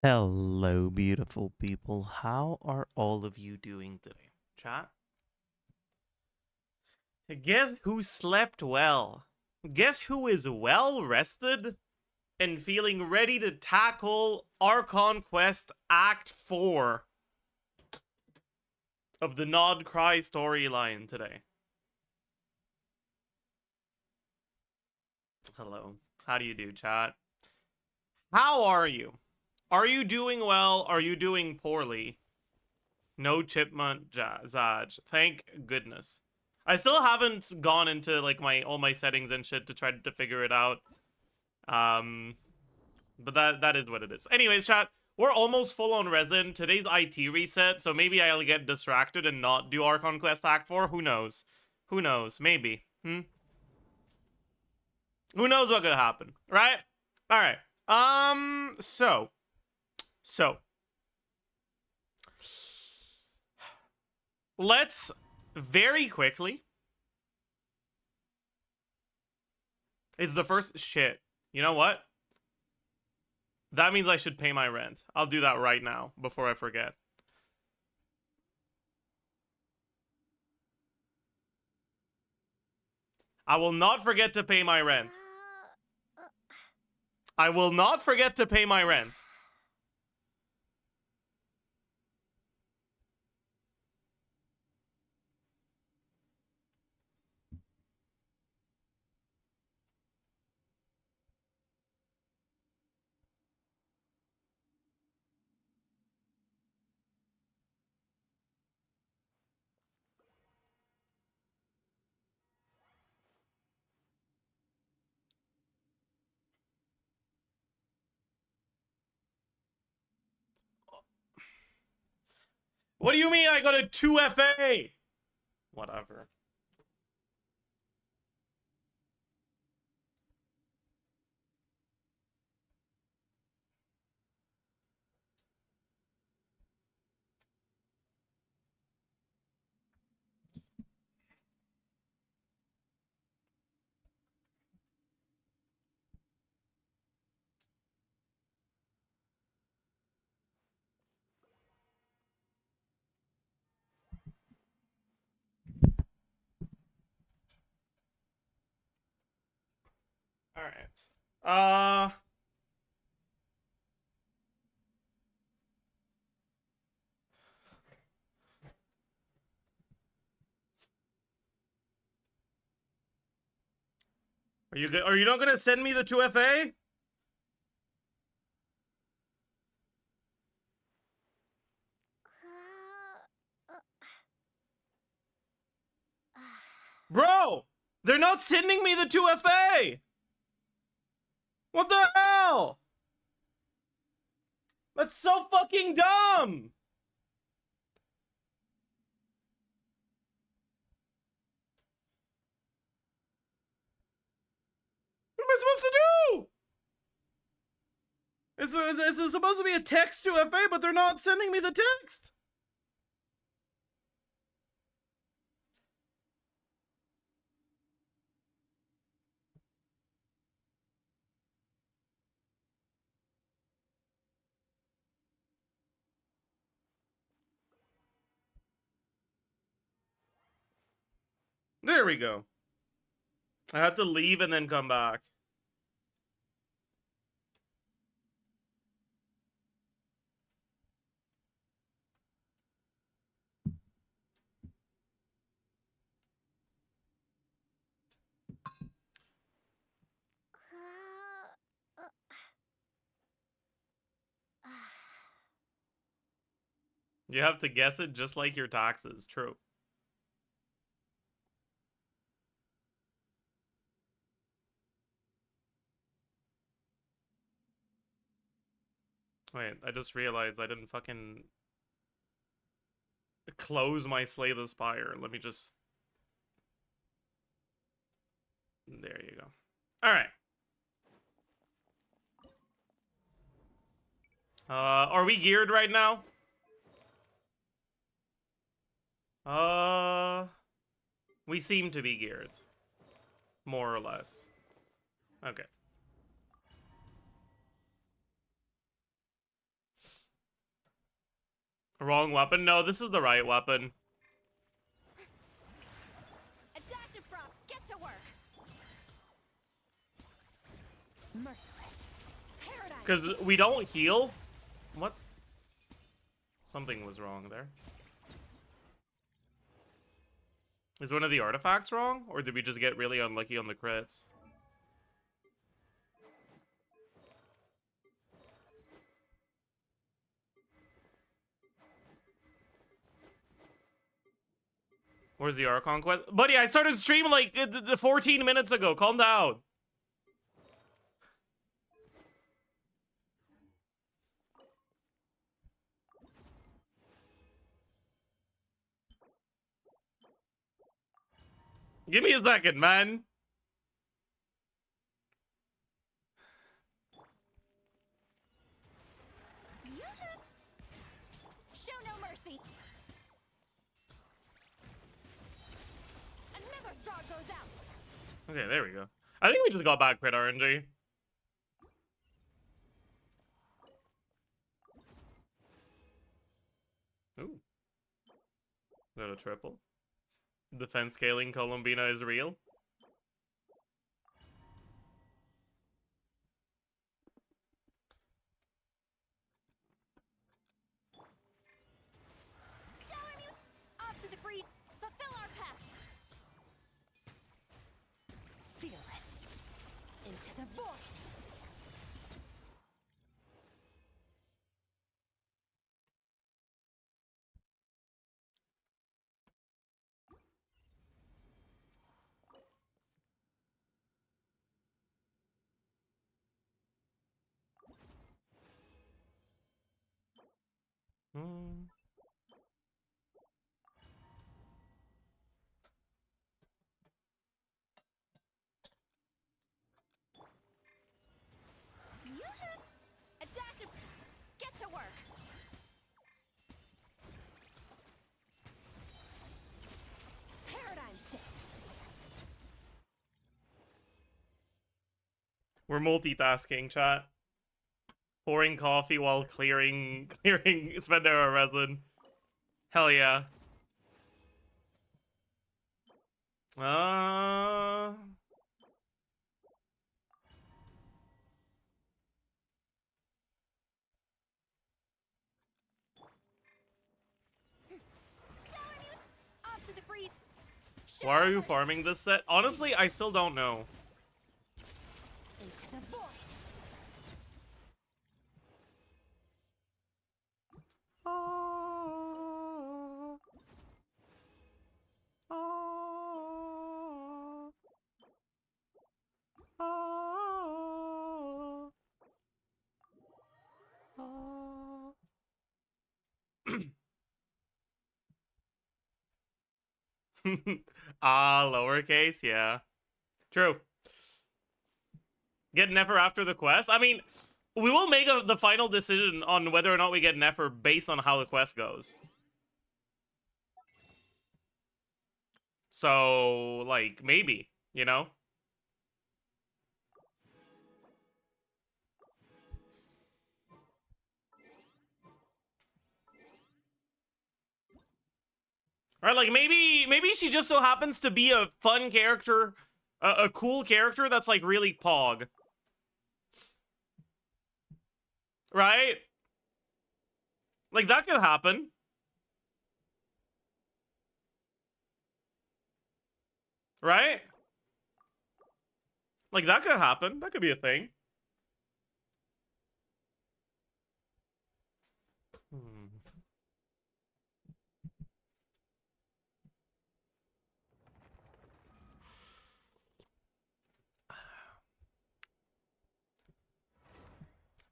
Hello, beautiful people. How are all of you doing today? Chat? Guess who slept well? Guess who is well rested and feeling ready to tackle Archon Quest Act 4 of the Nod Cry storyline today? Hello. How do you do, chat? How are you? Are you doing well? Are you doing poorly? No chipmunk Zaj. Thank goodness. I still haven't gone into like all my settings and shit to try to figure it out. Um but that is what it is. Anyways, chat, we're almost full on resin. Today's IT reset, so maybe I'll get distracted and not do Archon Quest Act 4. Who knows? Who knows? Maybe. Who knows what could happen, right? Alright. So let's very quickly. It's the first shit. You know what? That means I should pay my rent. I'll do that right now before I forget. I will not forget to pay my rent. I will not forget to pay my rent. What do you mean I got a 2 FA? Whatever. All right. Are you not gonna send me the 2 FA? Bro, they're not sending me the 2 FA. What the hell? That's so fucking dumb. What am I supposed to do? This is supposed to be a text to FA, but they're not sending me the text. There we go. I had to leave and then come back. You have to guess it just like your taxes. True. Wait, I just realized I didn't fucking close my Slay the Spire. Let me just... There you go. Alright. Are we geared right now? We seem to be geared. More or less. Okay. Wrong weapon? No, this is the right weapon. A dash of prop. Get to work. Merciless. Paradigm. Because we don't heal? What? Something was wrong there. Is one of the artifacts wrong? Or did we just get really unlucky on the crits? Where's the Archon quest? Buddy, I started streaming like 14 minutes ago. Calm down. Give me a second, man. Show no mercy. Another star goes out. Okay, there we go. I think we just got back crit RNG. Ooh. Is that a triple? Defense scaling Columbina is real. Shower me off to the breed. Fulfill our path. Fearless. Into the void. Hmm. A dash of... Get to work. Paradigm shift. We're multitasking, chat. Pouring coffee while clearing Spendera resin. Hell yeah. Shower me off to the breed. Why are you farming this set? Honestly, I still don't know. Into the void. Lowercase, yeah. True. Get Nefer after the quest? I mean, we will make the final decision on whether or not we get Nefer based on how the quest goes. So, like, maybe, you know? Right, like, maybe she just so happens to be a fun character, a cool character that's, like, really pog. Right? Like, that could happen. Right? Like, that could happen. That could be a thing.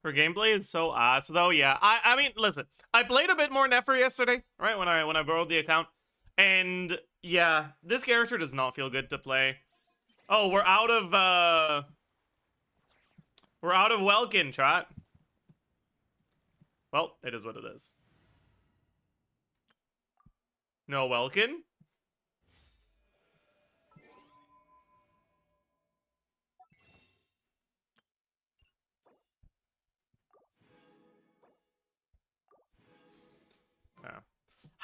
Her gameplay is so ass, though. Yeah, I mean, listen, I played a bit more Nefer yesterday, right? When I borrowed the account, and yeah, this character does not feel good to play. Oh, we're out of Welkin, chat. Well, it is what it is. No Welkin.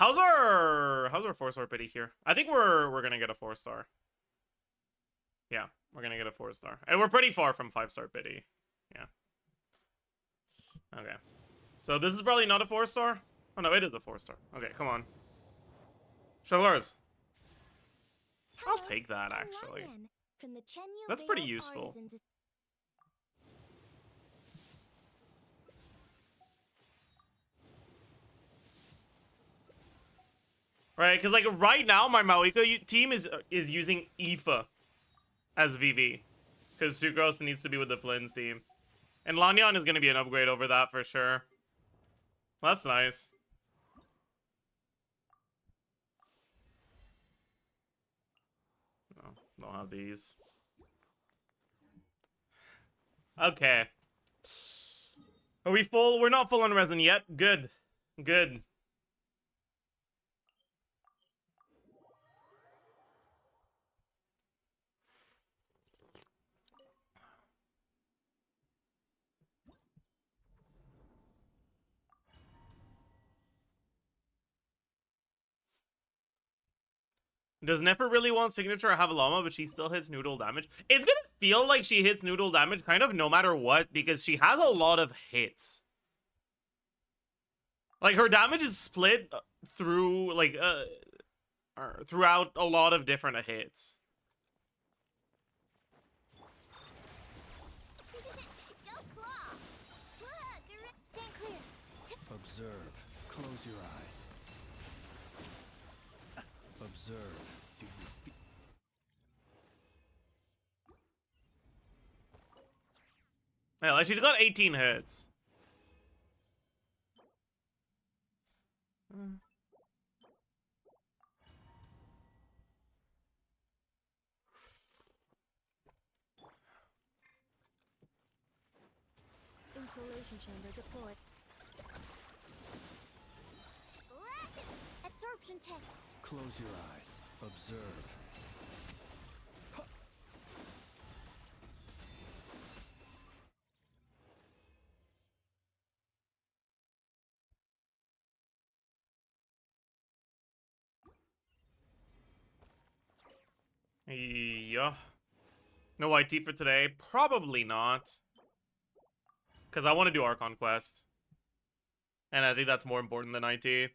How's our 4-star pity here? I think we're gonna get a 4-star. Yeah, we're gonna get a 4-star. And we're pretty far from 5-star pity. Yeah. Okay. So this is probably not a 4-star? Oh no, it is a 4-star. Okay, come on. Shovelers. I'll take that, actually. That's pretty useful. Right, because like right now my Maoiko team is using Aoife as VV. Because Sucrose needs to be with the Flynn's team. And Lanyan is going to be an upgrade over that for sure. That's nice. No, don't have these. Okay. Are we full? We're not full on resin yet. Good. Good. Does Nefer really want signature or have a llama, but she still hits noodle damage? It's gonna feel like she hits noodle damage kind of no matter what, because she has a lot of hits. Like, her damage is split through, like, throughout a lot of different hits. Observe. Close your eyes. Observe. Do you feel? Yeah, like she's got 18 hits. Insulation chamber deployed. Absorption test. Close your eyes. Observe. Yeah. No IT for today? Probably not. Because I want to do Archon Quest. And I think that's more important than IT.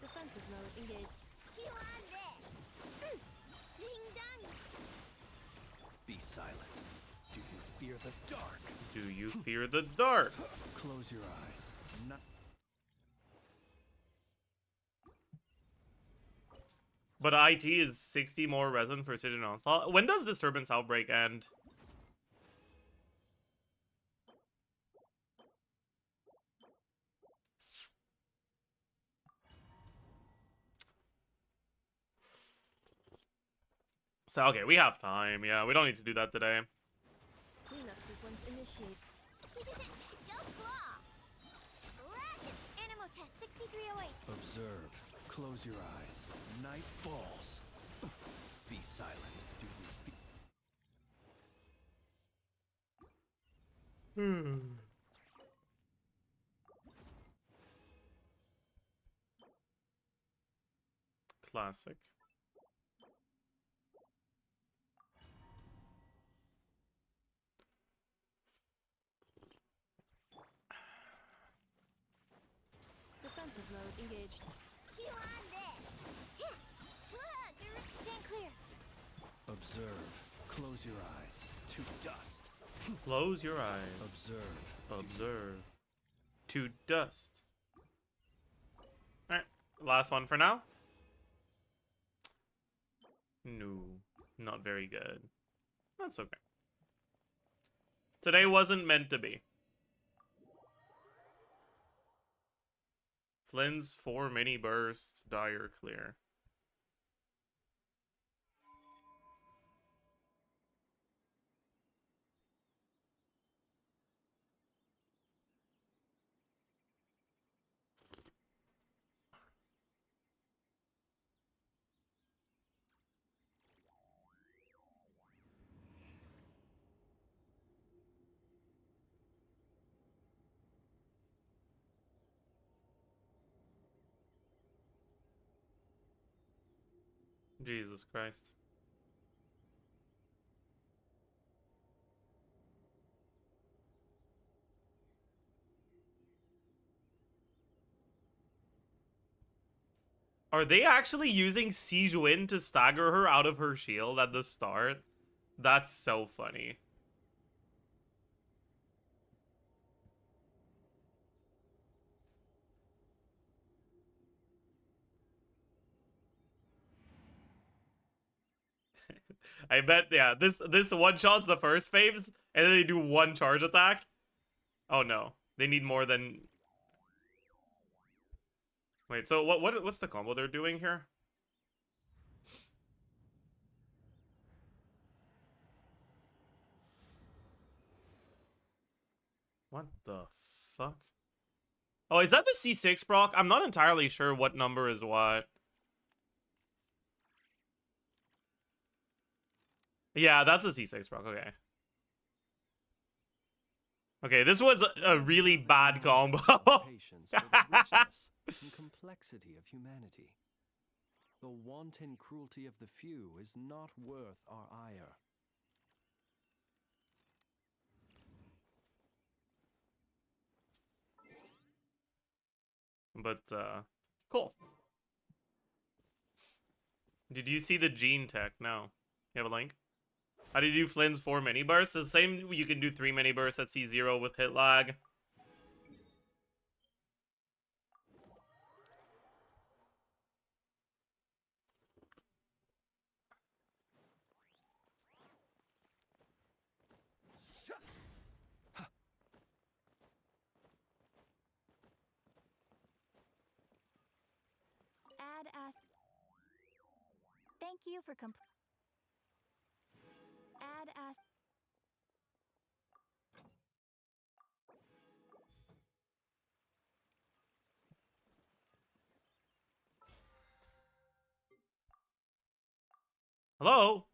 Defensive mode engaged. Be silent. Do you fear the dark? Do you fear the dark? Close your eyes. Not. But IT is 60 more resin for Precision Onslaught. When does Disturbance Outbreak end? So, okay, we have time. Yeah, we don't need to do that today. Cleanup sequence initiate. Go claw! Ratchet! Animo test 6308. Observe. Close your eyes. Night falls. Be silent. Do you feel? Classic. Defensive mode engaged. Stand clear. Observe. Close your eyes. To dust. Close your eyes. Observe. Observe. To dust. Alright, last one for now. No, not very good. That's okay. Today wasn't meant to be. Flynn's 4 mini bursts, dire clear. Jesus Christ. Are they actually using Siege Wind to stagger her out of her shield at the start? That's so funny. I bet, yeah, this one shot's the first phase, and then they do one charge attack. Oh no, they need more than. Wait, so what's the combo they're doing here? What the fuck? Oh, is that the C6 proc? I'm not entirely sure what number is what. Yeah, that's a C6 proc, okay. Okay, this was a really bad combo. Patience for the richness and complexity of humanity. The wanton cruelty of the few is not worth our ire. But, cool. Did you see the gene tech? No. You have a link? How do you do Flynn's 4 mini bursts? The same, you can do 3 mini bursts at C0 with hit lag. Add as. Thank you for Add as. Hello?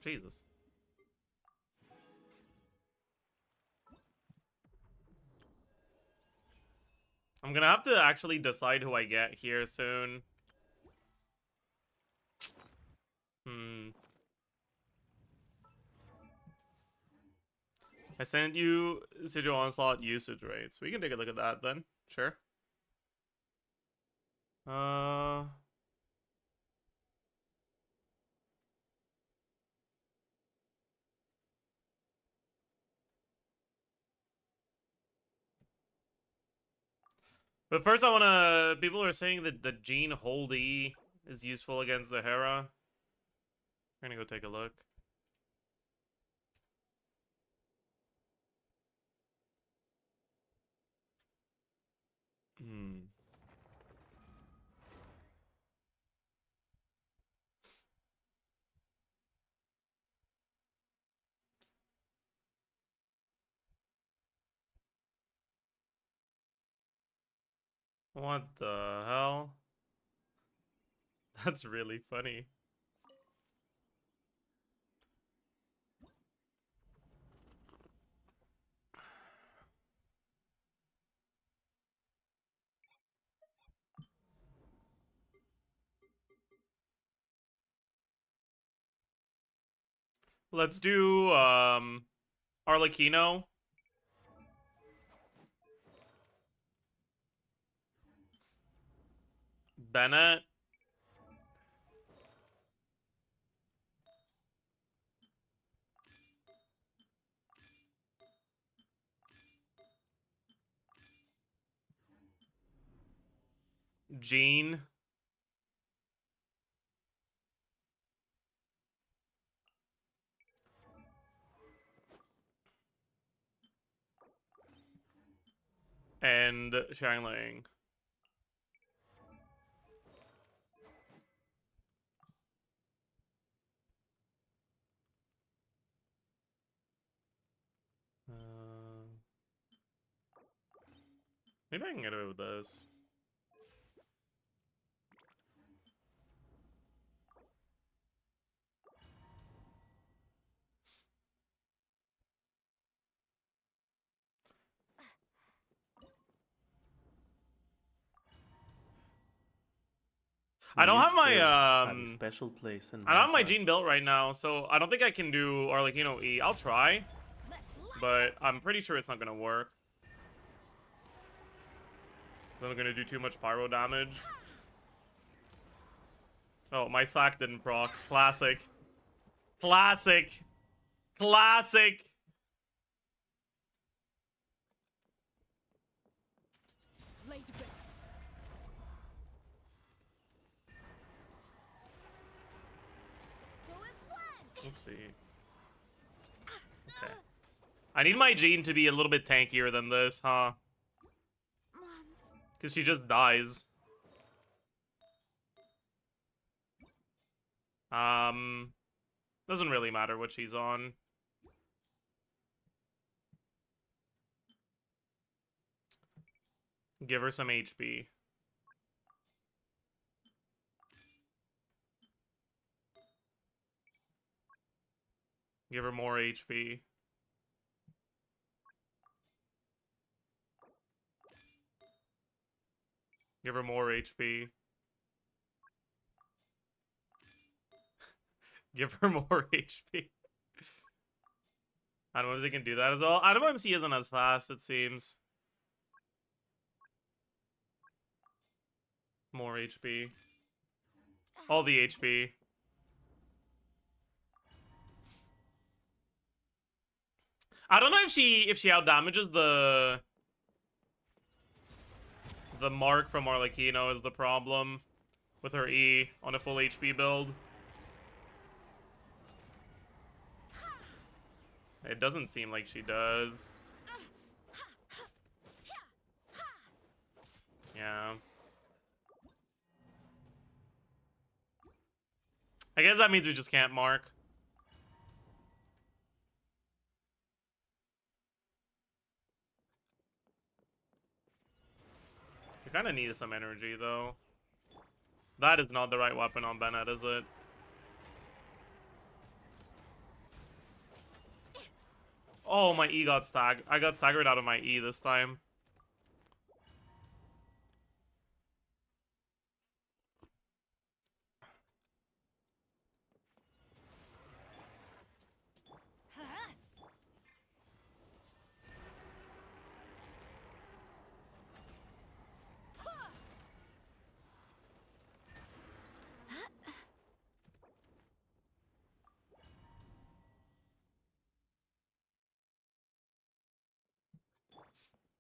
Jesus. I'm gonna have to actually decide who I get here soon. I sent you Sigil Onslaught usage rates. We can take a look at that then. Sure. But first I wanna... People are saying that the Gene Hold E is useful against the Hera. We're gonna go take a look. What the hell? That's really funny. Let's do Arlecchino. Bennett. Jean. And Shangling. Maybe I can get away with this. I don't have my have a special place in I don't have my Minecraft. gene built right now, so I don't think I can do Arlecchino E. I'll try, but I'm pretty sure it's not gonna work. I'm gonna do too much pyro damage. Oh, my sack didn't proc. Classic. Classic. Classic. Lay to bed. Go as planned. Oopsie. Okay. I need my Jean to be a little bit tankier than this, huh? Because she just dies. Doesn't really matter what she's on. Give her some HP. Give her more HP. Give her more HP. Give her more HP. I don't know if they can do that as well. I don't know if MC isn't as fast, it seems. More HP. All the HP. I don't know if she out damages the mark from Arlecchino is the problem with her E on a full HP build. It doesn't seem like she does. Yeah. I guess that means we just can't mark. We kind of need some energy, though. That is not the right weapon on Bennett, is it? Oh, my E got staggered. I got staggered out of my E this time.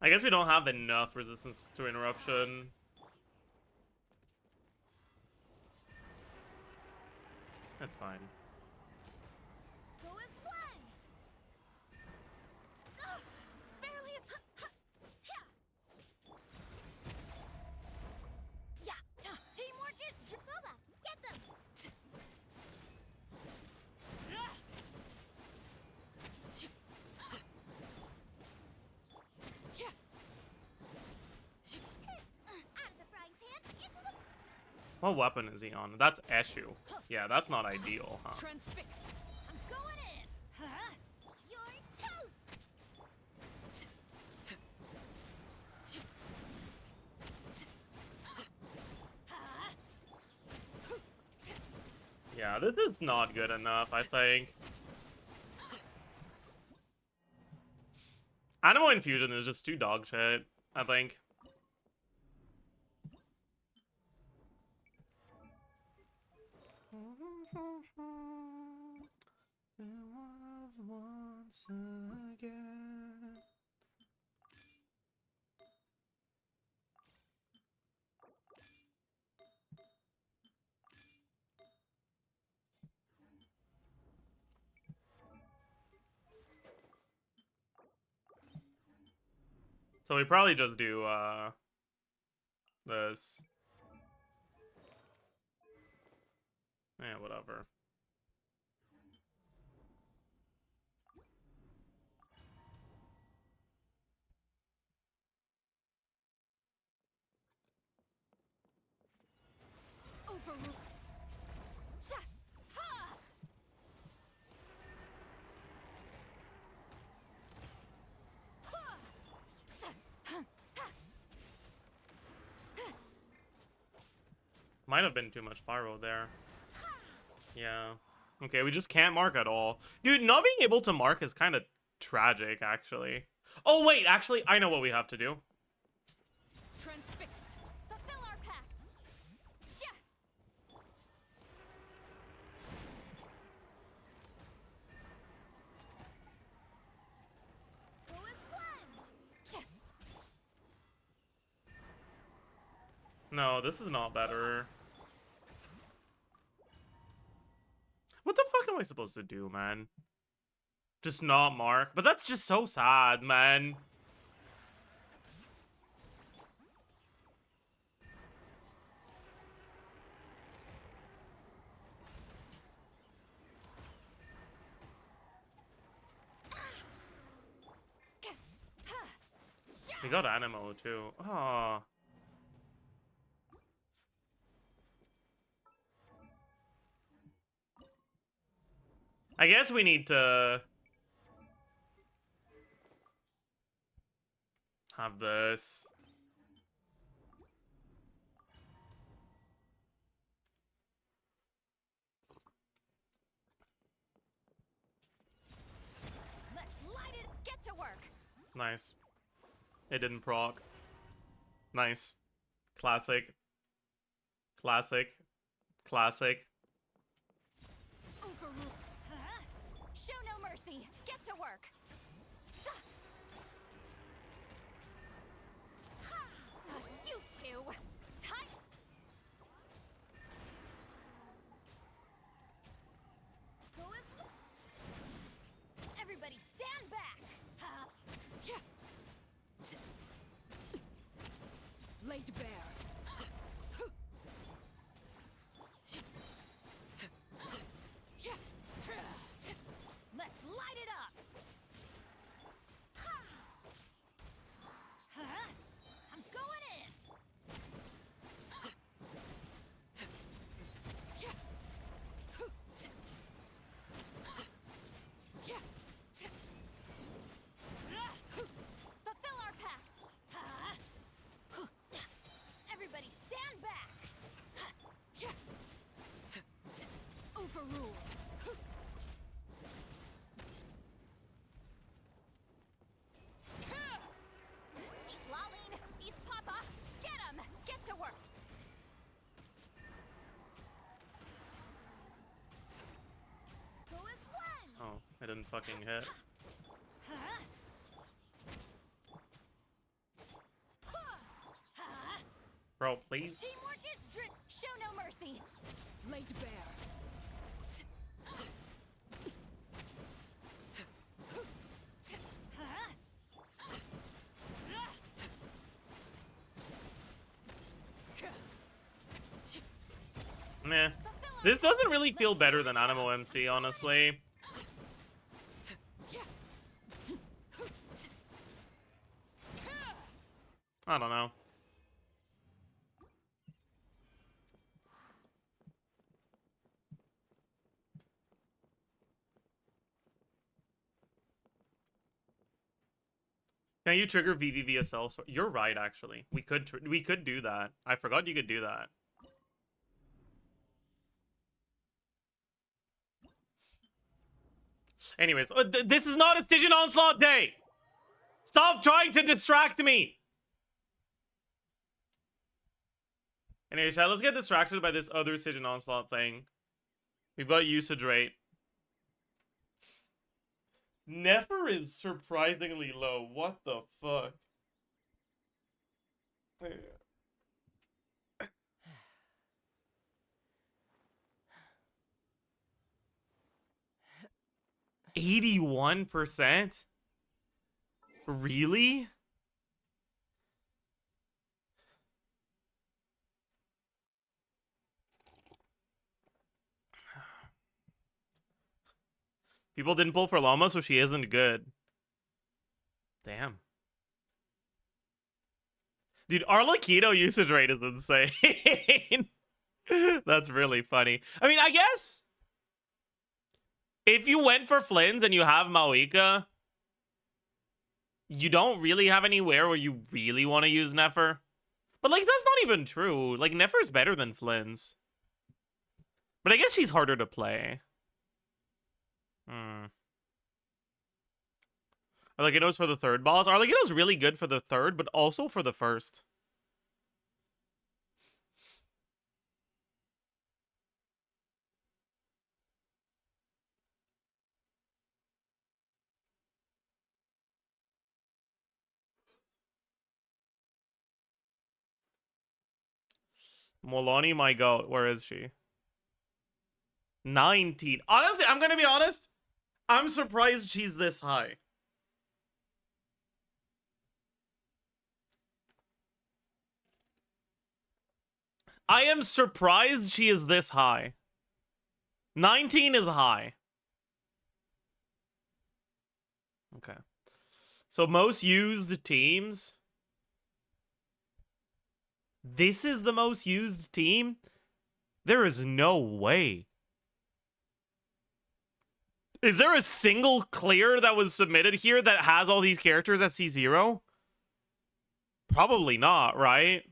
I guess we don't have enough resistance to interruption. That's fine. Go as planned. Barely. Yeah. Teamwork is Booba. Get them. Out of the frying pan into the What weapon is he on? That's Eshu. Yeah, that's not ideal, huh? transfix. I'm going in. You're toast. Yeah, this is not good enough, I think. Animal Infusion is just too dog shit, I think. Once again. So we probably just do this. Yeah, whatever. Overrule. Sha. Ha. Ha. Sa. Ha. Ha. Might have been too much pyro there. Yeah. Okay, we just can't mark at all. Dude, not being able to mark is kind of tragic, actually. Oh, wait, actually, I know what we have to do. Transfixed. Fulfill our pact. Shah. Go as planned. Shah. No, this is not better. What the fuck am I supposed to do, man? Just not mark? But that's just so sad, man. We got Animo, too. Oh. I guess we need to have this. Let's light it. Get to work. Nice. It didn't proc. Nice. Classic. Classic. Classic. Overrule. Huh? Show no mercy. Get to work. Sa. Ha. You two. Time. Go as everybody stand back. Ha. Yeah. Laid bare. Let's light it up. Huh? I'm going in. Fulfill our pact. Everybody stand back. Overrule. Lolline, East Papa, get him! Get to work! Go as planned! Oh, I didn't fucking hit. Huh? Bro, please. Teamwork is show no mercy! Laid bare. Meh. This doesn't really feel better than Animo MC, honestly. I don't know. Can you trigger VVVSL? So you're right, actually. We could do that. I forgot you could do that. Anyways, this is not a Stygian Onslaught day! Stop trying to distract me! Anyway, chat, let's get distracted by this other Stygian Onslaught thing. We've got usage rate. Nefer is surprisingly low. What the fuck? 81%? Really? People didn't pull for Llama, so she isn't good. Damn. Dude, our Lakido usage rate is insane. That's really funny. I mean, I guess if you went for Flynn's and you have Maoika, you don't really have anywhere where you really want to use Nefer. But, like, that's not even true. Like, Nefer's better than Flynn's. But I guess she's harder to play. Arlecchino's for the third boss. Arlecchino's really good for the third, but also for the first. Molani, my goat. Where is she? 19. Honestly, I'm gonna be honest. I'm surprised she's this high. I am surprised she is this high. 19 is high. Okay. So most used teams. This is the most used team? There is no way. Is there a single clear that was submitted here that has all these characters at C0? Probably not, right?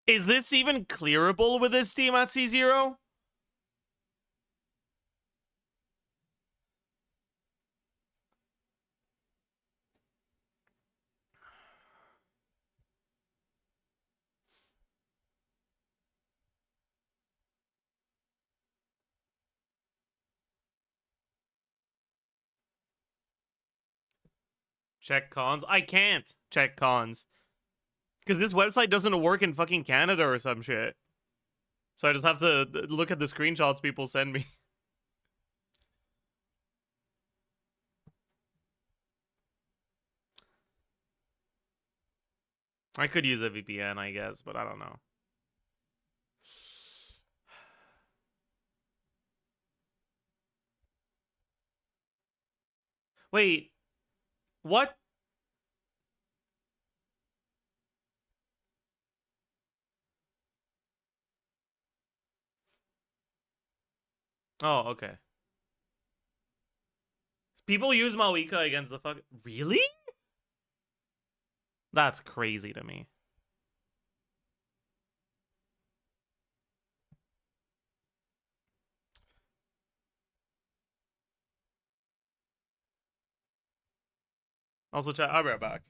Is this even clearable with this team at C0? Check cons? I can't check cons. Because this website doesn't work in fucking Canada or some shit. So I just have to look at the screenshots people send me. I could use a VPN, I guess, but I don't know. Wait. What? Oh, okay. People use Mawika against the fuck. Really? That's crazy to me. Also, chat, I'll be right back.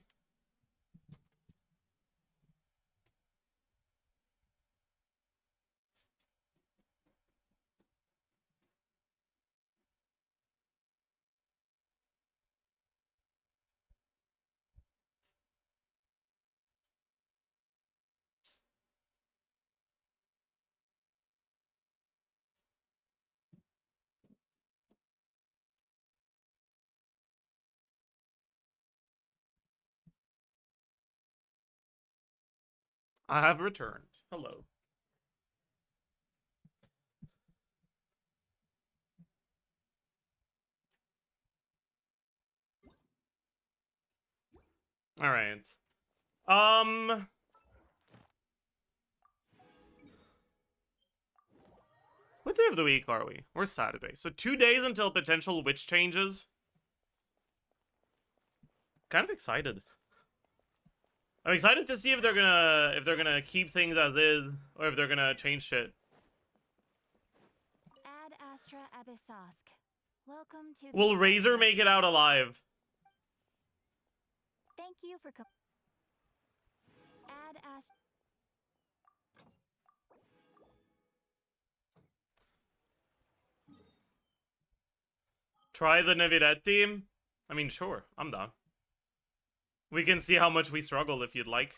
I have returned. Hello. All right. What day of the week are we? We're Saturday. So 2 days until potential witch changes. Kind of excited. I'm excited to see if they're gonna keep things as is or if they're gonna change shit. Ad Astra Abyssosk. Welcome to. Will Razor make it out alive? Thank you for. Ad Astra. Try the Neviret team? I mean, sure, I'm down. We can see how much we struggle if you'd like.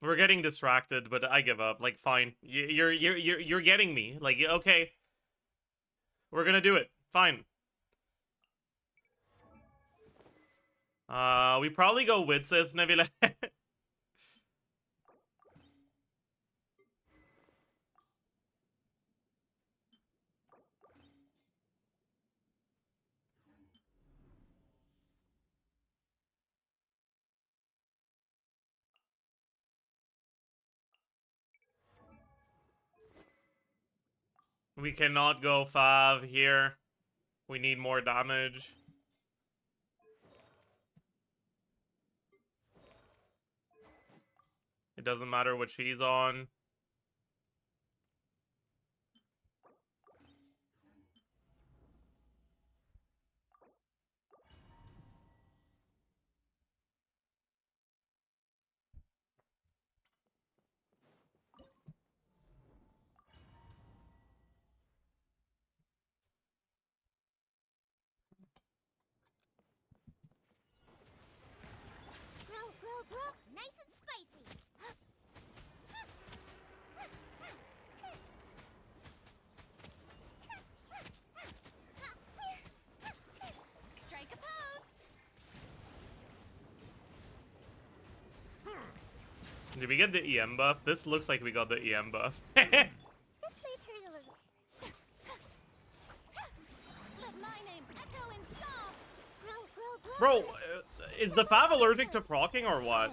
We're getting distracted, but I give up. Like, fine. You're getting me. Like, okay. We're gonna do it. Fine. We probably go with Sith Nebula. We cannot go 5 here. We need more damage. It doesn't matter what she's on. Grill, grill, grill. Nice and spicy. Strike a pose. Did we get the EM buff? This looks like we got the EM buff. This may hurt a little. Let my name echo in song. Grill, grill, grill. Bro, is the Fav allergic to proccing or what?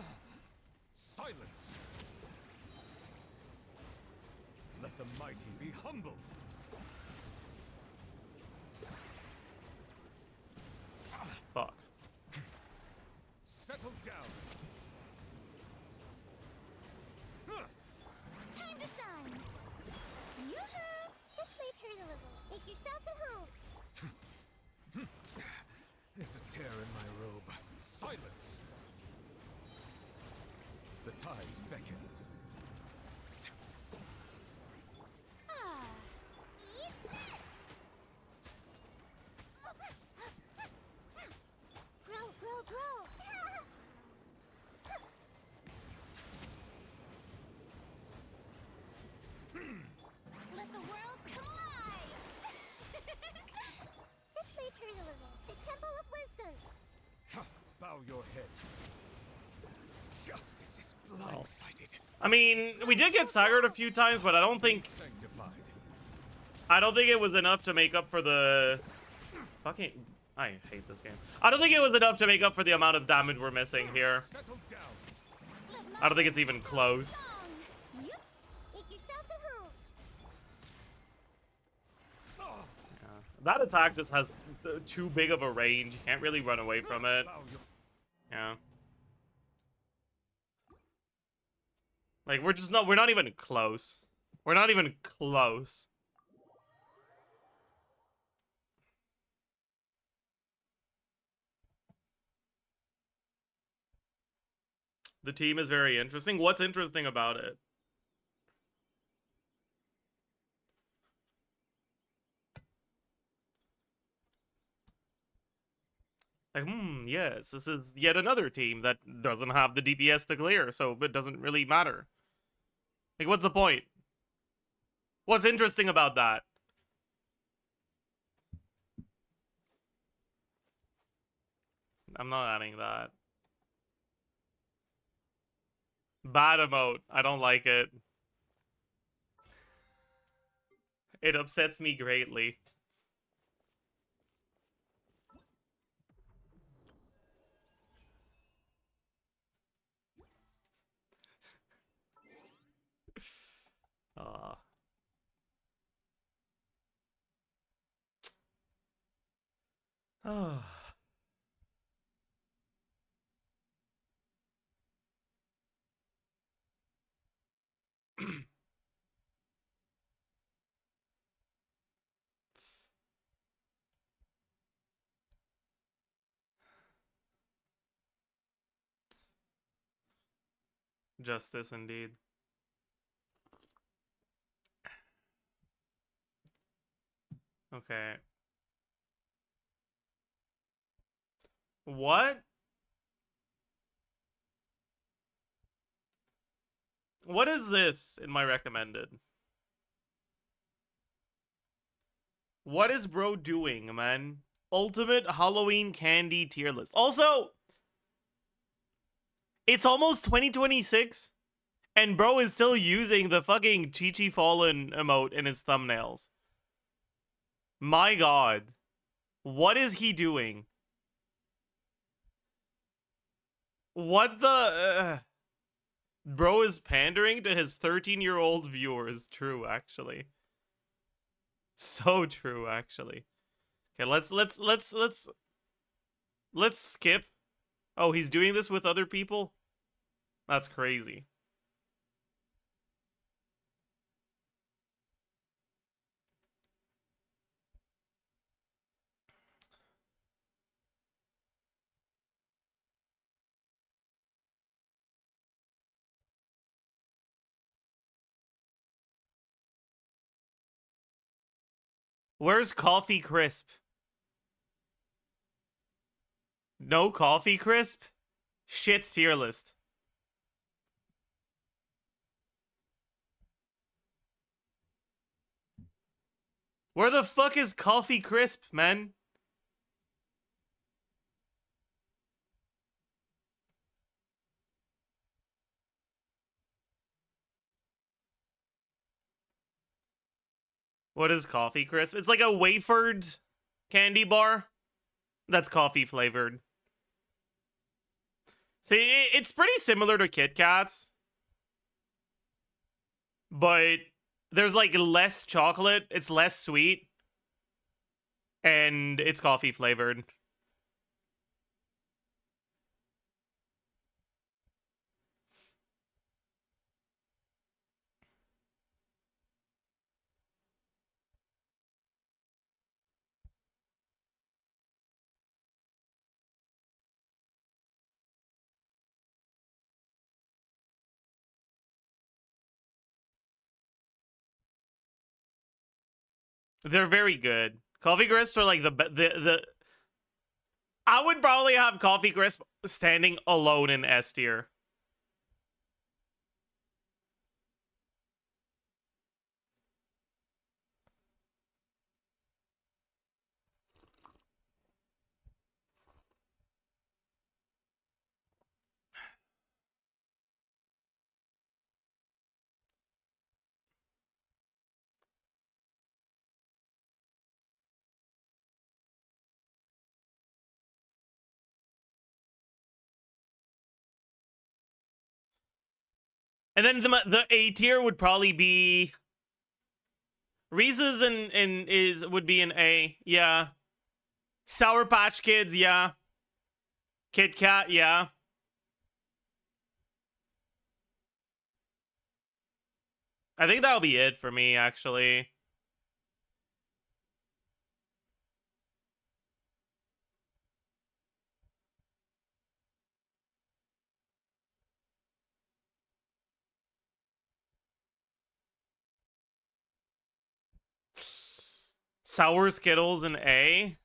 Silence! Let the mighty be humbled. Fuck. Settle down. Time to shine. Yoo-hoo! This may hurt a little. Make yourselves at home. There's a tear in my robe. Silence! The tides beckon. Ah, eat this. Grow, grow, grow. Let the world come alive. This may hurt a little. The Temple of Wisdom. Ha! Bow your head. Justice is blindsided. I mean, we did get staggered a few times, but I don't think Sanctified. it was enough to make up for the fucking. I hate this game. I don't think it was enough to make up for the amount of damage we're missing here. Settle down. I don't think it's even close. Yep. Make yourselves at home. That attack just has too big of a range. You can't really run away from it. Bow your Yeah. Like, we're not even close. We're not even close. The team is very interesting. What's interesting about it? Like, yes, this is yet another team that doesn't have the DPS to clear, so it doesn't really matter. Like, what's the point? What's interesting about that? I'm not adding that. Bad emote. I don't like it. It upsets me greatly. Oh. Justice indeed. Okay. What? What is this in my recommended? What is bro doing, man? Ultimate Halloween candy tier list. Also, it's almost 2026, and bro is still using the fucking Chi-Chi Fallen emote in his thumbnails. My god. What is he doing? What the... Bro is pandering to his 13-year-old viewers. True, actually. So true, actually. Okay, let's skip. Oh, he's doing this with other people? That's crazy. Where's Coffee Crisp? No Coffee Crisp? Shit tier list. Where the fuck is Coffee Crisp, man? What is Coffee Crisp? It's like a wafered candy bar that's coffee flavored. See, it's pretty similar to Kit Kats, but there's like less chocolate, it's less sweet, and it's coffee flavored. They're very good. Coffee Crisp are like the I would probably have Coffee Crisp standing alone in S tier. And then the A tier would probably be Reese's and would be an A, yeah. Sour Patch Kids, yeah. Kit Kat, yeah. I think that'll be it for me, actually. Sour Skittles in A.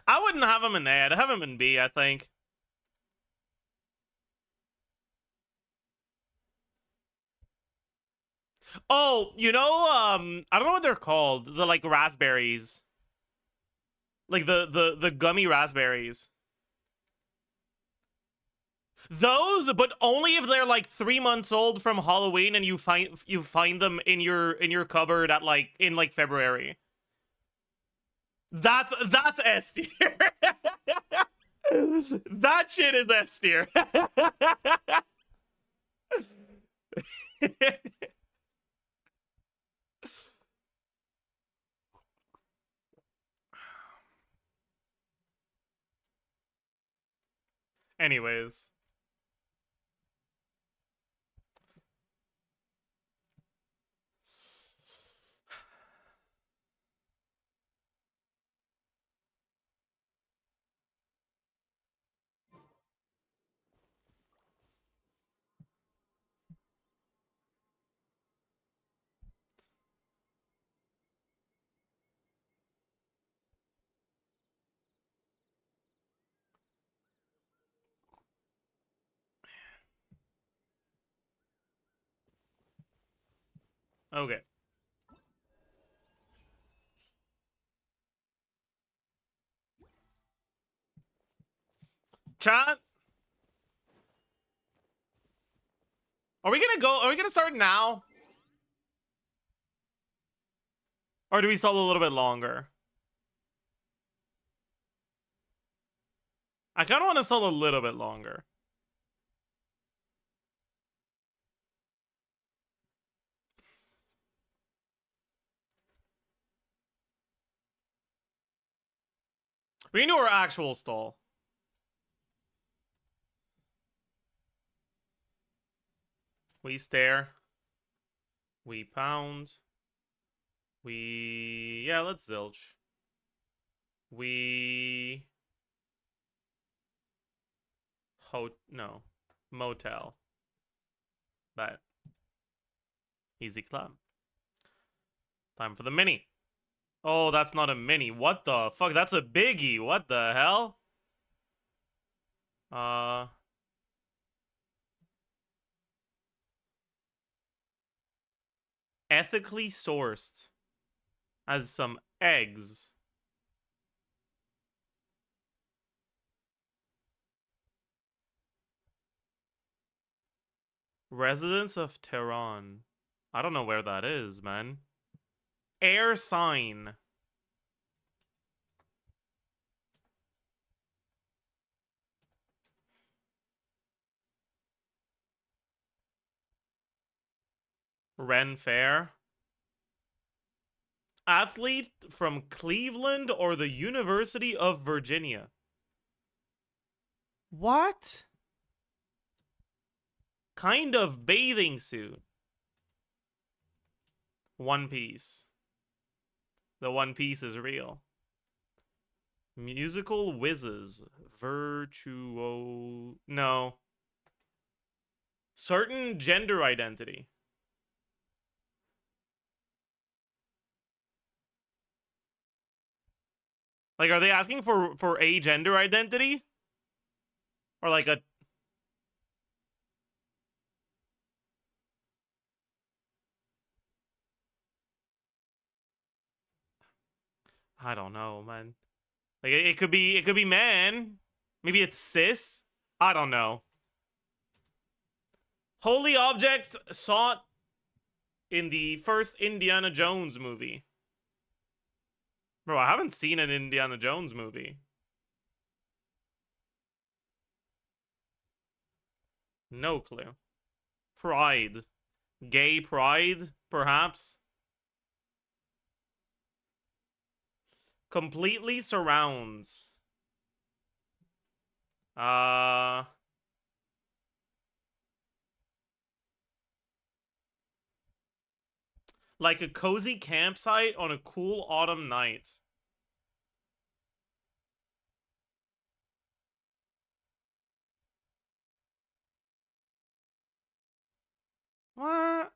I wouldn't have them in A. I'd have them in B, I think. Oh, you know, I don't know what they're called. The like raspberries. Like the gummy raspberries. Those, but only if they're like 3 months old from Halloween and you find them in your cupboard at like in like February. That's S tier. That shit is S tier. Anyways. Okay. Chat. Are we gonna start now? Or do we stall a little bit longer? I kind of want to stall a little bit longer. We can do our actual stall. We stare. We pound. Yeah, let's zilch. No. Motel. Bet. Easy club. Time for the mini. Oh, that's not a mini. What the fuck? That's a biggie. What the hell? Ethically sourced. As some eggs. Residents of Tehran. I don't know where that is, man. Air sign. Ren Fair. Athlete from Cleveland or the University of Virginia. What? Kind of bathing suit. One Piece. The One Piece is real. Musical whizzes. Virtuo... No. Certain gender identity. Like, are they asking for a gender identity? Or like a... I don't know, man. Like, it could be man. Maybe it's cis. I don't know. Holy object sought in the first Indiana Jones movie. Bro, I haven't seen an Indiana Jones movie. No clue. Pride. Gay pride, perhaps? Completely surrounds. Like a cozy campsite on a cool autumn night. What?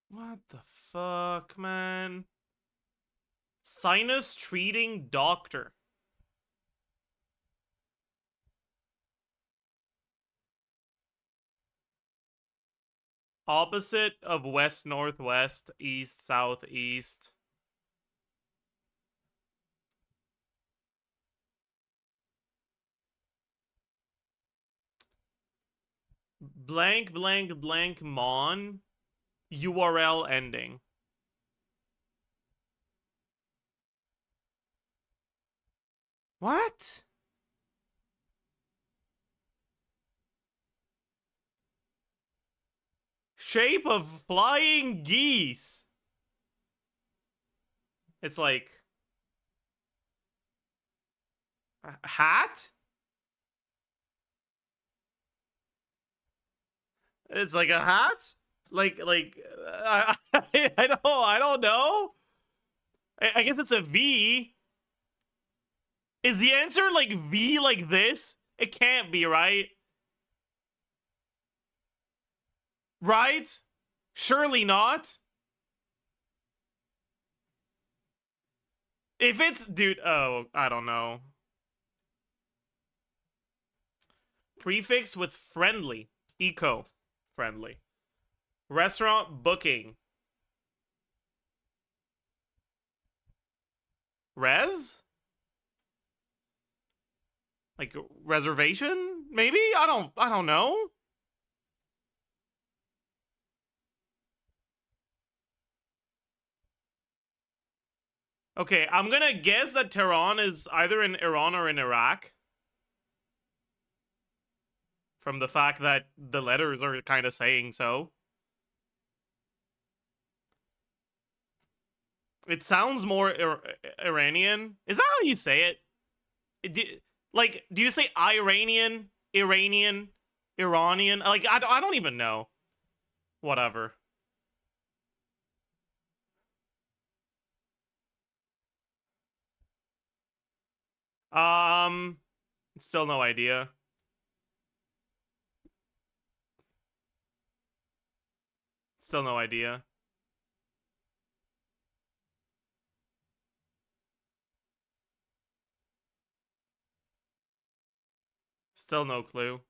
What the fuck, man? Sinus treating doctor. Opposite of west northwest, east southeast. Blank blank blank mon. URL ending. What? Shape of flying geese. It's like a hat? It's like a hat? I don't know. I guess it's a V. Is the answer like V like this? It can't be, right? Right? Surely not. If it's... Dude, oh, I don't know. Prefix with friendly. Eco-friendly. Restaurant booking. Res? Like reservation? Maybe? I don't know. Okay, I'm gonna guess that Tehran is either in Iran or in Iraq. From the fact that the letters are kind of saying so. It sounds more Iranian. Is that how you say it? Do you say Iranian, Iranian, Iranian? Like, I don't even know. Whatever. Still no idea. Still no idea. Still no clue.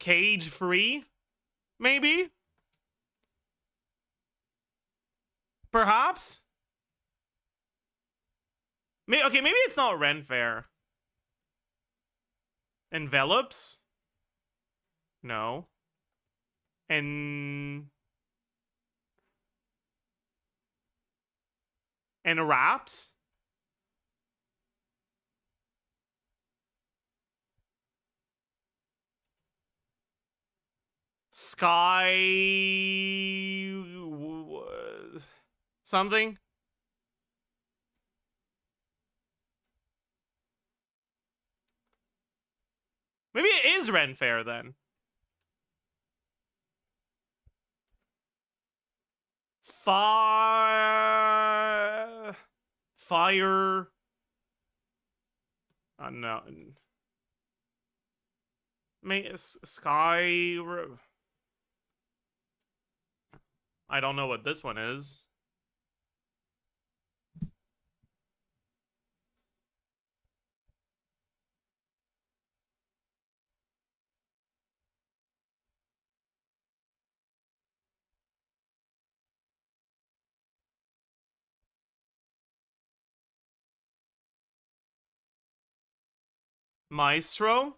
Cage free? Maybe? Perhaps? Okay, maybe it's not Ren Fair. Envelops? No. And wraps? Sky something? Maybe it is Ren Fair then. Fire. No. Sky. I don't know what this one is. Maestro?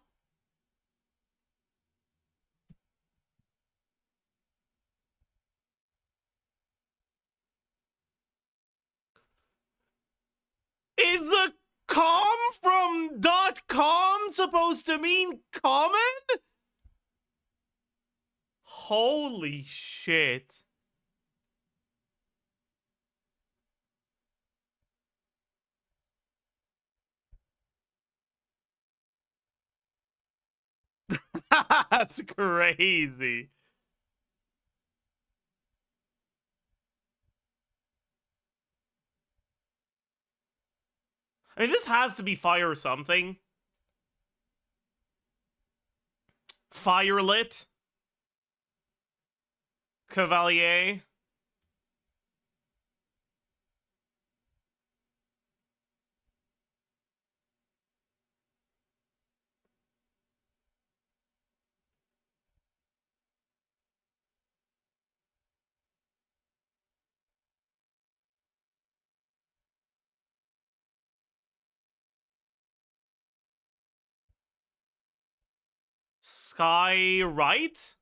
Is the com from .com supposed to mean common? Holy shit. That's crazy. I mean, this has to be fire something. Firelit. Cavalier. Sky right?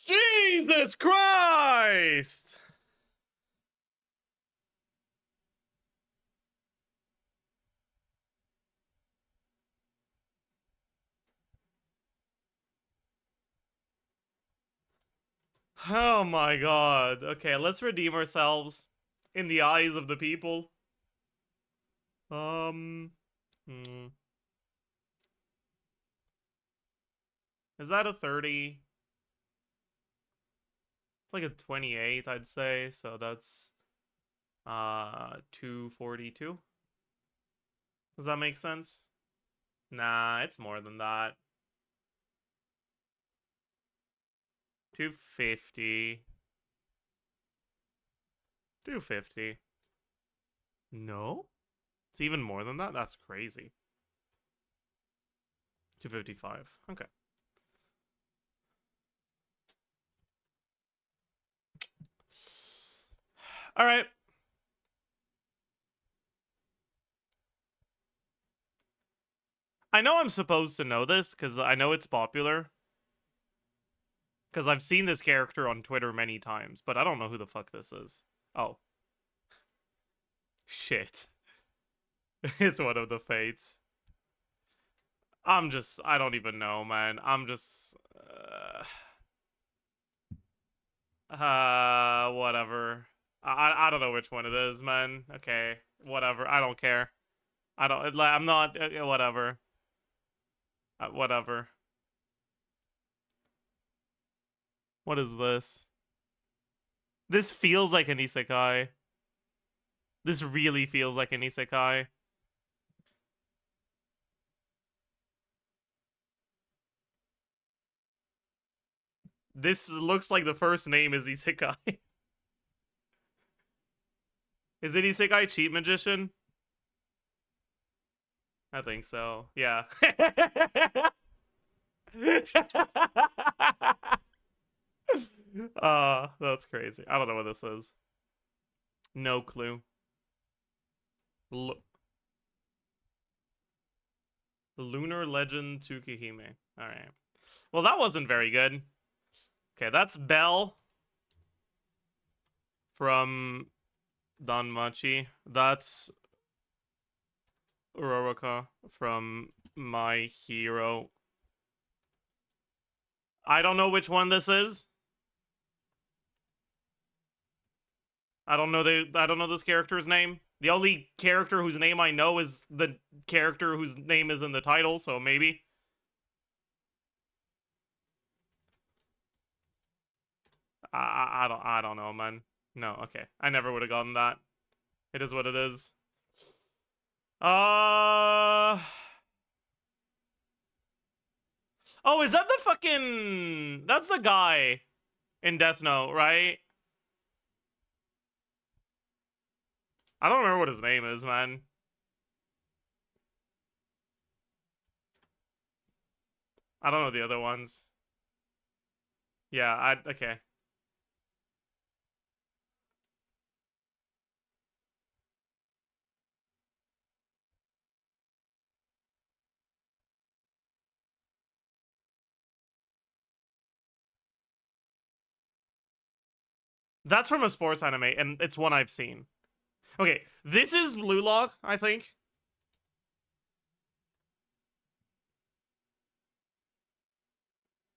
Jesus Christ! Oh my god. Okay, let's redeem ourselves in the eyes of the people. Is that a 30? Like a 28, I'd say. So that's 242. Does that make sense? Nah, it's more than that. 250. 250. No? It's even more than that? That's crazy. 255. Okay. All right. I know I'm supposed to know this because I know it's popular. Because I've seen this character on Twitter many times, but I don't know who the fuck this is. Oh. Shit. It's one of the fates. I don't even know, man. I'm just... whatever. I don't know which one it is, man. Okay, whatever. I don't care. I'm not, whatever. Whatever. What is this? This feels like an isekai. This really feels like an isekai. This looks like the first name is isekai. Is it isekai cheat magician? I think so. Yeah. That's crazy. I don't know what this is. No clue. Lunar Legend Tsukihime. Alright. Well, that wasn't very good. Okay, that's Bell from Danmachi. That's Uraraka from My Hero. I don't know which one this is. I don't know this character's name. The only character whose name I know is the character whose name is in the title, so maybe. I don't know, man. No, okay. I never would have gotten that. It is what it is. Oh, is that the fucking... That's the guy in Death Note, right? I don't remember what his name is, man. I don't know the other ones. Yeah, okay. That's from a sports anime, and it's one I've seen. Okay, this is Blue Lock, I think.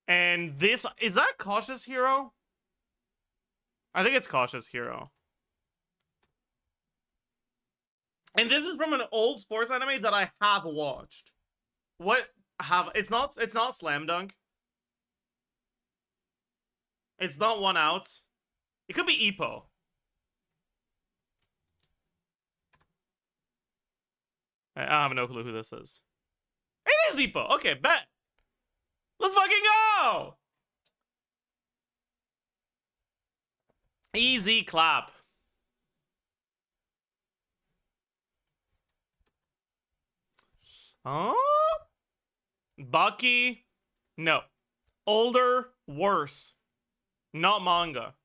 And this... Is that Cautious Hero? I think it's Cautious Hero. And this is from an old sports anime that I have watched. It's not Slam Dunk. It's not One Out. It could be Ippo. I have no clue who this is. It is Ippo. Okay, bet. Let's fucking go! Easy clap. Oh? Bucky? No. Older, worse. Not manga.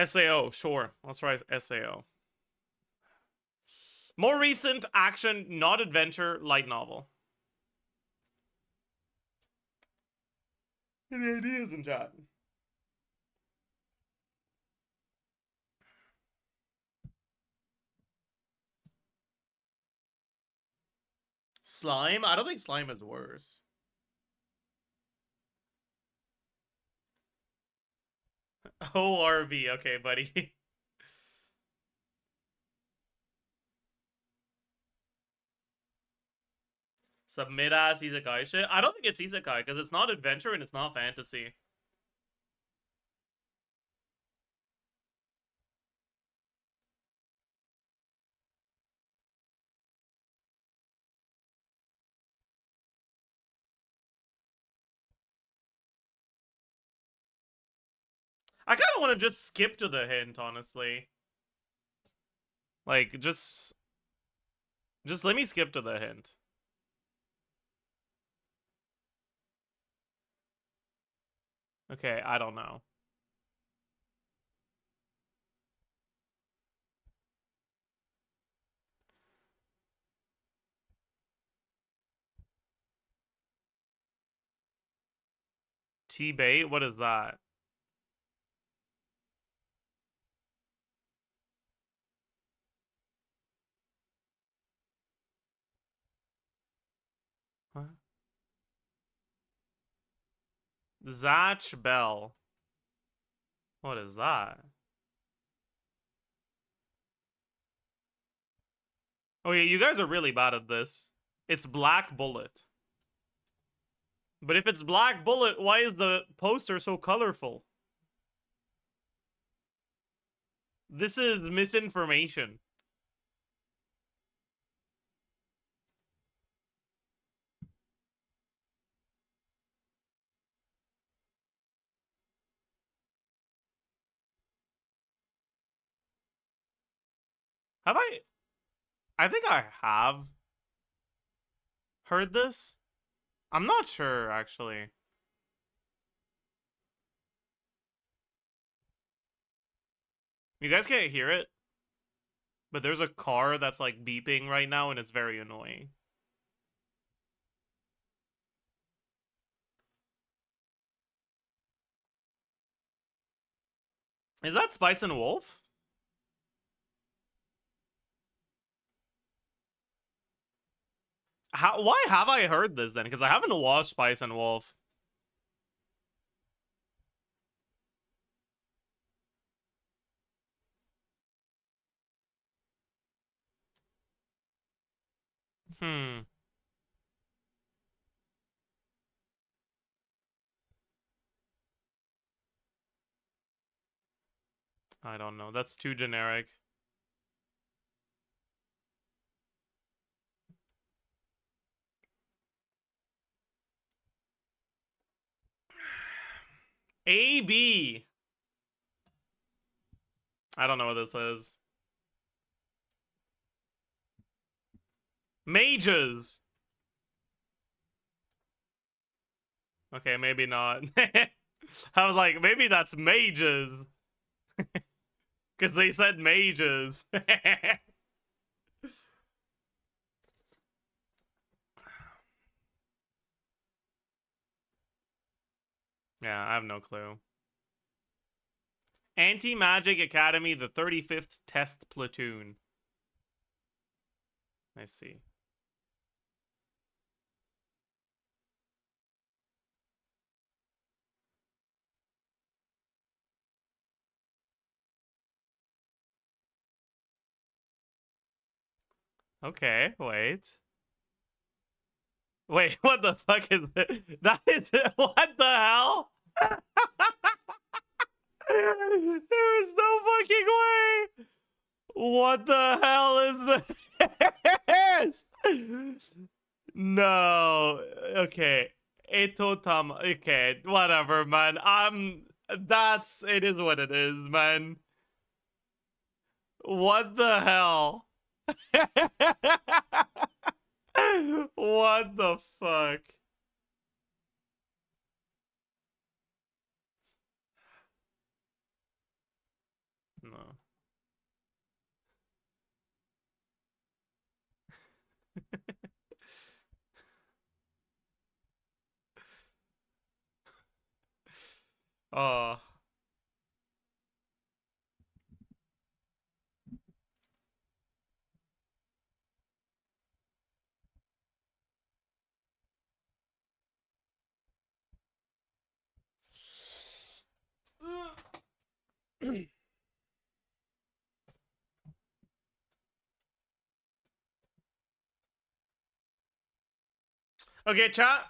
SAO, sure. Let's try SAO. More recent action, not adventure, light novel. Any ideas in chat? Slime? I don't think slime is worse. ORV, okay, buddy. Submit as isekai shit. I don't think it's isekai because it's not adventure and it's not fantasy. I kind of want to just skip to the hint, honestly. Like, just let me skip to the hint. Okay, I don't know. T-bait? What is that? What? Zach Bell. What is that? Oh yeah, you guys are really bad at this. It's Black Bullet. But if it's Black Bullet, why is the poster so colorful? This is misinformation. Have I think I have heard this. I'm not sure, actually. You guys can't hear it, but there's a car that's like beeping right now and it's very annoying. Is that Spice and Wolf? Why have I heard this then? Because I haven't watched Spice and Wolf. Hmm. I don't know. That's too generic. AB. I don't know what this is. Mages. Okay, maybe not. I was like, maybe that's mages. Because they said mages. Yeah, I have no clue. Anti-Magic Academy, the 35th Test Platoon. I see. Okay, wait. Wait, what the fuck is it? That is what the hell? There is no fucking way. What the hell is this? No. Okay. Etotam. Okay, whatever, man. It is what it is, man. What the hell? What the fuck? No. Oh. Okay, chat.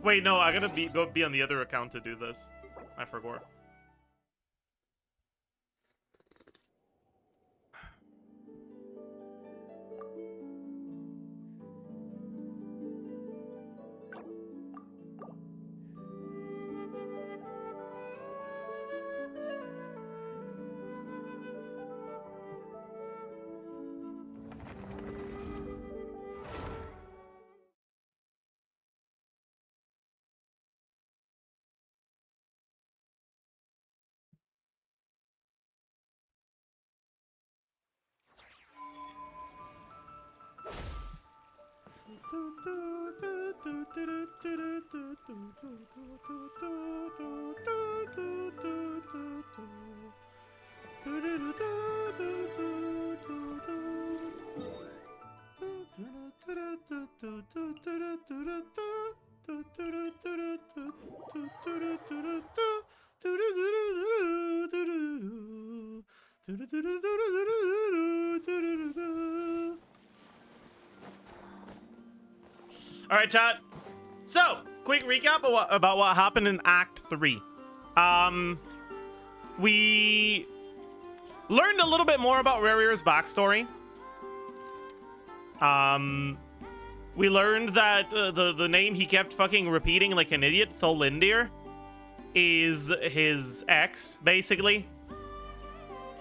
Wait, no, I gotta go be on the other account to do this. I forgot. All right, chat. So, quick recap about what happened in Act 3. We learned a little bit more about Rarir's backstory. We learned that the name he kept fucking repeating like an idiot, Tholindir, is his ex, basically.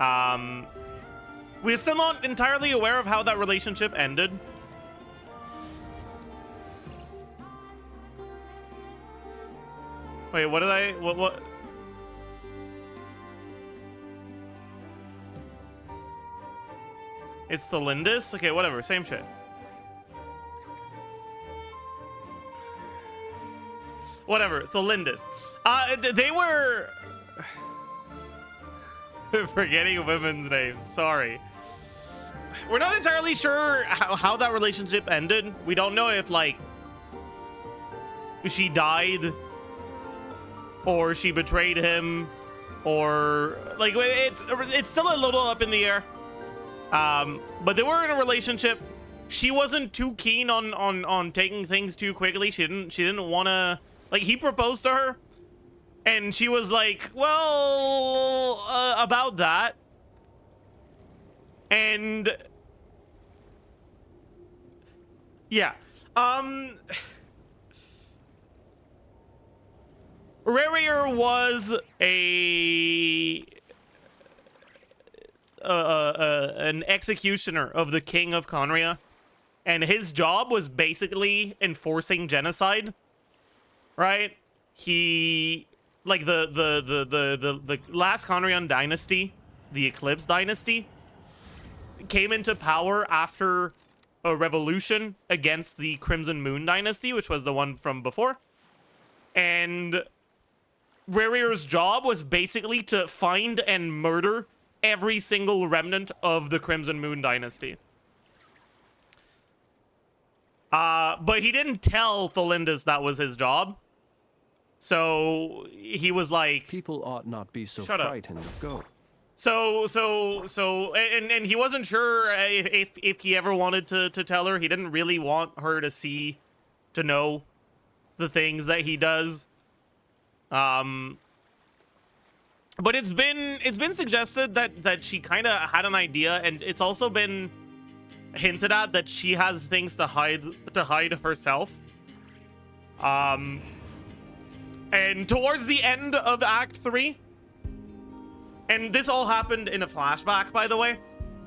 We're still not entirely aware of how that relationship ended. Wait, what did I... What? It's the Lindis? Okay, whatever. Same shit. Whatever. The Lindis. They were... Forgetting women's names. Sorry. We're not entirely sure how that relationship ended. We don't know if, like, she died... or she betrayed him, or like it's still a little up in the air. But they were in a relationship. She wasn't too keen on taking things too quickly. She didn't want to, like, he proposed to her, and she was like, well, about that. And yeah, Rarir was an executioner of the king of Conria, and his job was basically enforcing genocide. Right? He, like, the last Conrian dynasty, the Eclipse dynasty, came into power after a revolution against the Crimson Moon dynasty, which was the one from before. And Rarir's job was basically to find and murder every single remnant of the Crimson Moon dynasty. But he didn't tell Tholindis that was his job. So he was like, people ought not be so Shut up. frightened of GOOO. And he wasn't sure if he ever wanted to tell her. He didn't really want her to know the things that he does. But it's been suggested that she kind of had an idea, and it's also been hinted at that she has things to hide herself. And towards the end of Act 3, and this all happened in a flashback, by the way,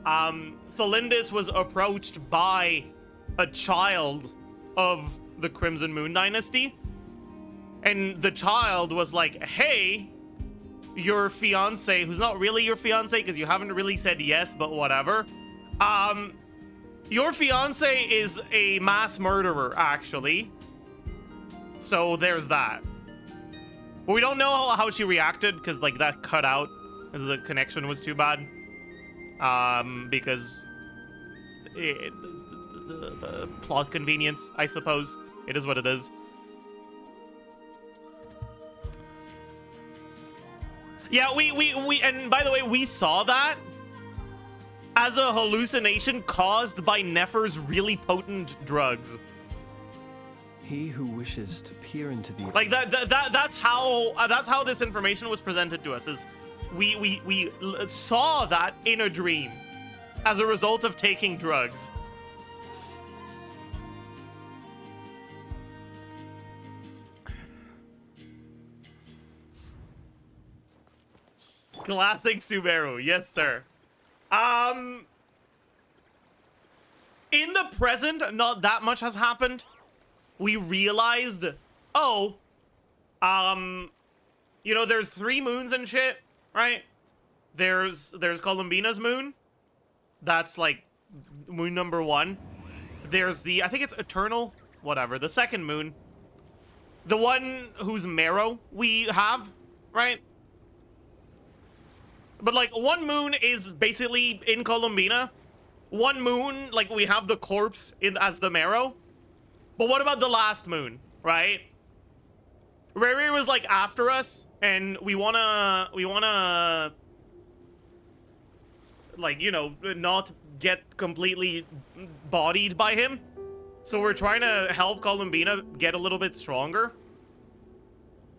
Tholindis was approached by a child of the Crimson Moon dynasty. And the child was like, hey, your fiance, who's not really your fiance because you haven't really said yes, but whatever. Your fiance is a mass murderer, actually. So there's that. But we don't know how she reacted because, like, that cut out because the connection was too bad. Because the plot convenience, I suppose. It is what it is. Yeah, we and by the way, we saw that as a hallucination caused by Nefer's really potent drugs. He who wishes to peer into the that's how this information was presented to us. Is we saw that in a dream as a result of taking drugs. Classic Subaru, yes sir. In the present, not that much has happened. We realized, oh, you know, there's 3 moons and shit, right? There's Columbina's moon. That's like moon number 1. there's the, I think it's Eternal, whatever, the second moon. The one whose marrow we have, right? But, like, one moon is basically in Columbina. One moon, like, we have the corpse in as the marrow. But what about the last moon, right? Riri was, like, after us, and we wanna, like, you know, not get completely bodied by him. So we're trying to help Columbina get a little bit stronger.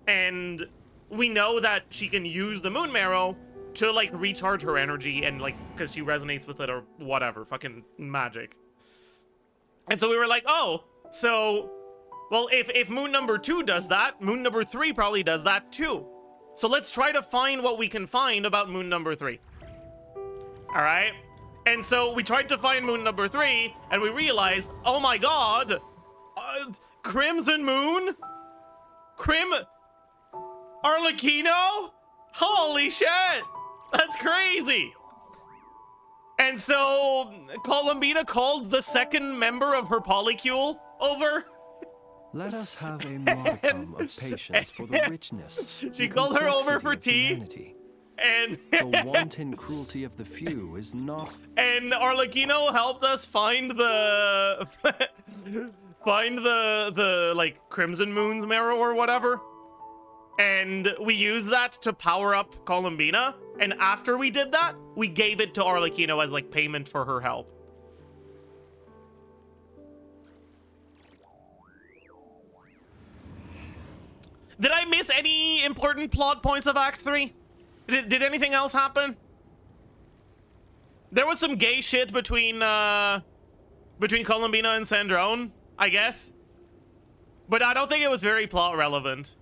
And we know that she can use the moon marrow to, like, recharge her energy and, like, because she resonates with it or whatever, fucking magic. And so we were like, oh, so, well, if moon number 2 does that, moon number 3 probably does that too. So let's try to find what we can find about moon number 3. All right? And so we tried to find moon number 3, and we realized, oh my god, Crimson Moon? Arlecchino? Holy shit! That's crazy! And so, Columbina called the second member of her polycule over. Let us have a modicum of patience for the richness. She called her over for tea. Humanity. And the wanton cruelty of the few is not. And Arlecchino helped us find the like Crimson Moon's marrow or whatever. And we used that to power up Columbina. And after we did that, we gave it to Arlecchino as, like, payment for her help. Did I miss any important plot points of Act 3? Did anything else happen? There was some gay shit between Columbina and Sandrone, I guess. But I don't think it was very plot relevant.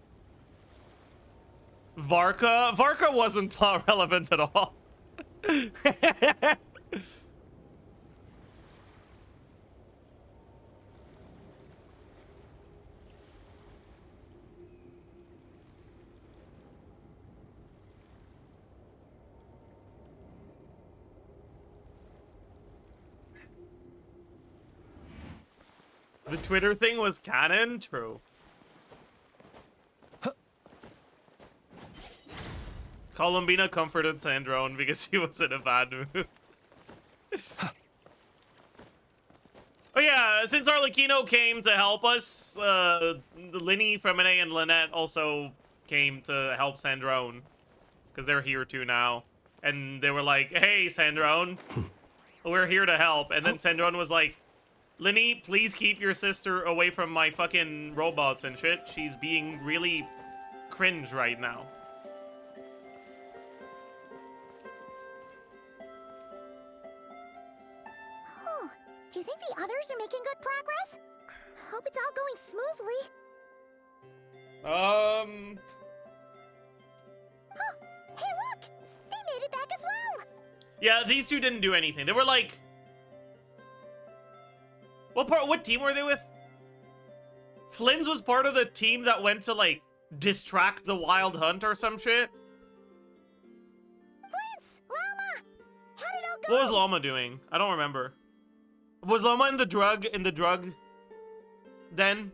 Varka wasn't plot relevant at all. The Twitter thing was canon? True. Columbina comforted Sandrone because she was in a bad mood. Oh yeah, since Arlecchino came to help us, Linny, Femine, and Lynette also came to help Sandrone. Because they're here too now. And they were like, hey, Sandrone, we're here to help. And then Sandrone was like, Linny, please keep your sister away from my fucking robots and shit. She's being really cringe right now. Oh, do you think the others are making good progress? Hope it's all going smoothly. Oh, hey look! They made it back as well! Yeah, these two didn't do anything. They were like... What team were they with? Flynn's was part of the team that went to, like, distract the wild hunt or some shit. Flint's! Llama! How did it all go? What was Llama doing? I don't remember. Was Llama in the drug den?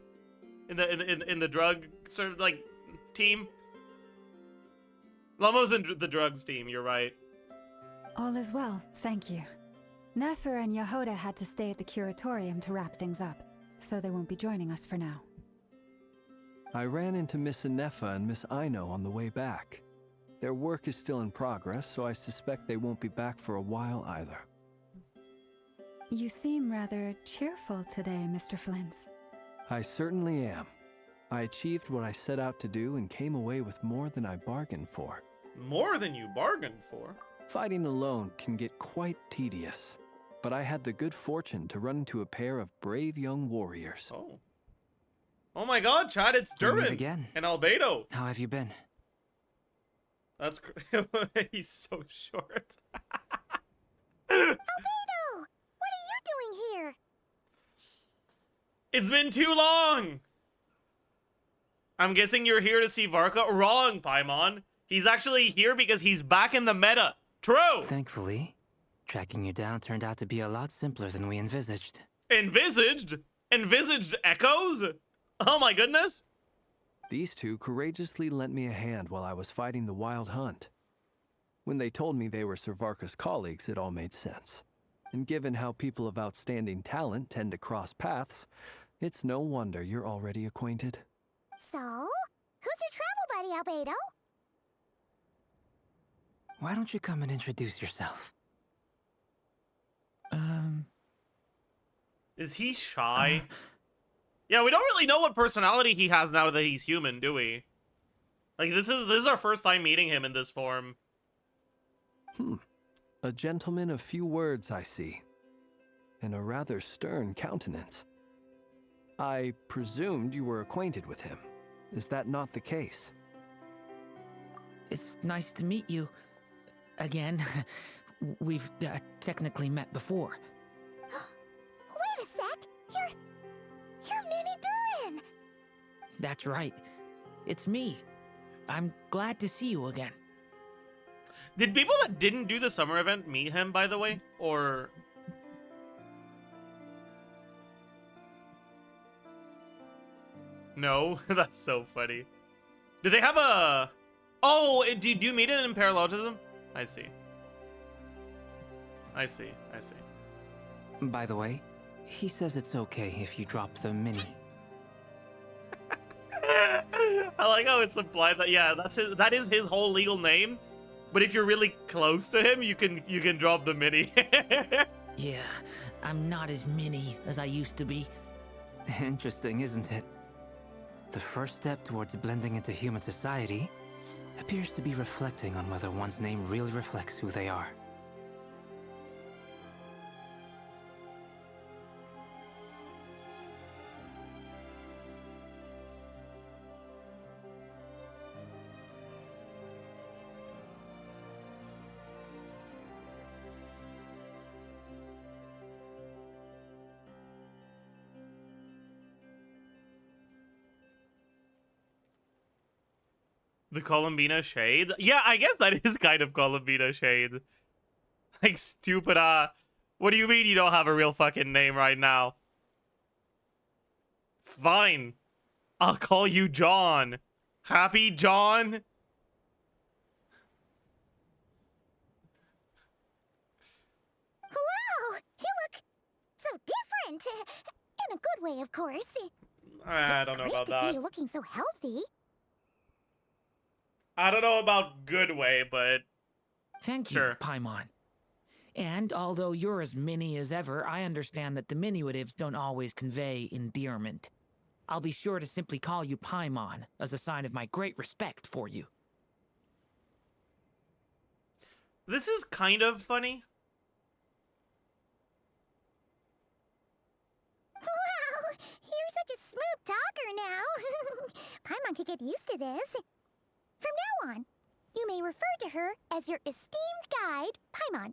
In the drug sort of, like, team? Llama was in the drugs team, you're right. All is well, thank you. Nefer and Yehuda had to stay at the curatorium to wrap things up, so they won't be joining us for now. I ran into Miss Nefa and Miss Aino on the way back. Their work is still in progress, so I suspect they won't be back for a while either. You seem rather cheerful today, Mr. Flint's. I certainly am. I achieved what I set out to do and came away with more than I bargained for. More than you bargained for? Fighting alone can get quite tedious, but I had the good fortune to run into a pair of brave young warriors. Oh. Oh my god, Chad, it's Durin again. and Albedo. How have you been? That's he's so short. Albedo! What are you doing here? It's been too long. I'm guessing you're here to see Varka. Wrong, Paimon. He's actually here because he's back in the meta. True. Thankfully, tracking you down turned out to be a lot simpler than we envisaged. Envisaged? Envisaged echoes? Oh my goodness. These two courageously lent me a hand while I was fighting the wild hunt. When they told me they were Servarka's colleagues, it all made sense. And given how people of outstanding talent tend to cross paths, it's no wonder you're already acquainted. So, who's your travel buddy, Albedo? Why don't you come and introduce yourself? Is he shy? Yeah, we don't really know what personality he has now that he's human, do we? Like, this is our first time meeting him in this form. A gentleman of few words, I see. And a rather stern countenance. I presumed you were acquainted with him. Is that not the case? It's nice to meet you. Again, we've technically met before. Wait a sec! You're Minnie Durin! That's right. It's me. I'm glad to see you again. Did people that didn't do the summer event meet him, by the way? Or... No? That's so funny. Do they have a... Oh, did you meet it in parallelism? I see. I see. I see. By the way, he says it's okay if you drop the mini. I like how it's implied that, yeah, that is his whole legal name. But if you're really close to him, you can drop the mini. Yeah, I'm not as mini as I used to be. Interesting, isn't it? The first step towards blending into human society appears to be reflecting on whether one's name really reflects who they are. The Columbina shade? Yeah, I guess that is kind of Columbina shade. Like, stupid, what do you mean you don't have a real fucking name right now? Fine. I'll call you John. Happy John? Wow! You look so different! In a good way, of course. I don't know about It's great to see that. you looking so healthy. I don't know about good way, but Thank you, sure. Paimon. And although you're as mini as ever, I understand that diminutives don't always convey endearment. I'll be sure to simply call you Paimon as a sign of my great respect for you. This is kind of funny. Wow! You're such a smooth talker now. Paimon could get used to this. From now on, you may refer to her as your esteemed guide, Paimon.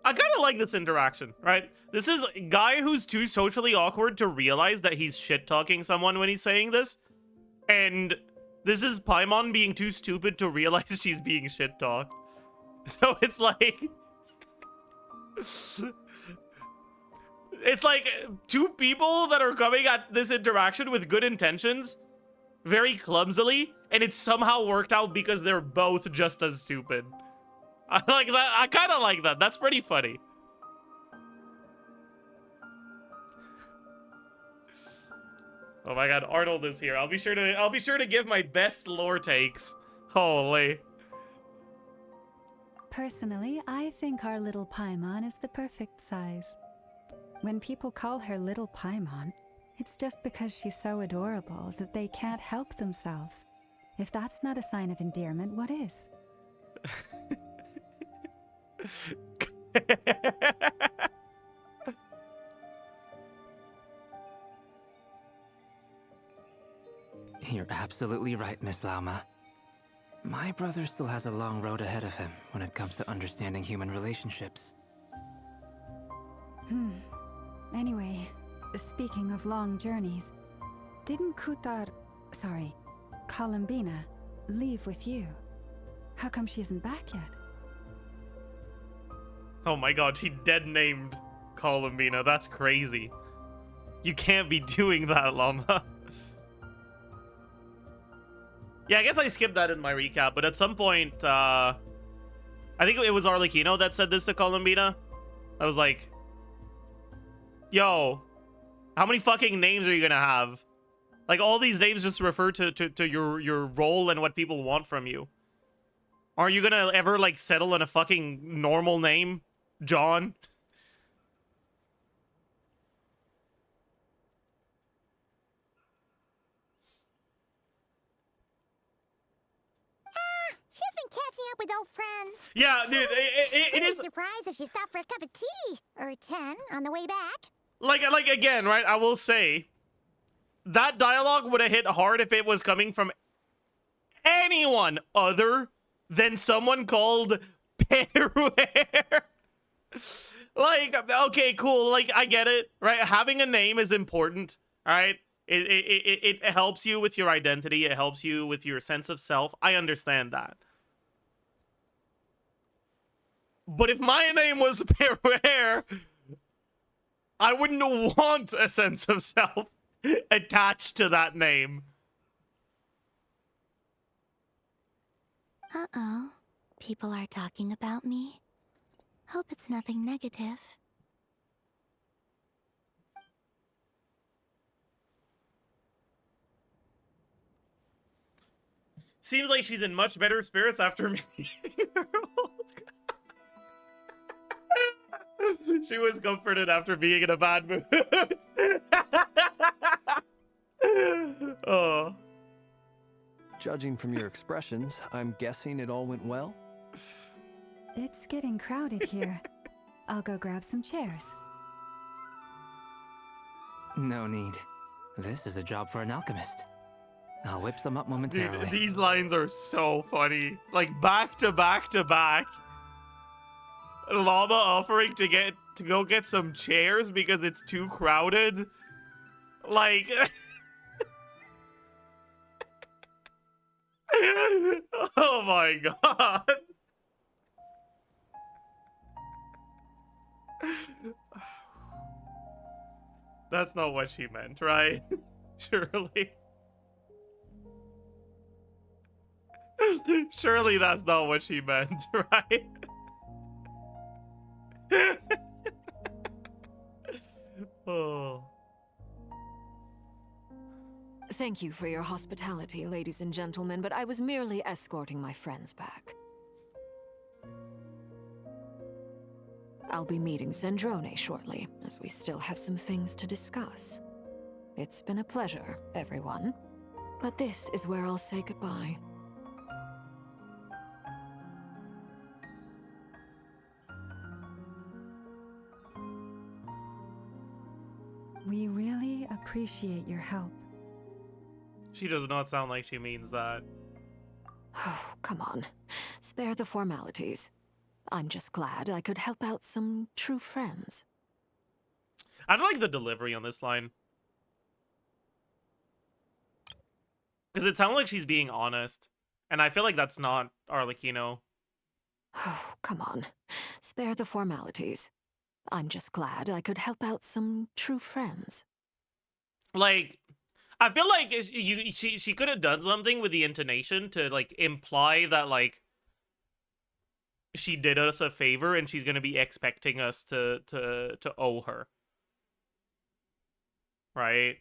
I kind of like this interaction, right? This is a guy who's too socially awkward to realize that he's shit-talking someone when he's saying this. And this is Paimon being too stupid to realize she's being shit-talked. So it's like... It's like two people that are coming at this interaction with good intentions, very clumsily, and it's somehow worked out because they're both just as stupid. I like that. I kind of like that. That's pretty funny. Oh my god, Arnold is here. I'll be sure to give my best lore takes. Holy. Personally, I think our little Paimon is the perfect size. When people call her Little Paimon, it's just because she's so adorable that they can't help themselves. If that's not a sign of endearment, what is? You're absolutely right, Miss Lauma. My brother still has a long road ahead of him when it comes to understanding human relationships. Anyway, speaking of long journeys, didn't Columbina leave with you? How come she isn't back yet? Oh my god, she dead named Columbina. That's crazy. You can't be doing that, Llama. Yeah, I guess I skipped that in my recap, but at some point, I think it was Arlecchino that said this to Columbina. I was like, yo, how many fucking names are you gonna have? Like, all these names just refer to your role and what people want from you. Are you gonna ever, like, settle on a fucking normal name? John? She's been catching up with old friends. Yeah, dude, it I'd be is... surprised if she stopped for a cup of tea. Or 10 on the way back. Like, again, right, I will say, that dialogue would have hit hard if it was coming from anyone other than someone called Peruere. Like, okay, cool, like, I get it, right? Having a name is important, right? It helps you with your identity. It helps you with your sense of self. I understand that. But if my name was Peruere, I wouldn't want a sense of self attached to that name. Uh-oh. People are talking about me. Hope it's nothing negative. Seems like she's in much better spirits after meeting her old guy. She was comforted after being in a bad mood. Oh. Judging from your expressions, I'm guessing it all went well? It's getting crowded here. I'll go grab some chairs. No need. This is a job for an alchemist. I'll whip some up momentarily. Dude, these lines are so funny. Like, back to back to back. Llama offering to go get some chairs because it's too crowded. Like... Oh my god. That's not what she meant, right? Surely. Surely that's not what she meant, right? Oh. Thank you for your hospitality, ladies and gentlemen, but I was merely escorting my friends back. I'll be meeting Sandrone shortly, as we still have some things to discuss. It's been a pleasure, everyone. But this is where I'll say goodbye. We really appreciate your help. She does not sound like she means that. Oh, come on. Spare the formalities. I'm just glad I could help out some true friends. I don't like the delivery on this line. Because it sounds like she's being honest. And I feel like that's not Arlecchino. Oh, come on. Spare the formalities. I'm just glad I could help out some true friends. Like, I feel like she could have done something with the intonation to, like, imply that, like, she did us a favor and she's gonna be expecting us to owe her. Right?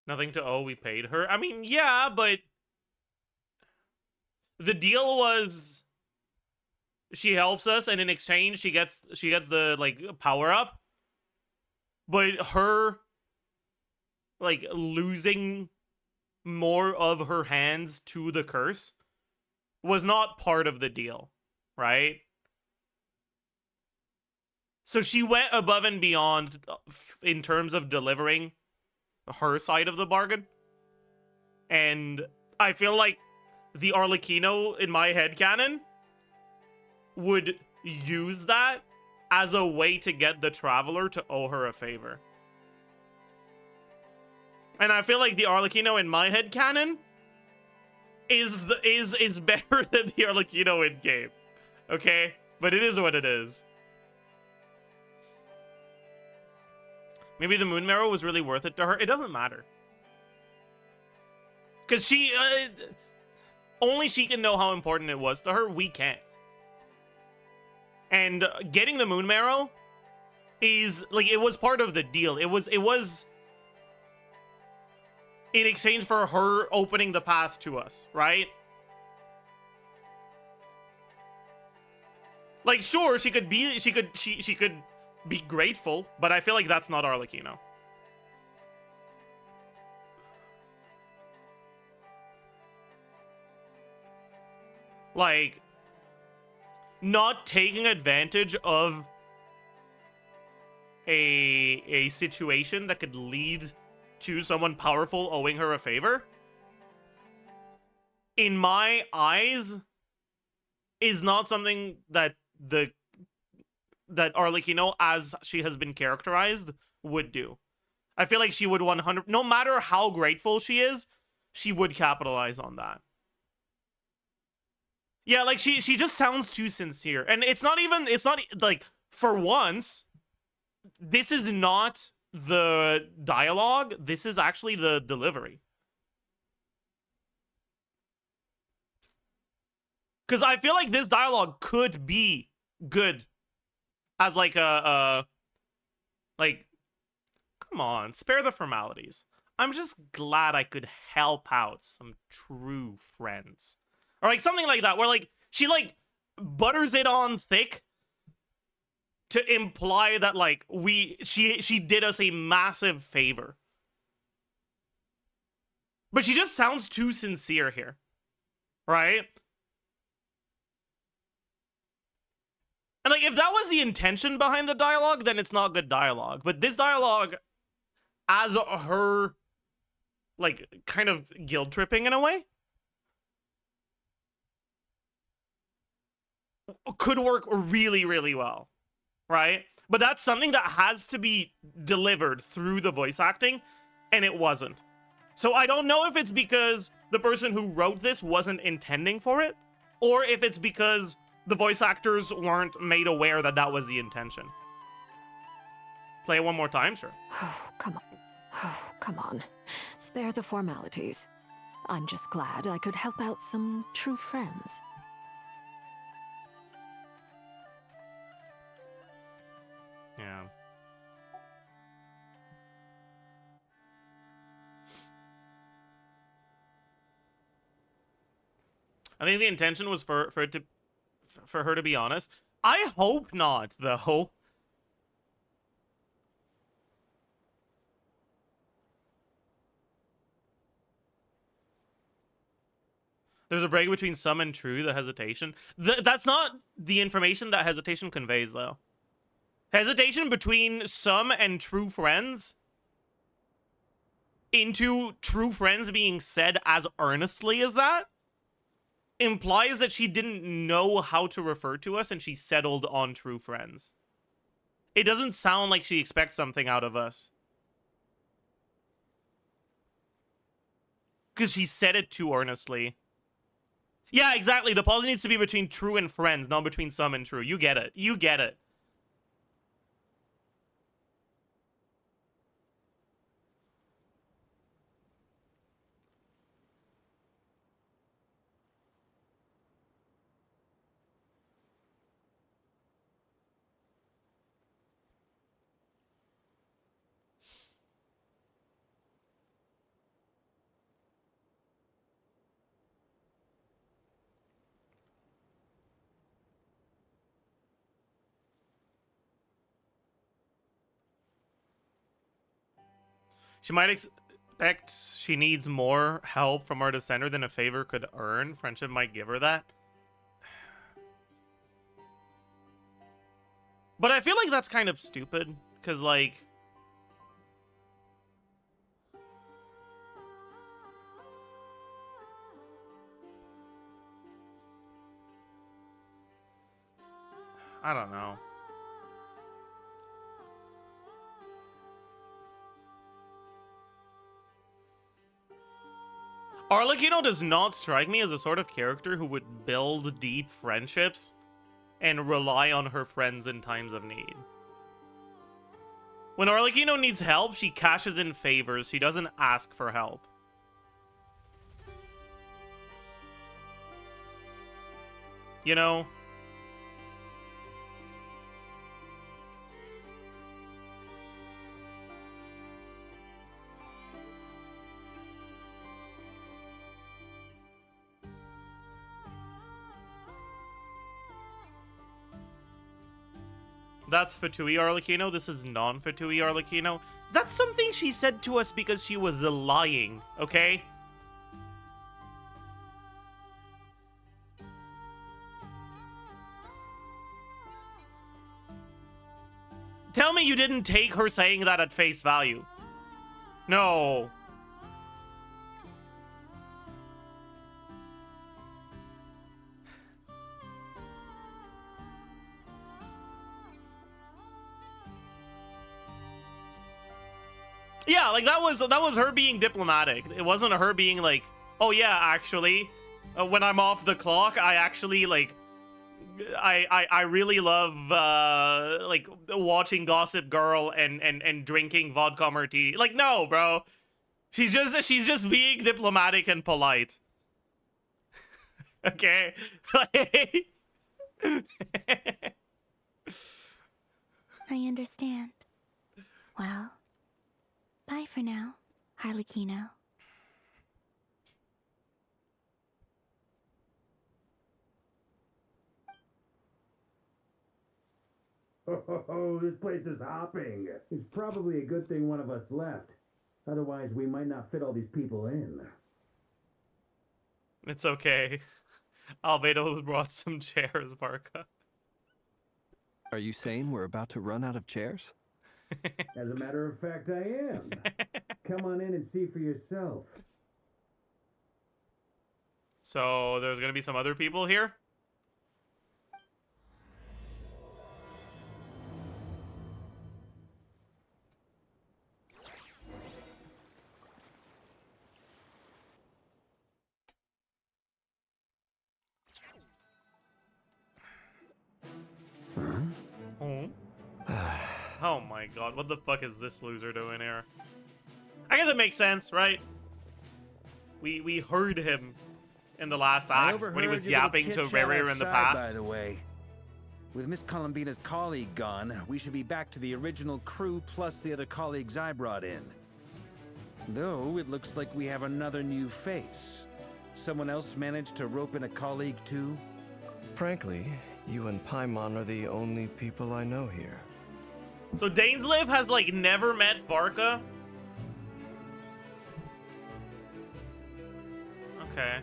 Nothing to owe, we paid her. I mean, yeah, but the deal was she helps us and in exchange she gets the, like, power up. But her, like, losing more of her hands to the curse was not part of the deal, right? So she went above and beyond in terms of delivering her side of the bargain. And I feel like the Arlecchino in my headcanon would use that as a way to get the Traveler to owe her a favor. And I feel like the Arlecchino in my head canon is better than the Arlecchino in game. Okay? But it is what it is. Maybe the Moon Marrow was really worth it to her. It doesn't matter. Because she... only she can know how important it was to her. We can't. And getting the Moon Marrow is... like, it was part of the deal. It was in exchange for her opening the path to us, right? Like, sure, she could be grateful, but I feel like that's not Arlecchino. Like, not taking advantage of a situation that could lead to someone powerful owing her a favor, in my eyes, is not something that Arlecchino, as she has been characterized, would do. I feel like she would 100... no matter how grateful she is, she would capitalize on that. Yeah, like, she just sounds too sincere. And it's not, like, for once, this is not the dialogue. This is actually the delivery. Because I feel like this dialogue could be good as, like, like, come on, spare the formalities. I'm just glad I could help out some true friends. Or, like, something like that, where, like, she, like, butters it on thick to imply that, like, she did us a massive favor. But she just sounds too sincere here. Right? And, like, if that was the intention behind the dialogue, then it's not good dialogue. But this dialogue, as her, like, kind of guilt-tripping in a way, could work really, really well. Right? But that's something that has to be delivered through the voice acting, and it wasn't. So I don't know if it's because the person who wrote this wasn't intending for it, or if it's because the voice actors weren't made aware that that was the intention. Play it one more time, sure. Oh, come on. Oh, come on. Spare the formalities. I'm just glad I could help out some true friends. Yeah. I think the intention was for her to be honest. I hope not, though. There's a break between some and true, the hesitation. That's not the information that hesitation conveys, though. Hesitation between some and true friends into true friends being said as earnestly as that implies that she didn't know how to refer to us and she settled on true friends. It doesn't sound like she expects something out of us. Because she said it too earnestly. Yeah, exactly. The pause needs to be between true and friends, not between some and true. You get it. You get it. She might expect she needs more help from our descender than a favor could earn. Friendship might give her that. But I feel like that's kind of stupid. Because, like... I don't know. Arlecchino does not strike me as a sort of character who would build deep friendships and rely on her friends in times of need. When Arlecchino needs help, she cashes in favors. She doesn't ask for help. You know? That's Fatui Arlecchino. This is non-Fatui Arlecchino. That's something she said to us because she was lying, okay? Tell me you didn't take her saying that at face value. No. Yeah, like that was her being diplomatic. It wasn't her being like, "Oh yeah, actually, when I'm off the clock, I actually like I really love like watching Gossip Girl and drinking vodka martini." Like, no, bro. She's just being diplomatic and polite. Okay? I understand. Well, bye for now, Arlecchino. Oh, this place is hopping. It's probably a good thing one of us left. Otherwise, we might not fit all these people in. It's okay. Albedo brought some chairs, Varka. Are you saying we're about to run out of chairs? As a matter of fact, I am. Come on in and see for yourself. So there's gonna be some other people here? Oh. Oh my god, what the fuck is this loser doing here? I guess it makes sense, right? We heard him in the last act when he was yapping to Rere in the past. By the way, with Miss Columbina's colleague gone, we should be back to the original crew plus the other colleagues I brought in. Though it looks like we have another new face. Someone else managed to rope in a colleague too? Frankly, you and Paimon are the only people I know here. So Dainsliv has like never met Varka? Okay.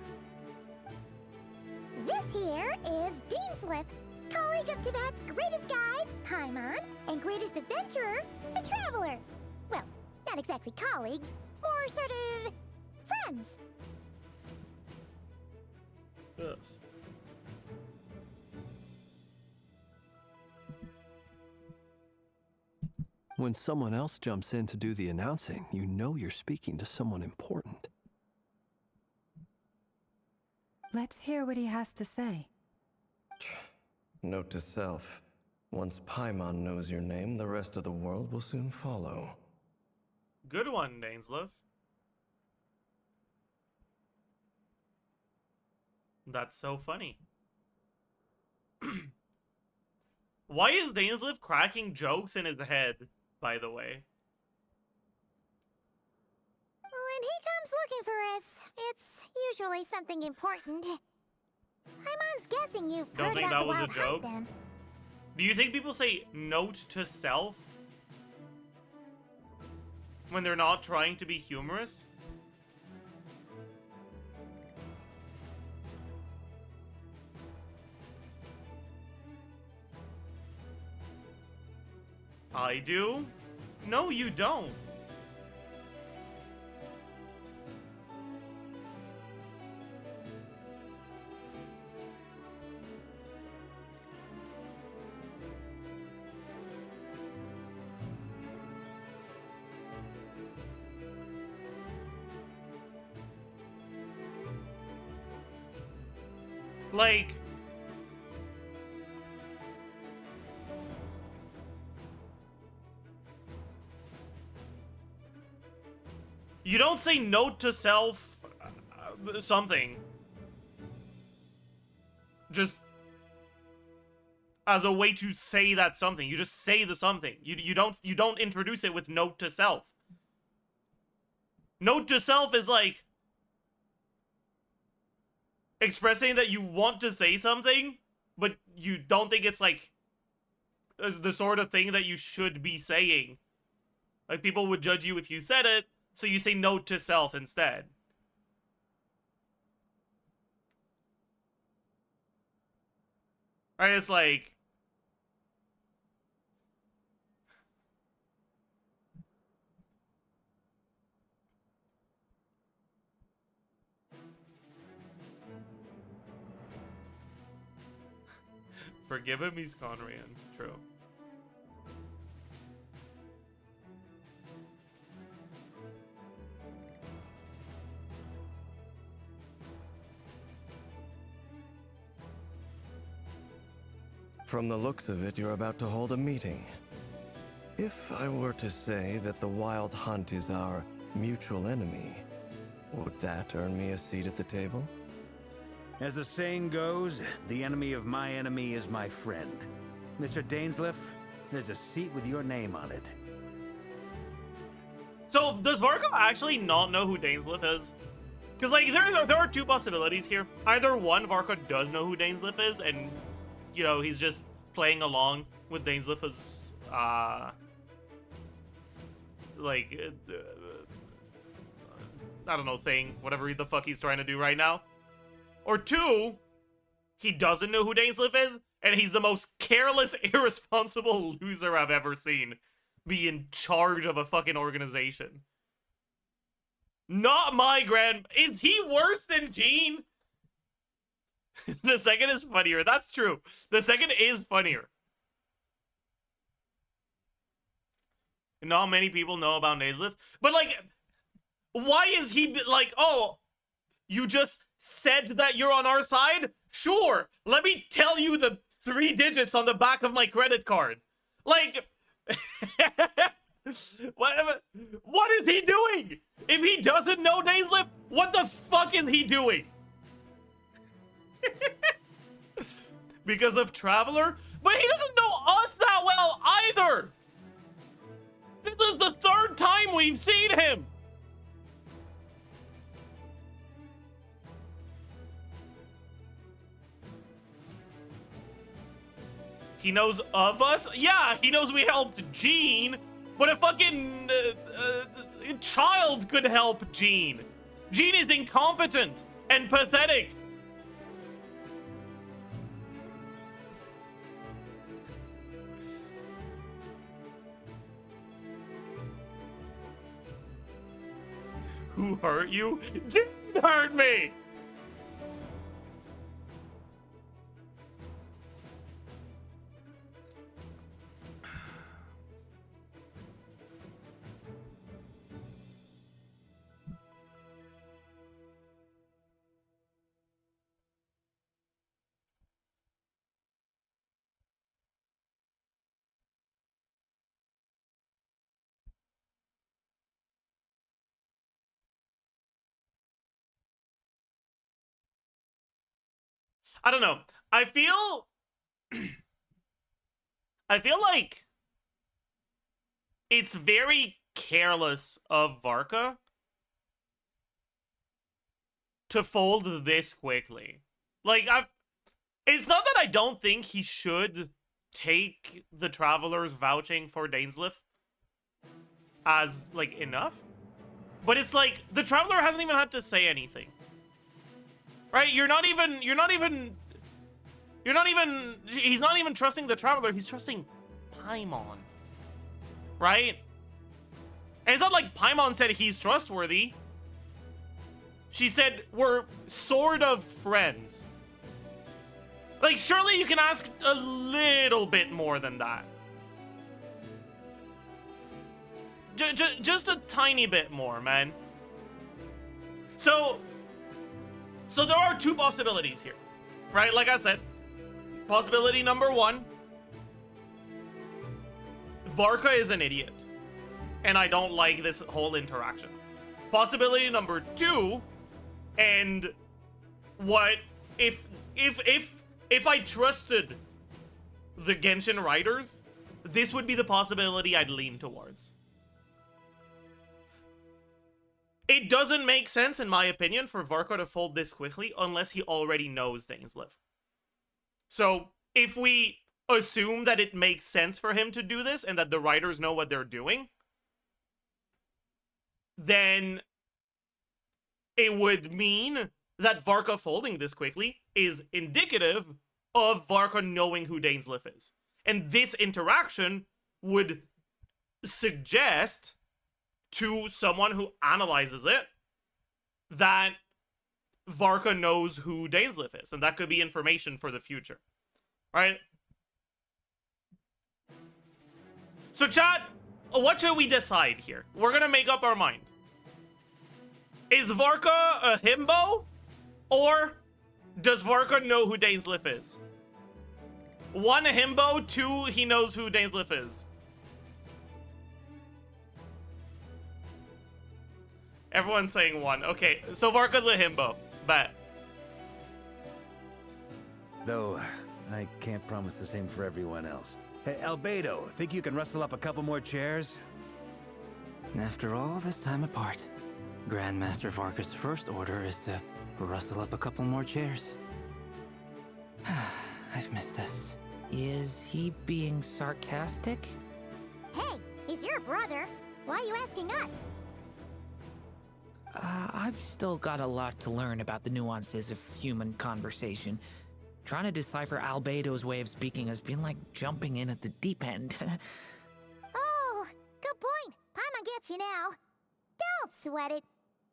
This here is Dainsliv, colleague of Tibet's greatest guide, Paimon, and greatest adventurer, the Traveler. Well, not exactly colleagues, more sort of friends. Ugh. When someone else jumps in to do the announcing, you know you're speaking to someone important. Let's hear what he has to say. Note to self. Once Paimon knows your name, the rest of the world will soon follow. Good one, Dainsliv. That's so funny. Why is Dainsliv cracking jokes in his head, by the way? When he comes looking for us, it's usually something important. Paimon's guessing you've Don't heard think about that the was a wild joke? hunt then. Do you think people say note to self when they're not trying to be humorous? I do? No, you don't. Like, you don't say note to self something just as a way to say that something. You just say the something. You don't introduce it with note to self. Note to self is like expressing that you want to say something, but you don't think it's like the sort of thing that you should be saying. Like, people would judge you if you said it, so you say note to self instead. Right? It's like, forgive him, he's Conrian. True. From the looks of it, you're about to hold a meeting. If I were to say that the Wild Hunt is our mutual enemy, would that earn me a seat at the table? As the saying goes, the enemy of my enemy is my friend. Mr. Dainsleif, there's a seat with your name on it. So, does Varka actually not know who Dainsleif is? Because, like, there are two possibilities here. Either one, Varka does know who Dainsleif is, and, you know, he's just playing along with Dainsleif's, like, I don't know, thing, whatever the fuck he's trying to do right now. Or two, he doesn't know who Dainsleif is, and he's the most careless, irresponsible loser I've ever seen be in charge of a fucking organization. Not my Is he worse than Gene? The second is funnier. That's true. The second is funnier. Not many people know about Dainsleif. But, like, why is he, like, oh, you just said that you're on our side? Sure. Let me tell you the 3 digits on the back of my credit card. Like, what is he doing? If he doesn't know Dainsleif, what the fuck is he doing? Because of Traveler? But he doesn't know us that well either. This is the 3rd time we've seen him. He knows of us? Yeah, he knows we helped Gene, but a fucking child could help Gene. Gene is incompetent and pathetic. Who hurt you? Gene hurt me! I don't know. I feel like it's very careless of Varka to fold this quickly. Like, it's not that I don't think he should take the Traveler's vouching for Dainsleif as, like, enough. But it's like, the Traveler hasn't even had to say anything. Right? He's not even trusting the Traveler, he's trusting Paimon. Right? And it's not like Paimon said he's trustworthy. She said we're sort of friends. Like, surely you can ask a little bit more than that. Just a tiny bit more, man. So there are 2 possibilities here. right? Like I said, possibility number one, Varka is an idiot, and I don't like this whole interaction. Possibility number two, and what if I trusted the Genshin writers, this would be the possibility I'd lean towards. It doesn't make sense, in my opinion, for Varka to fold this quickly unless he already knows Dainsleif. So, if we assume that it makes sense for him to do this and that the writers know what they're doing, then it would mean that Varka folding this quickly is indicative of Varka knowing who Dainsleif is. And this interaction would suggest to someone who analyzes it that Varka knows who Dainsleif is, and that could be information for the future, right? So chat, what should we decide here? We're gonna make up our mind. Is Varka a himbo, or does Varka know who Dainsleif is? 1, a himbo, 2, he knows who Dainsleif is. Everyone's saying 1. Okay, so Varka's a himbo. Bet. Though, I can't promise the same for everyone else. Hey, Albedo, think you can rustle up a couple more chairs? After all this time apart, Grandmaster Varka's first order is to rustle up a couple more chairs. I've missed this. Is he being sarcastic? Hey, he's your brother. Why are you asking us? I've still got a lot to learn about the nuances of human conversation. Trying to decipher Albedo's way of speaking has been like jumping in at the deep end. Oh, good point. Paimon gets you now. Don't sweat it.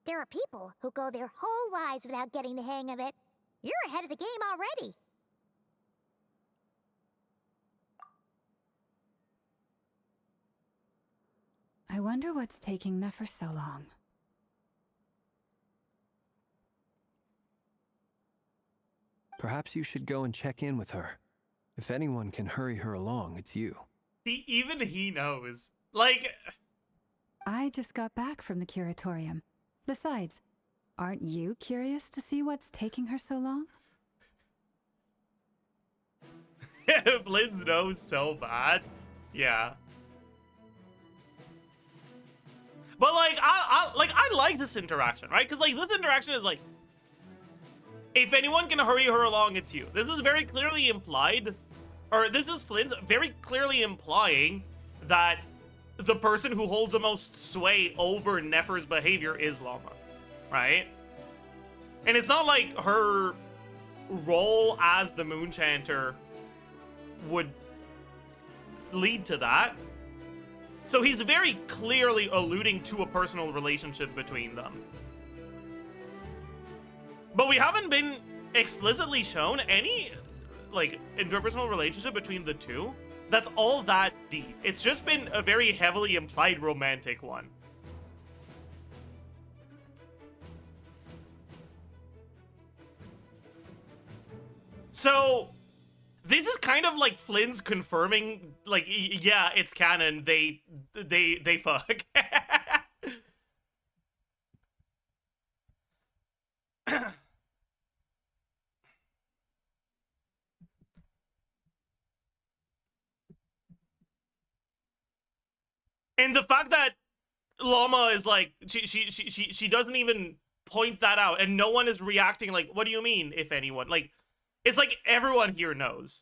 There are people who go their whole lives without getting the hang of it. You're ahead of the game already. I wonder what's taking Nefer so long. Perhaps you should go and check in with her. If anyone can hurry her along, it's you. See, even he knows. Like... I just got back from the curatorium. Besides, aren't you curious to see what's taking her so long? If Liz knows so bad, yeah. But like, I like this interaction, right? Because like this interaction is like, if anyone can hurry her along, it's you. This is very clearly implied, or this is Flynn's very clearly implying that the person who holds the most sway over Nefer's behavior is Llama, right? And it's not like her role as the Moon Chanter would lead to that. So he's very clearly alluding to a personal relationship between them. But we haven't been explicitly shown any, like, interpersonal relationship between the two that's all that deep. It's just been a very heavily implied romantic one. So, this is kind of like Flynn's confirming, like, yeah, it's canon, they fuck. And the fact that Llama is like, she doesn't even point that out, and no one is reacting like, what do you mean, if anyone? Like, it's like everyone here knows.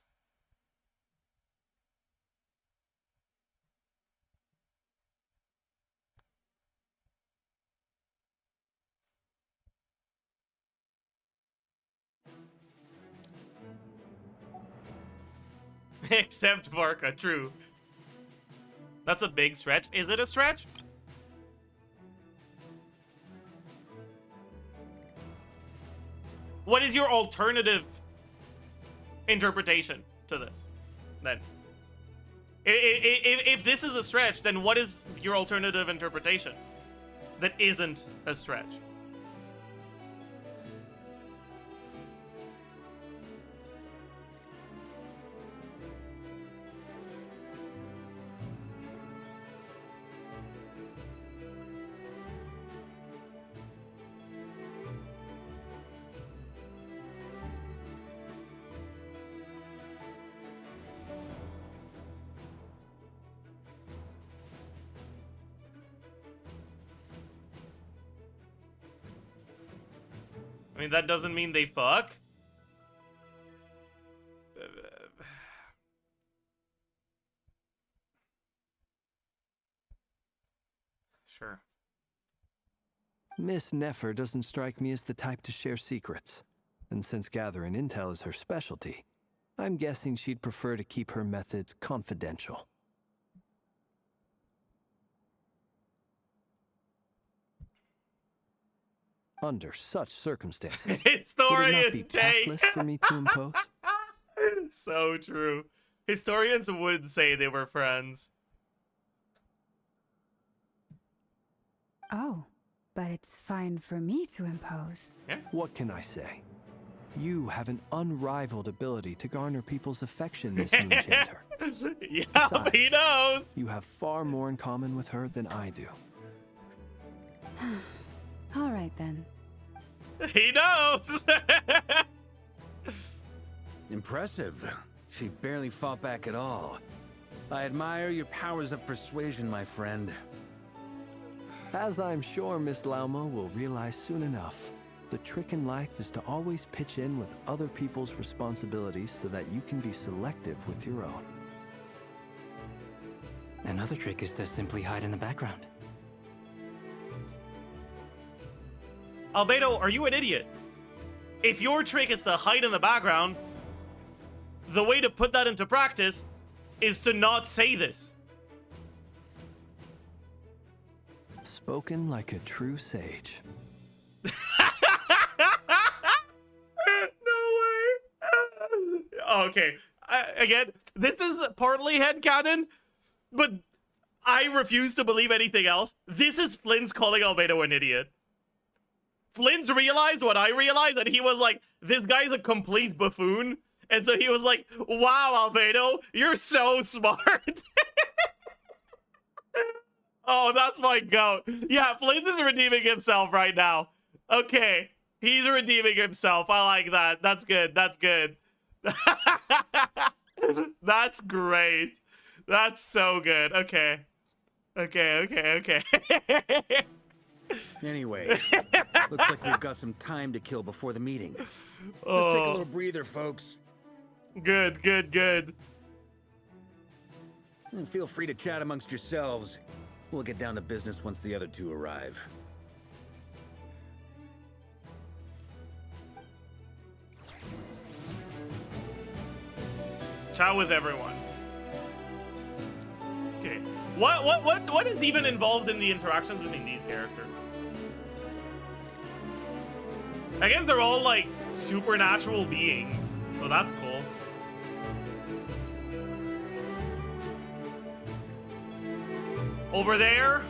Except Varka, true. That's a big stretch. Is it a stretch? What is your alternative interpretation to this, then? If this is a stretch, then what is your alternative interpretation that isn't a stretch? I mean, that doesn't mean they fuck. Sure. Miss Nefer doesn't strike me as the type to share secrets. And since gathering intel is her specialty, I'm guessing she'd prefer to keep her methods confidential. Under such circumstances, would it not be tactless for me to impose? So true. Historians would say they were friends. Oh, but it's fine for me to impose. Yeah. What can I say? You have an unrivaled ability to garner people's affection, Miss Moonchatter. Yeah, Besides, he knows. You have far more in common with her than I do. All right, then. He knows. Impressive. She barely fought back at all. I admire your powers of persuasion, my friend. As I'm sure Miss Lauma will realize soon enough, the trick in life is to always pitch in with other people's responsibilities so that you can be selective with your own. Another trick is to simply hide in the background. Albedo, are you an idiot? If your trick is to hide in the background, the way to put that into practice is to not say this. Spoken like a true sage. No way. Okay. Again, this is partly headcanon, but I refuse to believe anything else. This is Flynn's calling Albedo an idiot. Flynn's realized what I realized, and he was like, this guy's a complete buffoon. And so he was like, wow, Albedo, you're so smart. Oh, that's my goat. Yeah, Flint is redeeming himself right now. Okay, he's redeeming himself. I like that. That's good. That's good. That's great. That's so good. Okay. Okay. Anyway, looks like we've got some time to kill before the meeting. Just take a little breather, folks. Good. And feel free to chat amongst yourselves. We'll get down to business once the other two arrive. Chat with everyone. Okay. What is even involved in the interactions between these characters? I guess they're all like supernatural beings, so that's cool. Over there.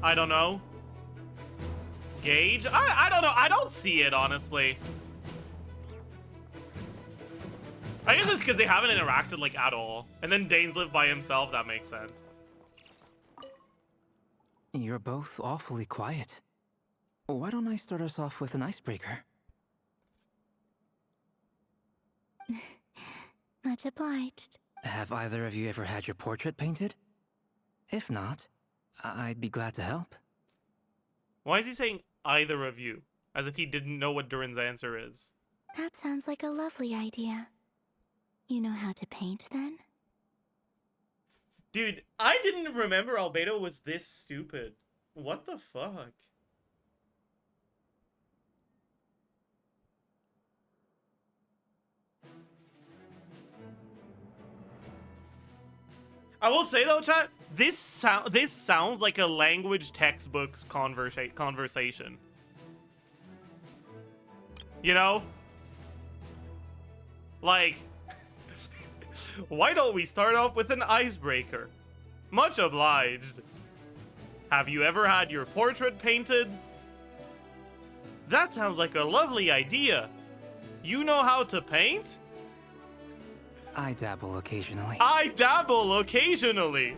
I don't know. Gage? I don't know. I don't see it, honestly. I guess it's because they haven't interacted, like, at all. And then Danes live by himself. That makes sense. You're both awfully quiet. Why don't I start us off with an icebreaker? Much obliged. Have either of you ever had your portrait painted? If not, I'd be glad to help. Why is he saying either of you? As if he didn't know what Durin's answer is. That sounds like a lovely idea. You know how to paint, then? Dude, I didn't remember Albedo was this stupid. What the fuck? I will say though, chat, this sounds like a language textbook's conversation. You know? Like, why don't we start off with an icebreaker? Much obliged. Have you ever had your portrait painted? That sounds like a lovely idea. You know how to paint? I dabble occasionally. I dabble occasionally.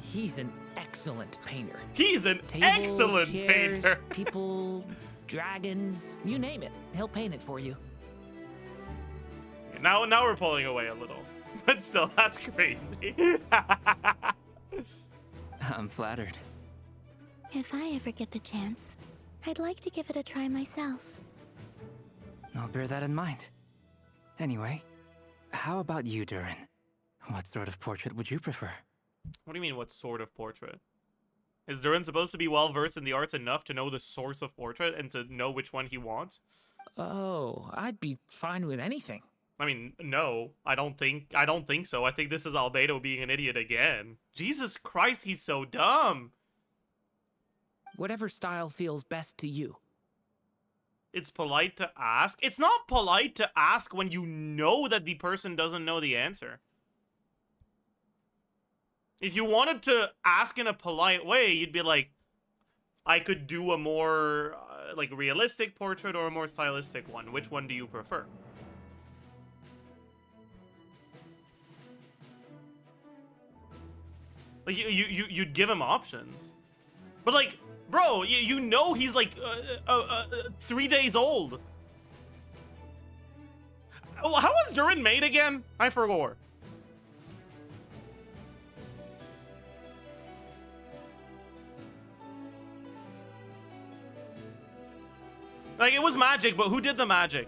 He's an excellent painter. He's an Tables, excellent chairs, painter. People, dragons, you name it. He'll paint it for you. Now we're pulling away a little. But still, that's crazy. I'm flattered. If I ever get the chance, I'd like to give it a try myself. I'll bear that in mind. Anyway, how about you, Durin? What sort of portrait would you prefer? What do you mean, what sort of portrait? Is Durin supposed to be well-versed in the arts enough to know the source of portrait and to know which one he wants? Oh, I'd be fine with anything. I mean, no, I don't think so. I think this is Albedo being an idiot again. Jesus Christ, he's so dumb. Whatever style feels best to you. It's polite to ask. It's not polite to ask when you know that the person doesn't know the answer. If you wanted to ask in a polite way, you'd be like, I could do a more, like, realistic portrait or a more stylistic one. Which one do you prefer? Like, you'd give him options. But, like, bro, you know he's, like, 3 days old. How was Durin made again? I forgot. Like, it was magic, but who did the magic?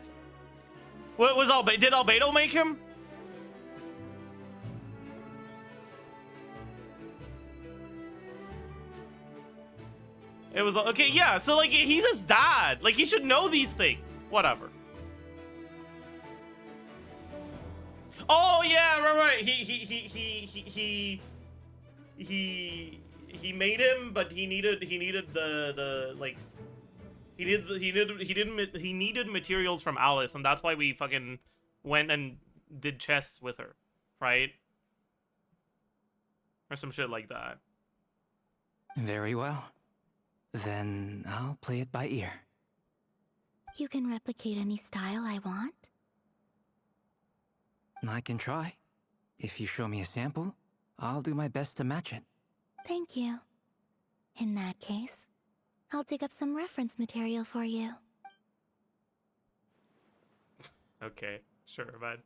What was did Albedo make him? It was, okay, yeah, so, like, he's his dad. Like, he should know these things. Whatever. Oh, yeah, right. He made him, but he needed the like, he needed materials from Alice, and that's why we fucking went and did chests with her, right? Or some shit like that. Very well. Then I'll play it by ear. You can replicate any style I want? I can try. If you show me a sample, I'll do my best to match it. Thank you. In that case, I'll dig up some reference material for you. Okay, sure, man.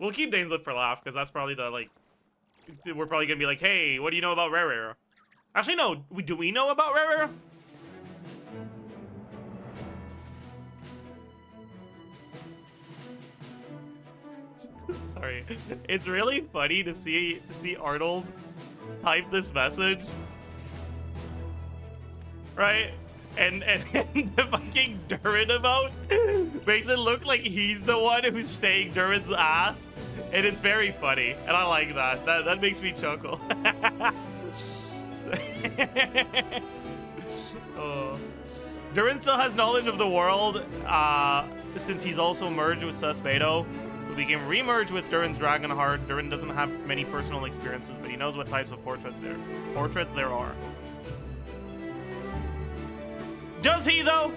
We'll keep Daneslip for laugh, because that's probably the, like... We're probably gonna be like, hey, what do you know about Rare? Actually, no. Do we know about Rare? Sorry. It's really funny to see Arnold type this message. Right? And the fucking Durin emote makes it look like he's the one who's saying Durin's ass. And it's very funny. And I like that. That makes me chuckle. Oh. Durin still has knowledge of the world, since he's also merged with Susbedo, who became remerged with Durin's Dragonheart. Durin doesn't have many personal experiences, but he knows what types of portraits there are. Does he, though?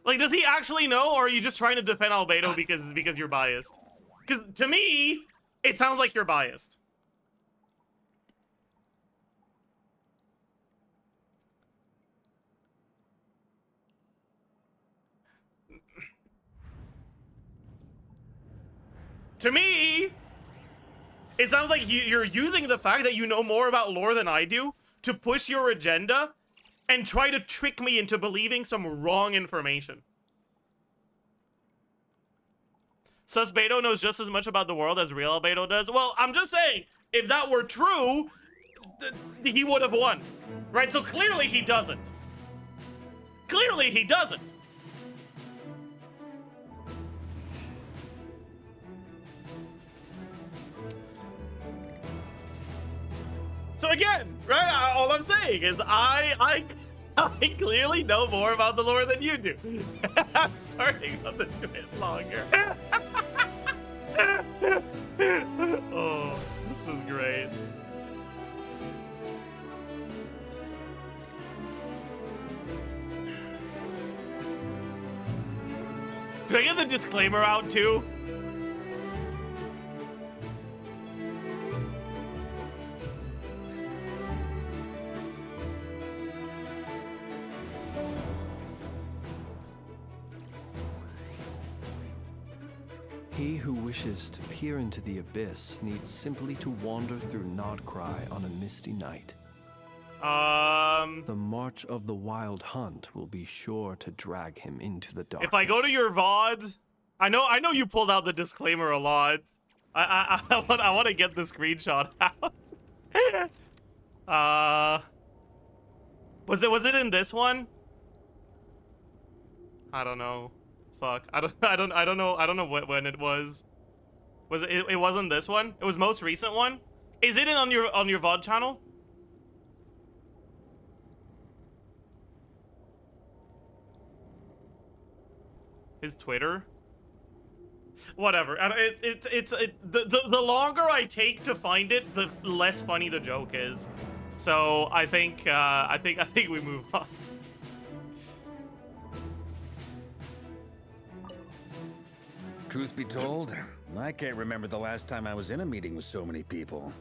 Like, does he actually know, or are you just trying to defend Albedo because you're biased? Because to me, it sounds like you're biased. To me, it sounds like you're using the fact that you know more about lore than I do to push your agenda and try to trick me into believing some wrong information. Susbedo knows just as much about the world as real Albedo does. Well, I'm just saying, if that were true, he would have won. Right? So clearly he doesn't. Clearly he doesn't. So again, right, all I'm saying is I clearly know more about the lore than you do. I'm starting on the bit longer. Oh, this is great. Did I get the disclaimer out too? He who wishes to peer into the abyss needs simply to wander through Nodcry on a misty night. The march of the Wild Hunt will be sure to drag him into the darkness. If I go to your VOD, I know you pulled out the disclaimer a lot. I want to get the screenshot out. Was it in this one? I don't know. Fuck. I don't know when it was. Was it wasn't this one? It was most recent one? Is it on your VOD channel? His Twitter? Whatever. The longer I take to find it, the less funny the joke is. So I think we move on. Truth be told, I can't remember the last time I was in a meeting with so many people.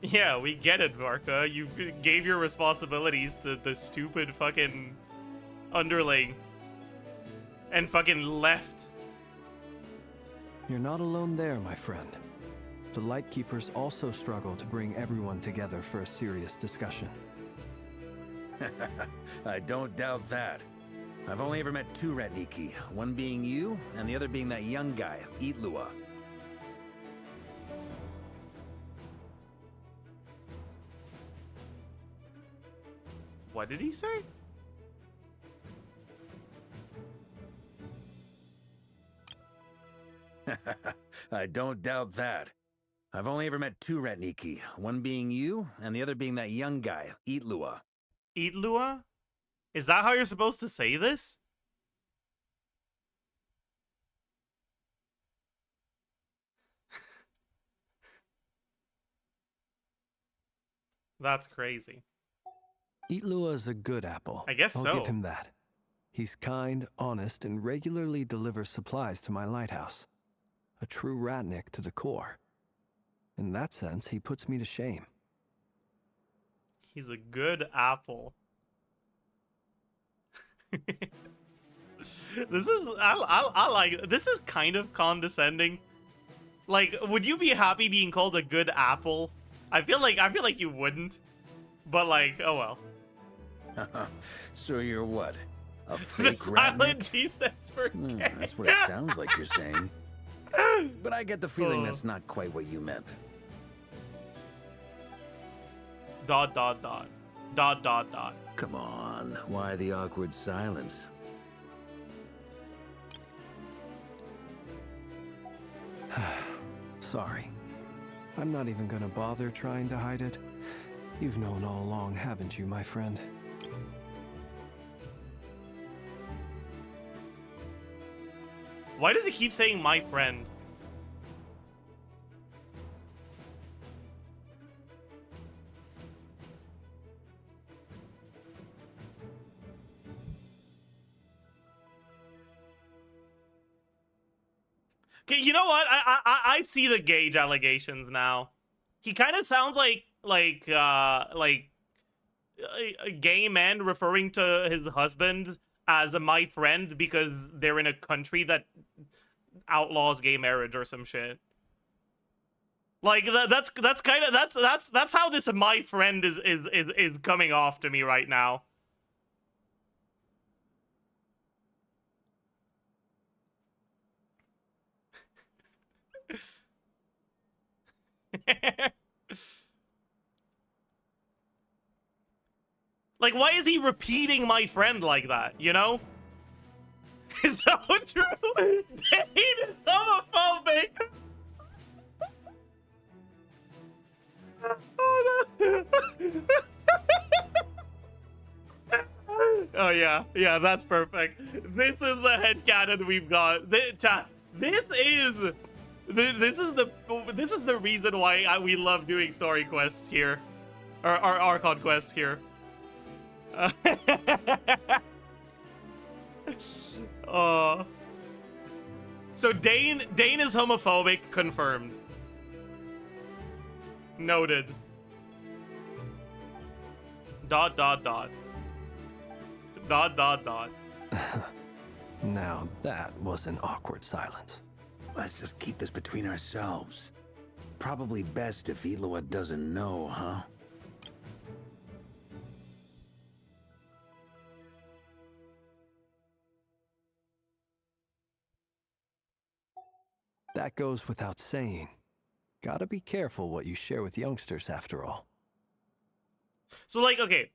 Yeah, we get it, Varka. You gave your responsibilities to the stupid fucking underling and fucking left. You're not alone there, my friend. The Lightkeepers also struggle to bring everyone together for a serious discussion. I don't doubt that. I've only ever met two Ratniki, one being you, and the other being that young guy, Itlua. What did he say? I don't doubt that. I've only ever met two Ratniki, one being you, and the other being that young guy, Itlua. Itlua? Is that how you're supposed to say this? That's crazy. Itlua is a good apple. I guess I'll so. give him that. He's kind, honest, and regularly delivers supplies to my lighthouse. A true Ratnik to the core. In that sense, he puts me to shame. He's a good apple. I like this is kind of condescending. Like, would you be happy being called a good apple? I feel like you wouldn't. But like, oh well. So you're what? A fake The silent Ratnik? G stands for gay. That's what it sounds like you're saying. But I get the feeling that's not quite what you meant. ... Come on, why the awkward silence? Sorry. I'm not even gonna bother trying to hide it. You've known all along, haven't you, my friend? Why does he keep saying my friend? Okay, you know what? I see the Gage allegations now. He kind of sounds like a gay man referring to his husband as my friend because they're in a country that outlaws gay marriage or some shit. Like that's how this my friend is coming off to me right now. Like, why is he repeating my friend like that, you know? It's so true. Dane is homophobic. Oh, no. Oh, yeah, that's perfect. This is the headcanon we've got. This is the reason why we love doing story quests here, or Archon quests here. So Dane is homophobic, confirmed. Noted. ... Dot, dot, dot. Now that was an awkward silence. Let's just keep this between ourselves. Probably best if Eloa doesn't know, huh? That goes without saying. Gotta be careful what you share with youngsters, after all. So, like, okay.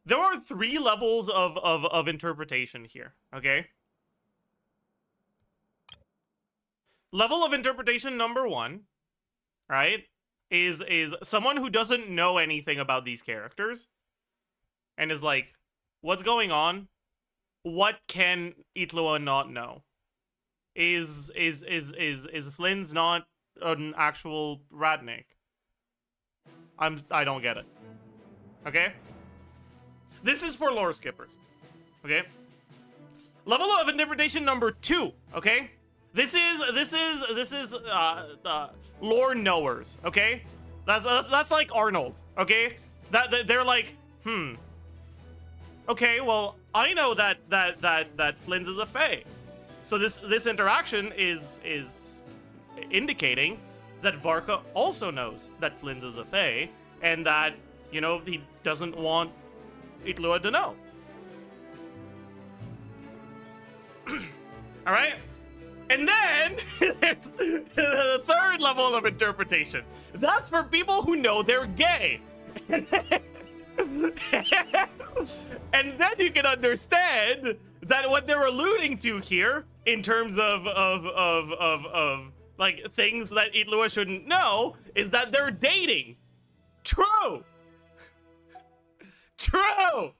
There are 3 levels of interpretation here, okay? Level of interpretation number 1, right, is someone who doesn't know anything about these characters and is like, what's going on? What can Itloa not know? Is Flynn's not an actual Radnik? I don't get it. Okay? This is for lore skippers. Okay? Level of interpretation number 2, okay? This is lore knowers, okay? That's like Arnold, okay? That they're like, okay, well, I know that Flynn's is a Fae. So this interaction is indicating that Varka also knows that Flynn's is a Fae, and that, you know, he doesn't want Itloa to know. All right? And then there's the 3rd level of interpretation. That's for people who know they're gay. And then you can understand that what they're alluding to here, in terms of like things that Itloa shouldn't know, is that they're dating. True. True.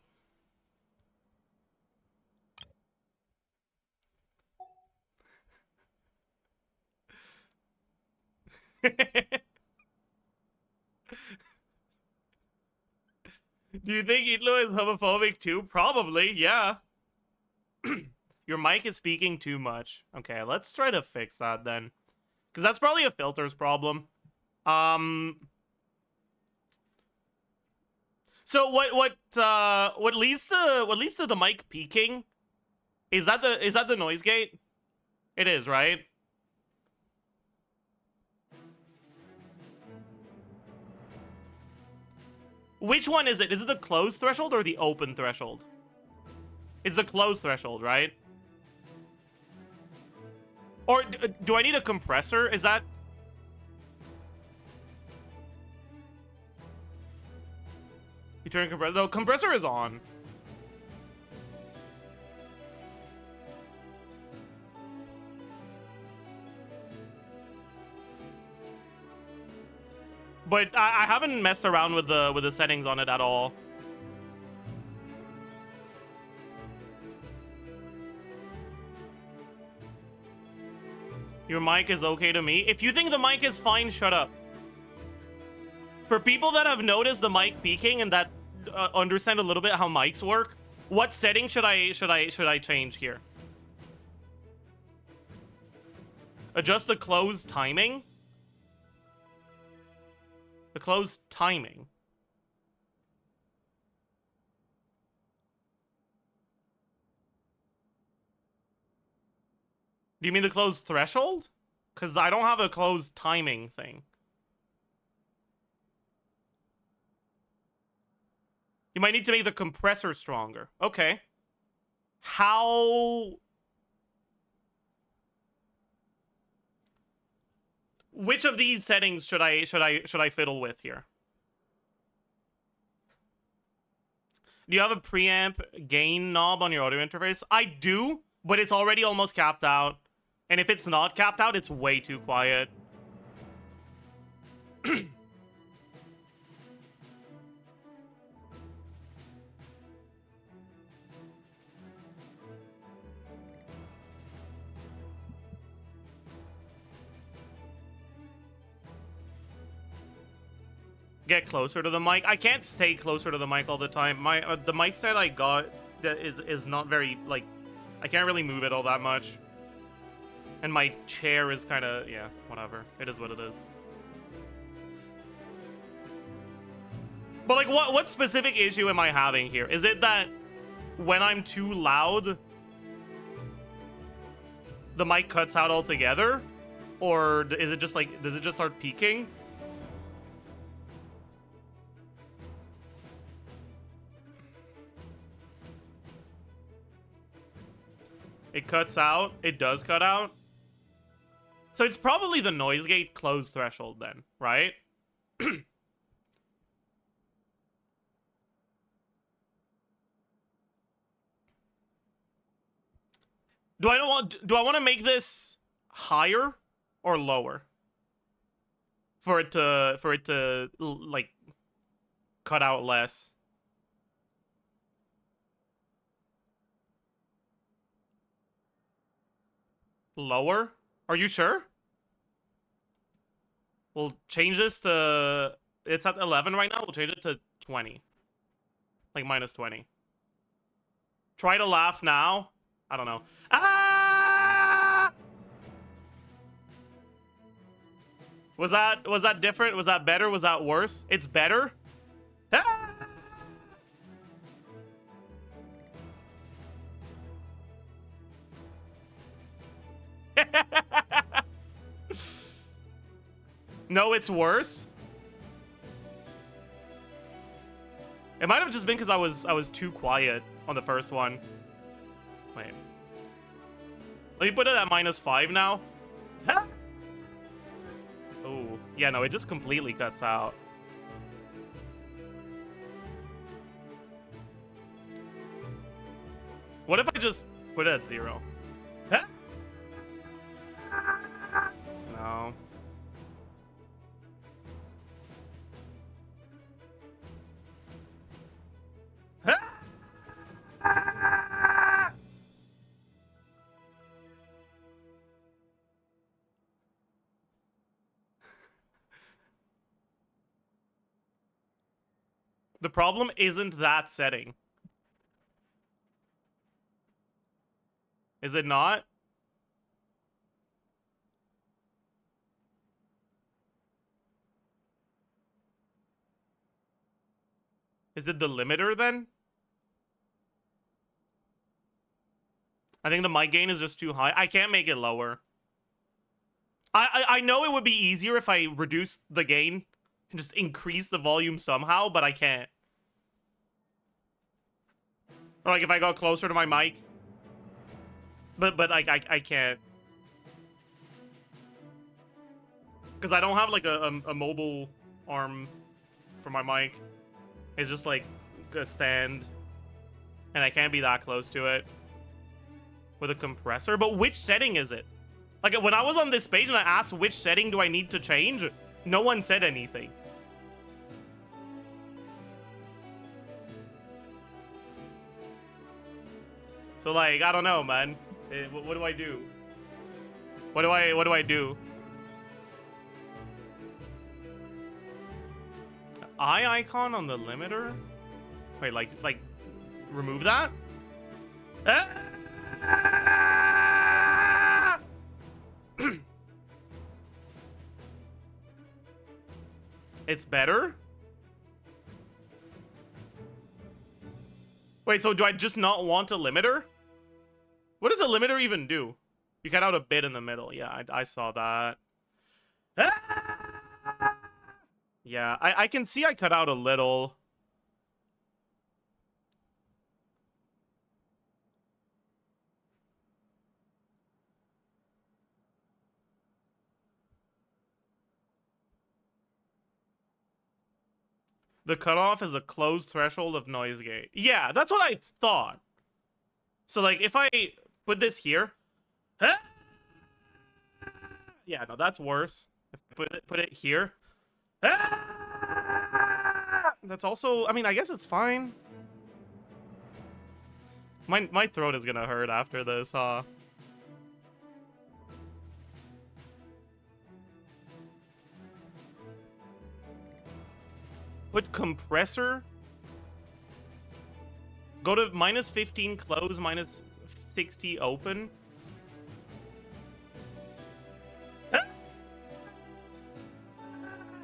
Do you think Itloa is homophobic too? Probably, yeah. Your mic is speaking too much. Okay, let's try to fix that then. Because that's probably a filters problem. So what leads to the mic peaking? Is that the noise gate? It is, right? Which one is it? Is it the closed threshold or the open threshold? It's the closed threshold, right? Or do I need a compressor? Is that... You turn compressor... No, compressor is on. But I haven't messed around with the settings on it at all. Your mic is okay to me. If you think the mic is fine, shut up. For people that have noticed the mic peaking and that understand a little bit how mics work, what setting should I change here? Adjust the close timing? The close timing. Do you mean the closed threshold? Because I don't have a closed timing thing. You might need to make the compressor stronger. Okay. How... Which of these settings should I fiddle with here? Do you have a preamp gain knob on your audio interface? I do, but it's already almost capped out. And if it's not capped out, it's way too quiet. Get closer to the mic. I can't stay closer to the mic all the time. My the mic stand I got is not very, like, I can't really move it all that much. And my chair is kind of, yeah, whatever. It is what it is. But like, what specific issue am I having here? Is it that when I'm too loud, the mic cuts out altogether? Or is it just like, does it just start peaking? It cuts out. It does cut out. So it's probably the noise gate close threshold then, right? Do I want to make this higher or lower? For it to like cut out less. Lower? Are you sure? We'll change this to... It's at 11 right now. We'll change it to 20. Like, minus 20. Try to laugh now. I don't know. Ah! Was that different? Was that better? Was that worse? It's better? Ah! No, it's worse. It might have just been because I was too quiet on the first one. Wait. Let me put it at -5 now. Oh, yeah, no, it just completely cuts out. What if I just put it at 0? No. The problem isn't that setting. Is it not? Is it the limiter then? I think the mic gain is just too high. I can't make it lower. I know it would be easier if I reduced the gain and just increase the volume somehow, but I can't. Or like if I got closer to my mic. But I can't. Because I don't have like a mobile arm for my mic. It's just like a stand. And I can't be that close to it. With a compressor? But which setting is it? Like when I was on this page and I asked which setting do I need to change, no one said anything. So like, I don't know, man. What do I do? What do I do? Eye icon on the limiter? Wait, like remove that? It's better? Wait, so do I just not want a limiter? What does a limiter even do? You cut out a bit in the middle. Yeah, I saw that. Yeah, I can see I cut out a little. The cutoff is a closed threshold of noise gate. Yeah, that's what I thought. So, like, if I put this here... Yeah, no, that's worse. If I put it here... That's also... I mean, I guess it's fine. My throat is gonna hurt after this, huh? Put compressor. Go to -15 close, -60 open.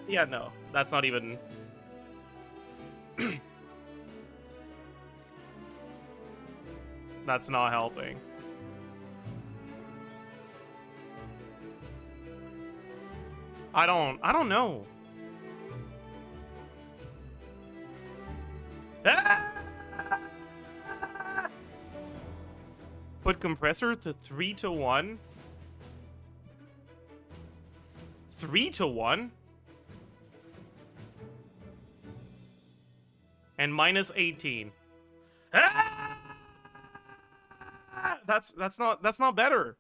Yeah, no. That's not even... That's not helping. I don't know. Ah! Put compressor to 3 to 1. 3 to 1? And minus 18. Ah! That's not better.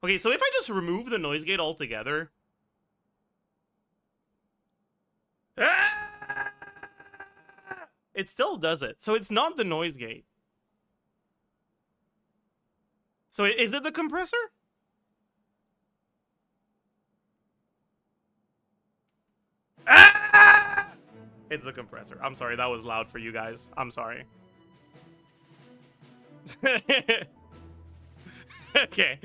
Okay, so if I just remove the noise gate altogether. Ah! It still does it. So it's not the noise gate. So is it the compressor? Ah! It's the compressor. I'm sorry, that was loud for you guys. I'm sorry. Okay,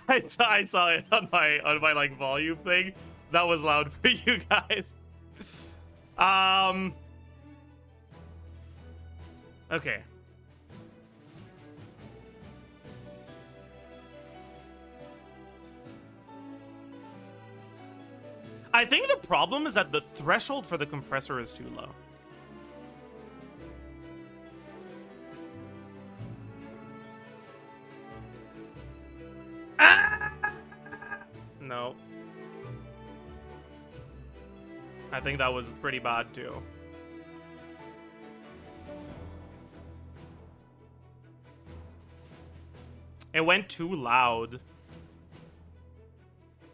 I saw it on my like volume thing. That was loud for you guys. Okay. I think the problem is that the threshold for the compressor is too low. Ah! No. I think that was pretty bad too. It went too loud.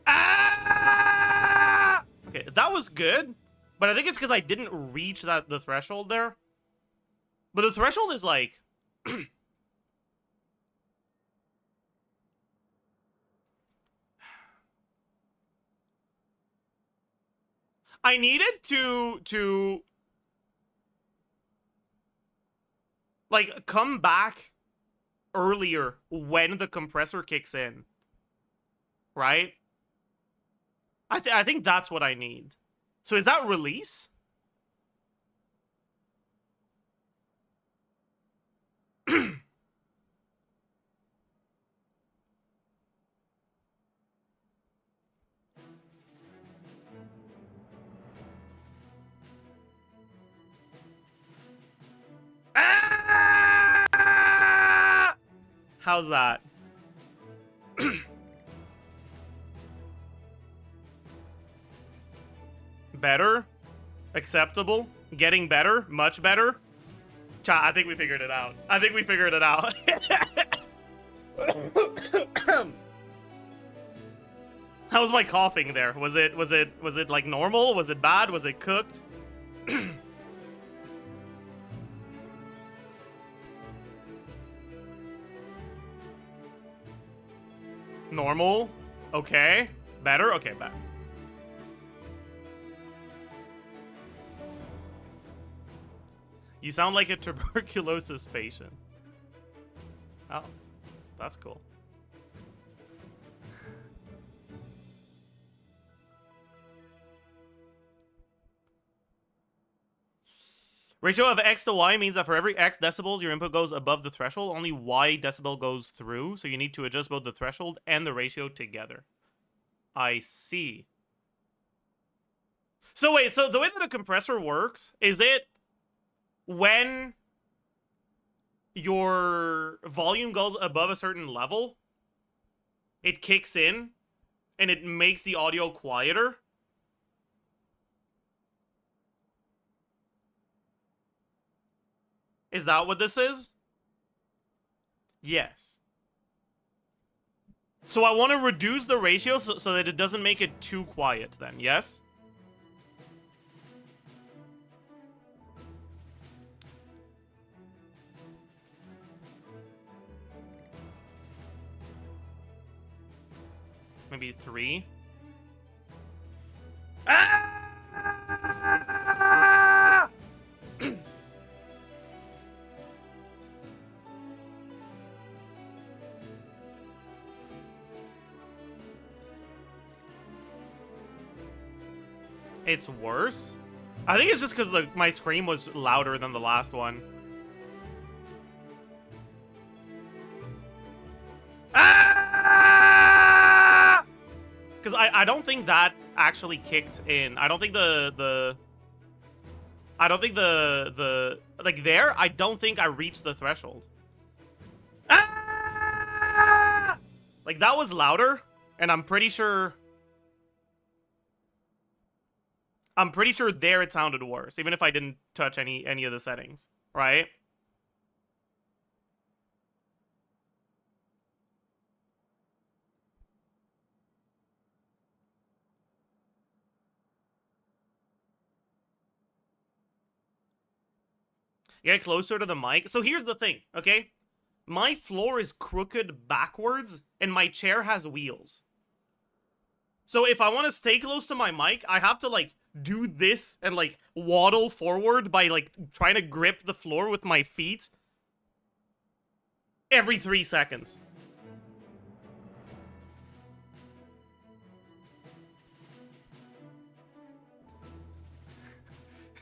Ah! Okay, that was good, but I think it's because I didn't reach the threshold there. But the threshold is like I needed to like come back earlier when the compressor kicks in, right? I think that's what I need. So is that release? Ah! How's that? Better? Acceptable? Getting better? Much better? Chat, I think we figured it out. I think we figured it out. How was my coughing there? Was it like normal? Was it bad? Was it cooked? Normal? Okay. Better? Okay, better. You sound like a tuberculosis patient. Oh, that's cool. Ratio of X to Y means that for every X decibels your input goes above the threshold, only Y decibel goes through, so you need to adjust both the threshold and the ratio together. I see. So wait, so the way that a compressor works, is it when your volume goes above a certain level, it kicks in and it makes the audio quieter? Is that what this is? Yes. So I want to reduce the ratio so that it doesn't make it too quiet then, yes? Maybe 3. Ah! It's worse? I think it's just because my scream was louder than the last one. Ah! Because I don't think that actually kicked in. I don't think the like there, I don't think I reached the threshold. Ah! Like that was louder, and I'm pretty sure there it sounded worse, even if I didn't touch any of the settings, right? Get closer to the mic. So here's the thing, okay? My floor is crooked backwards, and my chair has wheels. So if I want to stay close to my mic, I have to, like, do this and, like, waddle forward by, like, trying to grip the floor with my feet every 3 seconds.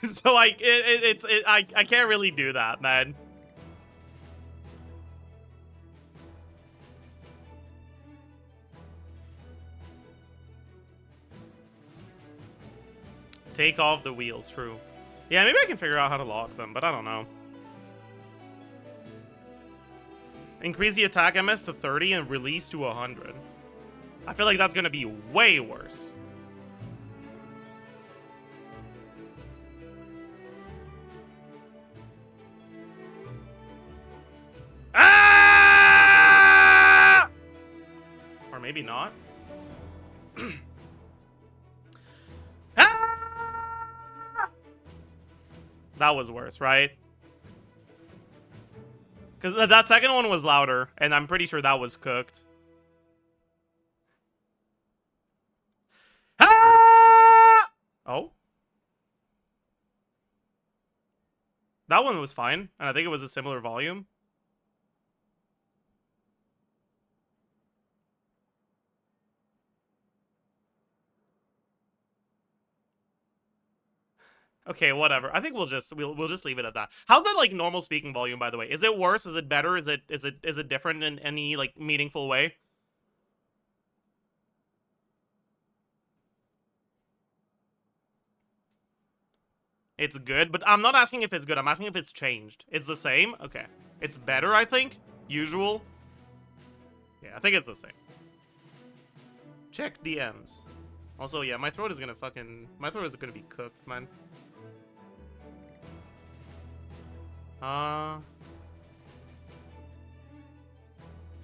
So I can't really do that, man. Take off the wheels, true. Yeah, maybe I can figure out how to lock them, but I don't know. Increase the attack MS to 30 and release to 100. I feel like that's gonna be way worse. Ah! Or maybe not. That was worse, right? Because that second one was louder, and I'm pretty sure that was cooked. Ah! Oh. That one was fine, and I think it was a similar volume. Okay, whatever. I think we'll just leave it at that. How's that like normal speaking volume, by the way? Is it worse? Is it better? Is it different in any like meaningful way? It's good, but I'm not asking if it's good. I'm asking if it's changed. It's the same? Okay. It's better, I think. Usual. Yeah, I think it's the same. Check DMs. Also, yeah, my throat is gonna be cooked, man.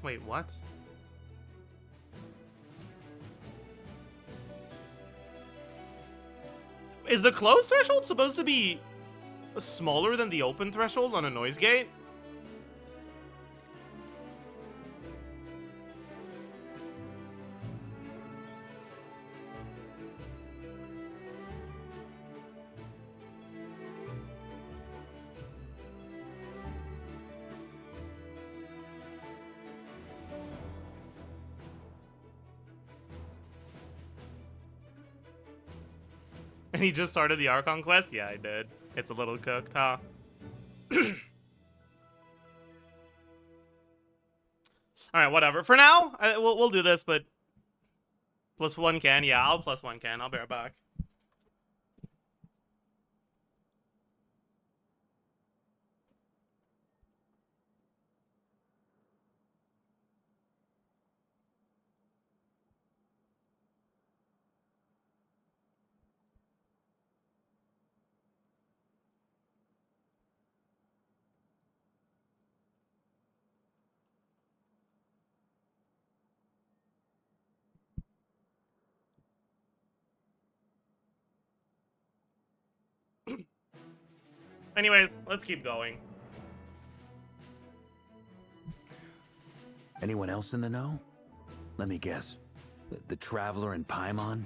Wait, what? Is the closed threshold supposed to be smaller than the open threshold on a noise gate? And he just started the ARCHON quest? Yeah, I did. It's a little cooked, huh? Alright, whatever. For now, we'll do this, but... +1 can. Yeah, I'll +1 can. I'll be right back. Anyways, let's keep going. Anyone else in the know? Let me guess. The Traveler and Paimon?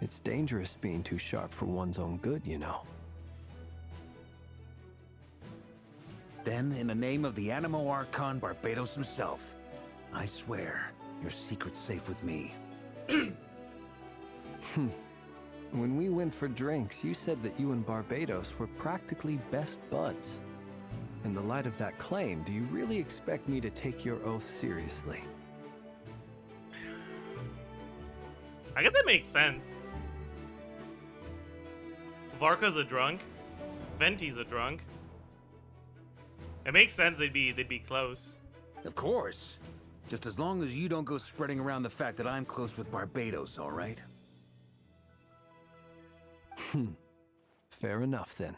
It's dangerous being too sharp for one's own good, you know. Then, in the name of the Animo Archon Barbados himself, I swear your secret's safe with me. When we went for drinks, you said that you and Barbados were practically best buds. In the light of that claim, do you really expect me to take your oath seriously? I guess that makes sense. Varka's a drunk. Venti's a drunk. It makes sense they'd be close. Of course. Just as long as you don't go spreading around the fact that I'm close with Barbados, all right? Fair enough, then.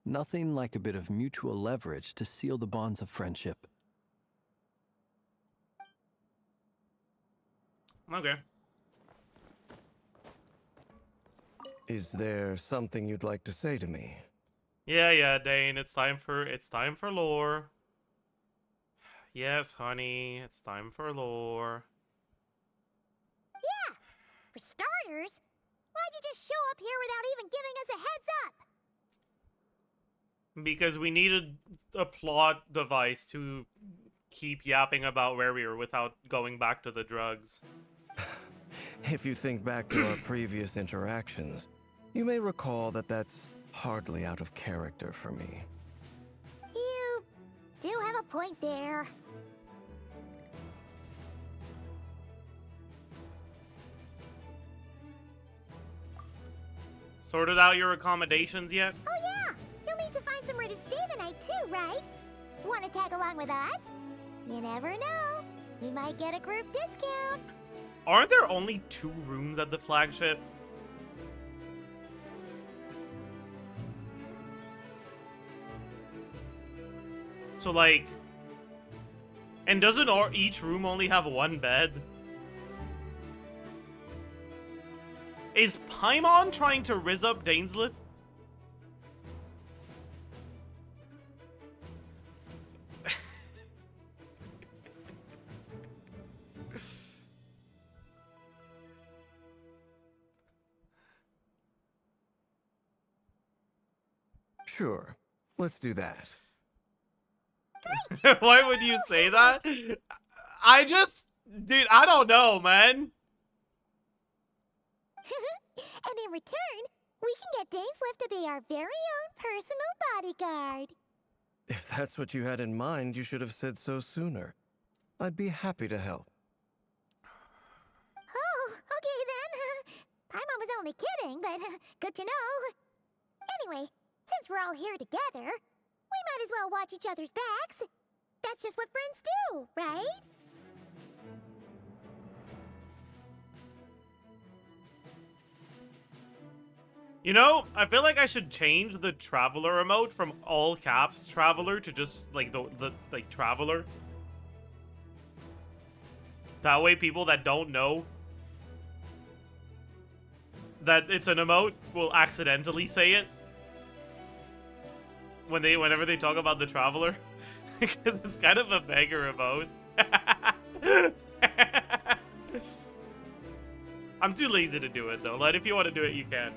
Nothing like a bit of mutual leverage to seal the bonds of friendship. Okay. Is there something you'd like to say to me? Yeah, Dane, it's time for lore. Yes, honey, it's time for lore. Yeah! For starters, why'd you just show up here without even giving us a heads up? Because we needed a plot device to keep yapping about where we were without going back to the drugs. If you think back to our previous interactions, you may recall that that's hardly out of character for me. You do have a point there. Sorted out your accommodations yet? Oh yeah! You'll need to find somewhere to stay the night too, right? Wanna tag along with us? You never know. We might get a group discount. Aren't there only 2 rooms at the flagship? So like... And doesn't each room only have 1 bed? Is Paimon trying to rizz up Dainsleif? Sure, let's do that. Why would you say that? Dude, I don't know, man. And in return, we can get Dainsleif to be our very own personal bodyguard. If that's what you had in mind, you should have said so sooner. I'd be happy to help. Oh, okay then. Paimon was only kidding, but good to know. Anyway, since we're all here together, we might as well watch each other's backs. That's just what friends do, right? You know, I feel like I should change the traveler emote from all caps traveler to just like the like traveler. That way people that don't know that it's an emote will accidentally say it whenever they talk about the traveler. Because it's kind of a beggar emote. I'm too lazy to do it though. Like, if you want to do it, you can.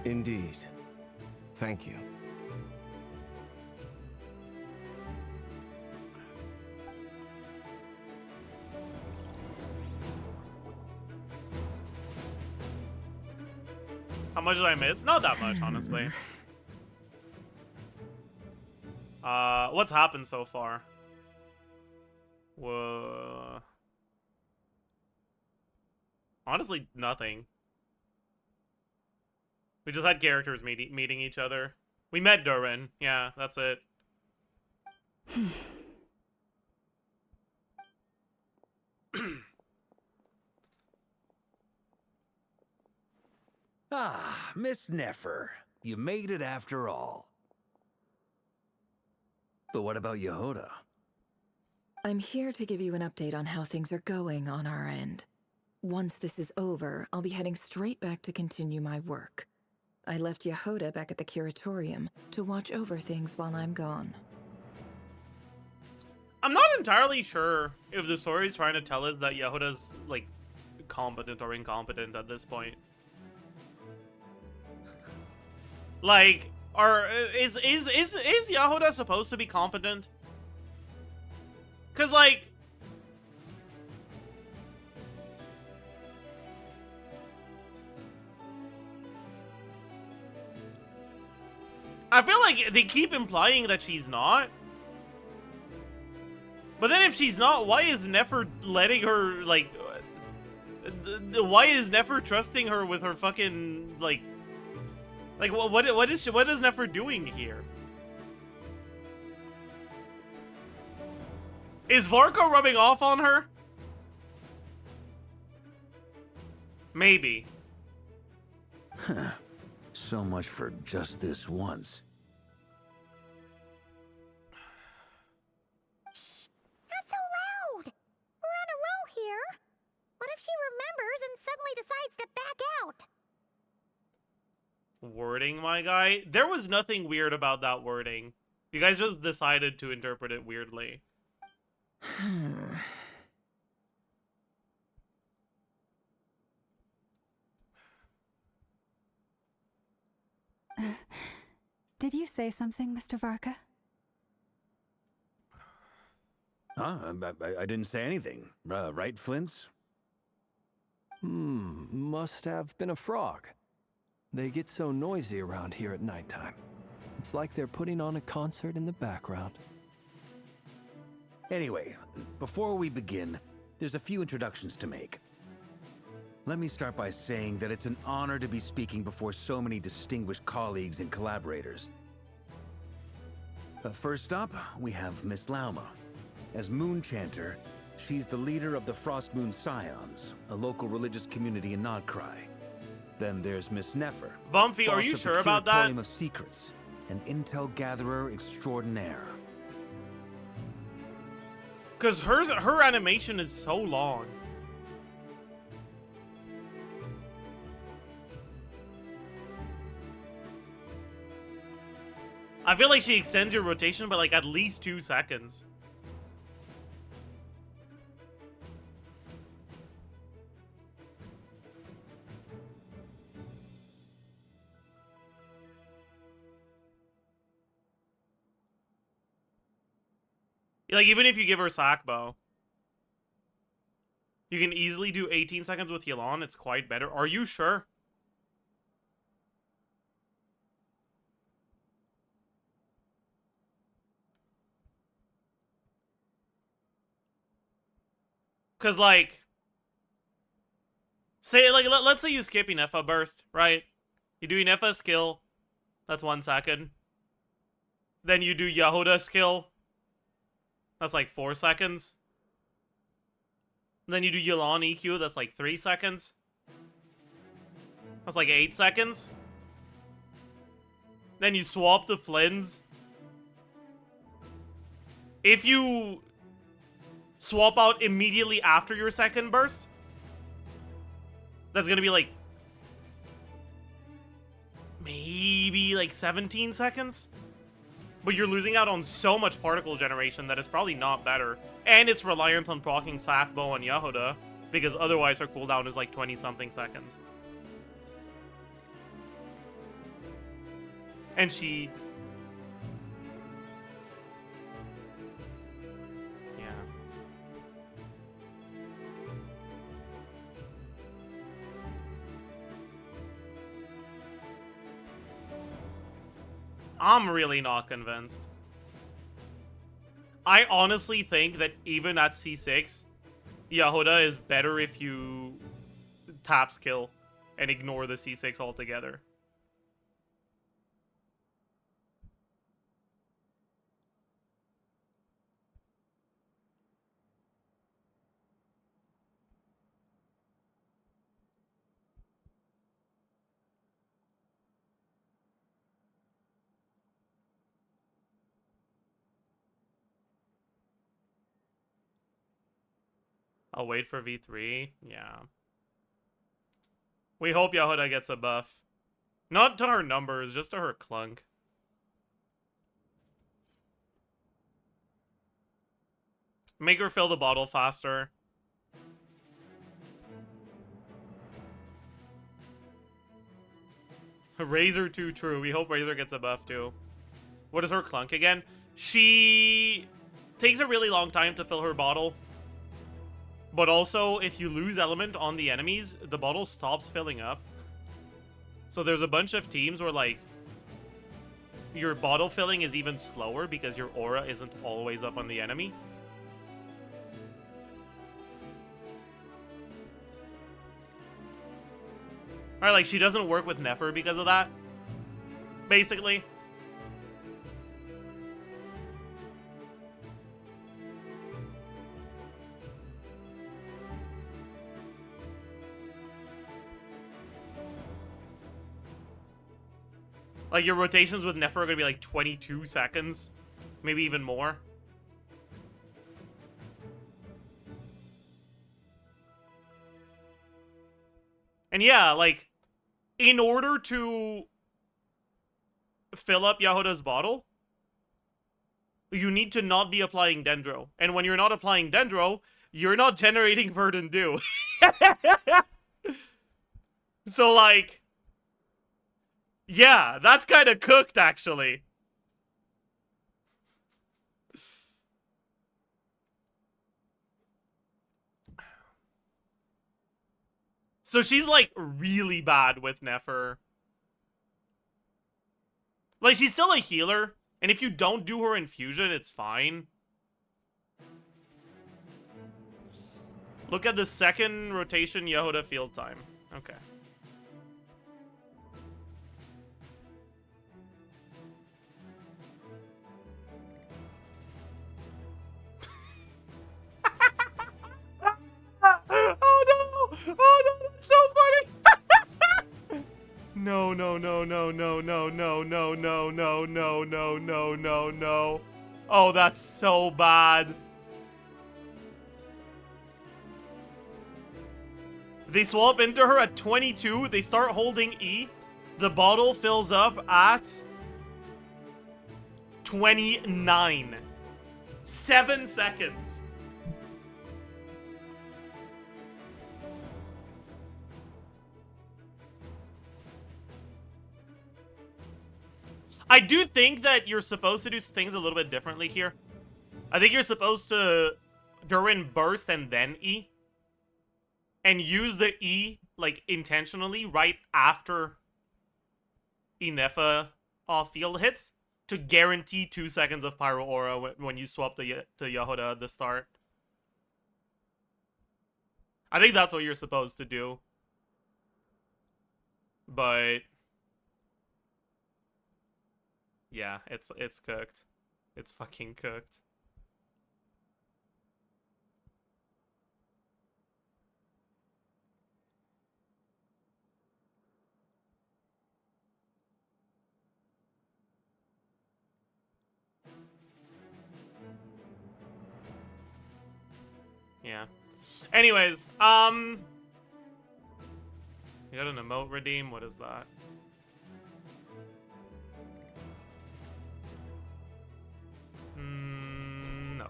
Indeed. Thank you. How much did I miss? Not that much, honestly. What's happened so far? Whoa. Honestly, nothing. We just had characters meeting each other. We met Durin. Yeah, that's it. Ah, Miss Nefer. You made it after all. But what about Yehuda? I'm here to give you an update on how things are going on our end. Once this is over, I'll be heading straight back to continue my work. I left Yehuda back at the curatorium to watch over things while I'm gone. I'm not entirely sure if the story is trying to tell us that Yehuda's, like, competent or incompetent at this point. Like, is Yehuda supposed to be competent? Cause like, I feel like they keep implying that she's not. But then if she's not, why is Nefer letting her, like... Why is Nefer trusting her with her fucking, like... Like, what is Nefer doing here? Is Varka rubbing off on her? Maybe. Huh. So much for just this once. Not so loud! We're on a roll here. What if she remembers and suddenly decides to back out? Wording, my guy? There was nothing weird about that wording. You guys just decided to interpret it weirdly. Did you say something, Mr. Varka? Huh? I didn't say anything. Right, Flints? Must have been a frog. They get so noisy around here at nighttime. It's like they're putting on a concert in the background. Anyway, before we begin, there's a few introductions to make. Let me start by saying that it's an honor to be speaking before so many distinguished colleagues and collaborators. First up, we have Miss Lauma. As Moon Chanter, she's the leader of the Frost Moon Scions, a local religious community in Nodcry. Then there's Miss Nefer. Bumpy, are you sure about that? Of Secrets, an intel gatherer extraordinaire. Because her animation is so long. I feel like she extends your rotation by like at least 2 seconds. Like, even if you give her Sackbow, you can easily do 18 seconds with Yelan. It's quite better. Are you sure? Because, like, say, like, let's say you skip Inefa Burst, right? You do Inefa skill. That's 1 second. Then you do Yehuda skill. That's like 4 seconds. Then you do Yelan EQ, that's like 3 seconds. That's like 8 seconds. Then you swap to Flynn's. If you swap out immediately after your second burst, that's gonna be like maybe like 17 seconds. But you're losing out on so much particle generation that it's probably not better. And it's reliant on proccing Sackbow and Yehuda, because otherwise her cooldown is like 20-something seconds. And she... Yeah. I'm really not convinced. I honestly think that even at C6, Yehuda is better if you tap skill and ignore the C6 altogether. I'll wait for V3. Yeah. We hope Yehuda gets a buff. Not to her numbers, just to her clunk. Make her fill the bottle faster. Razor 2 true. We hope Razor gets a buff too. What is her clunk again? She takes a really long time to fill her bottle. But also, if you lose element on the enemies, the bottle stops filling up. So there's a bunch of teams where, like, your bottle filling is even slower because your aura isn't always up on the enemy. Alright, like, she doesn't work with Nefer because of that, basically. Like, your rotations with Nefer are gonna be like 22 seconds. Maybe even more. And yeah, like, in order to fill up Yahoda's bottle, you need to not be applying Dendro. And when you're not applying Dendro, you're not generating Verdant Dew. So, like, yeah, that's kind of cooked, actually. So she's, like, really bad with Nefer. Like, she's still a healer, and if you don't do her infusion, it's fine. Look at the second rotation Yehoda field time. Okay. Oh no! Oh no, that's so funny! No, no, no, no, no, no, no, no, no, no, no, no, no, no, no. Oh, that's so bad. They swap into her at 22. They start holding E. The bottle fills up at 29. 7 seconds. I do think that you're supposed to do things a little bit differently here. I think you're supposed to Durin burst and then E. And use the E, like, intentionally right after Inefa off-field hits to guarantee 2 seconds of Pyro Aura when you swap to Yehoda at the start. I think that's what you're supposed to do. But yeah, it's cooked. It's fucking cooked. Yeah. Anyways, you got an emote redeem? What is that? No.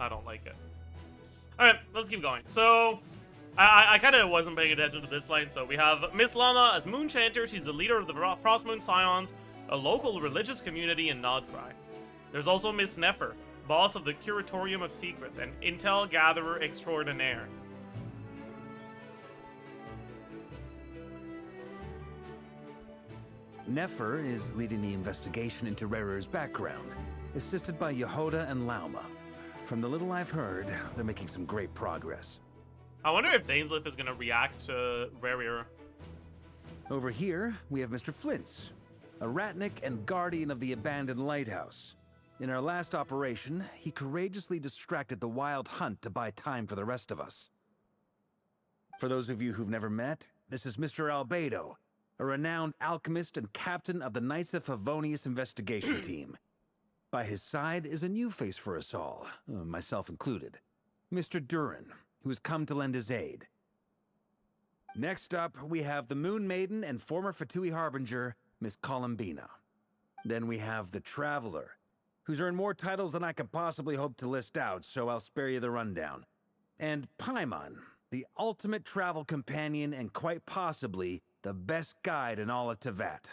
I don't like it. Alright, let's keep going. So, I kind of wasn't paying attention to this line, so we have Miss Lana as Moon Chanter. She's the leader of the Frostmoon Scions, a local religious community in Nodcry. There's also Miss Nefer, boss of the Curatorium of Secrets and intel gatherer extraordinaire. Nefer is leading the investigation into Rerer's background, assisted by Yehoda and Lauma. From the little I've heard, they're making some great progress. I wonder if Dainsleif is going to react to Rerer. Over here, we have Mr. Flintz, a ratnik and guardian of the abandoned lighthouse. In our last operation, he courageously distracted the wild hunt to buy time for the rest of us. For those of you who've never met, this is Mr. Albedo, a renowned alchemist and captain of the Knights of Favonius investigation team. By his side is a new face for us all, myself included, Mr. Durin, who has come to lend his aid. Next up, we have the Moon Maiden and former Fatui Harbinger, Miss Columbina. Then we have the Traveler, who's earned more titles than I could possibly hope to list out, so I'll spare you the rundown. And Paimon, the ultimate travel companion and quite possibly the best guide in all of Teyvat.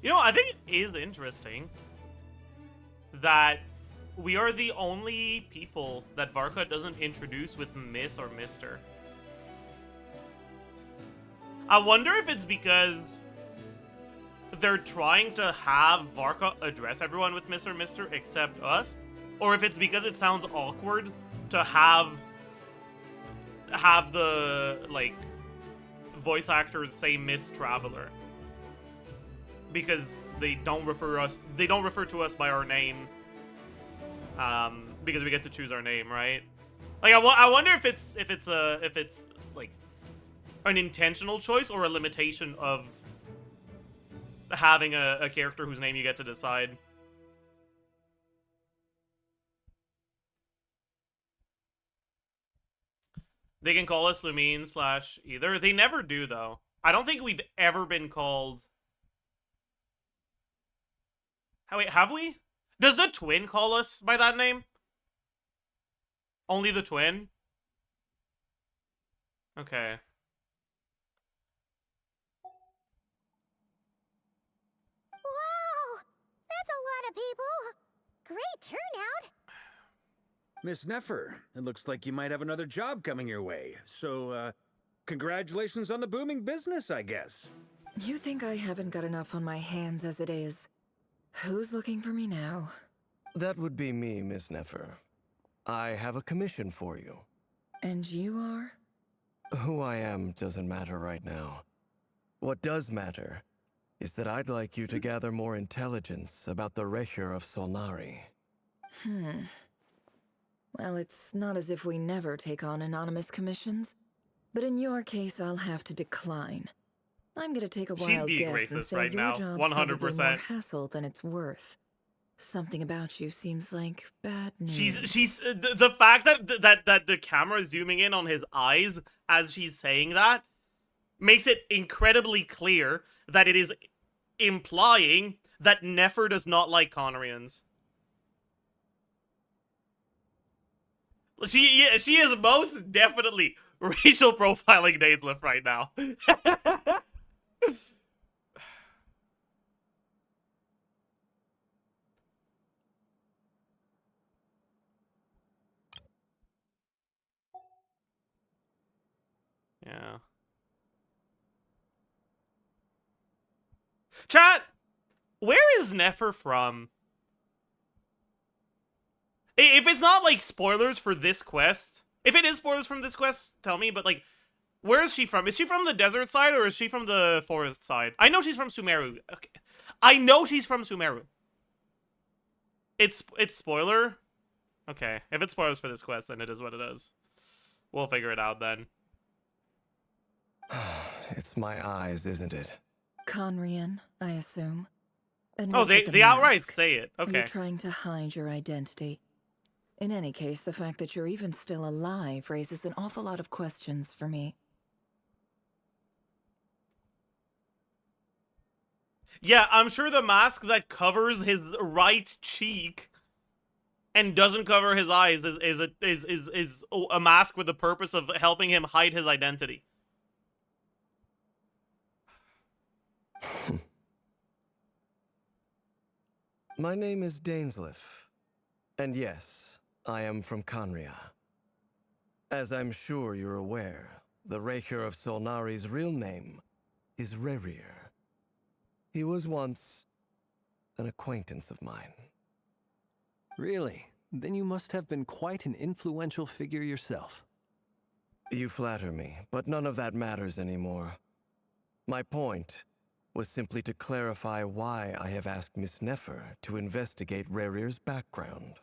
You know, I think it is interesting that we are the only people that Varka doesn't introduce with Miss or Mister. I wonder if it's because they're trying to have Varka address everyone with Miss or Mister except us, or if it's because it sounds awkward to have the, like, voice actors say Miss Traveler. Because they don't refer to us by our name. Because we get to choose our name, right? Like, I wonder if it's like an intentional choice or a limitation of having a character whose name you get to decide. They can call us Lumine / either. They never do, though. I don't think we've ever been called... Wait, have we? Does the twin call us by that name? Only the twin? Okay. Wow! That's a lot of people! Great turnout! Miss Nefer, it looks like you might have another job coming your way. So, congratulations on the booming business, I guess. You think I haven't got enough on my hands as it is? Who's looking for me now? That would be me, Miss Nefer. I have a commission for you. And you are? Who I am doesn't matter right now. What does matter is that I'd like you to gather more intelligence about the Recher of Solnari. Well, it's not as if we never take on anonymous commissions, but in your case, I'll have to decline. I'm gonna take a wild guess and say your job's probably more hassle than it's worth. Something about you seems like bad news. She's the fact that the camera is zooming in on his eyes as she's saying that makes it incredibly clear that it is implying that Nefer does not like Conrians. She is most definitely racial profiling Dainsliff right now. Yeah. Chat, where is Nefer from? If it's not, like, spoilers for this quest, if it is spoilers from this quest, tell me, but, like, where is she from? Is she from the desert side, or is she from the forest side? I know she's from Sumeru. Okay. I know she's from Sumeru. It's spoiler? Okay, if it's spoilers for this quest, then it is what it is. We'll figure it out, then. It's my eyes, isn't it? Conrian, I assume. Oh, they outright say it. Okay. You're trying to hide your identity. In any case, the fact that you're even still alive raises an awful lot of questions for me. Yeah, I'm sure the mask that covers his right cheek and doesn't cover his eyes is a mask with the purpose of helping him hide his identity. My name is Dainsliff, and yes, I am from Conria. As I'm sure you're aware, the Recher of Solnari's real name is Rerir. He was once an acquaintance of mine. Really? Then you must have been quite an influential figure yourself. You flatter me, but none of that matters anymore. My point was simply to clarify why I have asked Miss Nefer to investigate Rerir's background.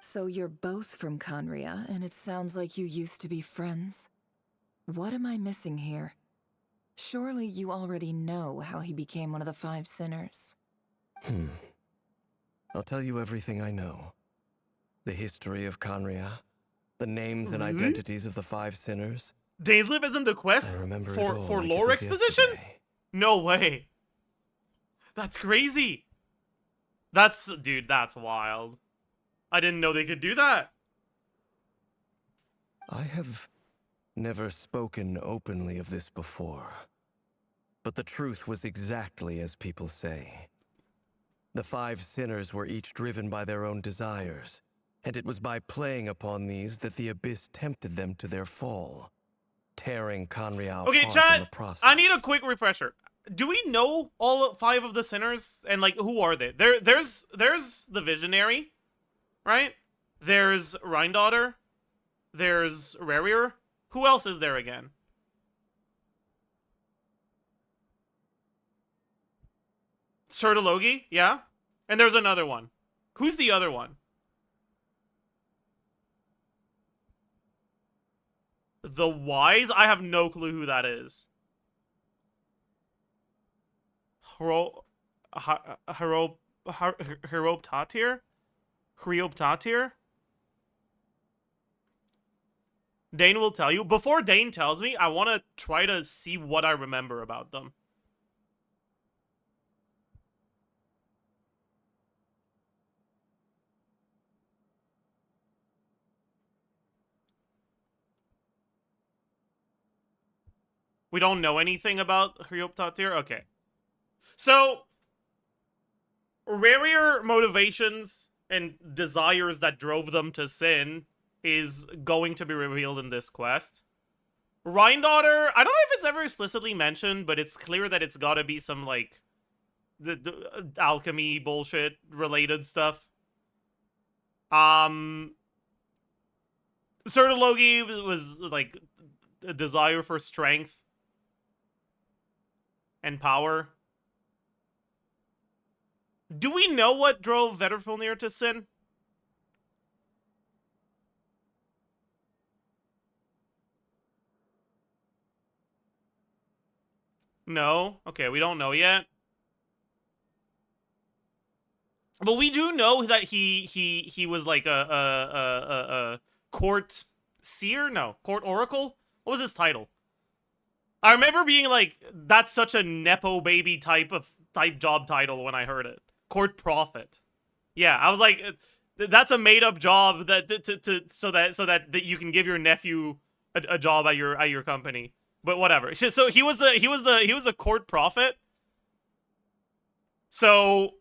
So you're both from Conria, and it sounds like you used to be friends? What am I missing here? Surely you already know how he became one of the 5 sinners. I'll tell you everything I know. The history of Conria, the names and identities of the 5 sinners. Dainsliff is in the quest for lore exposition? No way. That's crazy. Dude, that's wild. I didn't know they could do that. I have never spoken openly of this before, but the truth was exactly as people say. The 5 sinners were each driven by their own desires, and it was by playing upon these that the Abyss tempted them to their fall, tearing Conrial Okay, apart in the chat, process. I need a quick refresher. Do we know all 5 of the sinners? And, like, who are they? There's the Visionary, right? There's Rhindaughter. There's Rarier. Who else is there again? Sertologi, yeah? And there's another one. Who's the other one? The Wise? I have no clue who that is. Hryoptatir? Hryoptatir? Dane will tell you. Before Dane tells me, I want to try to see what I remember about them. We don't know anything about Hryoptatir? Okay. So, rarier motivations and desires that drove them to sin is going to be revealed in this quest. Rhindaughter, I don't know if it's ever explicitly mentioned, but it's clear that it's gotta be some, like, the alchemy bullshit related stuff. Sertologi was, like, a desire for strength and power. Do we know what drove Vedrfolnir to sin? No? Okay, we don't know yet. But we do know that he was like a court seer? No, court oracle? What was his title? I remember being like, that's such a Nepo baby type job title when I heard it. Court prophet. Yeah, I was like, that's a made up job that so that you can give your nephew a job at your company. But whatever. So he was a court prophet. So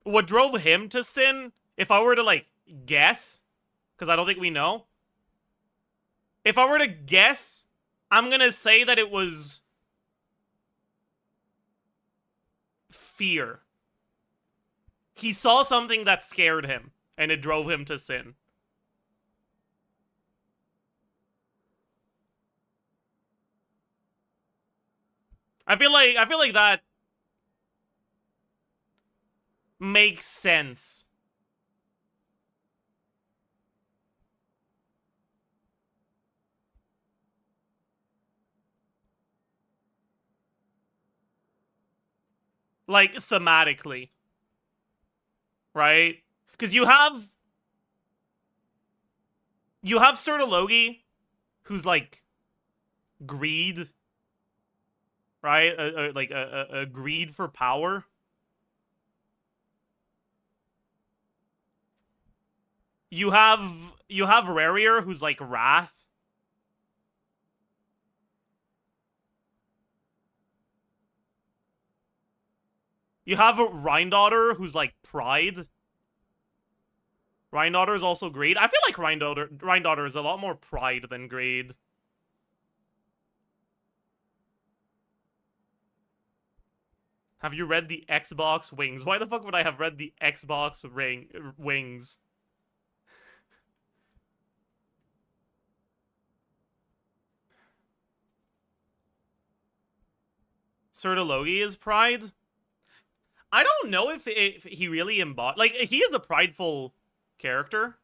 what drove him to sin, if I were to like guess, because I don't think we know. If I were to guess, I'm gonna say that it was fear. He saw something that scared him, and it drove him to sin. I feel like that makes sense. Like, thematically. Right? Because you have Sertologi, who's like greed. Right? A greed for power. You have Rarier, who's like wrath. You have Rhindaughter, who's like pride. Rhindaughter is also greed. I feel like Rhindaughter is a lot more pride than greed. Have you read the Xbox Wings? Why the fuck would I have read the Xbox Wings? Sertologi is pride? I don't know if he really embodies... Like, he is a prideful character.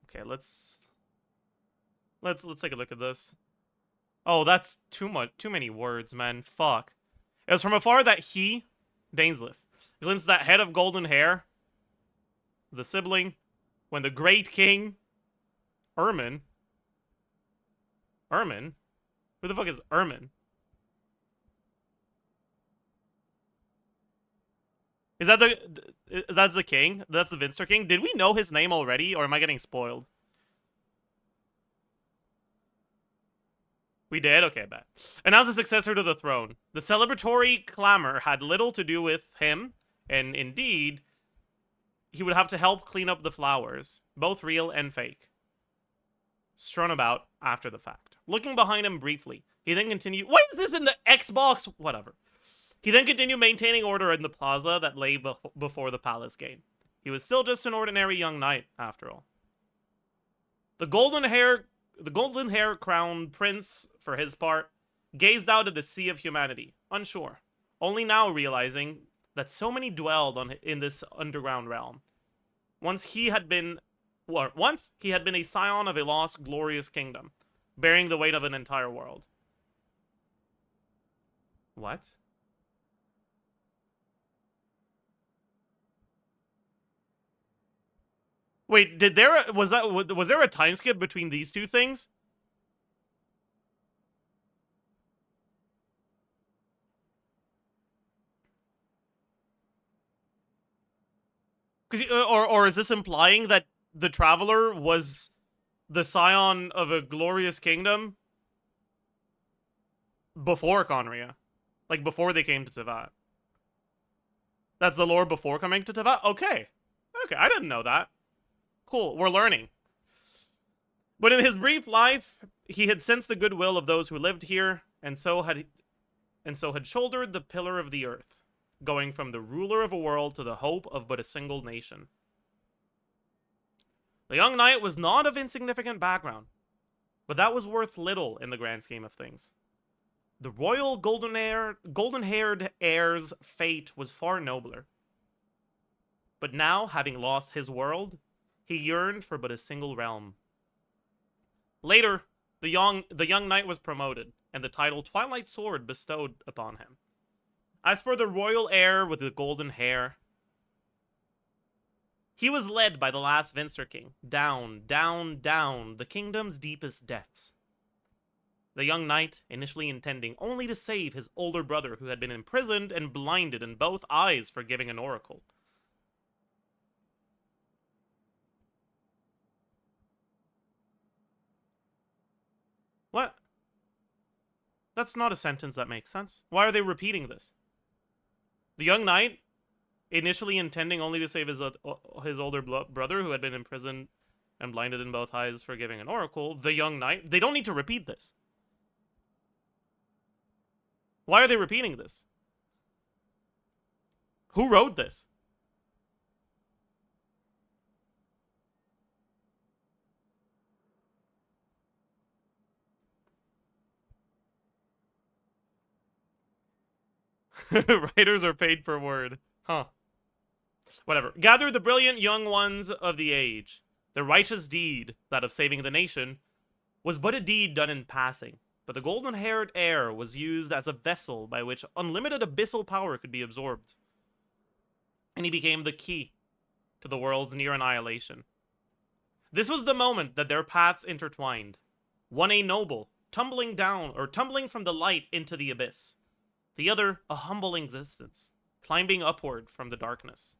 Okay, let's take a look at this. Oh, that's too many words, man. Fuck. It was from afar that he, Dainsleif, glimpsed that head of golden hair, the sibling, when the great king, Ermin? Who the fuck is Ermin? Is that that's the king? That's the Vinster King? Did we know his name already, or am I getting spoiled? We did? Okay, bet. Announced the successor to the throne. The celebratory clamor had little to do with him, and indeed, he would have to help clean up the flowers, both real and fake, strewn about after the fact. Looking behind him briefly, he then continued... Why is this in the Xbox? Whatever. He then continued maintaining order in the plaza that lay before the palace gate. He was still just an ordinary young knight, after all. The golden hair crowned prince, for his part, gazed out at the sea of humanity, unsure, only now realizing that so many dwelled in this underground realm. Once he had been a scion of a lost, glorious kingdom, bearing the weight of an entire world. What? Wait, was there a time skip between these two things? Or is this implying that the Traveler was the scion of a glorious kingdom before Conria? Like, before they came to Teyvat? That's the lore before coming to Teyvat? Okay. Okay, I didn't know that. Cool, we're learning. But in his brief life, he had sensed the goodwill of those who lived here, and so had shouldered the pillar of the earth, going from the ruler of a world to the hope of but a single nation. The young knight was not of insignificant background, but that was worth little in the grand scheme of things. The royal golden-haired heir's fate was far nobler. But now, having lost his world, he yearned for but a single realm. Later, the young knight was promoted, and the title Twilight Sword bestowed upon him. As for the royal heir with the golden hair, he was led by the last Vinster King, down, down, down, the kingdom's deepest depths. The young knight, initially intending only to save his older brother who had been imprisoned and blinded in both eyes for giving an oracle. What? That's not a sentence that makes sense. Why are they repeating this? The young knight, initially intending only to save his older brother who had been imprisoned and blinded in both eyes for giving an oracle. The young knight. They don't need to repeat this. Why are they repeating this? Who wrote this? Writers are paid per word. Huh. Whatever. Gather the brilliant young ones of the age. The righteous deed, that of saving the nation, was but a deed done in passing. But the golden-haired heir was used as a vessel by which unlimited abyssal power could be absorbed. And he became the key to the world's near annihilation. This was the moment that their paths intertwined. One a noble, tumbling from the light into the abyss. The other, a humble existence, climbing upward from the darkness.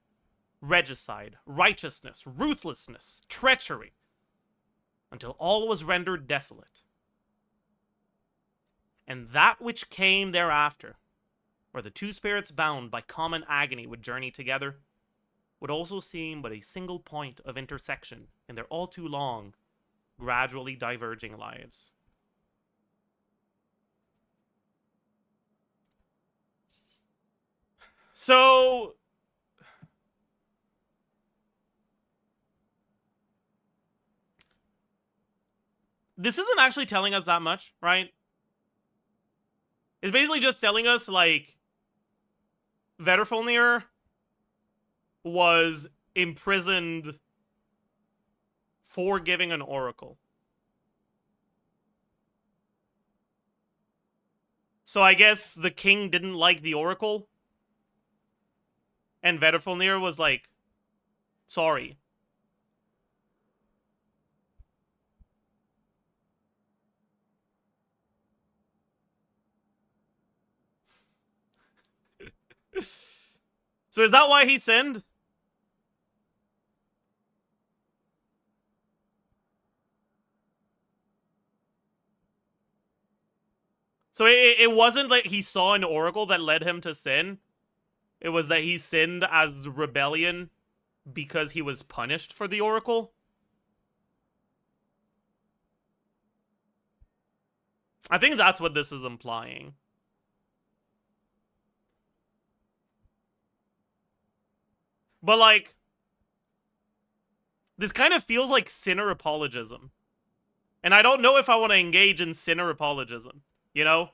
Regicide, righteousness, ruthlessness, treachery, until all was rendered desolate. And that which came thereafter, where the two spirits bound by common agony would journey together, would also seem but a single point of intersection in their all too long, gradually diverging lives. So, this isn't actually telling us that much, right? It's basically just telling us, like, Vedrfolnir was imprisoned for giving an oracle. So I guess the king didn't like the oracle. And Vedrfolnir was like, sorry. So is that why he sinned? So it wasn't like he saw an oracle that led him to sin. It was that he sinned as rebellion because he was punished for the oracle. I think that's what this is implying. But, like, this kind of feels like sinner apologism. And I don't know if I want to engage in sinner apologism, you know?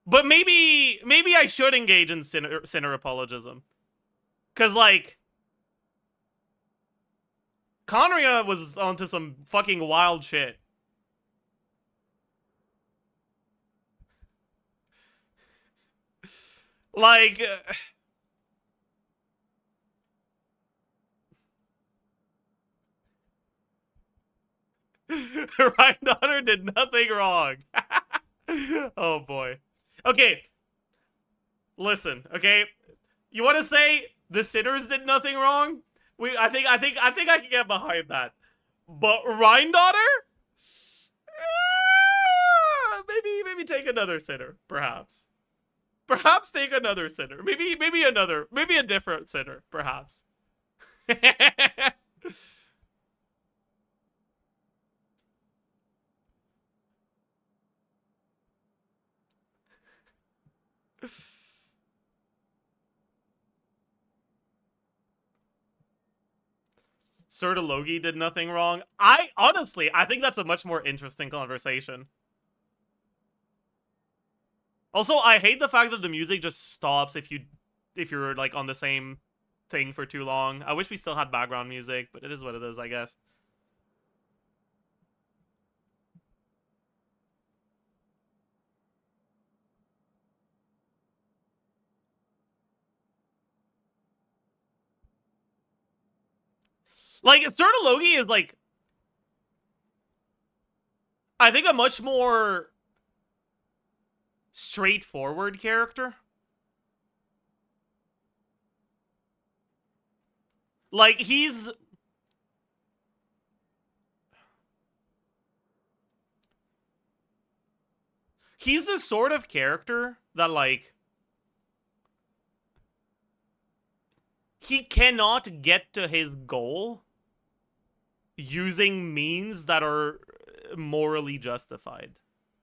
But maybe I should engage in sinner apologism. Because, like, Conria was onto some fucking wild shit. Like... Rhindaughter did nothing wrong. Oh boy. Okay. Listen, okay? You want to say the sinners did nothing wrong? I think I can get behind that. But Rhindaughter? Maybe take another sinner, perhaps. Perhaps take another sinner. Maybe a different sinner, perhaps. Sertologi did nothing wrong. Honestly, I think that's a much more interesting conversation. Also, I hate the fact that the music just stops if you're like on the same thing for too long. I wish we still had background music, but it is what it is, I guess. Like, Sertologi is, like, I think a much more straightforward character. Like, he's the sort of character that, like, he cannot get to his goal using means that are morally justified,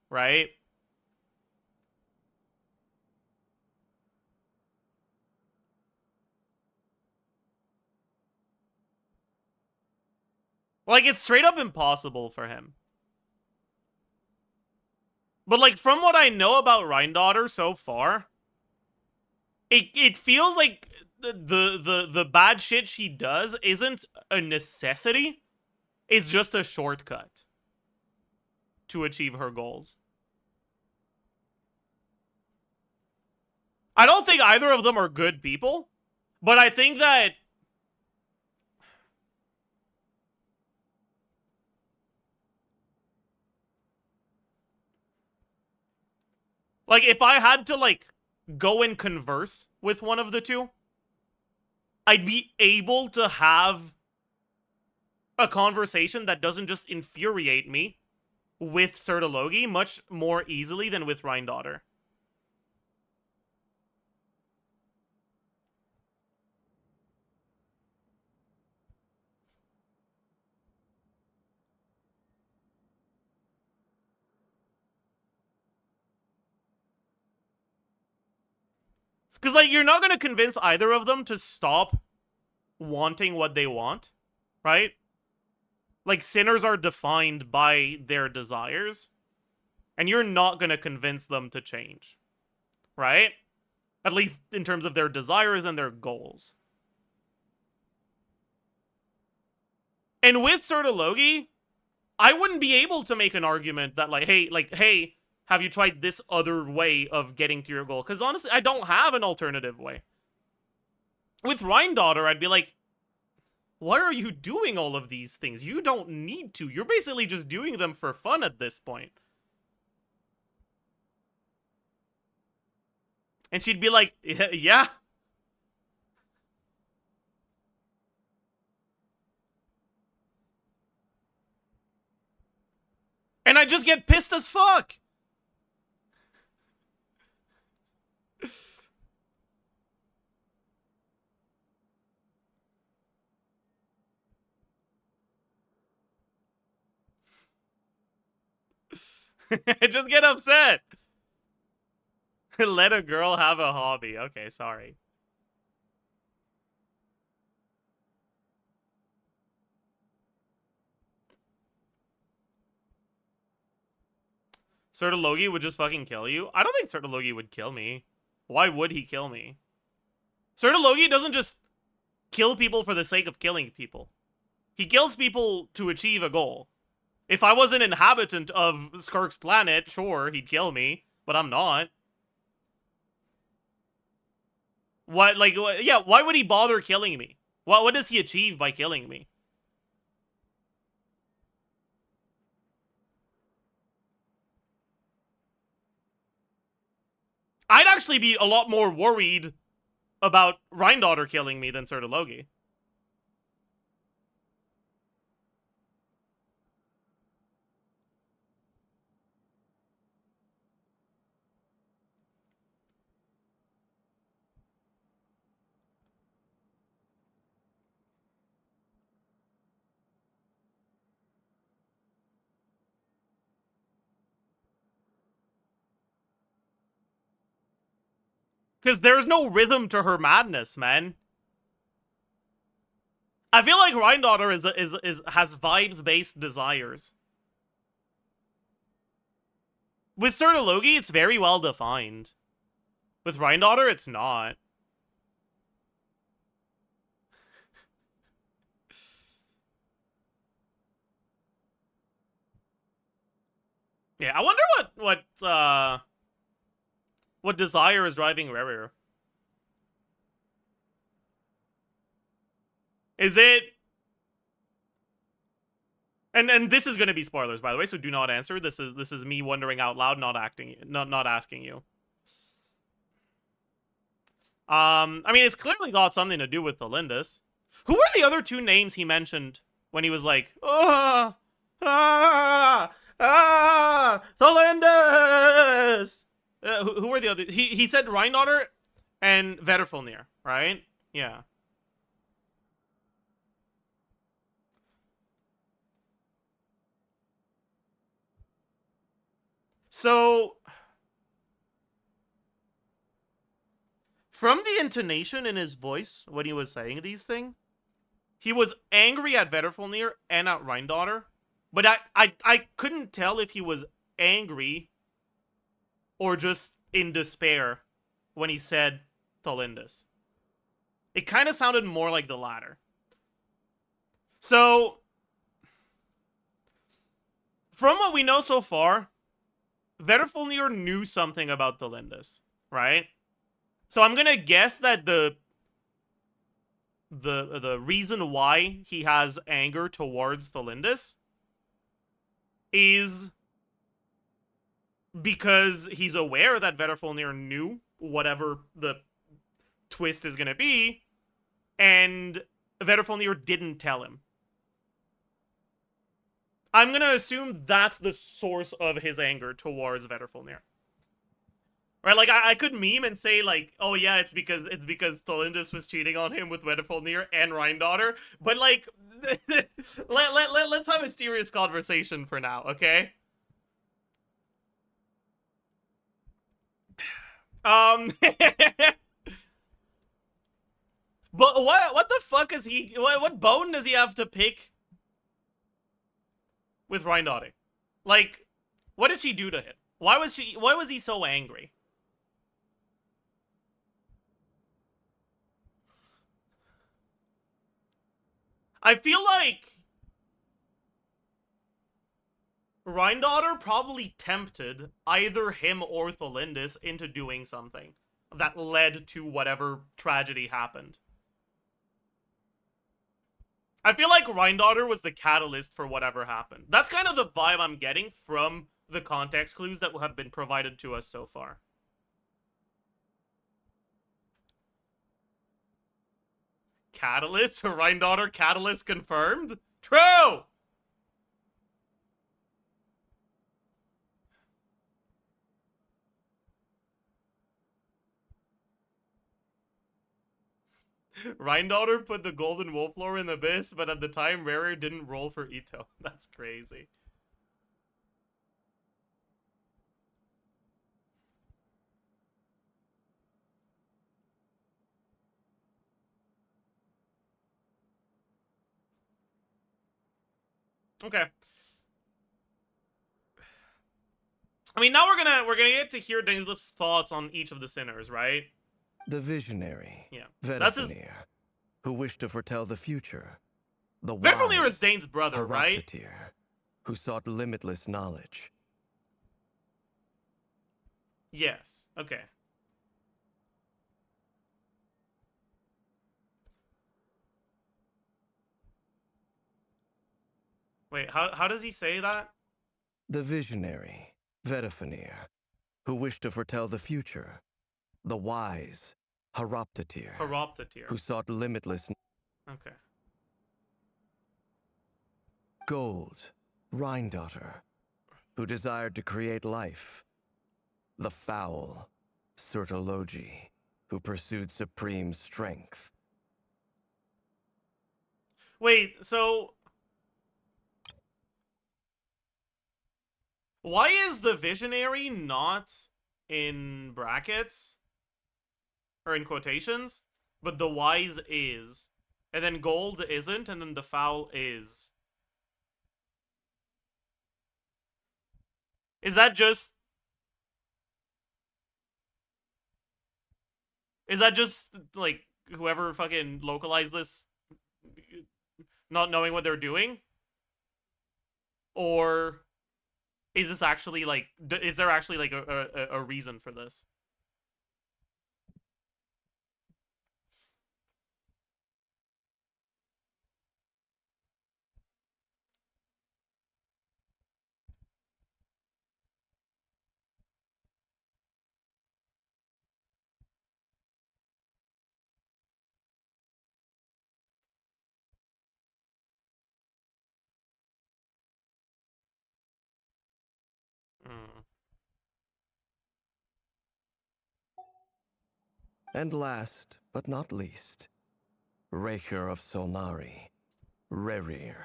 right? Like, it's straight up impossible for him. But, like, from what I know about Rhindaughter so far, it feels like the bad shit she does isn't a necessity. It's just a shortcut to achieve her goals. I don't think either of them are good people, but I think that like, if I had to, like, go and converse with one of the two, I'd be able to have a conversation that doesn't just infuriate me with Sertologi much more easily than with Rhindaughter. Because, like, you're not going to convince either of them to stop wanting what they want, right? Like, sinners are defined by their desires, and you're not going to convince them to change, right? At least in terms of their desires and their goals. And with Sertologi, I wouldn't be able to make an argument that, like, hey, have you tried this other way of getting to your goal? Because honestly, I don't have an alternative way. With Rhindaughter, I'd be like, why are you doing all of these things? You don't need to. You're basically just doing them for fun at this point. And she'd be like, yeah. And I just get pissed as fuck. I just get upset. Let a girl have a hobby. Okay, sorry. Logi would just fucking kill you? I don't think Logi would kill me. Why would he kill me? Logi doesn't just kill people for the sake of killing people. He kills people to achieve a goal. If I was an inhabitant of Skark's planet, sure, he'd kill me, but I'm not. What, like, yeah, why would he bother killing me? What does he achieve by killing me? I'd actually be a lot more worried about Rhindaughter killing me than Logi. Because there's no rhythm to her madness, man. I feel like Rhindaughter has vibes-based desires. With Logi, it's very well defined. With Rhindaughter, it's not. Yeah, I wonder what desire is driving Rere. Is it... And this is going to be spoilers, by the way, so do not answer. This is me wondering out loud, not asking you. I mean, it's clearly got something to do with Tholindis. Who were the other two names he mentioned when he was like, Tholindis! Who were the other? He said Rhindaughter and Vedderfulnir, right? Yeah. So, from the intonation in his voice when he was saying these things, he was angry at Vedderfulnir and at Rhindaughter, but I couldn't tell if he was angry or just in despair when he said Tholindis. It kind of sounded more like the latter. So, from what we know so far, Vedderfulnir knew something about Tholindis, right? So I'm gonna guess that the reason why he has anger towards Tholindis is because he's aware that Vedderfulnir knew whatever the twist is gonna be, and Vedderfulnir didn't tell him. I'm gonna assume that's the source of his anger towards Vedderfulnir. Right, like, I could meme and say, like, oh yeah, it's because Tholindis was cheating on him with Vedderfulnir and Rhindaughter, but, like, let's have a serious conversation for now, okay? But what the fuck is he, what bone does he have to pick with Rhindaughter? Like, what did she do to him? Why was he so angry? I feel like Rhindaughter probably tempted either him or Tholindis into doing something that led to whatever tragedy happened. I feel like Rhindaughter was the catalyst for whatever happened. That's kind of the vibe I'm getting from the context clues that have been provided to us so far. Catalyst? Rhine-daughter Catalyst confirmed? True! Rhine-daughter put the golden wolf lore in the abyss, but at the time Rare didn't roll for Ito. That's crazy. Okay. I mean, now we're gonna get to hear Dainsliff's thoughts on each of the sinners, right? The visionary, Yeah. That's who wished to foretell the future. The Vedfenir wise, is Dane's brother, right? Haroptatyr, who sought limitless knowledge. Yes. Okay. Wait, how does he say that? The visionary, Vedfenir, who wished to foretell the future. The wise, Haroptatyr, who sought limitless. Okay. Gold, Rhine-daughter, who desired to create life. The foul, Sertologi, who pursued supreme strength. Wait, so why is the visionary not in brackets? Or in quotations? But the wise is. And then gold isn't, and then the foul is. Is that just... Is that just, like, whoever fucking localized this not knowing what they're doing? Or is this actually, like, is there actually, like, a reason for this? And last, but not least, Raker of Solnari, Rerir,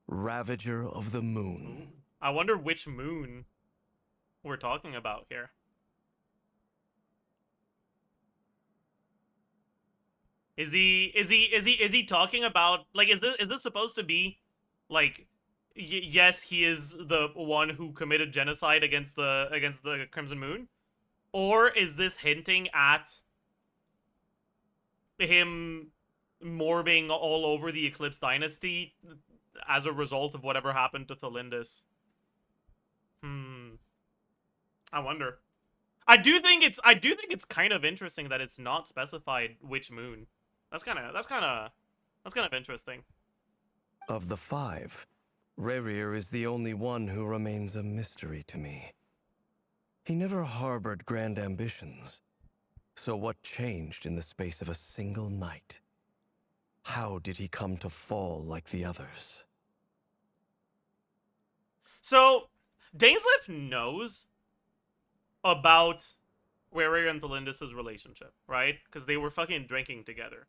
Ravager of the Moon. I wonder which moon we're talking about here. Is he talking about, like, is this supposed to be, like, yes, he is the one who committed genocide against the Crimson Moon? Or is this hinting at him more being all over the Eclipse Dynasty as a result of whatever happened to Thelindis? I wonder. I do think it's kind of interesting that it's not specified which moon. That's kind of interesting. Of the five, Rerir is the only one who remains a mystery to me. He never harbored grand ambitions. So what changed in the space of a single night? How did he come to fall like the others? So, Dainsliff knows about Rerir and Thelindis' relationship, right? Because they were fucking drinking together.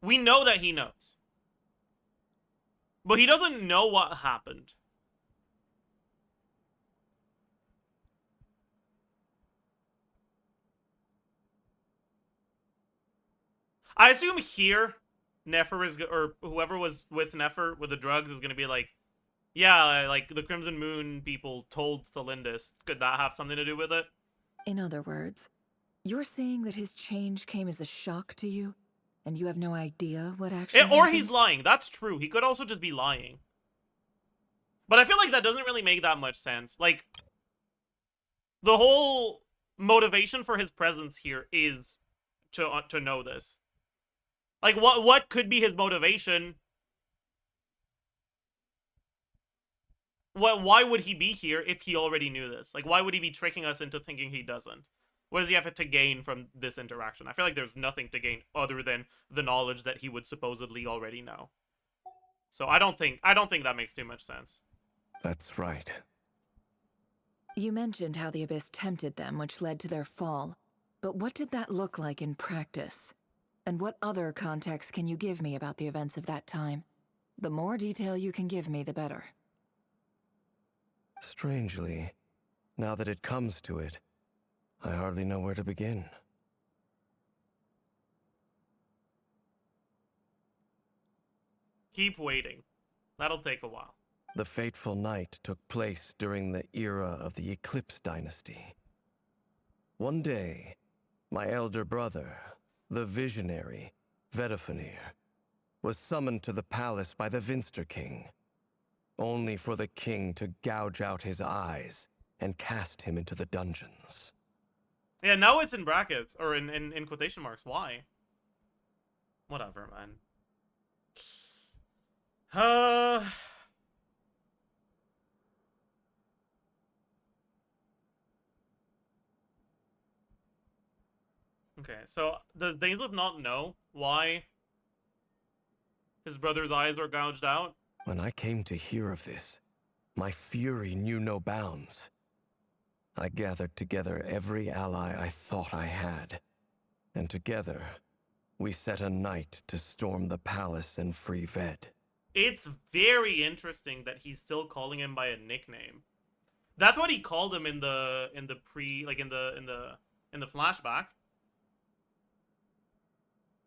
We know that he knows. But he doesn't know what happened. I assume here, Nefer is, or whoever was with Nefer with the drugs is going to be like, yeah, like the Crimson Moon people told Thelindis. Could that have something to do with it? In other words, you're saying that his change came as a shock to you, and you have no idea what actually Or happened? he's lying. That's true. He could also just be lying. But I feel like that doesn't really make that much sense. Like, the whole motivation for his presence here is to know this. Like, what could be his motivation? Why would he be here if he already knew this? Like, why would he be tricking us into thinking he doesn't? What does he have to gain from this interaction? I feel like there's nothing to gain other than the knowledge that he would supposedly already know. So I don't think that makes too much sense. That's right. You mentioned how the Abyss tempted them, which led to their fall. But what did that look like in practice? And what other context can you give me about the events of that time? The more detail you can give me, the better. Strangely, now that it comes to it, I hardly know where to begin. Keep waiting. That'll take a while. The fateful night took place during the era of the Eclipse Dynasty. One day, my elder brother, the visionary, Vedifenir, was summoned to the palace by the Vinster King, only for the king to gouge out his eyes and cast him into the dungeons. Yeah, now it's in brackets, or in quotation marks. Why? Whatever, man. Okay, so does Dainsleif not know why his brother's eyes were gouged out? When I came to hear of this, my fury knew no bounds. I gathered together every ally I thought I had, and together, we set a night to storm the palace and free Ved. It's very interesting that he's still calling him by a nickname. That's what he called him in the flashback.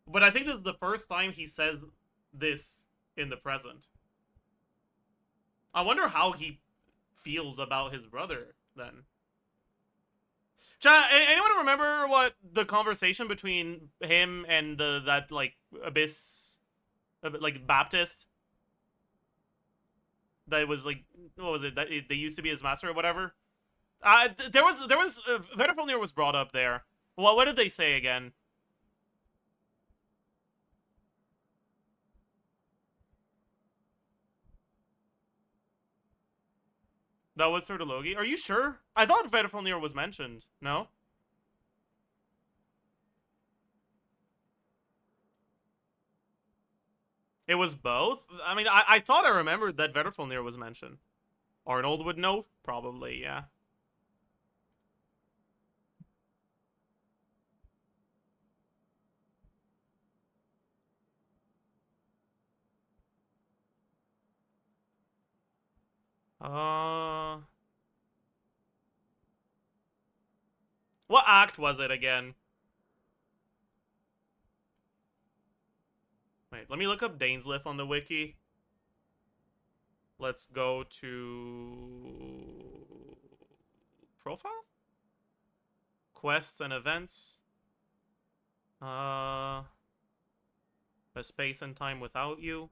But I think this is the first time he says this in the present. I wonder how he feels about his brother then. Chat, anyone remember what the conversation between him and that like Abyss, like Baptist? That was like, what was it? That they used to be his master or whatever. There was Vedifenir was brought up there. Well, what did they say again? That was Sir Logi. Are you sure? I thought Vedifenir was mentioned. No? It was both? I mean, I thought I remembered that Vedifenir was mentioned. Arnold would know? Probably, yeah. What act was it again? Wait, let me look up Dainsleif on the wiki. Let's go to profile? Quests and events. A space and time without you.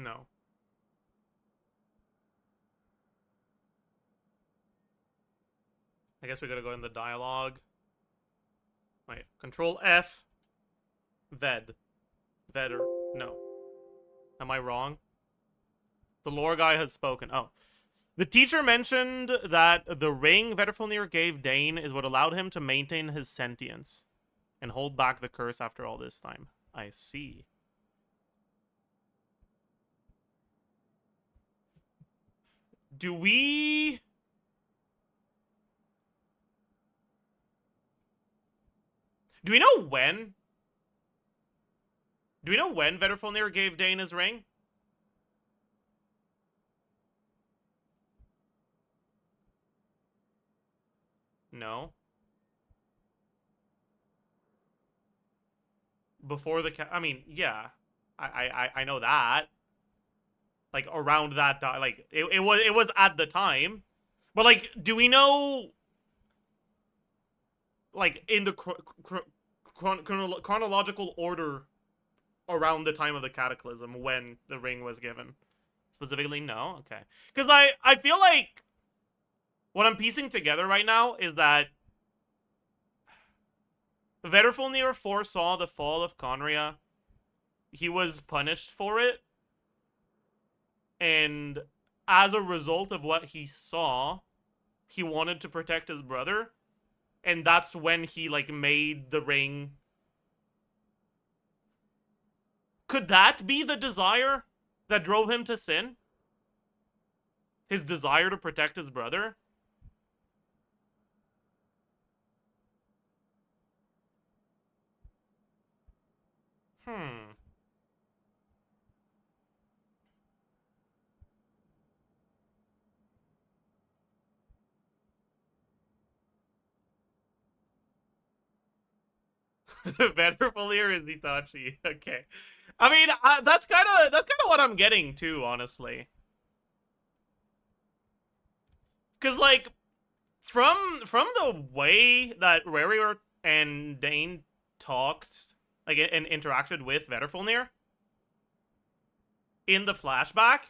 No. I guess we gotta go in the dialogue. Wait, Control F. Ved. Vedder. No. Am I wrong? The lore guy has spoken. Oh. The teacher mentioned that the ring Vedifenir gave Dane is what allowed him to maintain his sentience and hold back the curse after all this time. I see. Do we know when? Do we know when Vedifenir gave Dane his ring? No. Before the I mean, yeah. I know that. Like around that like it was at the time. But like do we know like in the chronological order around the time of the cataclysm when the ring was given? Specifically, no? Okay. Because I feel like what I'm piecing together right now is that Vedrfolnir foresaw the fall of Conria. He was punished for it. And as a result of what he saw, he wanted to protect his brother. And that's when he, like, made the ring. Could that be the desire that drove him to sin? His desire to protect his brother? Vedrfolnir is Itachi. Okay. I mean, that's kind of what I'm getting to, honestly. Cause like from the way that Rarier and Dane talked, like, and interacted with Vedrfolnir in the flashback,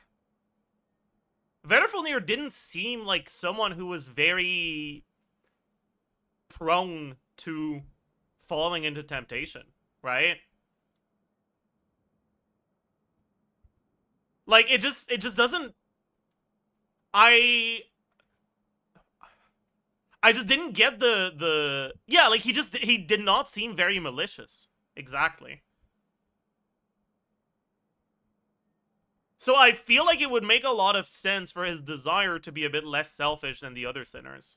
Vedrfolnir didn't seem like someone who was very prone to falling into temptation, right? Like, it just doesn't. I just didn't get the yeah, like, he did not seem very malicious. Exactly. So I feel like it would make a lot of sense for his desire to be a bit less selfish than the other sinners.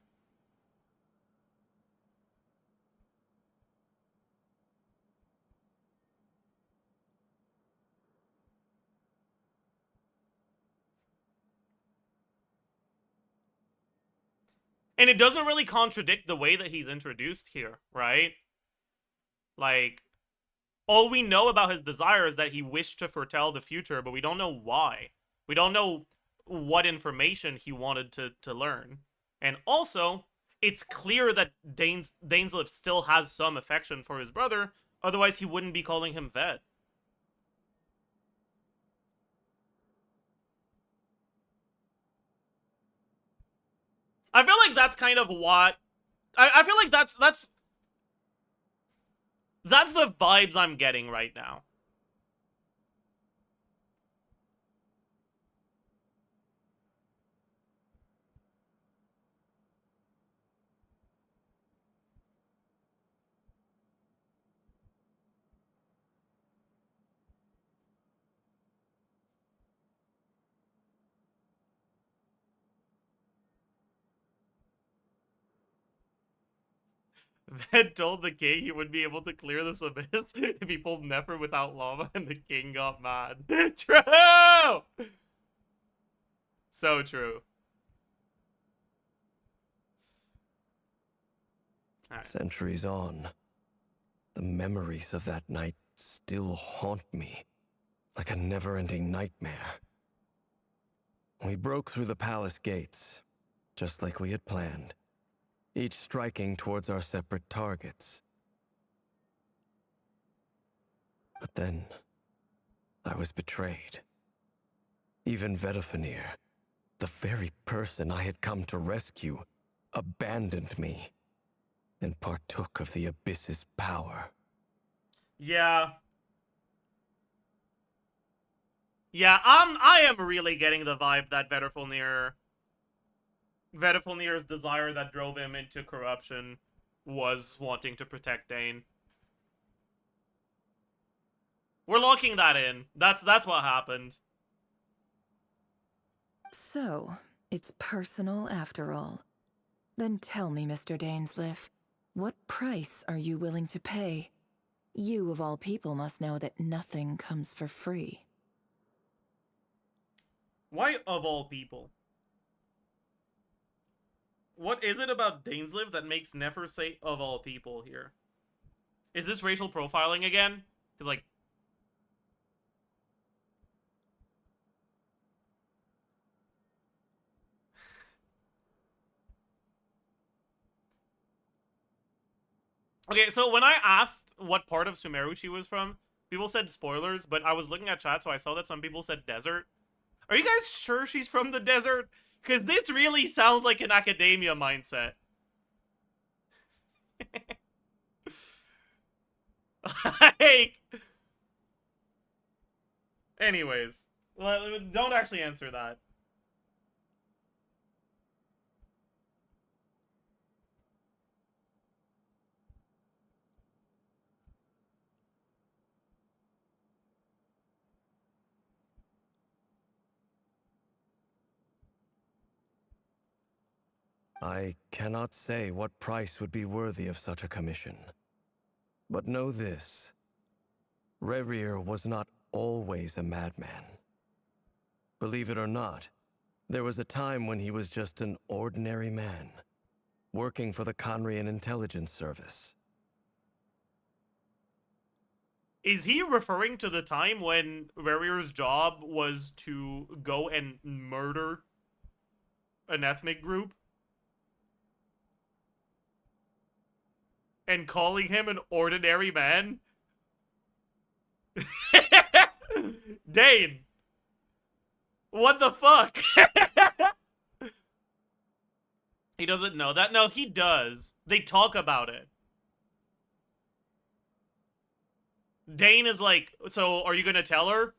And it doesn't really contradict the way that he's introduced here, right? Like, all we know about his desire is that he wished to foretell the future, but we don't know why. We don't know what information he wanted to learn. And also, it's clear that Dainsleif still has some affection for his brother, otherwise he wouldn't be calling him Ved. I feel like that's kind of what... I feel like that's the vibes I'm getting right now. Ved told the king he would be able to clear this abyss if he pulled Nefer without lava, and the king got mad. True! So true. Right. Centuries on, the memories of that night still haunt me like a never-ending nightmare. We broke through the palace gates, just like we had planned, each striking towards our separate targets. But then, I was betrayed. Even Vedrfolnir, the very person I had come to rescue, abandoned me and partook of the Abyss's power. Yeah. Yeah, I am really getting the vibe that Vedrfolnir's desire that drove him into corruption was wanting to protect Dane. We're locking that in. That's what happened. So, it's personal after all. Then tell me, Mr. Dainsleif, what price are you willing to pay? You, of all people, must know that nothing comes for free. Why of all people? What is it about Dainsleif that makes Nefer say of all people here? Is this racial profiling again? Because, like... Okay, so when I asked what part of Sumeru she was from, people said spoilers, but I was looking at chat, so I saw that some people said desert. Are you guys sure she's from the desert? Because this really sounds like an academia mindset. Like... Anyways. Don't actually answer that. I cannot say what price would be worthy of such a commission. But know this. Rerir was not always a madman. Believe it or not, there was a time when he was just an ordinary man, working for the Conrian Intelligence Service. Is he referring to the time when Rerir's job was to go and murder an ethnic group? And calling him an ordinary man? Dane! What the fuck? He doesn't know that? No, he does. They talk about it. Dane is like, so are you gonna tell her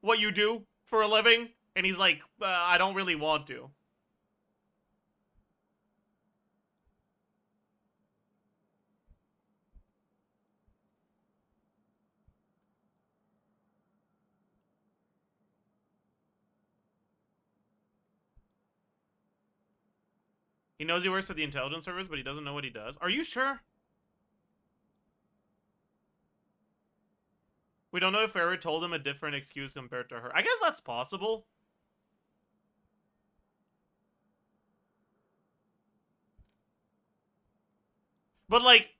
what you do for a living? And he's like, I don't really want to. He knows he works for the intelligence service, but he doesn't know what he does. Are you sure? We don't know if Farrah told him a different excuse compared to her. I guess that's possible. But, like,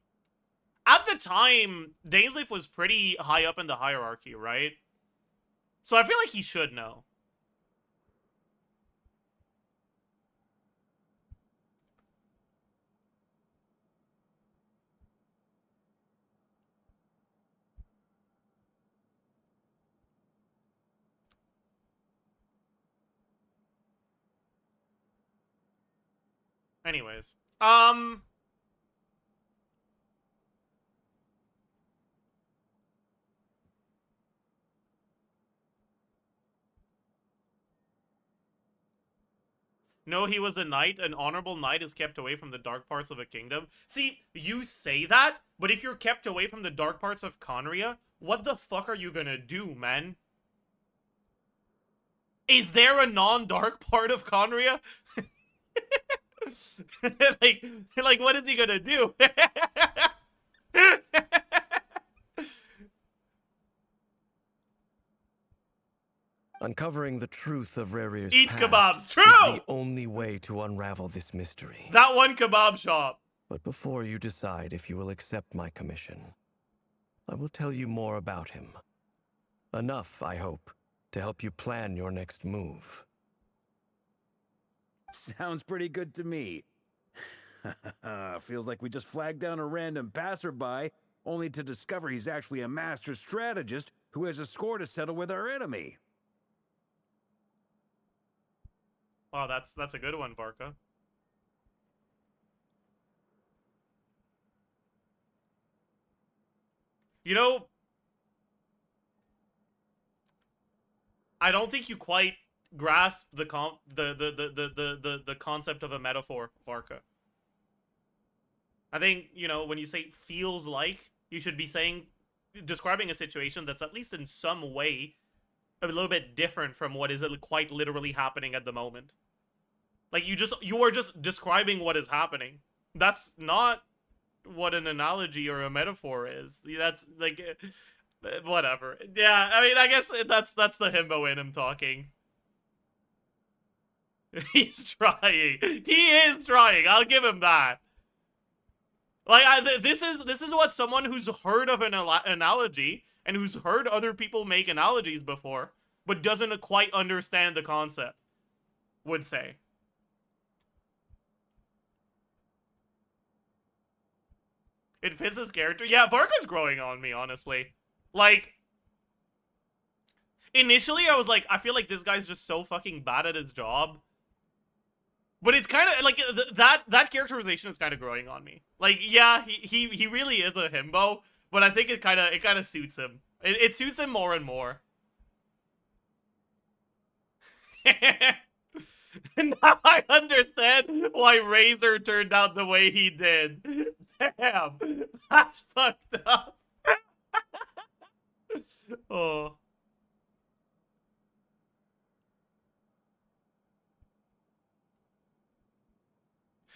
at the time, Dainsleif was pretty high up in the hierarchy, right? So I feel like he should know. Anyways, no, he was a knight. An honorable knight is kept away from the dark parts of a kingdom. See, you say that, but if you're kept away from the dark parts of Conria, what the fuck are you gonna do, man? Is there a non-dark part of Conria? like, what is he gonna do? Uncovering the truth of Rerir's Eat past kebabs. True! is the only way to unravel this mystery. That one kebab shop. But before you decide if you will accept my commission, I will tell you more about him. Enough, I hope, to help you plan your next move. Sounds pretty good to me. Feels like we just flagged down a random passerby, only to discover he's actually a master strategist who has a score to settle with our enemy. Oh, that's a good one, Varka. You know, I don't think you quite grasp the concept of a metaphor, Varka. I think, you know, when you say feels like, you should be saying, describing a situation that's at least in some way a little bit different from what is quite literally happening at the moment. Like, you are just describing what is happening. That's not what an analogy or a metaphor is. That's, like, whatever. Yeah, I mean, I guess that's the himbo in him talking. He's trying. He is trying. I'll give him that. Like, this is what someone who's heard of an analogy and who's heard other people make analogies before, but doesn't quite understand the concept, would say. It fits his character. Yeah, Varka's growing on me, honestly. Like, Initially, I was like, I feel like this guy's just so fucking bad at his job. But it's kind of like that characterization is kind of growing on me. Like, yeah, he really is a himbo, but I think it kind of suits him. It suits him more and more. Now I understand why Razor turned out the way he did. Damn, that's fucked up. Oh.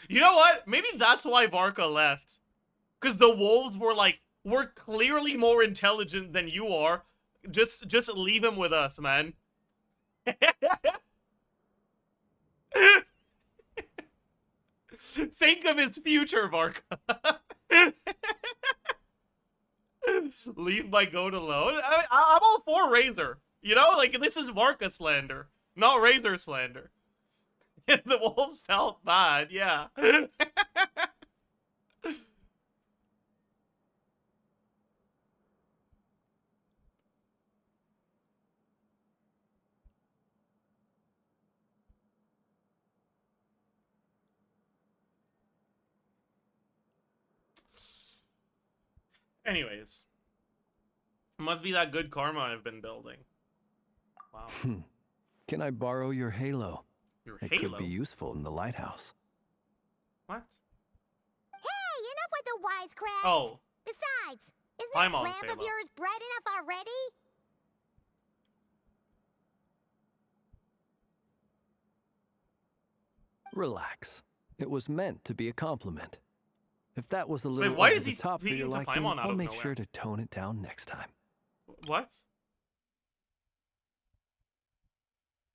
You know what? Maybe that's why Varka left. Because the wolves were like, we're clearly more intelligent than you are. Just leave him with us, man. Think of his future, Varka. Leave my goat alone. I'm all for Razor. You know, like, this is Varka slander, not Razor slander. The wolves felt bad, yeah. Anyways. It must be that good karma I've been building. Wow. Can I borrow your halo? Your it halo? Could be useful in the lighthouse. What? Hey, enough with the wisecracks. Oh. Besides, isn't that lamp of halo. yours bright enough already? Relax. It was meant to be a compliment. If that was a little why over is the he top for your speaking to liking, Paimon out I'll of make nowhere? sure to tone it down next time. What?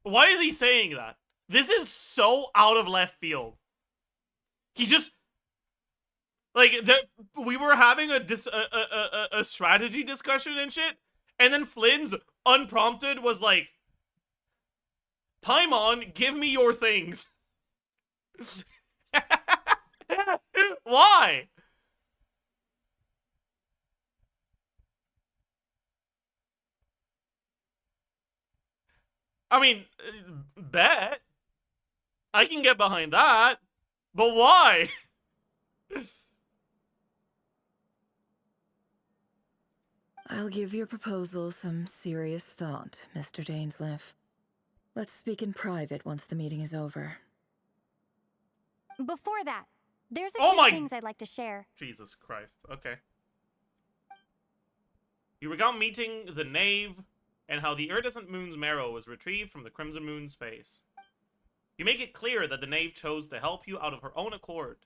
Why is he saying that? This is so out of left field. He just... Like, we were having a strategy discussion and shit, and then Flynn's, unprompted, was like, Paimon, give me your things. Why? I mean, bet. I can get behind that. But why? I'll give your proposal some serious thought, Mr. Dainsleif. Let's speak in private once the meeting is over. Before that, there's a Oh few my- things I'd like to share. Jesus Christ. Okay. You recount meeting the Knave and how the iridescent moon's marrow was retrieved from the Crimson Moon's space. You make it clear that the Knave chose to help you out of her own accord,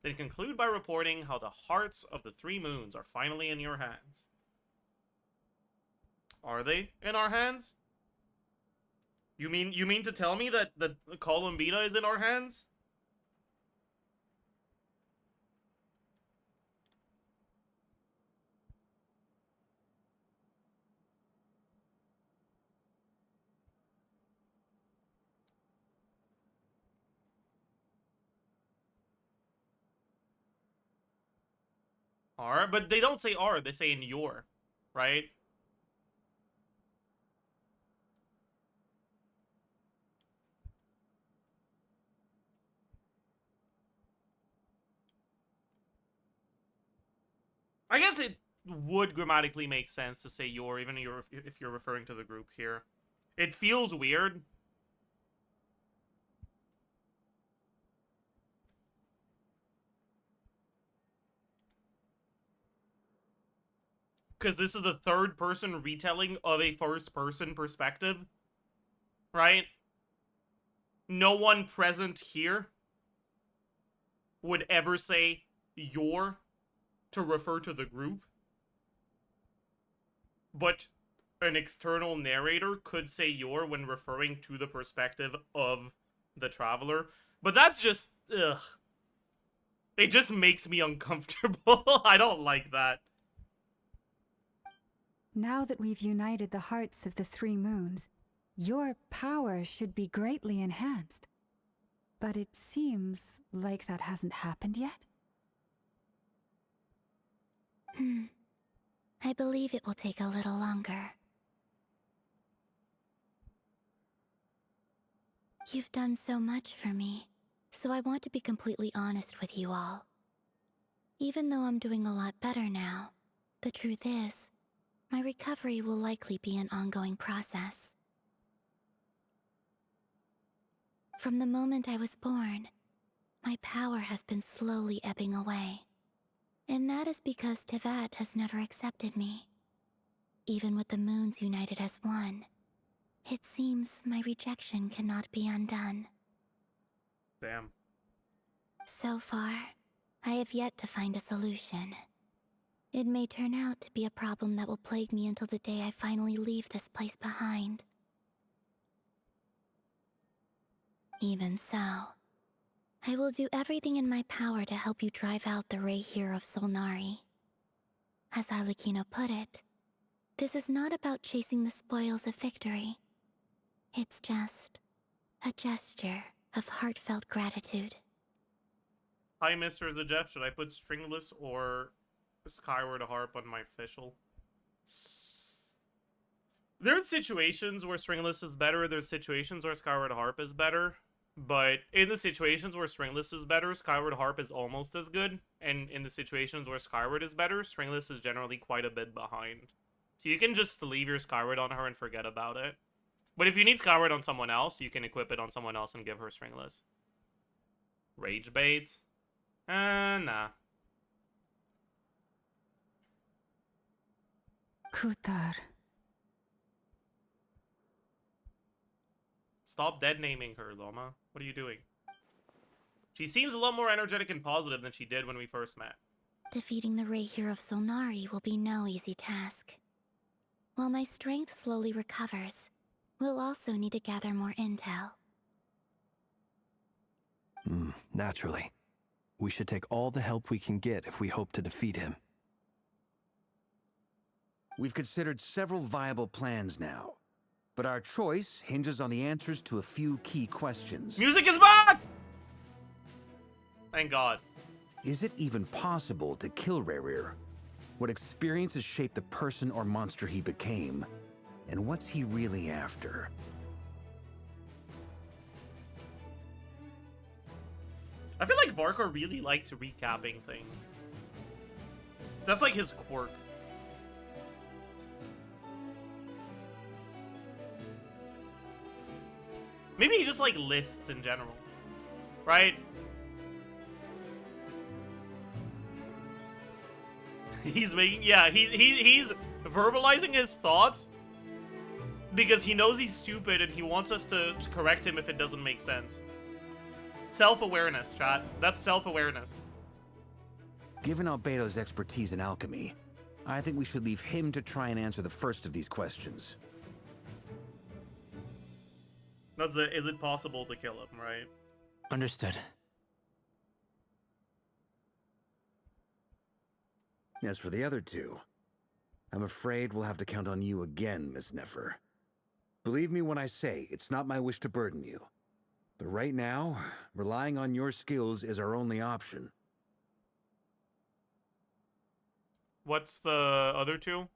then conclude by reporting how the hearts of the three moons are finally in your hands. Are they in our hands? You mean to tell me that Columbina is in our hands? Are, but they don't say are, they say in your, right? I guess it would grammatically make sense to say your, even if you're referring to the group here. It feels weird. Because this is the third person retelling of a first person perspective. Right? No one present here would ever say your to refer to the group. But an external narrator could say your when referring to the perspective of the traveler. But that's just, ugh. It just makes me uncomfortable. I don't like that. Now that we've united the hearts of the three moons, your power should be greatly enhanced. But it seems like that hasn't happened yet. I believe it will take a little longer. You've done so much for me, so I want to be completely honest with you all. Even though I'm doing a lot better now, the truth is, my recovery will likely be an ongoing process. From the moment I was born, my power has been slowly ebbing away. And that is because Teyvat has never accepted me. Even with the moons united as one, it seems my rejection cannot be undone. Damn. So far, I have yet to find a solution. It may turn out to be a problem that will plague me until the day I finally leave this place behind. Even so, I will do everything in my power to help you drive out the Ray here of Solnari. As Arlecchino put it, this is not about chasing the spoils of victory. It's just a gesture of heartfelt gratitude. Hi, Mr. Zajef. Should I put stringless or Skyward Harp on my official? There's situations where stringless is better. There's situations where Skyward Harp is better. But in the situations where stringless is better, Skyward Harp is almost as good. And in the situations where Skyward is better, stringless is generally quite a bit behind. So you can just leave your Skyward on her and forget about it. But if you need Skyward on someone else, you can equip it on someone else and give her stringless. Rage bait? Nah. Kutar. Stop dead naming her, Loma. What are you doing? She seems a lot more energetic and positive than she did when we first met. Defeating the Ray here of Solnari will be no easy task. While my strength slowly recovers, we'll also need to gather more intel. Naturally. We should take all the help we can get if we hope to defeat him. We've considered several viable plans now, but our choice hinges on the answers to a few key questions. Music is back! Thank God. Is it even possible to kill Rerir? What experiences shaped the person or monster he became? And what's he really after? I feel like Varkar really likes recapping things. That's like his quirk. Maybe he just like lists in general, right? He's making, yeah, he's verbalizing his thoughts because he knows he's stupid and he wants us to correct him if it doesn't make sense. Self-awareness, chat. That's self-awareness. Given Albedo's expertise in alchemy, I think we should leave him to try and answer the first of these questions. That's the, is it possible to kill him, right? Understood. As for the other two, I'm afraid we'll have to count on you again, Miss Nefer. Believe me when I say it's not my wish to burden you. But right now, relying on your skills is our only option. What's the other two?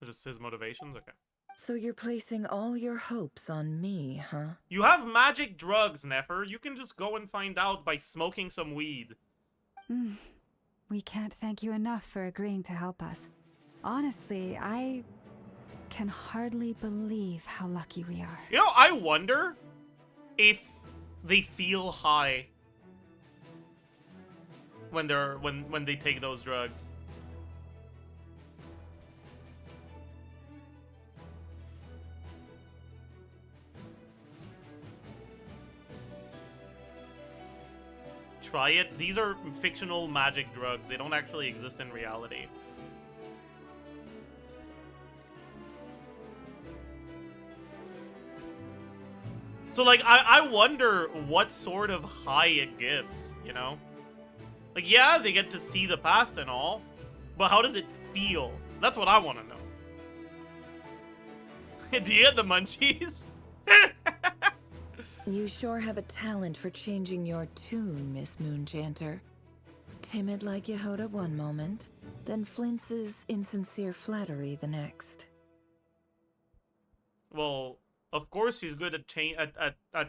Just his motivations? Okay. So you're placing all your hopes on me, huh? You have magic drugs, Nefer. You can just go and find out by smoking some weed. We can't thank you enough for agreeing to help us. Honestly, I can hardly believe how lucky we are. You know, I wonder if they feel high when they're when they take those drugs. Try it. These are fictional magic drugs. They don't actually exist in reality. So, like, I wonder what sort of high it gives, you know? Like, yeah, they get to see the past and all, but how does it feel? That's what I want to know. Do you get the munchies? You sure have a talent for changing your tune, Miss Moonchanter. Timid like Yehoda one moment, then flinches insincere flattery the next. Well, of course she's good at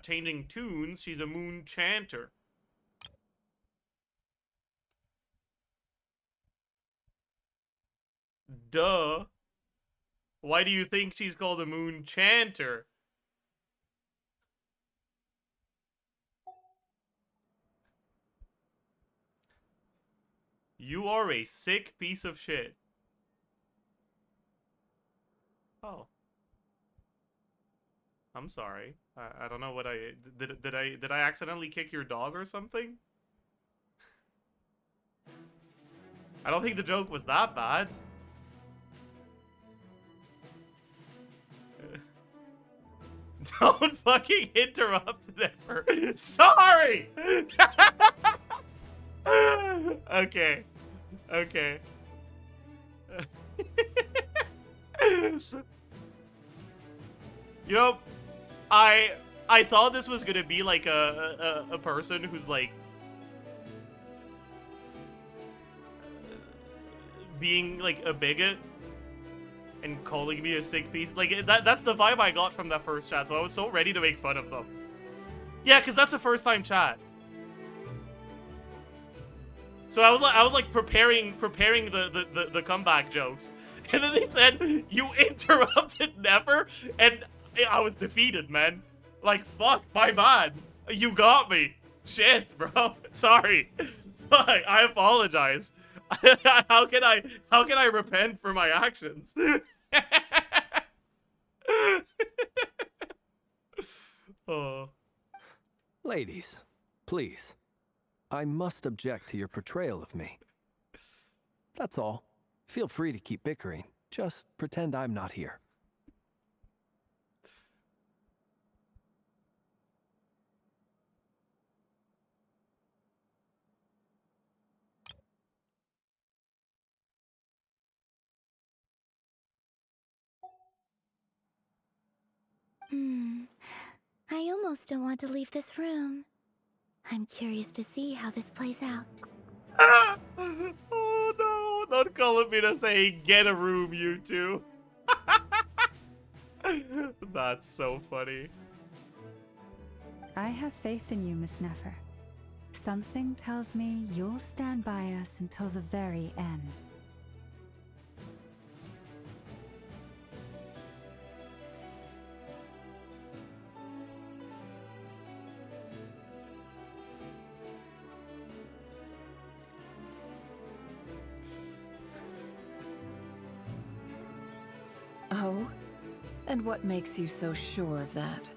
changing tunes. She's a moon chanter. Duh. Why do you think she's called a moon chanter? You are a sick piece of shit. Oh. I'm sorry. I don't know what I did I accidentally kick your dog or something? I don't think the joke was that bad. Don't fucking interrupt never. Sorry. Okay. Okay. You know, I thought this was gonna be like a person who's like being like a bigot and calling me a sick piece. Like that's the vibe I got from that first chat. So I was so ready to make fun of them. Yeah, because that's a first time chat. So I was like preparing the comeback jokes, and then they said you interrupted never, and I was defeated, man. Like fuck, my bad. You got me. Shit, bro. Sorry. Fuck, I apologize. How can I repent for my actions? Oh. Ladies, please. I must object to your portrayal of me. That's all. Feel free to keep bickering. Just pretend I'm not here. I almost don't want to leave this room. I'm curious to see how this plays out. Ah! Oh no, not calling me to say get a room, you two. That's so funny. I have faith in you, Miss Nefer. Something tells me you'll stand by us until the very end. Oh? And what makes you so sure of that?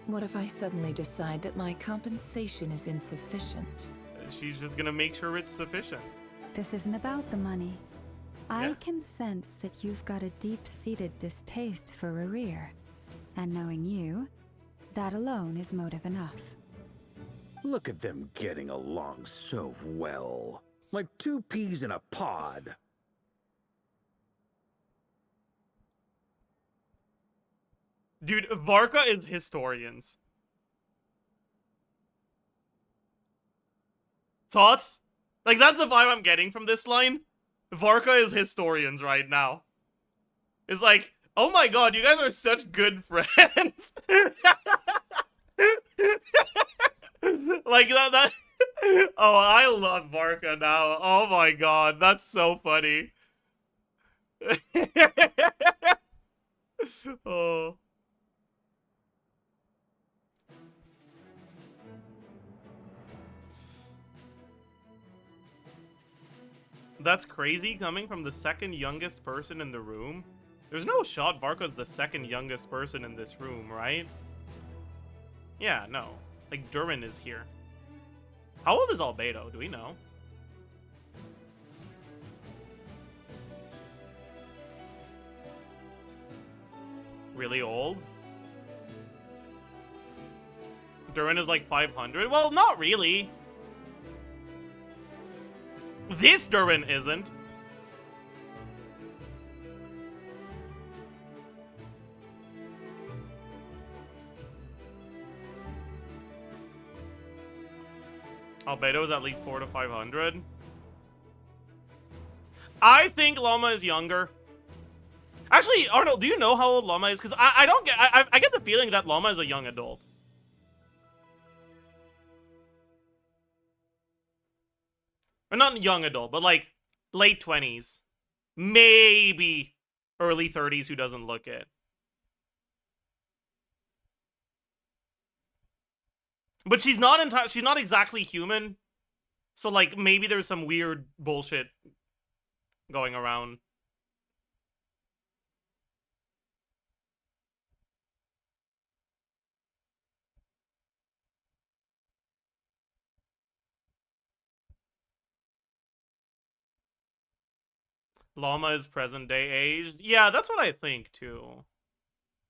What if I suddenly decide that my compensation is insufficient? She's just gonna make sure it's sufficient. This isn't about the money. I can sense that you've got a deep-seated distaste for Rerir. And knowing you, that alone is motive enough. Look at them getting along so well. Like two peas in a pod. Dude, Varka is historians. Thoughts? Like, that's the vibe I'm getting from this line. Varka is historians right now. It's like, oh my god, you guys are such good friends. Like, that. Oh, I love Varka now. Oh my god, that's so funny. Oh. That's crazy coming from the second youngest person in the room. There's no shot Varka's the second youngest person in this room, right? Yeah, no. Like, Durin is here. How old is Albedo? Do we know? Really old? Durin is like 500? Well, not really. This Durin isn't. Albedo is at least 400 to 500. I think Loma is younger. Actually, Arnold, do you know how old Llama is? Because I don't get... I get the feeling that Llama is a young adult. Or not young adult, but like late 20s. Maybe early 30s who doesn't look it. But she's not exactly human. So like maybe there's some weird bullshit going around. Llama is present day aged. Yeah, that's what I think too.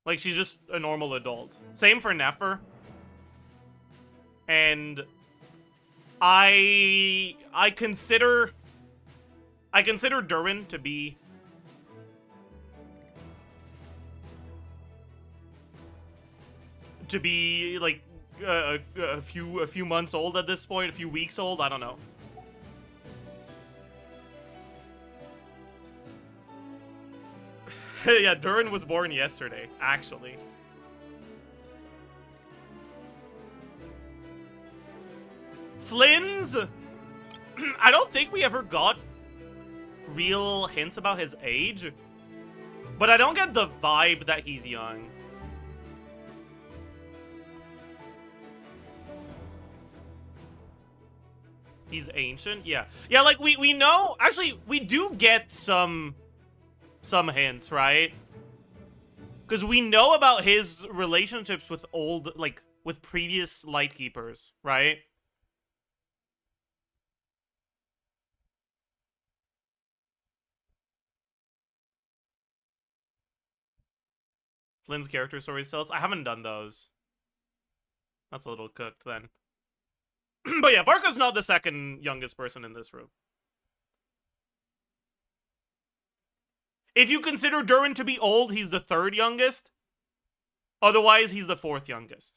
Like she's just a normal adult. Same for Nefer. And I consider Durin to be like a few months old at this point, a few weeks old, I don't know. Yeah, Durin was born yesterday, actually. Flynn's? I don't think we ever got real hints about his age. But I don't get the vibe that he's young. He's ancient? Yeah. Yeah, like, we know... Actually, we do get some hints, right? Because we know about his relationships with with previous Lightkeepers, right? Flynn's character stories tells. I haven't done those. That's a little cooked then. But yeah, Varka's not the second youngest person in this room. If you consider Durin to be old, he's the third youngest. Otherwise, he's the fourth youngest.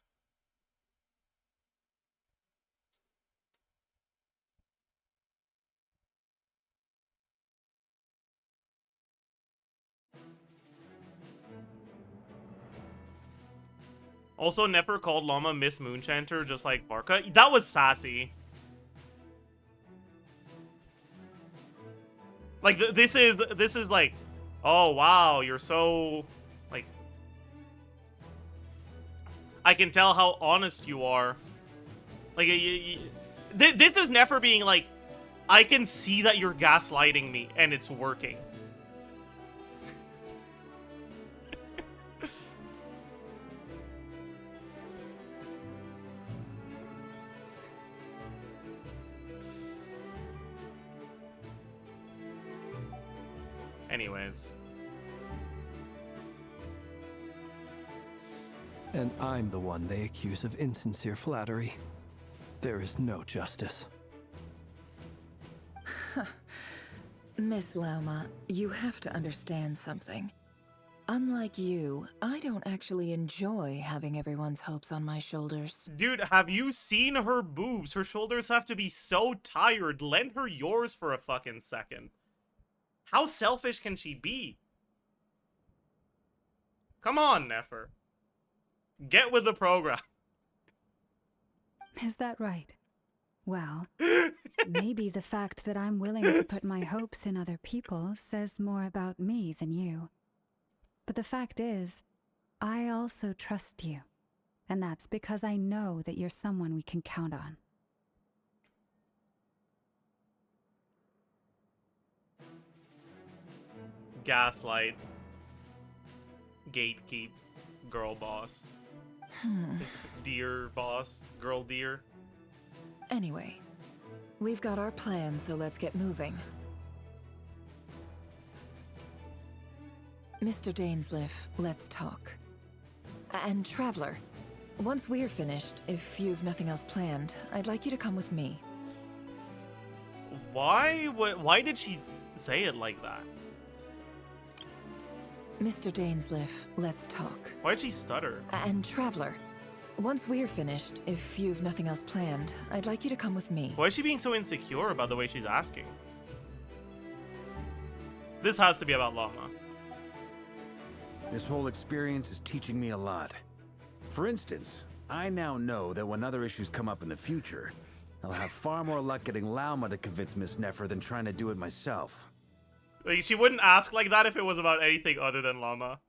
Also, Nefer called Llama Miss Moonchanter, just like Varka. That was sassy. Like, this is like, oh, wow, you're so, like, I can tell how honest you are. Like, this is Nefer being like, I can see that you're gaslighting me, and it's working. Anyways. And I'm the one they accuse of insincere flattery. There is no justice. Miss Lauma, you have to understand something. Unlike you, I don't actually enjoy having everyone's hopes on my shoulders. Dude, have you seen her boobs? Her shoulders have to be so tired. Lend her yours for a fucking second. How selfish can she be? Come on, Nefer. Get with the program. Is that right? Well, maybe the fact that I'm willing to put my hopes in other people says more about me than you. But the fact is, I also trust you. And that's because I know that you're someone we can count on. Gaslight. Gatekeep. Girl boss. Deer boss. Girl deer. Anyway, we've got our plan, so let's get moving. Mr. Dainsliff, let's talk. And Traveler, once we're finished, if you've nothing else planned, I'd like you to come with me. Why did she say it like that? Mr. Dainsliff, let's talk. Why did she stutter? And Traveler, once we're finished, if you've nothing else planned, I'd like you to come with me. Why is she being so insecure about the way she's asking? This has to be about Llama. This whole experience is teaching me a lot. For instance, I now know that when other issues come up in the future, I'll have far more luck getting Lauma to convince Miss Nefer than trying to do it myself. Like, she wouldn't ask like that if it was about anything other than Llama.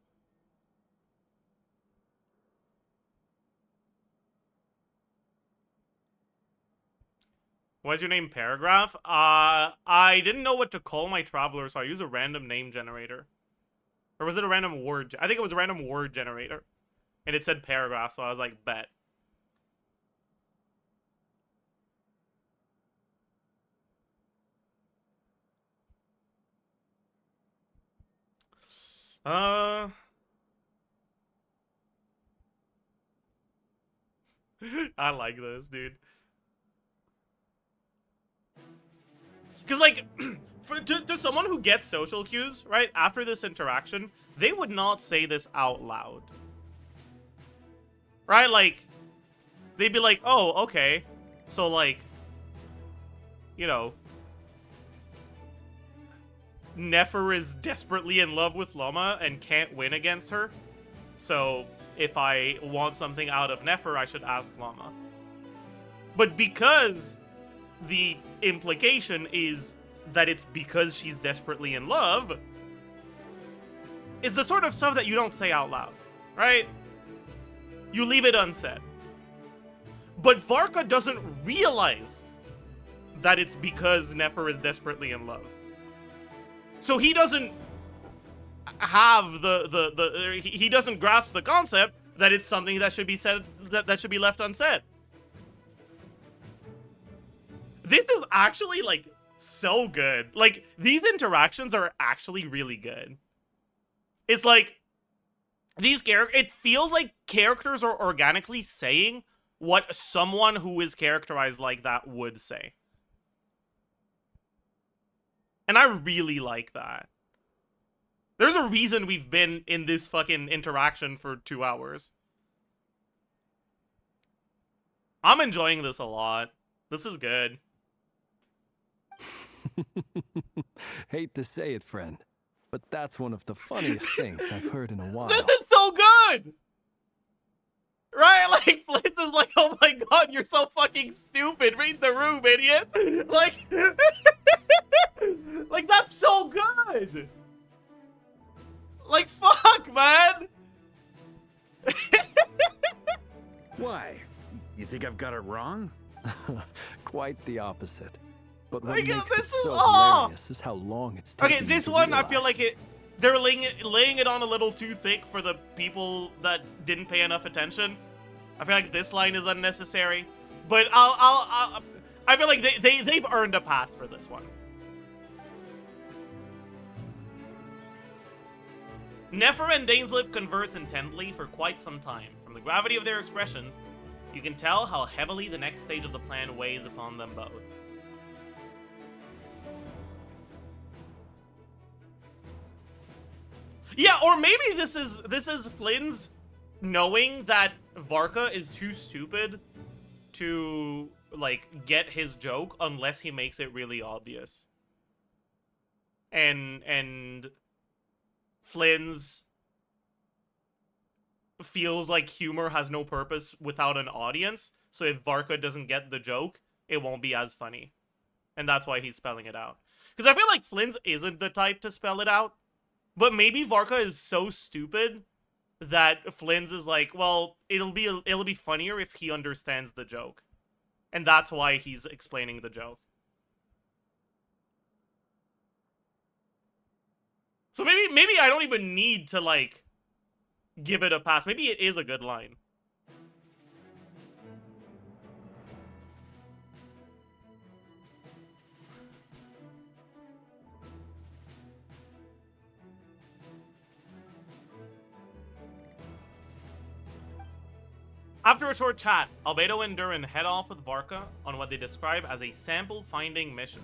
Why is your name Paragraph? I didn't know what to call my traveler, so I used a random name generator. Or was it a random word? I think it was a random word generator. And it said Paragraph, so I was like, bet. I like this, dude. Because, like, to someone who gets social cues, right, after this interaction, they would not say this out loud. Right? Like, they'd be like, oh, okay. So, like, you know, Nefer is desperately in love with Llama and can't win against her. So, if I want something out of Nefer, I should ask Llama. But because the implication is that it's because she's desperately in love, it's the sort of stuff that you don't say out loud, right? You leave it unsaid. But Varka doesn't realize that it's because Nefer is desperately in love. So he doesn't have he doesn't grasp the concept that it's something that should be said, that should be left unsaid. This is actually, like, so good. Like, these interactions are actually really good. It's like, it feels like characters are organically saying what someone who is characterized like that would say. And I really like that. There's a reason we've been in this fucking interaction for 2 hours. I'm enjoying this a lot. This is good. Hate to say it, friend, but that's one of the funniest things I've heard in a while. This is so good! Right? Like, Flintz is like, oh my god, you're so fucking stupid. Read the room, idiot. Like, like, that's so good. Like, fuck, man. Why? You think I've got it wrong? Quite the opposite. But what Like, makes it this is so hilarious is how long it's taken. Okay, this to one, I realize. feel like they're laying it on a little too thick for the people that didn't pay enough attention. I feel like this line is unnecessary, but I feel like they've earned a pass for this one. Nefer and Dainsleif converse intently for quite some time. From the gravity of their expressions, you can tell how heavily the next stage of the plan weighs upon them both. Yeah, or maybe this is Flynn's knowing that Varka is too stupid to, like, get his joke unless he makes it really obvious. And Flynn's feels like humor has no purpose without an audience, so if Varka doesn't get the joke, it won't be as funny. And that's why he's spelling it out. Because I feel like Flynn's isn't the type to spell it out. But maybe Varka is so stupid that Flynn's is like, well, it'll be funnier if he understands the joke. And that's why he's explaining the joke. So maybe I don't even need to, like, give it a pass. Maybe it is a good line. After a short chat, Albedo and Durin head off with Varka on what they describe as a sample-finding mission.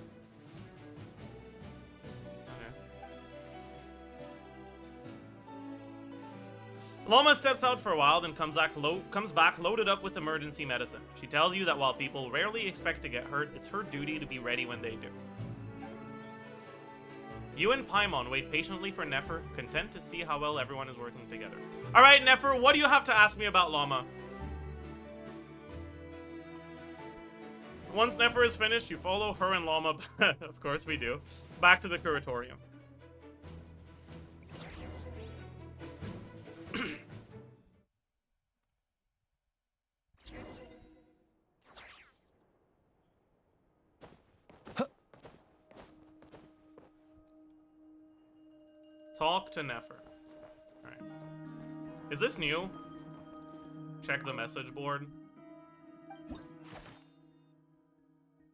Loma steps out for a while, then comes back loaded up with emergency medicine. She tells you that while people rarely expect to get hurt, it's her duty to be ready when they do. You and Paimon wait patiently for Nefer, content to see how well everyone is working together. Alright, Nefer, what do you have to ask me about Llama? Once Nefer is finished, you follow her and Llama, of course we do, back to the curatorium. Talk to Nefer. Alright. Is this new? Check the message board.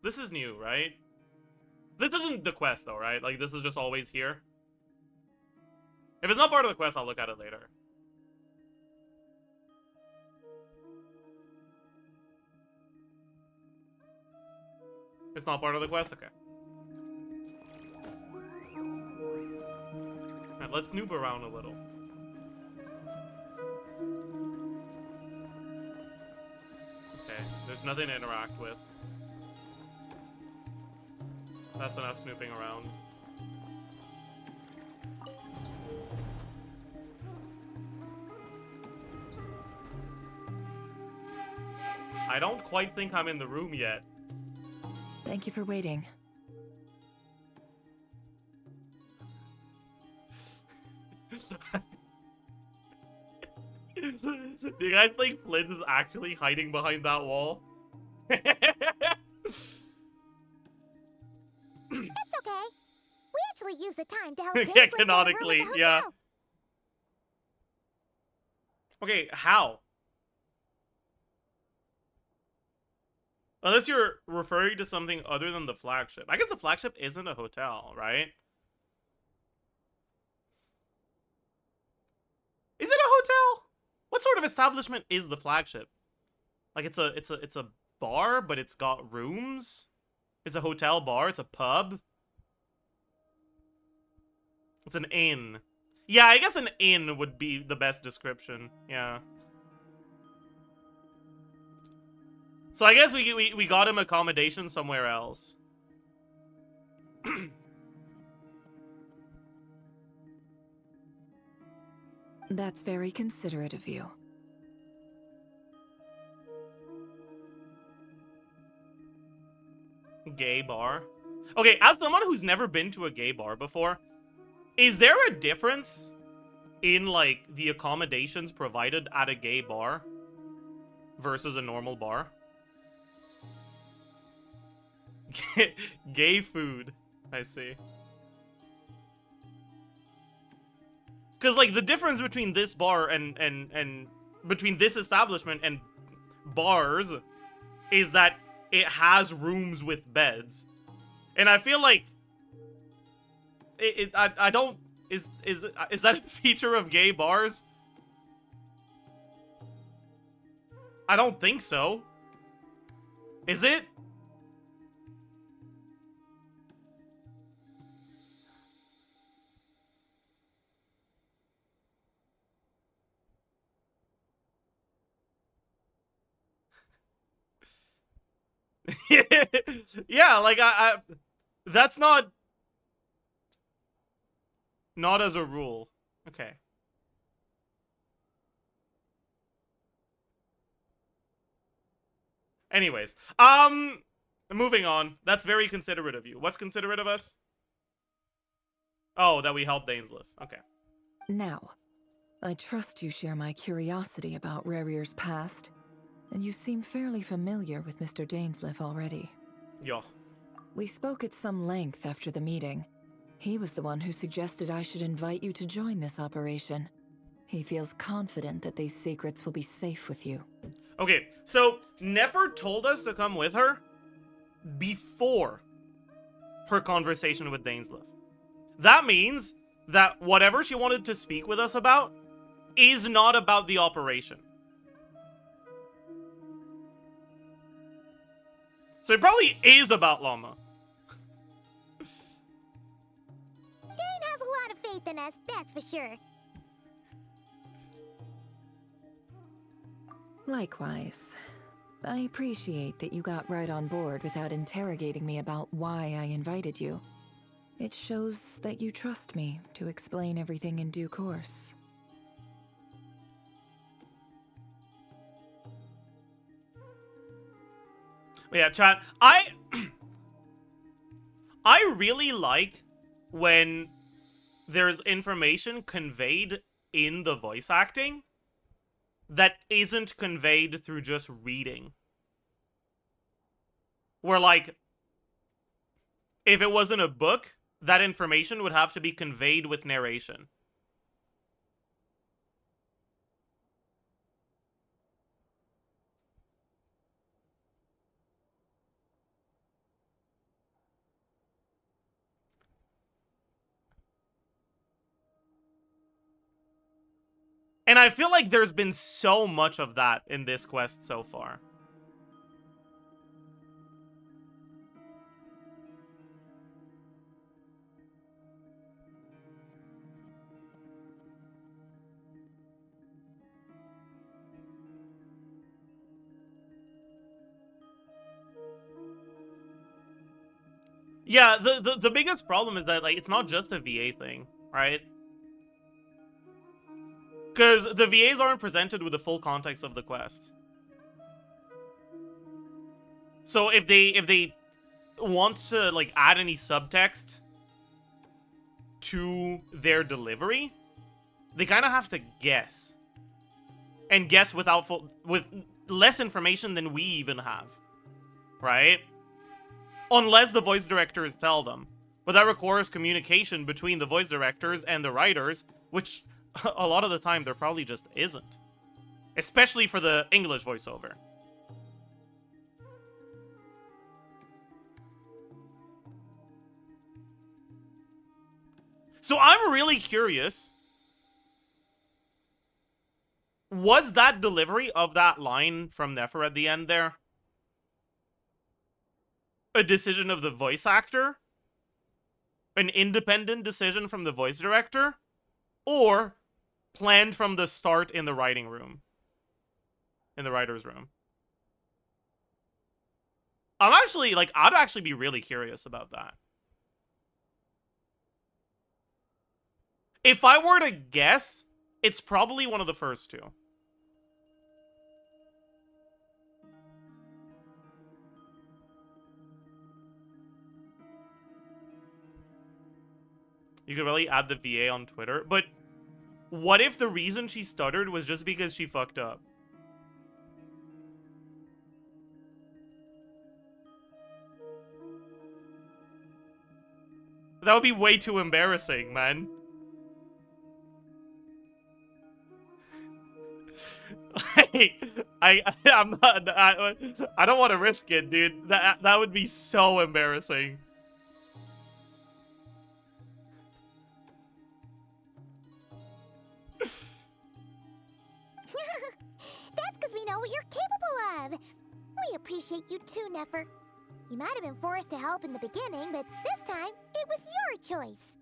This is new, right? This isn't the quest, though, right? Like, this is just always here. If it's not part of the quest, I'll look at it later. It's not part of the quest? Okay. Alright, let's snoop around a little. Okay, there's nothing to interact with. That's enough snooping around. I don't quite think I'm in the room yet. Thank you for waiting. Do you guys think Flint is actually hiding behind that wall? That's okay. We actually use the time to help Yeah, canonically, yeah. Okay, how? Unless you're referring to something other than the flagship. I guess the flagship isn't a hotel, right? Is it a hotel? What sort of establishment is the flagship? Like it's a bar, but it's got rooms? It's a hotel bar, it's a pub. It's an inn. Yeah, I guess an inn would be the best description. Yeah. So I guess we got him accommodation somewhere else. That's very considerate of you. Gay bar. Okay, as someone who's never been to a gay bar before, is there a difference in, like, the accommodations provided at a gay bar versus a normal bar? Gay food. I see. Because, like, the difference between this bar and between this establishment and bars is that it has rooms with beds. And I feel like I don't... Is that a feature of gay bars? I don't think so. Is it? Yeah, like that's not as a rule. Okay. Anyways, moving on. That's very considerate of you. What's considerate of us? Oh, that we helped Dainsleif. Okay. Now, I trust you share my curiosity about Rarier's past, and you seem fairly familiar with Mr. Dainsleif already. Yeah. We spoke at some length after the meeting. He was the one who suggested I should invite you to join this operation. He feels confident that these secrets will be safe with you. Okay, so Nefer told us to come with her before her conversation with Dainsleif. That means that whatever she wanted to speak with us about is not about the operation. So it probably is about Llama. Dane has a lot of faith in us, that's for sure. Likewise. I appreciate that you got right on board without interrogating me about why I invited you. It shows that you trust me to explain everything in due course. Yeah, chat. I really like when there's information conveyed in the voice acting that isn't conveyed through just reading. Where, like, if it wasn't a book, that information would have to be conveyed with narration. And I feel like there's been so much of that in this quest so far. Yeah, the biggest problem is that, like, it's not just a VA thing, right? Because the VAs aren't presented with the full context of the quest. So if they want to, like, add any subtext to their delivery, they kind of have to guess. And guess with less information than we even have. Right? Unless the voice directors tell them. But that requires communication between the voice directors and the writers, which a lot of the time there probably just isn't. Especially for the English voiceover. So I'm really curious. Was that delivery of that line from Nefer at the end there a decision of the voice actor? An independent decision from the voice director? Or planned from the start in the writing room? In the writer's room? I'm actually, like, I'd actually be really curious about that. If I were to guess, it's probably one of the first two. You could really add the VA on Twitter, but what if the reason she stuttered was just because she fucked up? That would be way too embarrassing, man. I'm not. I don't want to risk it, dude. That would be so embarrassing. That's because we know what you're capable of. We appreciate you too, Nefer. You might have been forced to help in the beginning, but this time, it was your choice.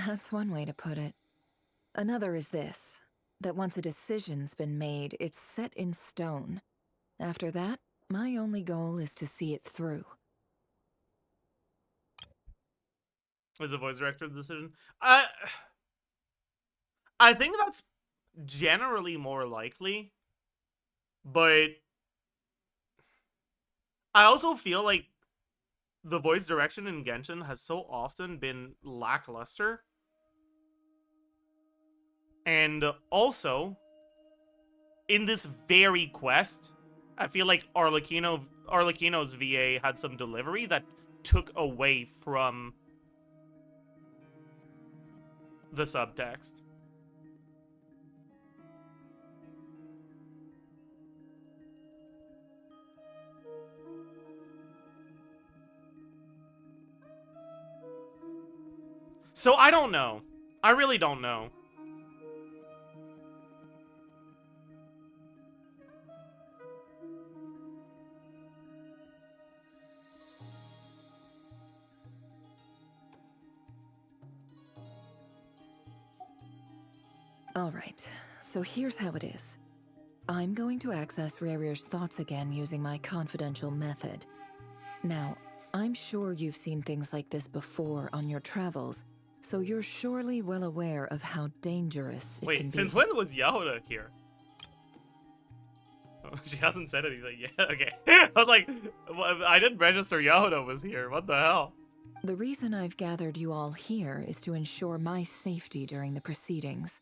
That's one way to put it. Another is this, that once a decision's been made, it's set in stone. After that, my only goal is to see it through. Was the voice director the decision? I think that's generally more likely, but I also feel like the voice direction in Genshin has so often been lackluster. And also, in this very quest, I feel like Arlecchino's VA had some delivery that took away from the subtext. So I don't know. I really don't know. All right, so here's how it is. I'm going to access Rarir's thoughts again using my confidential method. Now, I'm sure you've seen things like this before on your travels, so you're surely well aware of how dangerous it can Wait, be. since when was Yahoda here? Oh, she hasn't said anything yet. Okay. I was like, I didn't register Yahoda was here. What the hell? The reason I've gathered you all here is to ensure my safety during the proceedings.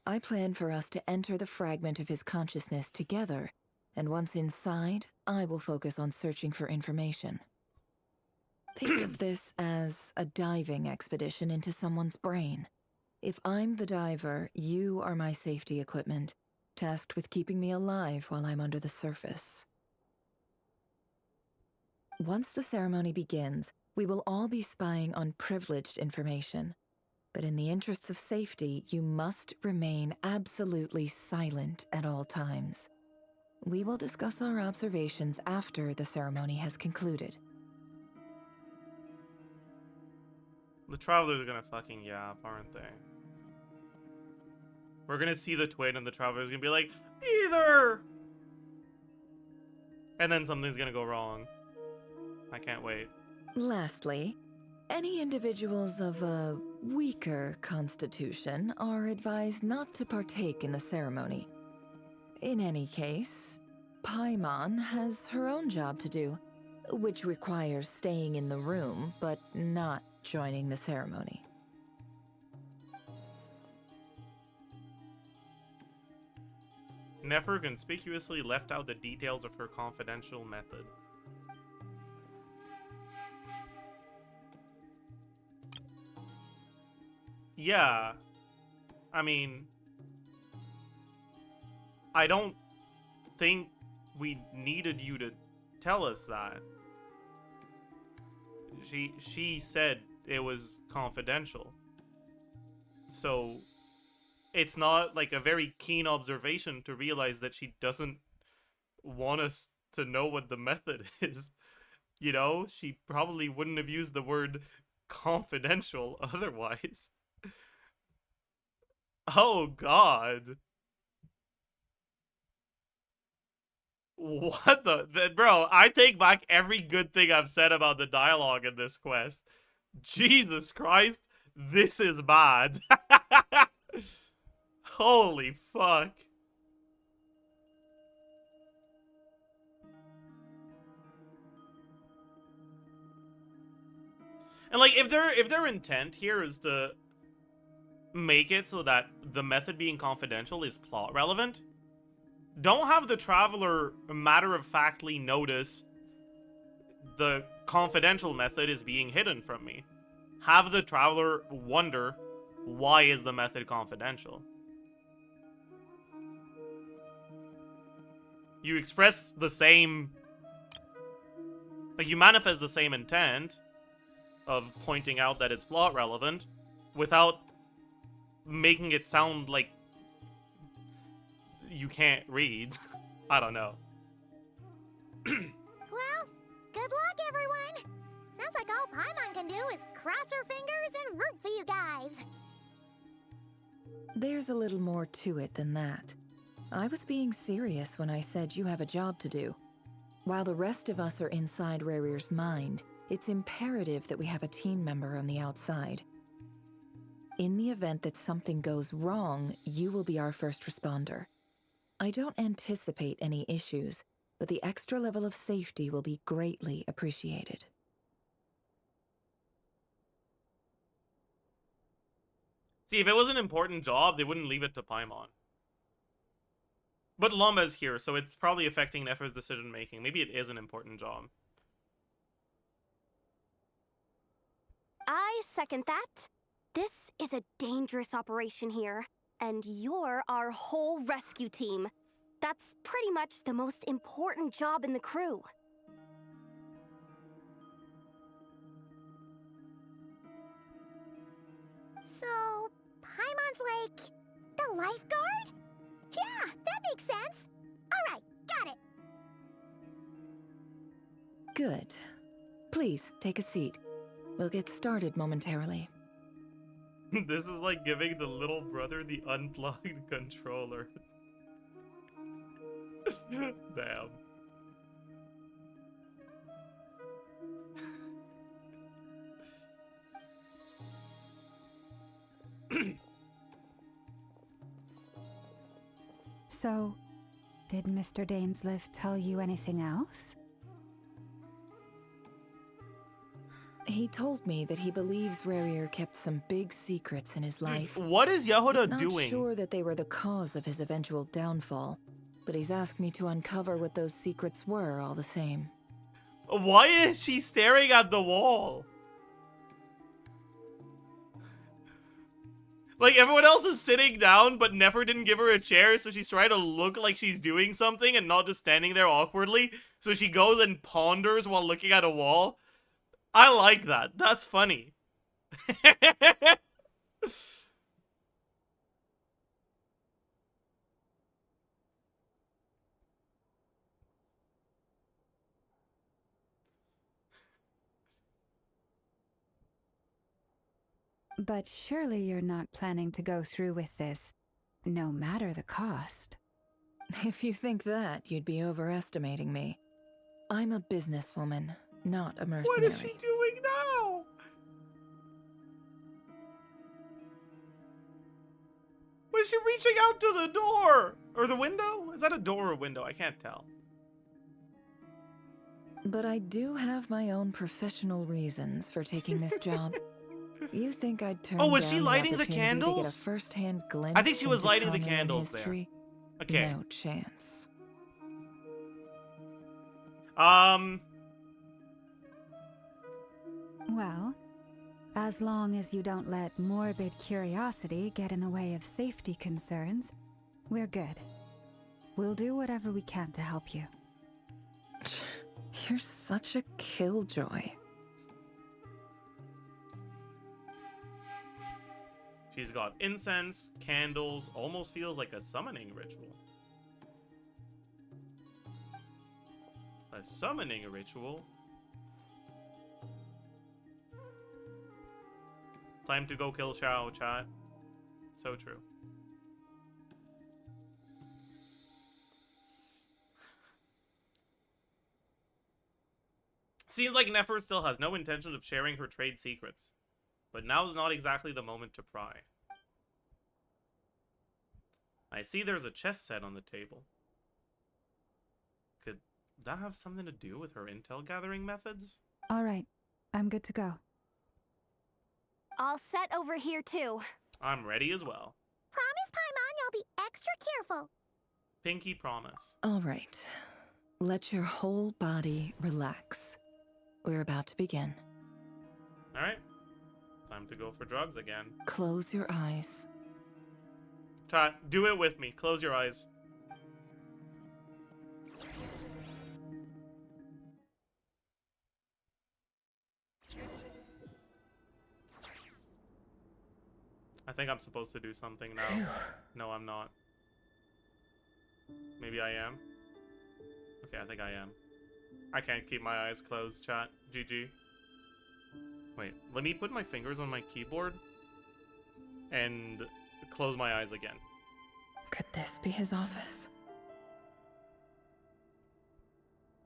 I plan for us to enter the fragment of his consciousness together, and once inside, I will focus on searching for information. Think of this as a diving expedition into someone's brain. If I'm the diver, you are my safety equipment, tasked with keeping me alive while I'm under the surface. Once the ceremony begins, we will all be spying on privileged information. But in the interests of safety, you must remain absolutely silent at all times. We will discuss our observations after the ceremony has concluded. The travelers are gonna fucking yap, aren't they? We're gonna see the twin and the traveler's gonna be like, either! And then something's gonna go wrong. I can't wait. Lastly, any individuals of a weaker constitution are advised not to partake in the ceremony. In any case, Paimon has her own job to do, which requires staying in the room but not joining the ceremony. Nefer conspicuously left out the details of her confidential method. Yeah. I mean, I don't think we needed you to tell us that. She said it was confidential. So it's not like a very keen observation to realize that she doesn't want us to know what the method is. You know, she probably wouldn't have used the word confidential otherwise. Oh god. What the bro, I take back every good thing I've said about the dialogue in this quest. Jesus Christ, this is bad. Holy fuck. And like if their intent here is to make it so that the method being confidential is plot relevant, don't have the traveler matter-of-factly notice the confidential method is being hidden from me. Have the traveler wonder, why is the method confidential? You express the same, like you manifest the same intent of pointing out that it's plot relevant without making it sound like you can't read. I don't know. Well, good luck, everyone. Sounds like all Paimon can do is cross her fingers and root for you guys. There's a little more to it than that. I was being serious when I said you have a job to do. While the rest of us are inside Rarir's mind, it's imperative that we have a team member on the outside. In the event that something goes wrong, you will be our first responder. I don't anticipate any issues, but the extra level of safety will be greatly appreciated. See, if it was an important job, they wouldn't leave it to Paimon. But Lomba's here, so it's probably affecting Nefer's decision-making. Maybe it is an important job. I second that. This is a dangerous operation here, and you're our whole rescue team. That's pretty much the most important job in the crew. So, Paimon's like the lifeguard? Yeah, that makes sense. All right, got it. Good. Please, take a seat. We'll get started momentarily. This is like giving the little brother the unplugged controller. Damn. So, did Mr. Dainsliff tell you anything else? He told me that he believes Rarier kept some big secrets in his life. What is Yehuda He's doing? not sure that they were the cause of his eventual downfall, but he's asked me to uncover what those secrets were all the same. Why is she staring at the wall? Like, everyone else is sitting down, but Nefer didn't give her a chair, so she's trying to look like she's doing something and not just standing there awkwardly. So she goes and ponders while looking at a wall. I like that. That's funny. But surely you're not planning to go through with this, no matter the cost. If you think that, you'd be overestimating me. I'm a businesswoman, not a mercenary. What is she doing now? What is she reaching out to the door? Or the window? Is that a door or a window? I can't tell. But I do have my own professional reasons for taking this job. You think I'd turn was down she lighting the opportunity to candles? get a first-hand glimpse I think she was into lighting the Kanye candles there. history? Okay. No chance. Well, as long as you don't let morbid curiosity get in the way of safety concerns, we're good. We'll do whatever we can to help you. You're such a killjoy. She's got incense, candles, almost feels like a summoning ritual. A summoning ritual? Time to go kill Shao, chat. So true. Seems like Nefer still has no intention of sharing her trade secrets. But now is not exactly the moment to pry. I see there's a chess set on the table. Could that have something to do with her intel gathering methods? All right, I'm good to go. All set over here, too. I'm ready as well. Promise, Paimon, you'll be extra careful. Pinky promise. All right. Let your whole body relax. We're about to begin. Alright. Time to go for drugs again. Close your eyes. Chat, do it with me. Close your eyes. I think I'm supposed to do something now. No, I'm not. Maybe I am. Okay, I think I am. I can't keep my eyes closed, chat. GG. Wait, let me put my fingers on my keyboard and close my eyes again. Could this be his office?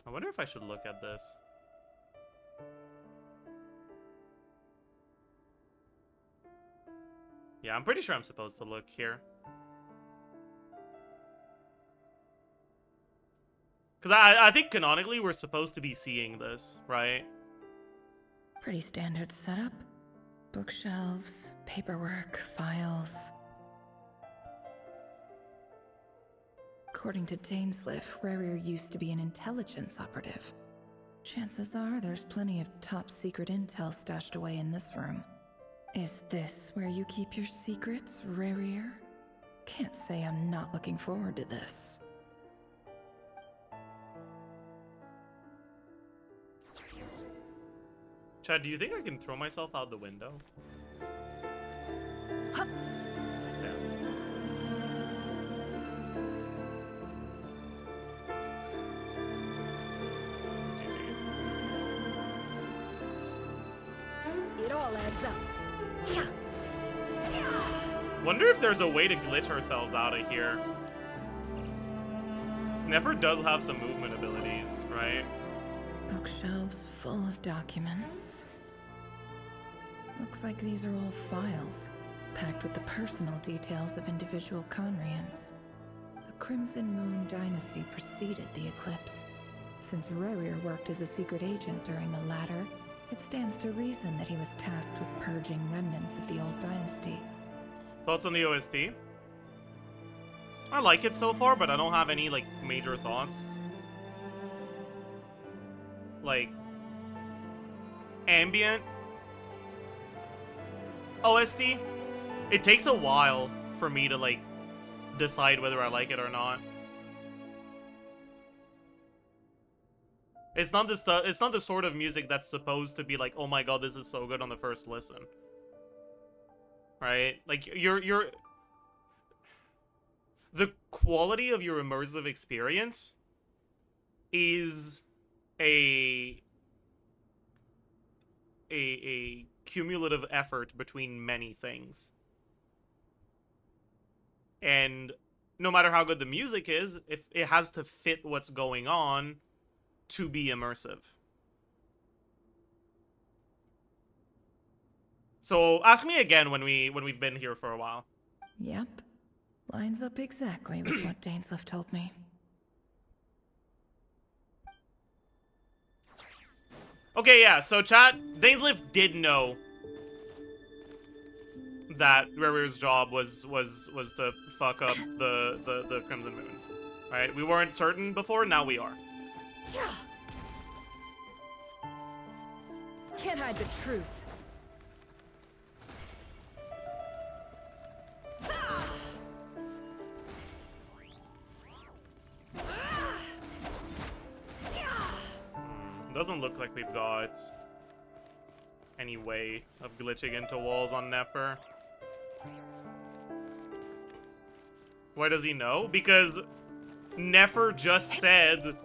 I wonder if I should look at this. Yeah, I'm pretty sure I'm supposed to look here. Because I think canonically we're supposed to be seeing this, right? Pretty standard setup. Bookshelves, paperwork, files. According to Dainsliff, Rarier used to be an intelligence operative. Chances are there's plenty of top secret intel stashed away in this room. Is this where you keep your secrets, Rarier? Can't say I'm not looking forward to this. Chad, do you think I can throw myself out the window? Huh. Yeah. It all adds up. Yeah. Wonder if there's a way to glitch ourselves out of here. Nefer does have some movement abilities, right? Bookshelves full of documents. Looks like these are all files, packed with the personal details of individual Conrians. The Crimson Moon dynasty preceded the eclipse. Since Rerir worked as a secret agent during the latter, it stands to reason that he was tasked with purging remnants of the old dynasty. Thoughts on the OST? I like it so far, but I don't have any, like, major thoughts. Like, ambient OST? It takes a while for me to, like, decide whether I like it or not. It's not the sort of music that's supposed to be like, oh my god, this is so good on the first listen. Right? Like, the quality of your immersive experience is a cumulative effort between many things. And no matter how good the music is, if it has to fit what's going on to be immersive. So ask me again when we've been here for a while. Yep. Lines up exactly with what Dainsleif told me. Okay, yeah, so chat, Dainsleif did know that Rerir's job was to fuck up the Crimson Moon. Right? We weren't certain before, now we are. Can't hide the truth. Doesn't look like we've got any way of glitching into walls on Nefer. Why does he know? Because Nefer just said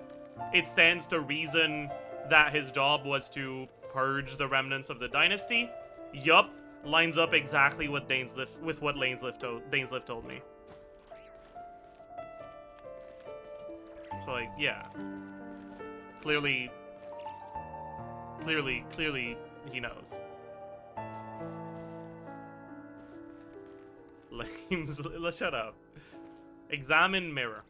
it stands to reason that his job was to purge the remnants of the dynasty. Yup, lines up exactly with what Dainsleif told me. So, like, yeah. Clearly he knows. Lames, let's shut up. Examine mirror.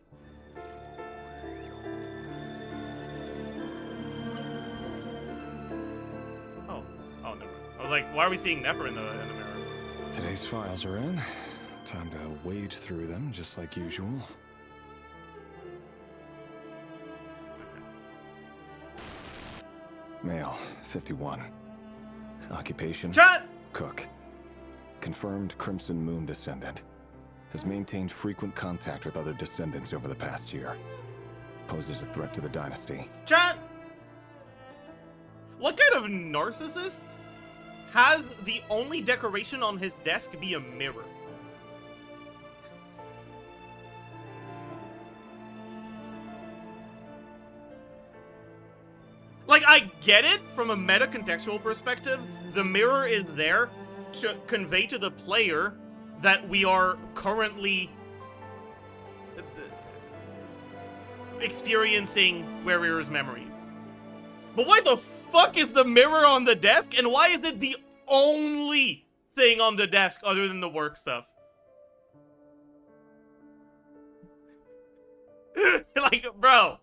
Oh, never. I was like, why are we seeing Nefer in the mirror? Today's files are in. Time to wade through them, just like usual. Male, 51. Occupation? Chat! Cook. Confirmed Crimson Moon descendant. Has maintained frequent contact with other descendants over the past year. Poses a threat to the dynasty. Chat! What kind of narcissist has the only decoration on his desk be a mirror? Like, I get it from a meta-contextual perspective. The mirror is there to convey to the player that we are currently experiencing Werir's memories. But why the fuck is the mirror on the desk? And why is it the only thing on the desk other than the work stuff? Like, bro.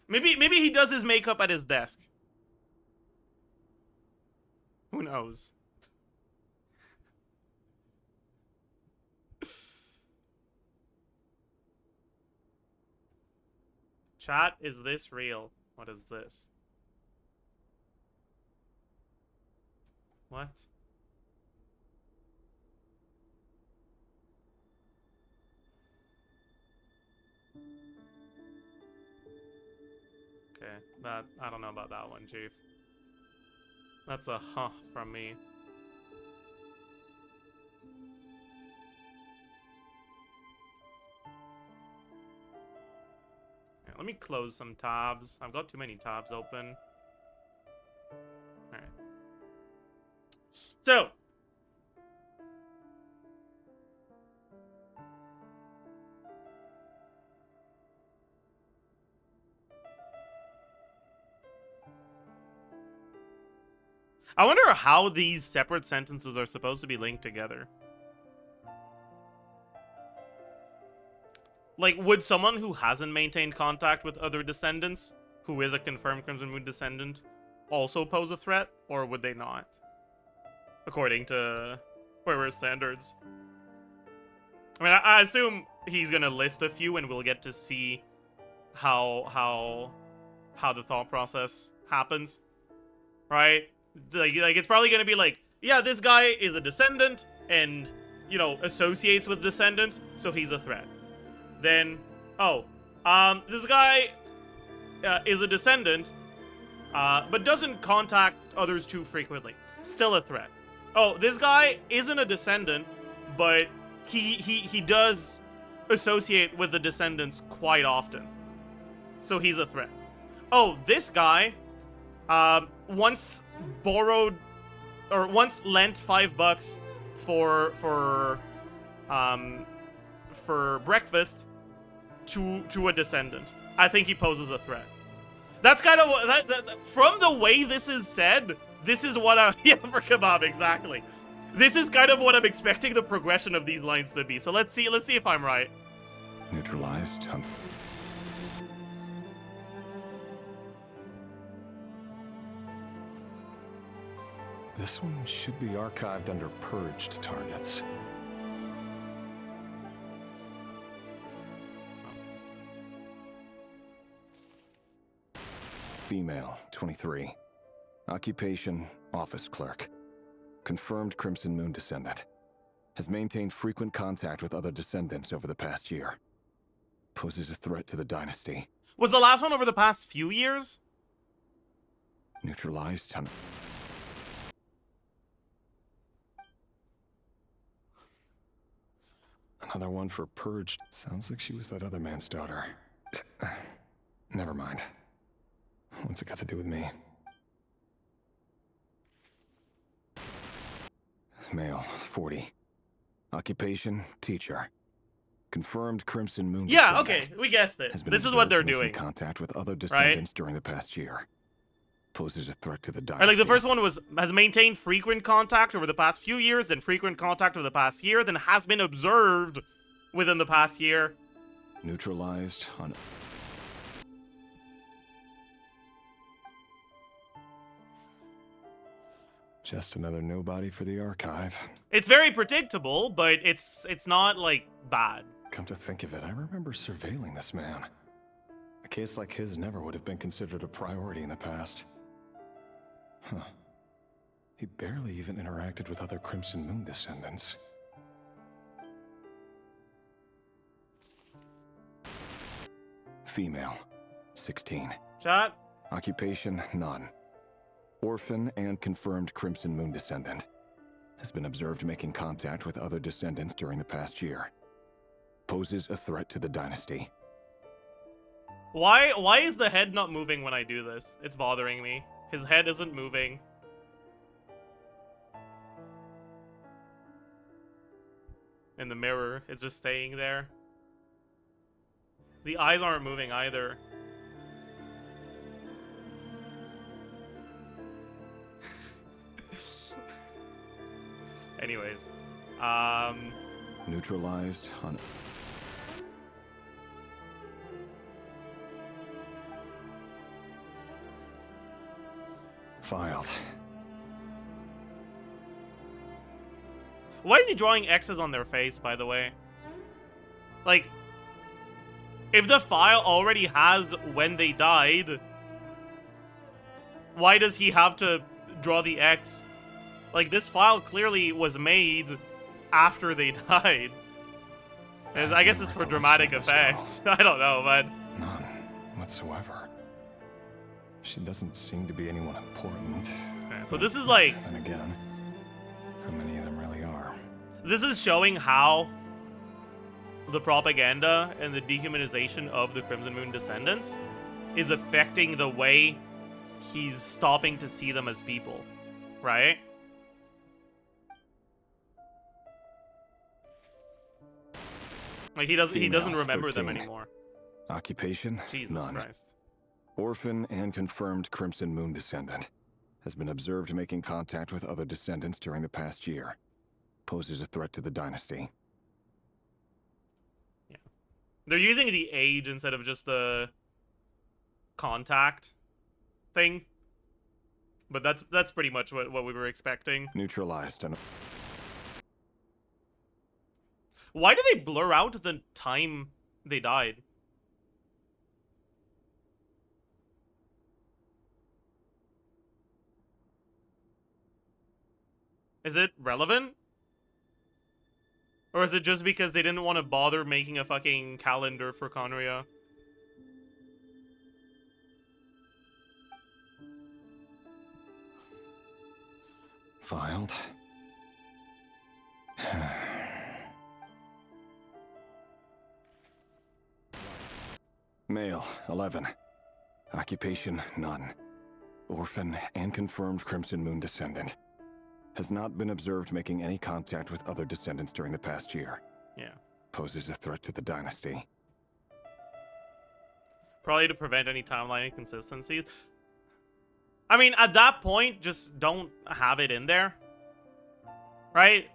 Maybe he does his makeup at his desk. Who knows? Chat, is this real? What is this? What? Okay, I don't know about that one, Chief. That's a huh from me. Let me close some tabs. I've got too many tabs open. Alright. So. I wonder how these separate sentences are supposed to be linked together. Like, would someone who hasn't maintained contact with other descendants, who is a confirmed Crimson Moon descendant, also pose a threat, or would they not? According to Waywar's standards. I mean, I assume he's gonna list a few, and we'll get to see how the thought process happens, right? Like it's probably gonna be like, yeah, this guy is a descendant, and you know, associates with descendants, so he's a threat. Then, this guy is a descendant, but doesn't contact others too frequently. Still a threat. Oh, this guy isn't a descendant, but he does associate with the descendants quite often. So he's a threat. Oh, this guy once borrowed or once lent $5 for breakfast to a descendant. I think he poses a threat. That's kind of what from the way this is said. This is what I yeah, for kebab, exactly. This is kind of what I'm expecting the progression of these lines to be. So let's see if I'm right. Neutralized. This one should be archived under purged targets. Female, 23. Occupation, office clerk. Confirmed Crimson Moon descendant. Has maintained frequent contact with other descendants over the past year. Poses a threat to the dynasty. Was the last one over the past few years? Neutralized. Another one for purged. Sounds like she was that other man's daughter. Never mind. What's it got to do with me? Male, 40. Occupation, teacher. Confirmed Crimson Moon. Yeah, okay, we guessed it. This is what they're doing. Contact with other descendants during the past year. Poses a threat to the dynasty. Right, like the first one has maintained frequent contact over the past few years, then frequent contact over the past year, then has been observed within the past year. Neutralized on. Just another nobody for the archive. It's very predictable, but it's not like bad. Come to think of it, I remember surveilling this man. A case like his never would have been considered a priority in the past. Huh. He barely even interacted with other Crimson Moon descendants. Female, 16. Chat. Occupation, none. Orphan and confirmed Crimson Moon descendant. Has been observed making contact with other descendants during the past year. Poses a threat to the dynasty. Why is the head not moving when I do this? It's bothering me. His head isn't moving. In the mirror, it's just staying there. The eyes aren't moving either. Anyways, Neutralized on. Filed. Why is he drawing X's on their face, by the way? Like, if the file already has when they died, why does he have to draw the X? Like, this file clearly was made after they died. I guess it's for dramatic effect. I don't know, but... None whatsoever. She doesn't seem to be anyone important. Okay, so this is like... And again, how many of them really are? This is showing how the propaganda and the dehumanization of the Crimson Moon descendants is affecting the way he's stopping to see them as people, right? Like he doesn't remember 13. them anymore. Occupation? Jesus None. Christ. Orphan and confirmed Crimson Moon descendant. Has been observed making contact with other descendants during the past year. Poses a threat to the dynasty. Yeah. They're using the age instead of just the contact thing. But that's pretty much what we were expecting. Neutralized and... Why do they blur out the time they died? Is it relevant? Or is it just because they didn't want to bother making a fucking calendar for Conria? Filed. Male, 11. Occupation, none. Orphan and confirmed Crimson Moon descendant. Has not been observed making any contact with other descendants during the past year. Yeah. Poses a threat to the dynasty. Probably to prevent any timeline inconsistencies. I mean, at that point, just don't have it in there. Right?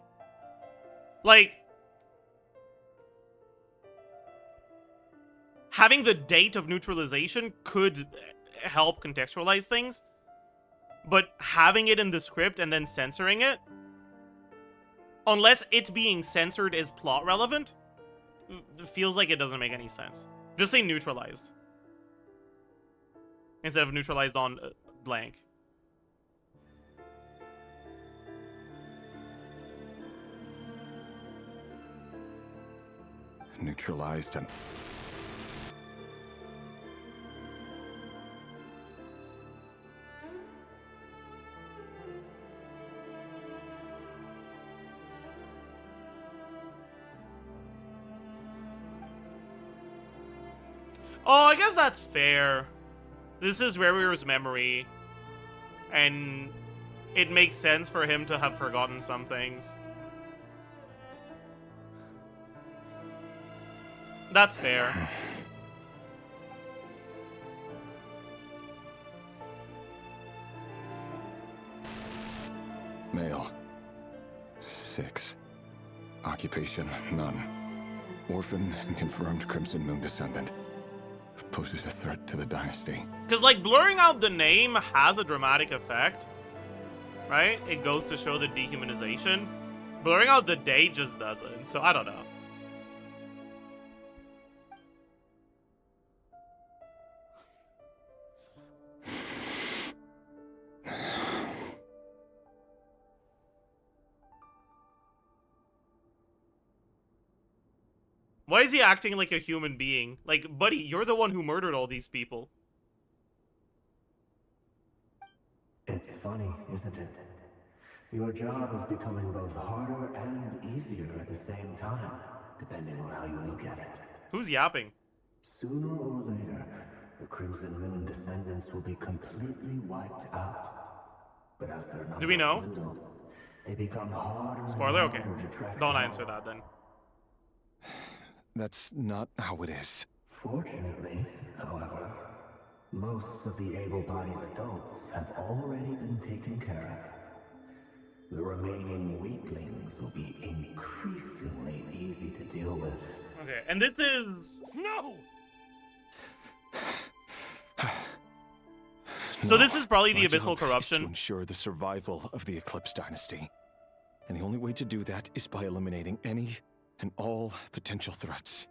Like, having the date of neutralization could help contextualize things. But having it in the script and then censoring it, unless it being censored is plot relevant, it feels like it doesn't make any sense. Just say neutralized. Instead of neutralized on blank. Neutralized and... Oh, I guess that's fair. This is Rarier's memory. And it makes sense for him to have forgotten some things. That's fair. Male. 6. Occupation, none. Orphan and confirmed Crimson Moon descendant. Poses a threat to the dynasty. Because, like, blurring out the name has a dramatic effect. Right? It goes to show the dehumanization. Blurring out the date just doesn't. So, I don't know. Why is he acting like a human being? Like, buddy, you're the one who murdered all these people. It's funny, isn't it? Your job is becoming both harder and easier at the same time, depending on how you look at it. Who's yapping? Sooner or later, the Crimson Moon descendants will be completely wiped out. But as their numbers Do we know? dwindle, they become harder Spoiler? and Okay. harder to track Don't down. answer that then. That's not how it is. Fortunately, however, most of the able-bodied adults have already been taken care of. The remaining weaklings will be increasingly easy to deal with. Okay, and this is... No! So this is probably the My abyssal job is to corruption. ensure the survival of the Eclipse dynasty. And the only way to do that is by eliminating any and all potential threats.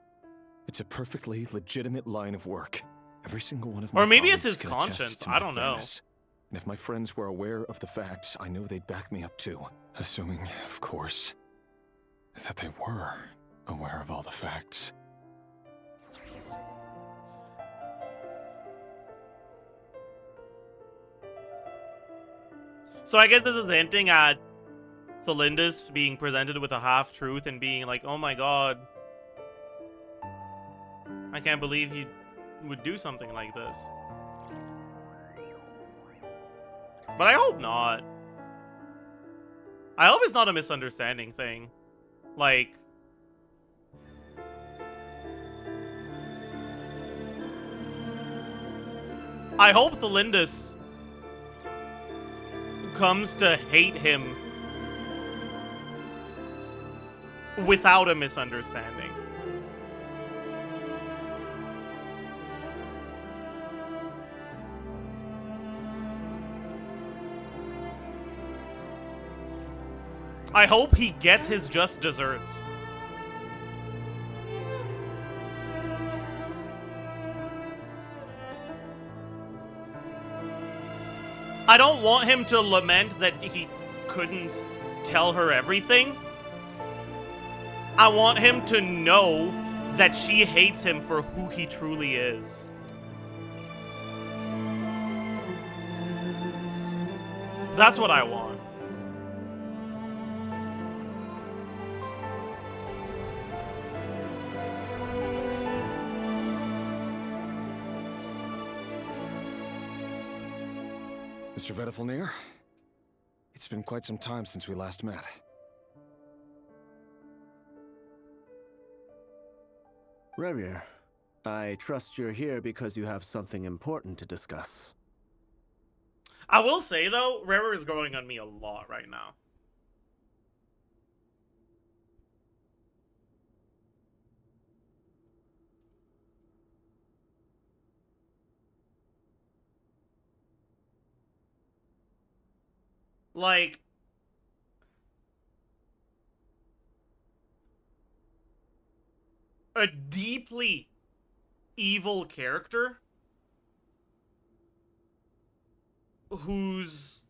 It's a perfectly legitimate line of work. Every single one of my Or maybe it's colleagues his can attest conscience, to I my don't know. fairness. And if my friends were aware of the facts, I know they'd back me up too. Assuming, of course, that they were aware of all the facts. So I guess this is hinting at Thelindis being presented with a half-truth and being like, oh my god, I can't believe he would do something like this. But I hope not. I hope it's not a misunderstanding thing. Like... I hope Thelindis comes to hate him without a misunderstanding. I hope he gets his just desserts. I don't want him to lament that he couldn't tell her everything. I want him to know that she hates him for who he truly is. That's what I want. Mr. Vedafelnir, it's been quite some time since we last met. Rerir, I trust you're here because you have something important to discuss. I will say, though, Rare is growing on me a lot right now. Like... a deeply evil character whose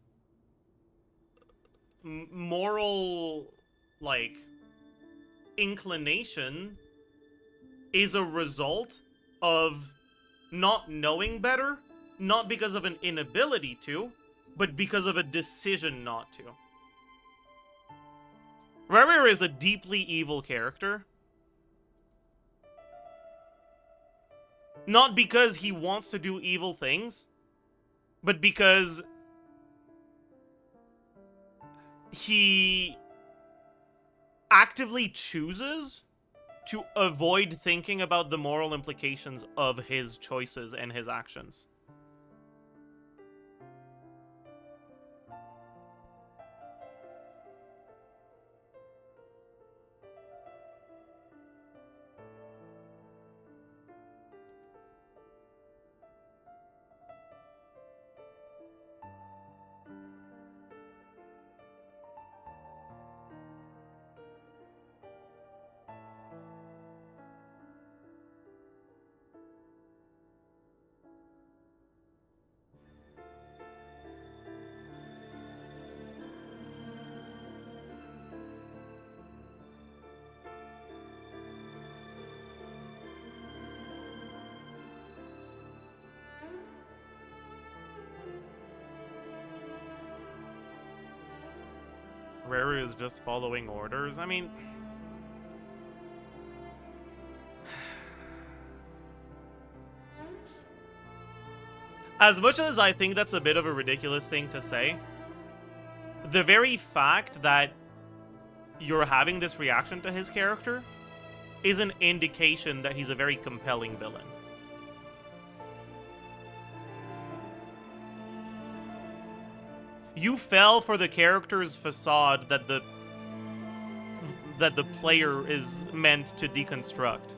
moral, like, inclination is a result of not knowing better, not because of an inability to, but because of a decision not to. Rerir is a deeply evil character. Not because he wants to do evil things, but because he actively chooses to avoid thinking about the moral implications of his choices and his actions. Rare is just following orders. I mean... as much as I think that's a bit of a ridiculous thing to say, the very fact that you're having this reaction to his character is an indication that he's a very compelling villain. You fell for the character's facade that the player is meant to deconstruct.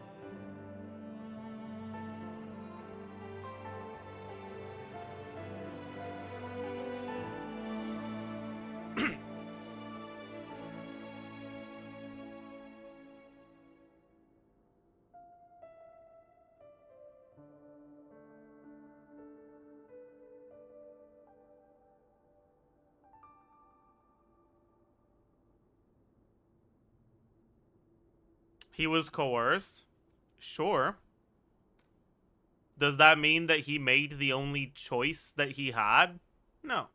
He was coerced? Sure. Does that mean that he made the only choice that he had? No.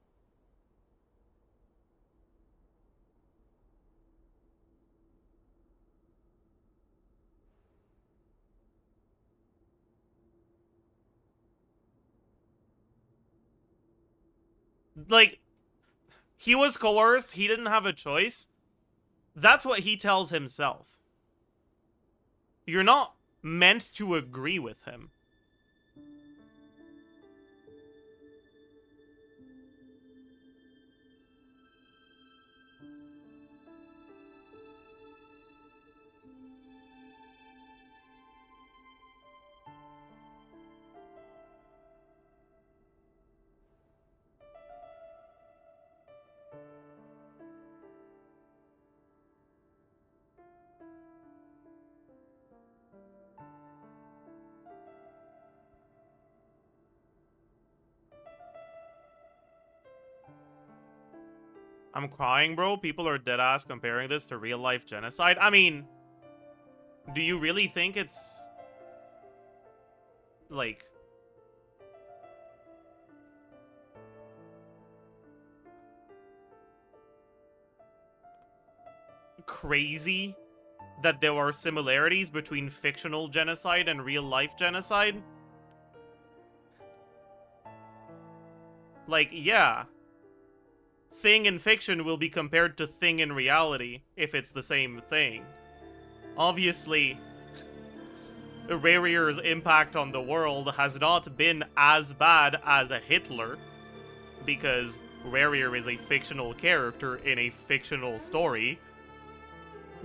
Like, he was coerced, he didn't have a choice. That's what he tells himself. You're not meant to agree with him. I'm crying, bro. People are deadass comparing this to real-life genocide. I mean, do you really think it's... like... crazy that there are similarities between fictional genocide and real-life genocide? Like, yeah. Thing in fiction will be compared to thing in reality if it's the same thing. Obviously, Rarier's impact on the world has not been as bad as a Hitler, because Rarier is a fictional character in a fictional story.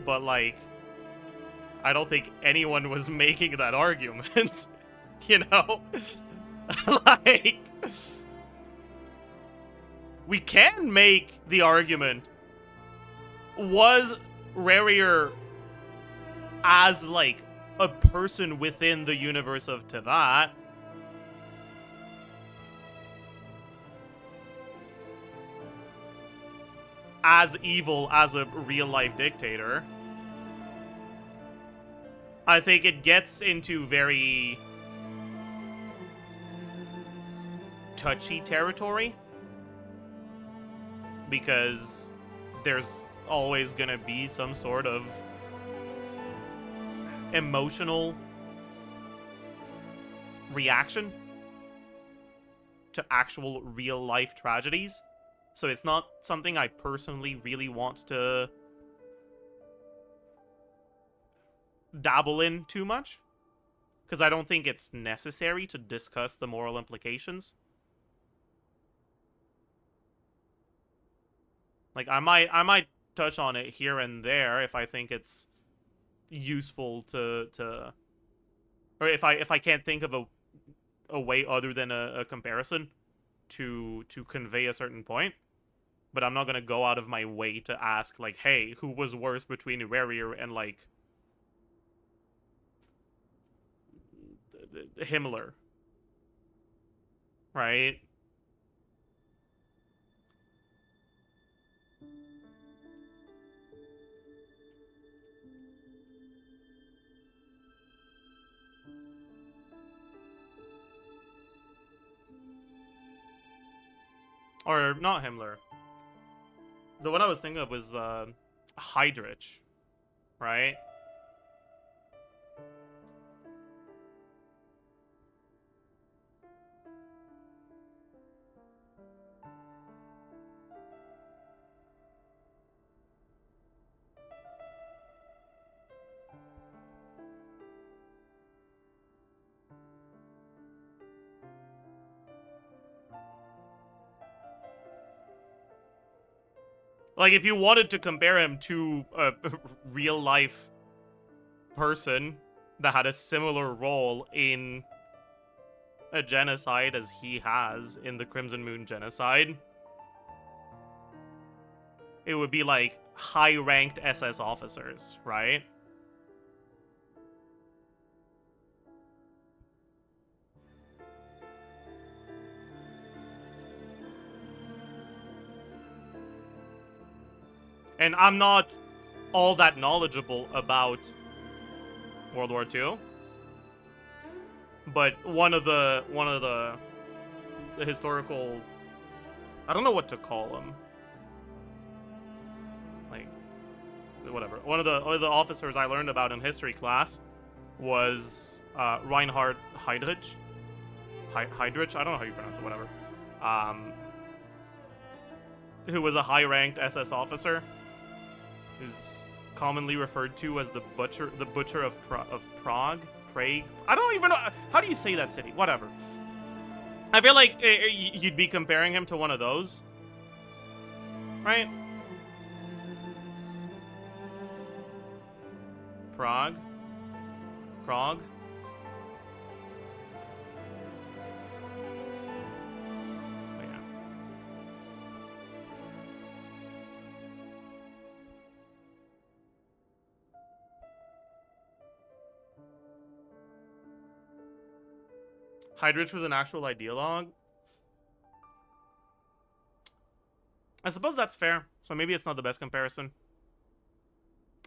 But, like, I don't think anyone was making that argument, you know? Like... we can make the argument, was Rarier as, like, a person within the universe of Teyvat as evil as a real-life dictator? I think it gets into very touchy territory, because there's always gonna be some sort of emotional reaction to actual real-life tragedies. So it's not something I personally really want to dabble in too much, because I don't think it's necessary to discuss the moral implications. Like, I might touch on it here and there if I think it's useful to or if I can't think of a way other than a comparison to convey a certain point. But I'm not gonna go out of my way to ask, like, hey, who was worse between Rarier and, like, Himmler, right? Or not Himmler. The one I was thinking of was Heydrich, right? Like, if you wanted to compare him to a real-life person that had a similar role in a genocide as he has in the Crimson Moon genocide, it would be like high-ranked SS officers, right? And I'm not all that knowledgeable about World War II, but one of the historical, I don't know what to call them, like, whatever. One of the officers I learned about in history class was Reinhard Heydrich. Heydrich, I don't know how you pronounce it, whatever. who was a high-ranked SS officer, who's commonly referred to as the butcher of Prague. Prague. I don't even know how do you say that city. Whatever. I feel like you'd be comparing him to one of those, right? Prague. Prague. Oh, yeah. Heydrich was an actual ideologue. I suppose that's fair. So maybe it's not the best comparison.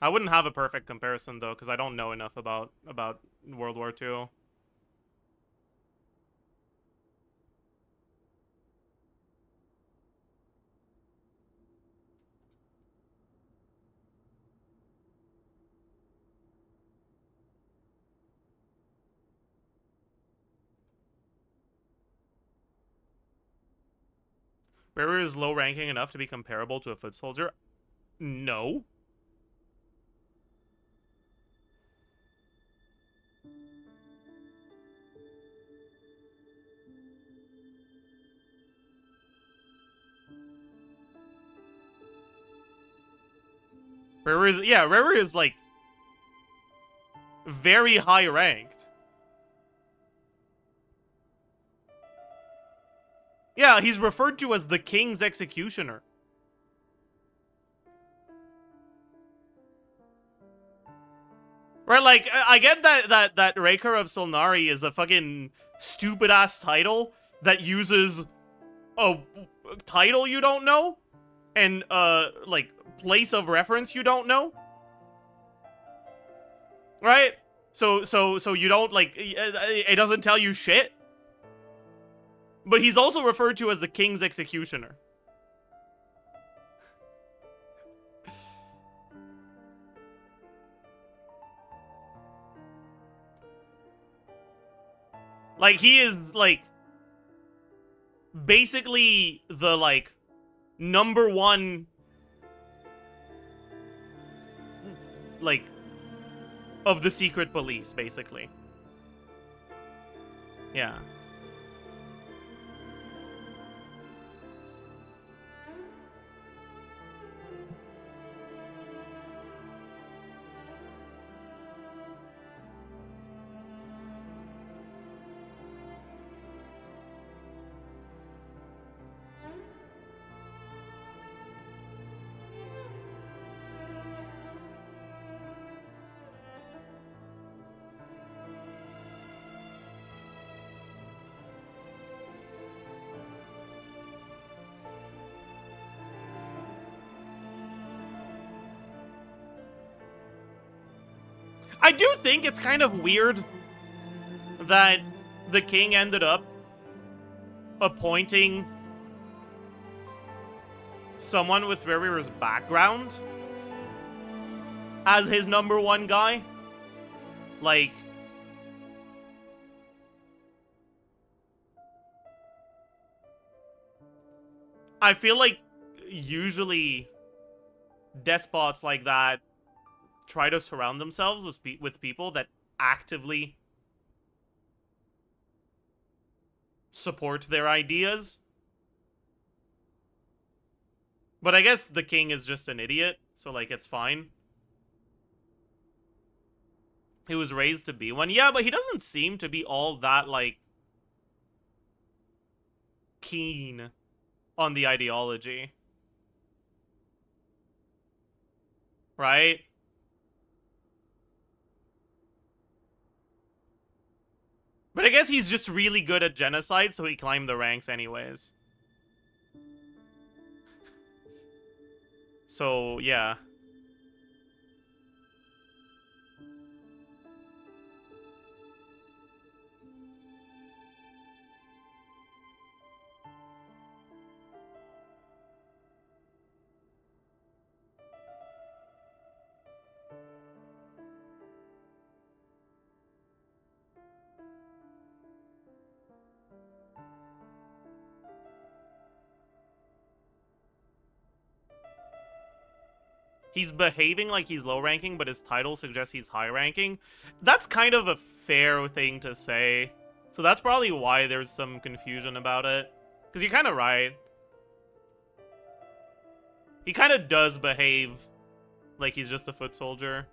I wouldn't have a perfect comparison though, because I don't know enough about World War II. Rary is low ranking enough to be comparable to a foot soldier? No. Rary is like very high ranked. Yeah, he's referred to as the King's Executioner. Right, like, I get that Raker of Solnari is a fucking stupid-ass title that uses a title you don't know and, like, place of reference you don't know. Right? So you don't, like, it doesn't tell you shit. But he's also referred to as the King's Executioner. Like, he is, like, basically the, like, #1, like, of the secret police, basically. Yeah. I do think it's kind of weird that the king ended up appointing someone with Rarir's background as his #1 guy. Like, I feel like usually despots like that try to surround themselves with people that actively support their ideas. But I guess the king is just an idiot, so, like, it's fine. He was raised to be one. Yeah, but he doesn't seem to be all that, like, keen on the ideology. Right? But I guess he's just really good at genocide, so he climbed the ranks anyways. So, yeah. he's behaving like he's low ranking, but his title suggests he's high ranking. That's kind of a fair thing to say. So that's probably why there's some confusion about it. Because you're kind of right. He kind of does behave like he's just a foot soldier.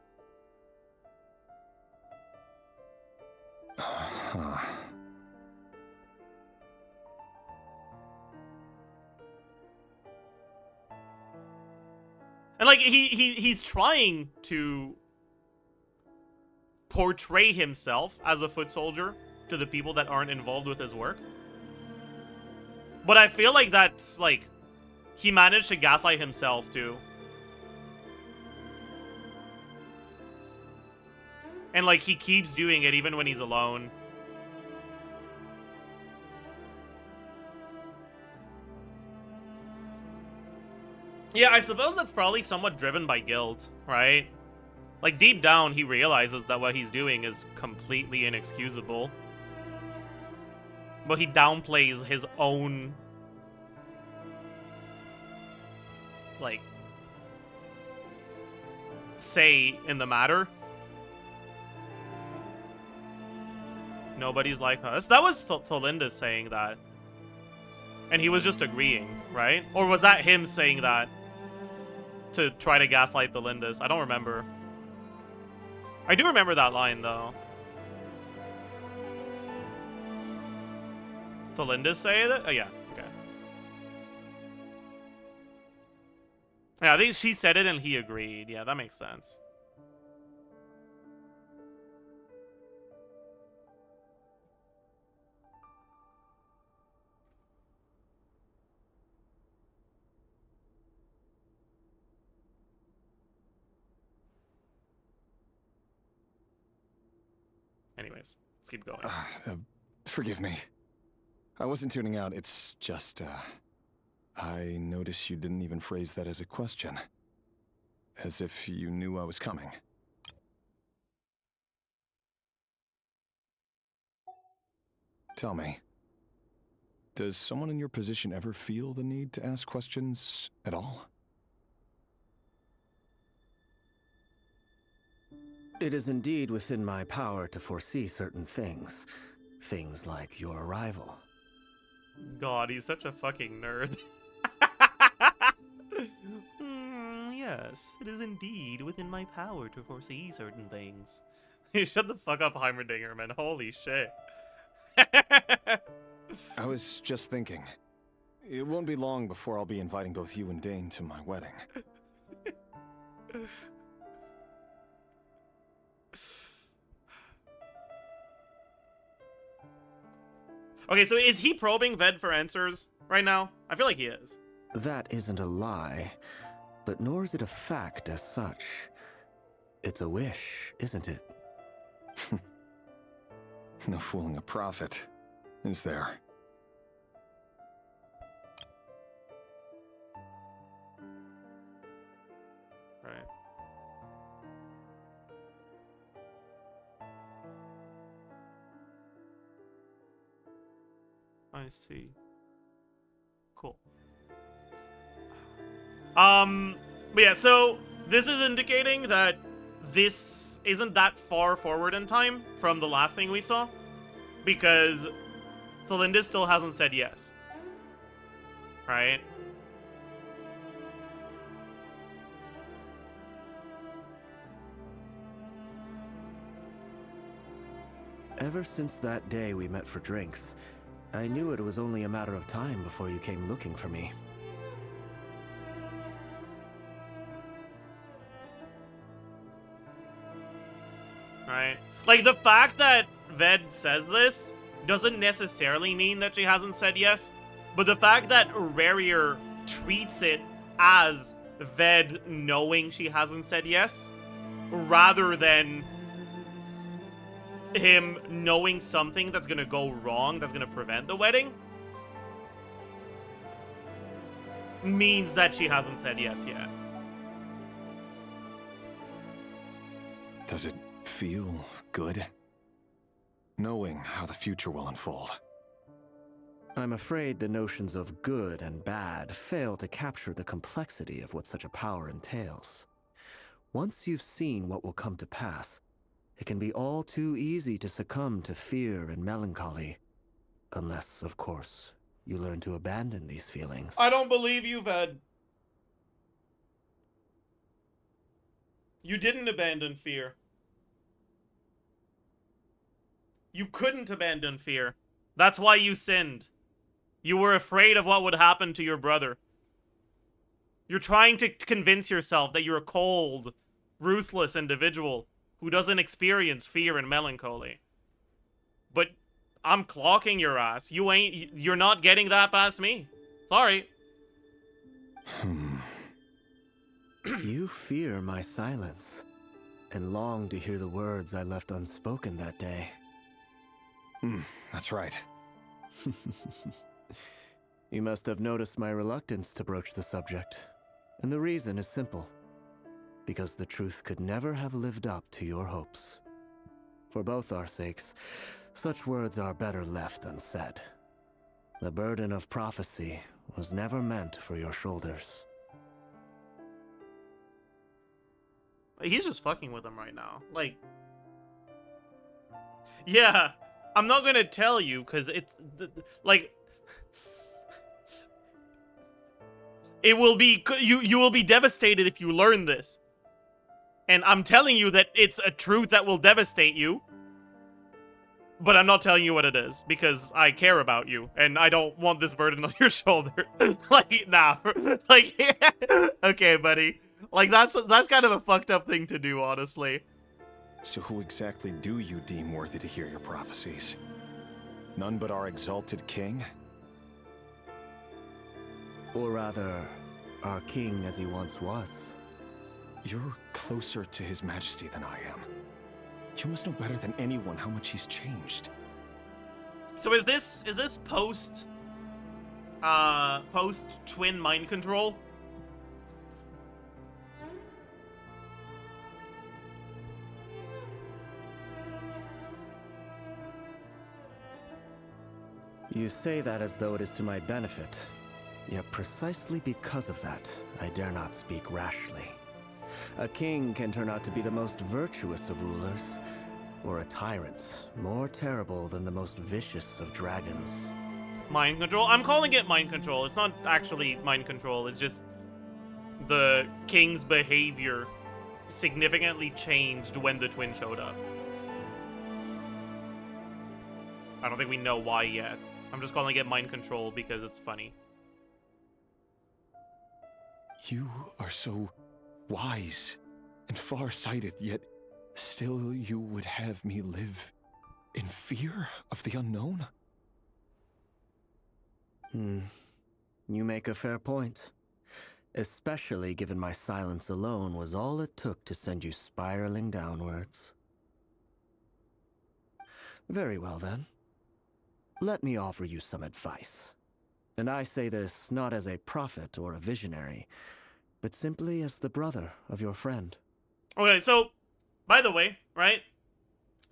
And like he's trying to portray himself as a foot soldier to the people that aren't involved with his work. But I feel like that's like he managed to gaslight himself too. And like he keeps doing it even when he's alone. Yeah, I suppose that's probably somewhat driven by guilt, right? Like, deep down, he realizes that what he's doing is completely inexcusable. But he downplays his own, like, say in the matter. Nobody's like us. That was Tholinda saying that. And he was just agreeing, right? Or was that him saying that to try to gaslight the Lindis? I don't remember. I do remember that line, though. The Lindis say that? Oh, yeah. Okay. Yeah, I think she said it and he agreed. Yeah, that makes sense. Anyways, let's keep going. Forgive me. I wasn't tuning out. It's just, I noticed you didn't even phrase that as a question. As if you knew I was coming. Tell me, does someone in your position ever feel the need to ask questions at all? It is indeed within my power to foresee certain things. Things like your arrival. God, he's such a fucking nerd. Yes, it is indeed within my power to foresee certain things. Shut the fuck up, Heimerdinger, man. Holy shit. I was just thinking. It won't be long before I'll be inviting both you and Dane to my wedding. Okay, so is he probing Ved for answers right now? I feel like he is. That isn't a lie, but nor is it a fact as such. It's a wish, isn't it? No fooling a prophet, is there? Right. I see. Cool. But yeah, so this is indicating that this isn't that far forward in time from the last thing we saw, because Celinda still hasn't said yes. Right? Ever since that day we met for drinks, I knew it was only a matter of time before you came looking for me. Right? Like, the fact that Ved says this doesn't necessarily mean that she hasn't said yes, but the fact that Rarier treats it as Ved knowing she hasn't said yes, rather than him knowing something that's gonna go wrong, that's gonna prevent the wedding, means that she hasn't said yes yet. Does it feel good? Knowing how the future will unfold. I'm afraid the notions of good and bad fail to capture the complexity of what such a power entails. Once you've seen what will come to pass, it can be all too easy to succumb to fear and melancholy. Unless, of course, you learn to abandon these feelings. I don't believe you, Ved. You didn't abandon fear. You couldn't abandon fear. That's why you sinned. You were afraid of what would happen to your brother. You're trying to convince yourself that you're a cold, ruthless individual who doesn't experience fear and melancholy. But I'm clocking your ass. You're not getting that past me. Sorry. You fear my silence, and long to hear the words I left unspoken that day. That's right. You must have noticed my reluctance to broach the subject. And the reason is simple. Because the truth could never have lived up to your hopes. For both our sakes, such words are better left unsaid. The burden of prophecy was never meant for your shoulders. He's just fucking with him right now. Like, yeah, I'm not gonna tell you because it's like it will be you will be devastated if you learn this. And I'm telling you that it's a truth that will devastate you. But I'm not telling you what it is because I care about you and I don't want this burden on your shoulders. Like, nah. Like, yeah. Okay, buddy. Like, that's kind of a fucked up thing to do, honestly. So who exactly do you deem worthy to hear your prophecies? None but our exalted king? Or rather, our king as he once was. You're closer to his majesty than I am. You must know better than anyone how much he's changed. So is this post twin mind control? You say that as though it is to my benefit. Yet precisely because of that, I dare not speak rashly. A king can turn out to be the most virtuous of rulers, or a tyrant, more terrible than the most vicious of dragons. Mind control? I'm calling it mind control. It's not actually mind control. It's just the king's behavior significantly changed when the twin showed up. I don't think we know why yet. I'm just calling it mind control because it's funny. You are so wise and far-sighted, yet still you would have me live in fear of the unknown? You make a fair point. Especially given my silence alone was all it took to send you spiraling downwards. Very well then. Let me offer you some advice. And I say this not as a prophet or a visionary, but simply as the brother of your friend. Okay, so, by the way, right?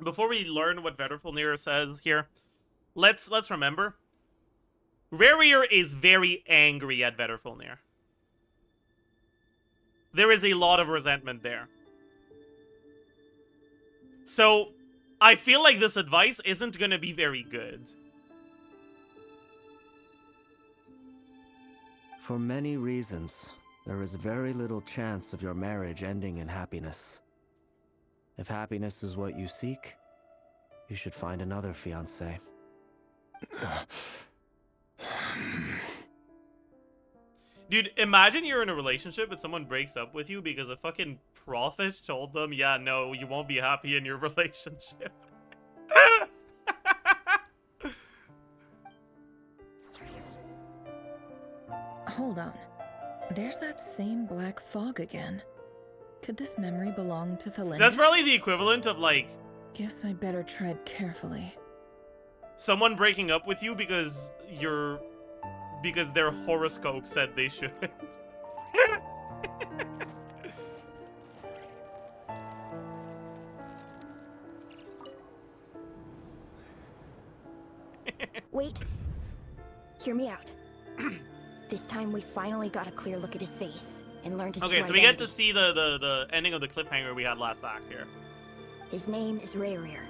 Before we learn what Vedrfolnir says here, let's remember, Rarier is very angry at Vedrfolnir. There is a lot of resentment there. So, I feel like this advice isn't going to be very good. For many reasons, there is very little chance of your marriage ending in happiness. If happiness is what you seek, you should find another fiancé. Dude, imagine you're in a relationship and someone breaks up with you because a fucking prophet told them, yeah, no, you won't be happy in your relationship. Hold on. There's that same black fog again. Could this memory belong to Thelinius? That's probably the equivalent of, like... Guess I better tread carefully. Someone breaking up with you because their horoscope said they should. Wait. Hear me out. This time we finally got a clear look at his face. and learn to Okay, so we get to see the ending of the cliffhanger we had last act here. His name is Rayrir,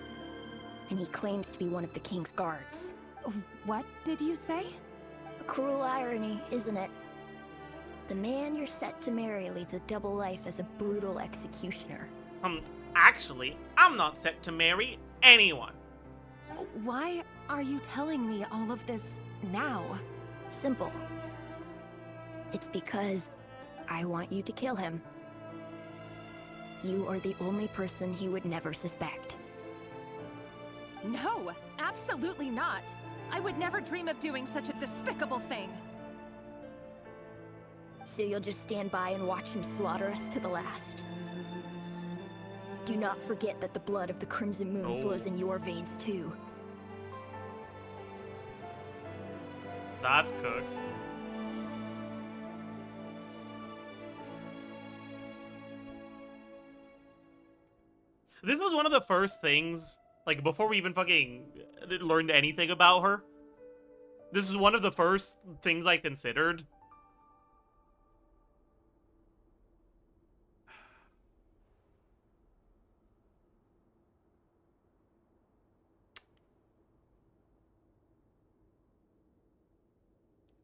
and he claims to be one of the king's guards. What did you say? A cruel irony, isn't it? The man you're set to marry leads a double life as a brutal executioner. Actually, I'm not set to marry anyone. Why are you telling me all of this now? Simple. It's because I want you to kill him. You are the only person he would never suspect. No, absolutely not. I would never dream of doing such a despicable thing. So you'll just stand by and watch him slaughter us to the last. Do not forget that the blood of the Crimson Moon flows in your veins too. That's cooked. This was one of the first things, like, before we even fucking learned anything about her. This is one of the first things I considered.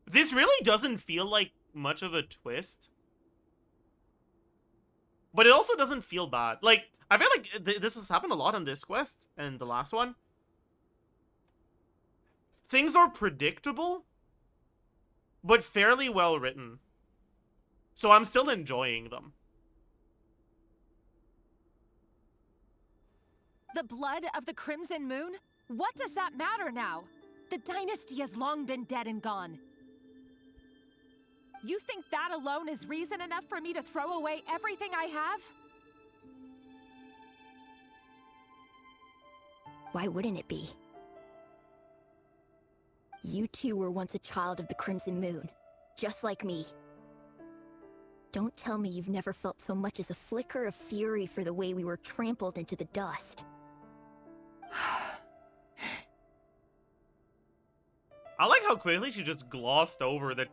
This really doesn't feel like much of a twist. But it also doesn't feel bad. Like, I feel like this has happened a lot on this quest and the last one. Things are predictable, but fairly well written. So I'm still enjoying them. The blood of the Crimson Moon? What does that matter now? The dynasty has long been dead and gone. You think that alone is reason enough for me to throw away everything I have? Why wouldn't it be? You too were once a child of the Crimson Moon, just like me. Don't tell me you've never felt so much as a flicker of fury for the way we were trampled into the dust. I like how quickly she just glossed over that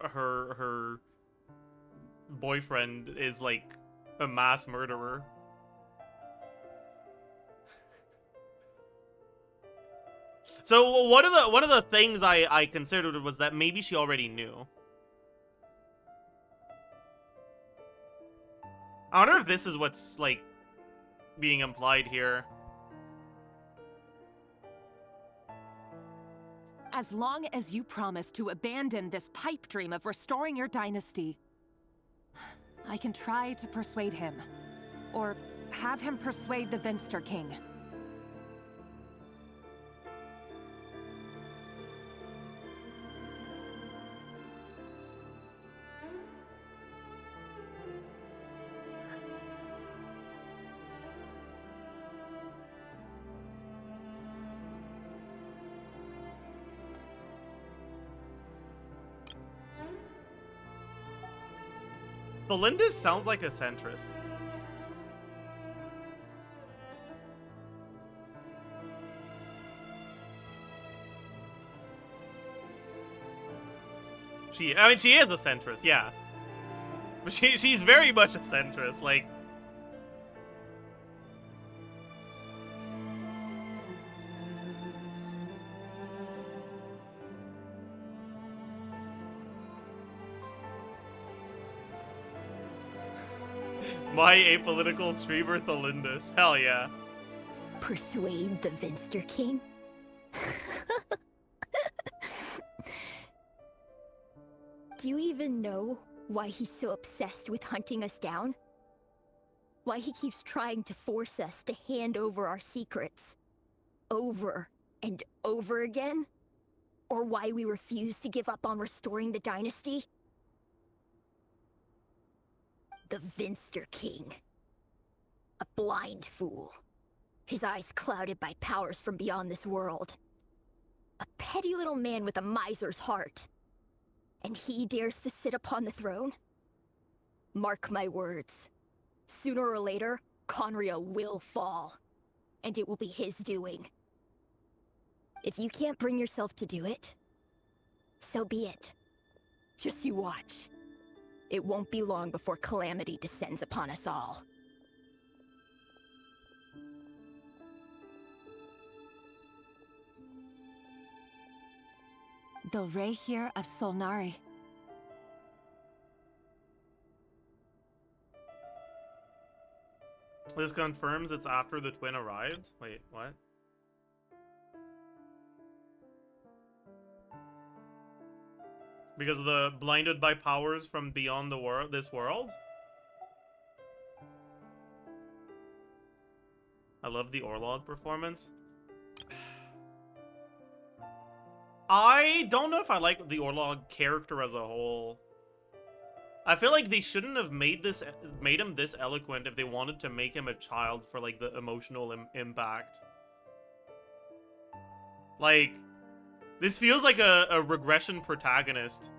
her boyfriend is like a mass murderer. So one of the things I considered was that maybe she already knew. I wonder if this is what's like being implied here. As long as you promise to abandon this pipe dream of restoring your dynasty, I can try to persuade him. Or have him persuade the Vinster King. Belinda sounds like a centrist. I mean, she is a centrist, yeah. But she's very much a centrist, like... My apolitical streamer Thalindus. Hell yeah. Persuade the Vinster King? Do you even know why he's so obsessed with hunting us down? Why he keeps trying to force us to hand over our secrets? Over and over again? Or why we refuse to give up on restoring the dynasty? The Vinster King. A blind fool. His eyes clouded by powers from beyond this world. A petty little man with a miser's heart. And he dares to sit upon the throne? Mark my words. Sooner or later, Conria will fall. And it will be his doing. If you can't bring yourself to do it, so be it. Just you watch. It won't be long before calamity descends upon us all. The Ray here of Solnari. This confirms it's after the twin arrived. Wait, what? Because of the blinded by powers from beyond the world, this world? I love the Orlog performance. I don't know if I like the Orlog character as a whole. I feel like they shouldn't have made him this eloquent if they wanted to make him a child for like the emotional impact. Like, this feels like a regression protagonist.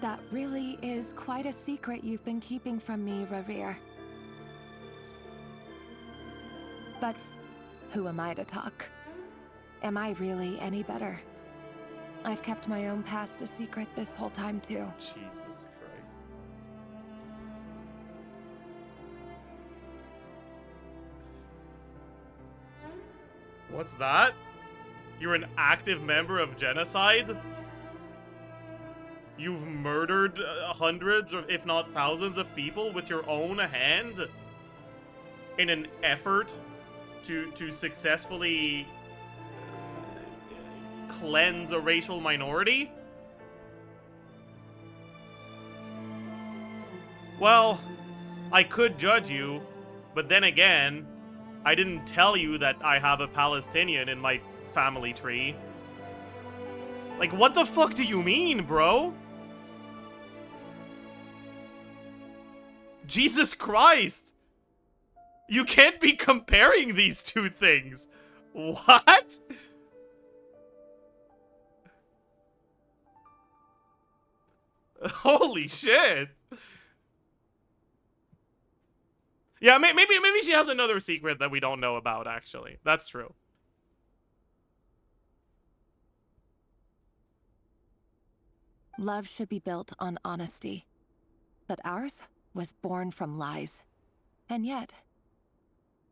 That really is quite a secret you've been keeping from me, Revere. But who am I to talk? Am I really any better? I've kept my own past a secret this whole time, too. Jesus Christ. What's that? You're an active member of genocide? You've murdered hundreds, or if not thousands of people with your own hand in an effort to successfully cleanse a racial minority? Well, I could judge you, but then again, I didn't tell you that I have a Palestinian in my family tree. Like, what the fuck do you mean, bro? Jesus Christ! You can't be comparing these two things. What? Holy shit. Yeah, maybe she has another secret that we don't know about, actually. That's true. Love should be built on honesty. But ours was born from lies. And yet...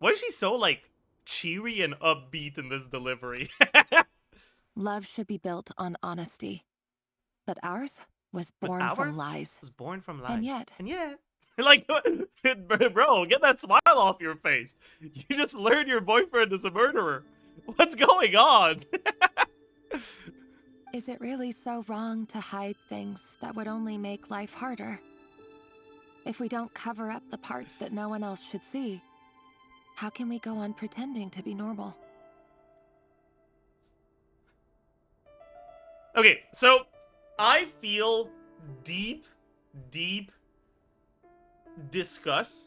Why is she so, like, cheery and upbeat in this delivery? Love should be built on honesty. But ours was born from lies. Was born from lies. And yet... Like, bro, get that smile off your face. You just learned your boyfriend is a murderer. What's going on? Is it really so wrong to hide things that would only make life harder? If we don't cover up the parts that no one else should see, how can we go on pretending to be normal? Okay, so I feel deep disgust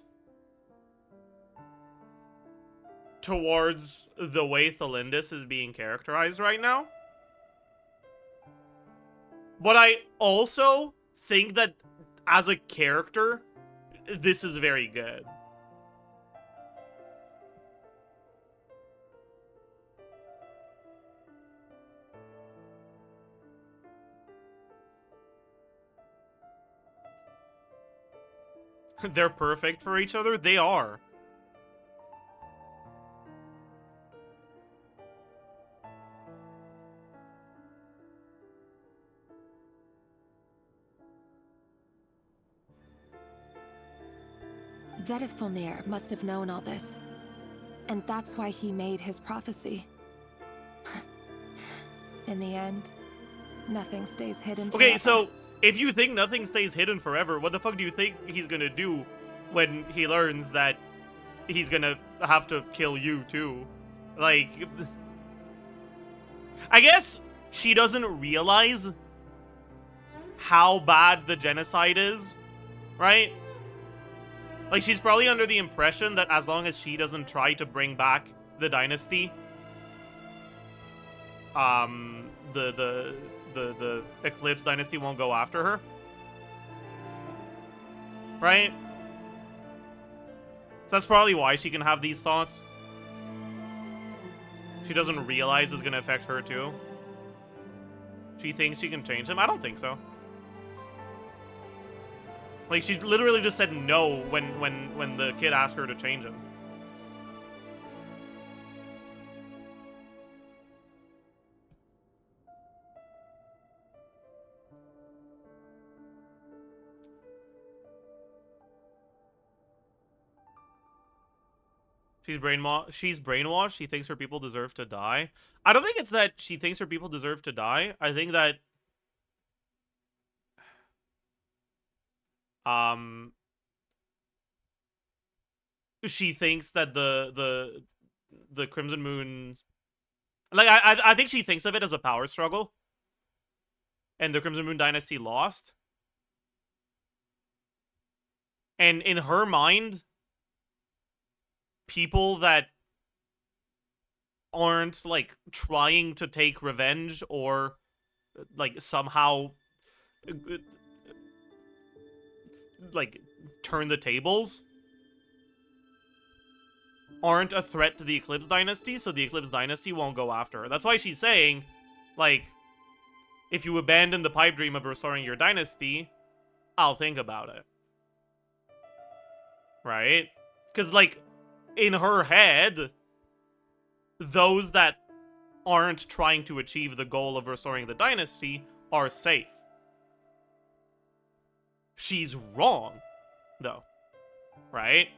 towards the way Thelindis is being characterized right now. But I also think that as a character, this is very good. They're perfect for each other? They are. Vedifulnir must have known all this. And that's why he made his prophecy. In the end, nothing stays hidden forever. Okay, so if you think nothing stays hidden forever, what the fuck do you think he's gonna do when he learns that he's gonna have to kill you too? Like, I guess she doesn't realize how bad the genocide is, right? Like, she's probably under the impression that as long as she doesn't try to bring back the dynasty, the Eclipse dynasty won't go after her. Right? So that's probably why she can have these thoughts. She doesn't realize it's gonna affect her too. She thinks she can change him. I don't think so. Like, she literally just said no when the kid asked her to change him. She's brainwashed. She thinks her people deserve to die. I don't think it's that she thinks her people deserve to die. I think that she thinks that the Crimson Moon, like, I think she thinks of it as a power struggle, and the Crimson Moon dynasty lost. And in her mind, people that aren't, like, trying to take revenge or, like, somehow, like, turn the tables aren't a threat to the Eclipse Dynasty, so the Eclipse Dynasty won't go after her. That's why she's saying, like, if you abandon the pipe dream of restoring your dynasty, I'll think about it. Right? Because, like, in her head, those that aren't trying to achieve the goal of restoring the dynasty are safe. She's wrong, though. Right?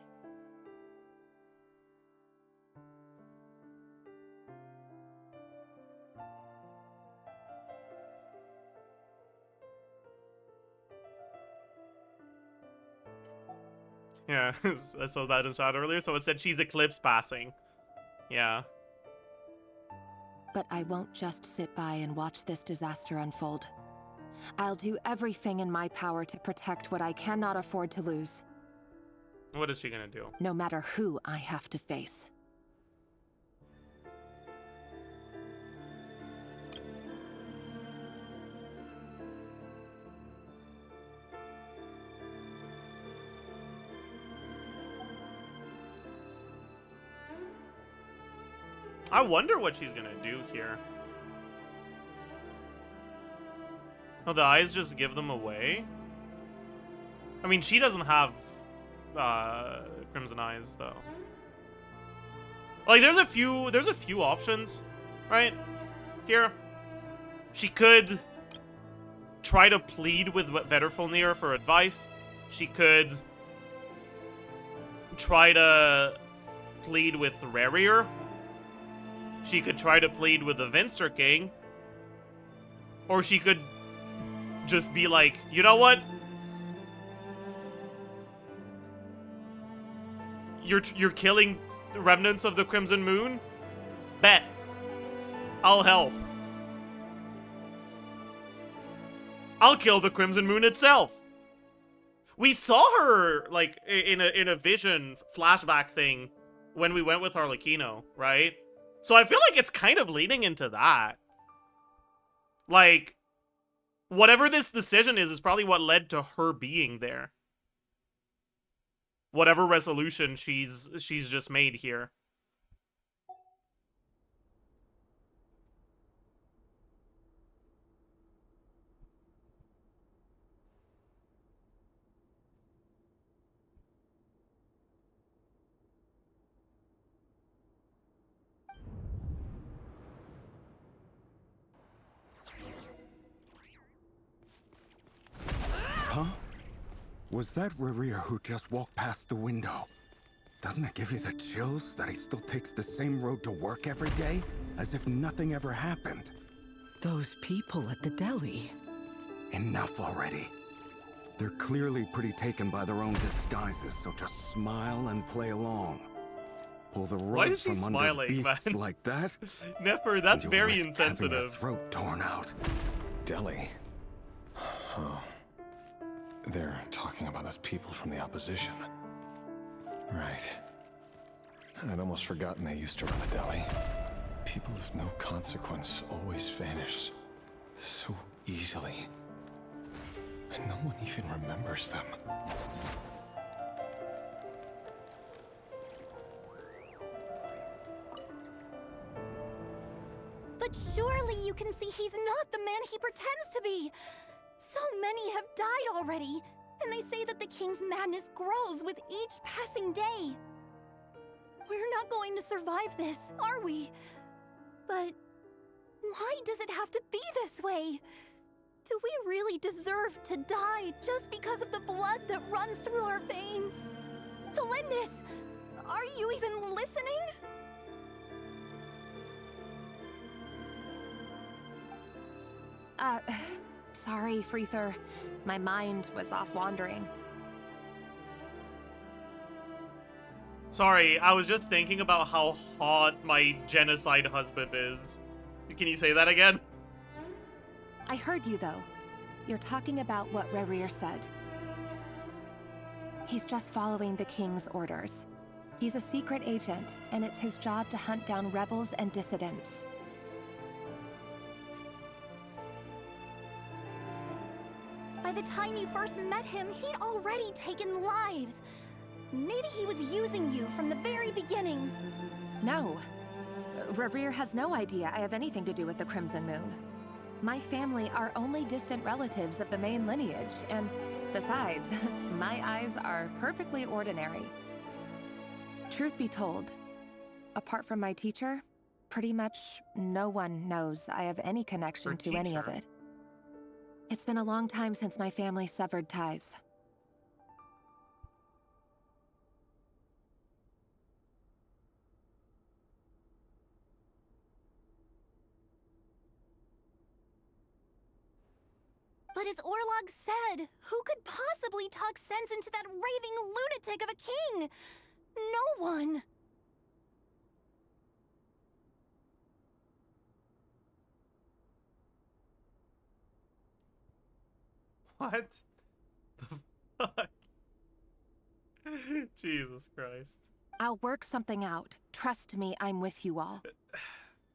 Yeah, I saw that in chat earlier. So it said she's eclipse passing. Yeah. But I won't just sit by and watch this disaster unfold. I'll do everything in my power to protect what I cannot afford to lose. What is she gonna do? No matter who I have to face. I wonder what she's gonna do here. Oh, the eyes just give them away? I mean, she doesn't have crimson eyes, though. Like, there's a few options, right? Here. She could try to plead with Vetterfulnir for advice. She could try to plead with Rarier. She could try to plead with the Vinster King. Or she could just be like, you know what? You're killing remnants of the Crimson Moon? Bet. I'll help. I'll kill the Crimson Moon itself. We saw her, like, in a vision flashback thing when we went with Arlecchino, right? So I feel like it's kind of leading into that. Like, whatever this decision is probably what led to her being there. Whatever resolution she's just made here. Huh? Was that Rarier who just walked past the window? Doesn't it give you the chills that he still takes the same road to work every day? As if nothing ever happened. Those people at the deli. Enough already. They're clearly pretty taken by their own disguises, so just smile and play along. Pull the rug from under beasts like that? Never, that's very risk insensitive. Having your throat torn out. Deli. Oh. They're talking about those people from the opposition. Right. I'd almost forgotten they used to run the deli. People of no consequence always vanish so easily. And no one even remembers them. you can see he's not the man he pretends to be. So many have died already, and they say that the king's madness grows with each passing day. We're not going to survive this, are we? But why does it have to be this way? Do we really deserve to die just because of the blood that runs through our veins? Felindis, are you even listening? Sorry, Freether. My mind was off wandering. Sorry, I was just thinking about how hot my genocide husband is. Can you say that again? I heard you, though. You're talking about what Rerir said. He's just following the king's orders. He's a secret agent, and it's his job to hunt down rebels and dissidents. By the time you first met him, he'd already taken lives. Maybe he was using you from the very beginning. No. Rerir has no idea I have anything to do with the Crimson Moon. My family are only distant relatives of the main lineage, and besides, my eyes are perfectly ordinary. Truth be told, apart from my teacher, pretty much no one knows I have any connection to any of it. It's been a long time since my family severed ties. But as Orlog said, who could possibly talk sense into that raving lunatic of a king? No one. What the fuck? Jesus Christ. I'll work something out. Trust me, I'm with you all.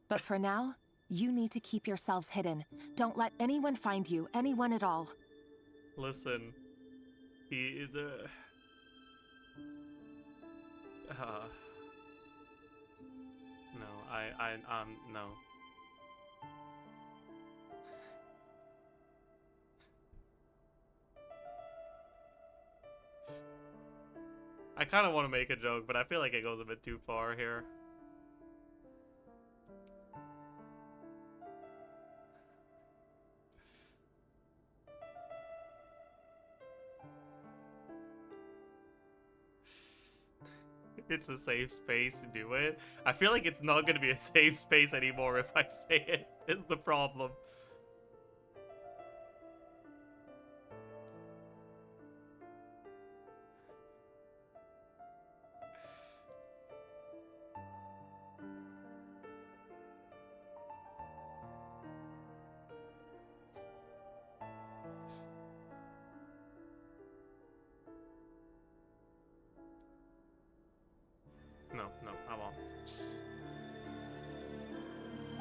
But for now, you need to keep yourselves hidden. Don't let anyone find you, anyone at all. Listen, no. I kind of want to make a joke, but I feel like it goes a bit too far here. It's a safe space to do it. I feel like it's not going to be a safe space anymore if I say it, is the problem. No, I won't.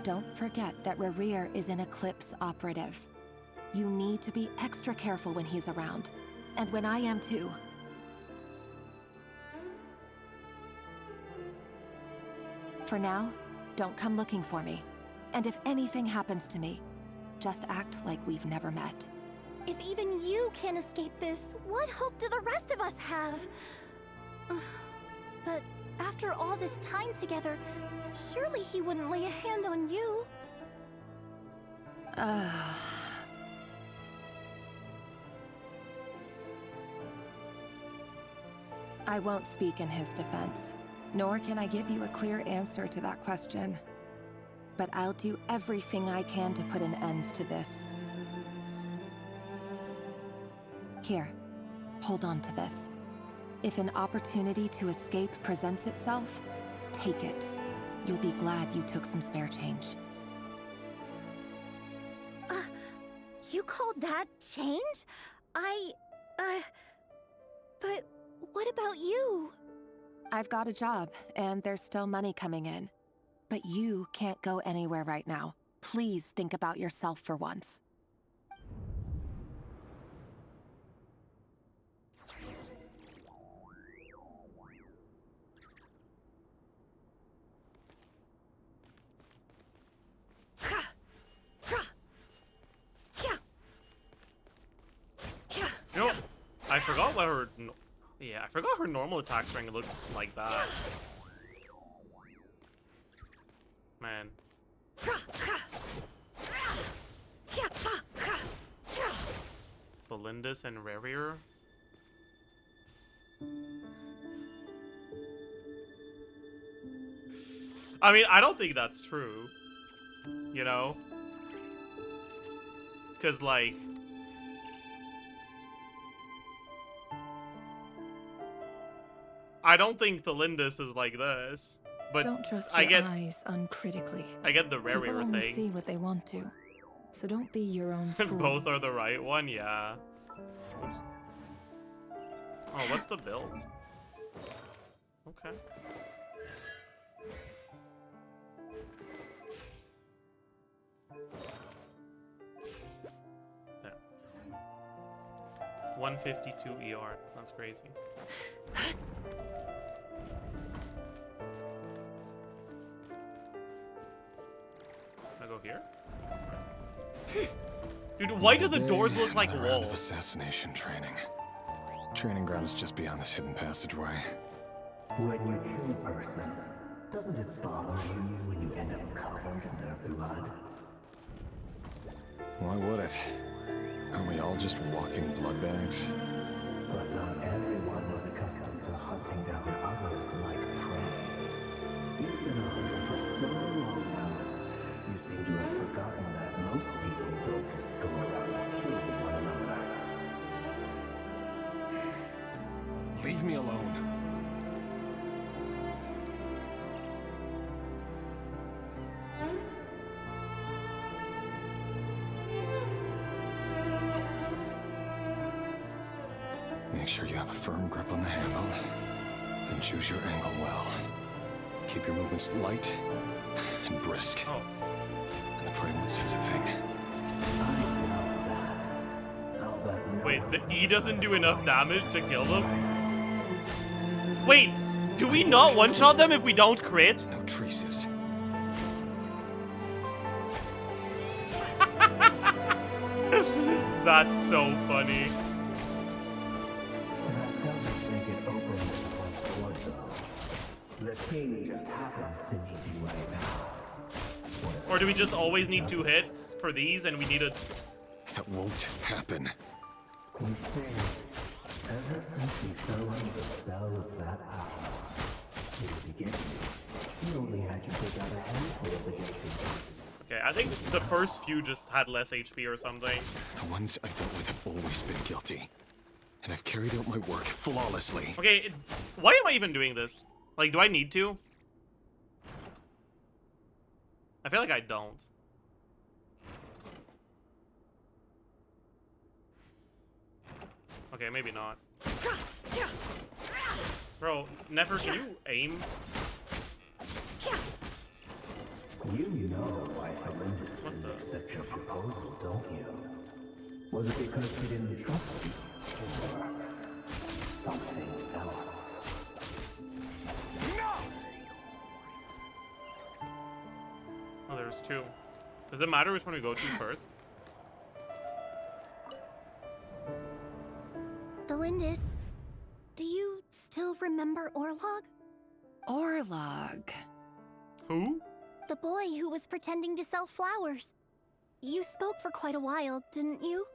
Don't forget that Rerir is an Eclipse operative. You need to be extra careful when he's around. And when I am too. For now, don't come looking for me. And if anything happens to me, just act like we've never met. If even you can't escape this, what hope do the rest of us have? But after all this time together, surely he wouldn't lay a hand on you. I won't speak in his defense, nor can I give you a clear answer to that question. But I'll do everything I can to put an end to this. Here, hold on to this. If an opportunity to escape presents itself, take it. You'll be glad you took some spare change. You call that change? But what about you? I've got a job, and there's still money coming in. But you can't go anywhere right now. Please think about yourself for once. forgot what her... Yeah, I forgot her normal attack string looks like that. Man. Felindus and Rarier. I mean, I don't think that's true. You know? Because, like... I don't think Felindus is like this. But don't trust your eyes uncritically. I get the Rarier People only thing. see what they want to. So don't be your own fool. Both are the right one, yeah. Oops. Oh, what's the build? Okay. There. 152 ER. That's crazy. Can I go here? Dude, why do the doors look like walls? Assassination training. Training ground is just beyond this hidden passageway. When you kill a person, doesn't it bother you when you end up covered in their blood? Why would it? Aren't we all just walking blood bags? But not everyone is accustomed to hunting down others like prey. You've been a hunter for so long now, you seem to have forgotten that most people don't just go around killing one another. Leave me alone. Make sure you have a firm grip on the handle, then choose your angle well. Keep your movements light and brisk. Oh. And the prey won't sense a thing. Wait, the E doesn't do enough damage to kill them? Wait, do we not one-shot them if we don't crit? No traces. That's so funny. The king just happens to need you right now. Or do we just always need 2 hits for these and we need a... That won't happen. You see, ever since you fell under the spell of that power, in the beginning, you only had to take out a handful of the guilty. Okay, I think the first few just had less HP or something. The ones I dealt with have always been guilty. And I've carried out my work flawlessly. Okay, why am I even doing this? Like, do I need to? I feel like I don't. Okay, maybe not. Bro, Nefer, can you aim? You know why Felindus didn't accept your proposal, don't you? Was it because he didn't trust you? Or something else? Oh, there's 2. Does it matter which one we go to first? Felindus, do you still remember Orlog? Orlog? Who? The boy who was pretending to sell flowers. You spoke for quite a while, didn't you?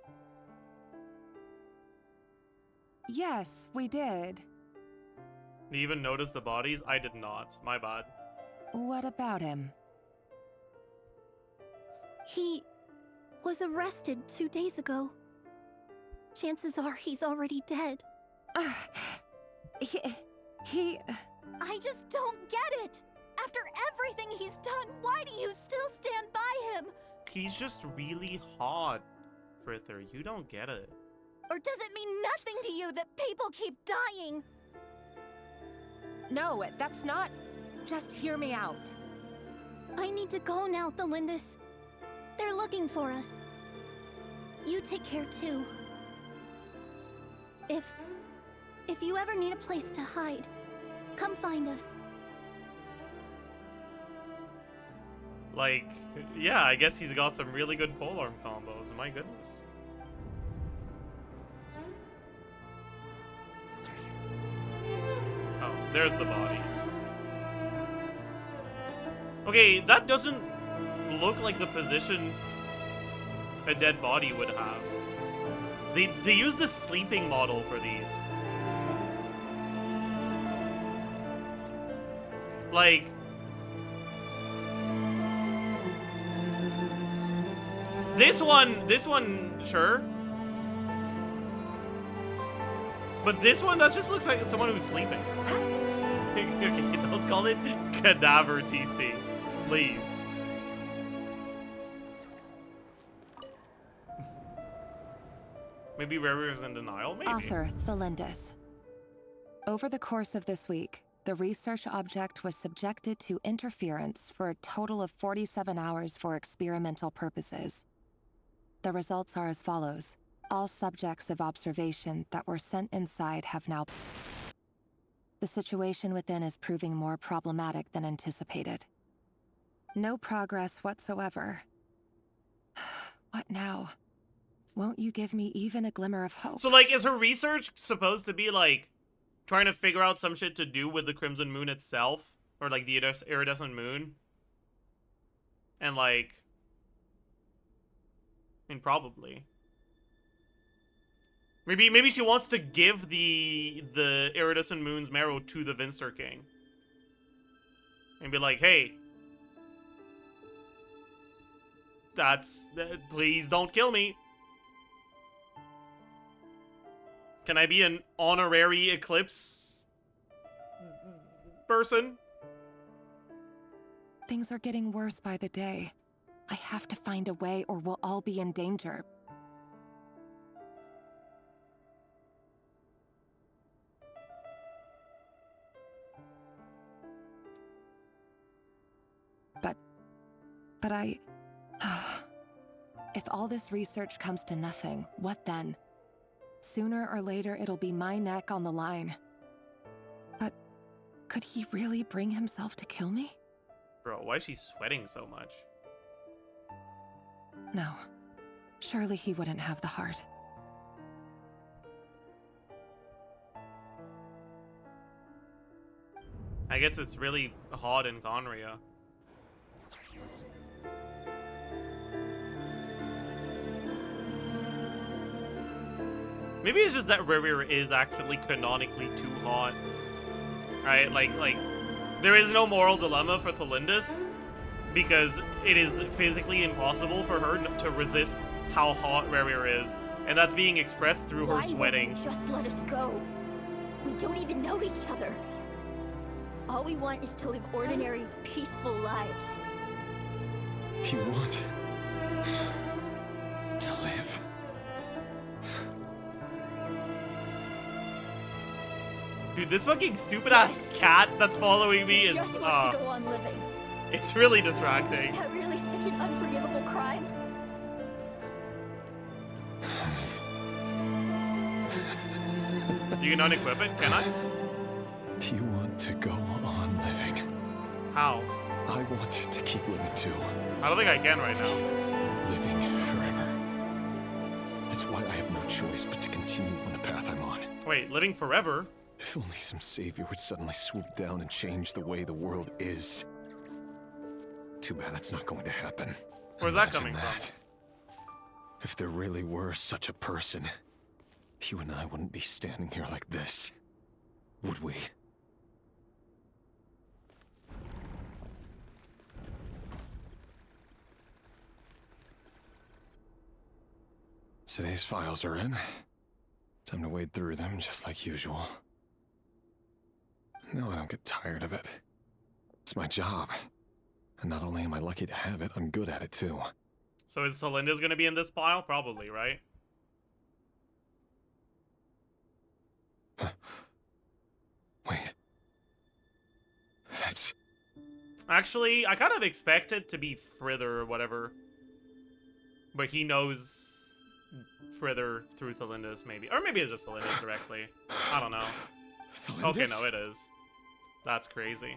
Yes, we did. You even noticed the bodies? I did not. My bad. What about him? He was arrested 2 days ago. Chances are he's already dead. He... I just don't get it! After everything he's done, why do you still stand by him? He's just really hot, Frither. You don't get it. Or does it mean nothing to you that people keep dying? No, that's not... Just hear me out. I need to go now, Felindus. They're looking for us. You take care too. If you ever need a place to hide, come find us. Like, yeah, I guess he's got some really good polearm combos. My goodness. There's the bodies. Okay, that doesn't look like the position a dead body would have. They use the sleeping model for these. Like, this one, sure. But this one, that just looks like someone who's sleeping. Okay, don't call it cadaver TC, please. Maybe Rare's in denial, maybe. Author, Thelindis. Over the course of this week, the research object was subjected to interference for a total of 47 hours for experimental purposes. The results are as follows. All subjects of observation that were sent inside have now... The situation within is proving more problematic than anticipated. No progress whatsoever. What now? Won't you give me even a glimmer of hope? So, like, is her research supposed to be, like, trying to figure out some shit to do with the Crimson Moon itself? Or, like, the iridescent moon? And, like... I mean, probably. Maybe she wants to give the iridescent moon's marrow to the Vinster King. And be like, hey... please don't kill me. Can I be an honorary Eclipse person? Things are getting worse by the day. I have to find a way or we'll all be in danger. But I... If all this research comes to nothing, what then? Sooner or later, it'll be my neck on the line. But could he really bring himself to kill me? Bro, why is she sweating so much? No. Surely he wouldn't have the heart. I guess it's really hot in Conria. Maybe it's just that Rivir is actually canonically too hot. Right? Like, there is no moral dilemma for Thelindis, because it is physically impossible for her to resist how hot Rivir is. And that's being expressed through her sweating. Why won't you just let us go? We don't even know each other. All we want is to live ordinary, peaceful lives. You want to live? Dude, this fucking stupid-ass cat that's following me is, Just want to go on living. It's really distracting. Is that really such an unforgivable crime? You can unequip it, can I? You want to go on living. How? I want to keep living too. I don't think I can right now. Living forever. That's why I have no choice but to continue on the path I'm on. Wait, living forever? If only some savior would suddenly swoop down and change the way the world is. Too bad that's not going to happen. Where's that coming from? If there really were such a person, you and I wouldn't be standing here like this, would we? Today's files are in. Time to wade through them just like usual. No, I don't get tired of it. It's my job. And not only am I lucky to have it, I'm good at it too. So is Thelindis gonna be in this pile? Probably, right? Wait. That's... Actually, I kind of expect it to be Frither or whatever. But he knows Frither through Thelindis, maybe. Or maybe it's just Thelindis directly. I don't know. Thelindis? Okay, no, it is. That's crazy.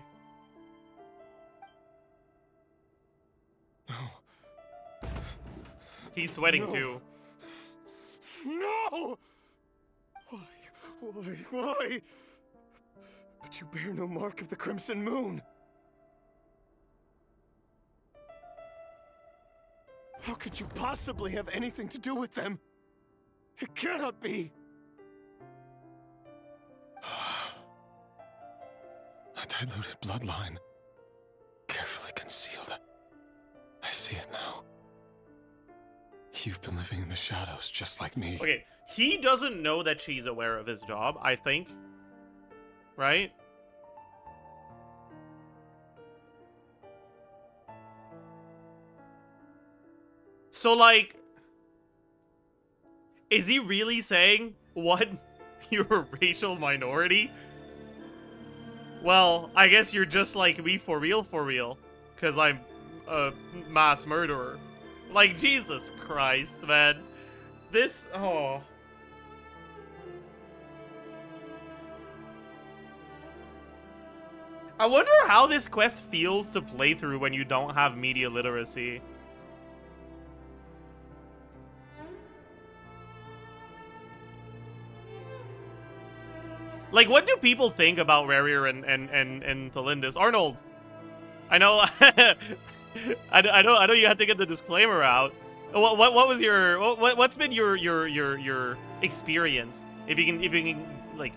No. He's sweating No. too. No! Why? But you bear no mark of the Crimson Moon. How could you possibly have anything to do with them? It cannot be. A diluted bloodline. Carefully concealed. I see it now. You've been living in the shadows just like me. Okay, he doesn't know that she's aware of his job, I think. Right? So, like, is he really saying, what? You're a racial minority? Well, I guess you're just like me for real. Because I'm a mass murderer. Like, Jesus Christ, man. This, oh. I wonder how this quest feels to play through when you don't have media literacy. Like, what do people think about Rarier and Thalindis? Arnold, I know, I know you had to get the disclaimer out. What was your what's been your experience? If you can like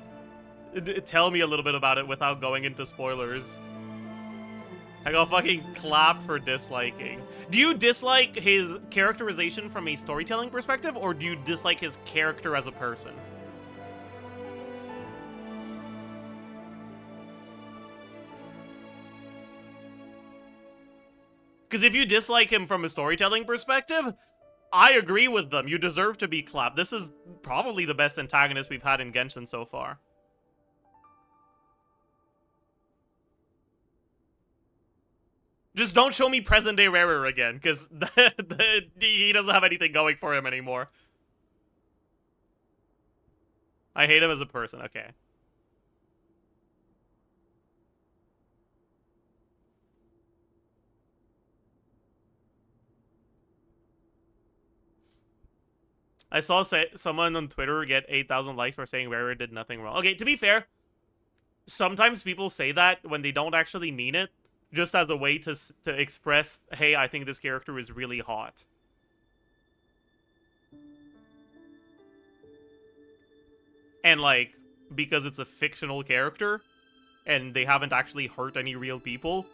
tell me a little bit about it without going into spoilers. I got fucking clapped for disliking. Do you dislike his characterization from a storytelling perspective, or do you dislike his character as a person? Because if you dislike him from a storytelling perspective, I agree with them. You deserve to be clapped. This is probably the best antagonist we've had in Genshin so far. Just don't show me present-day Rarer again, because he doesn't have anything going for him anymore. I hate him as a person, okay. I saw someone on Twitter get 8,000 likes for saying Rarer did nothing wrong. Okay, to be fair, sometimes people say that when they don't actually mean it, just as a way to express, hey, I think this character is really hot. And, like, because it's a fictional character, and they haven't actually hurt any real people,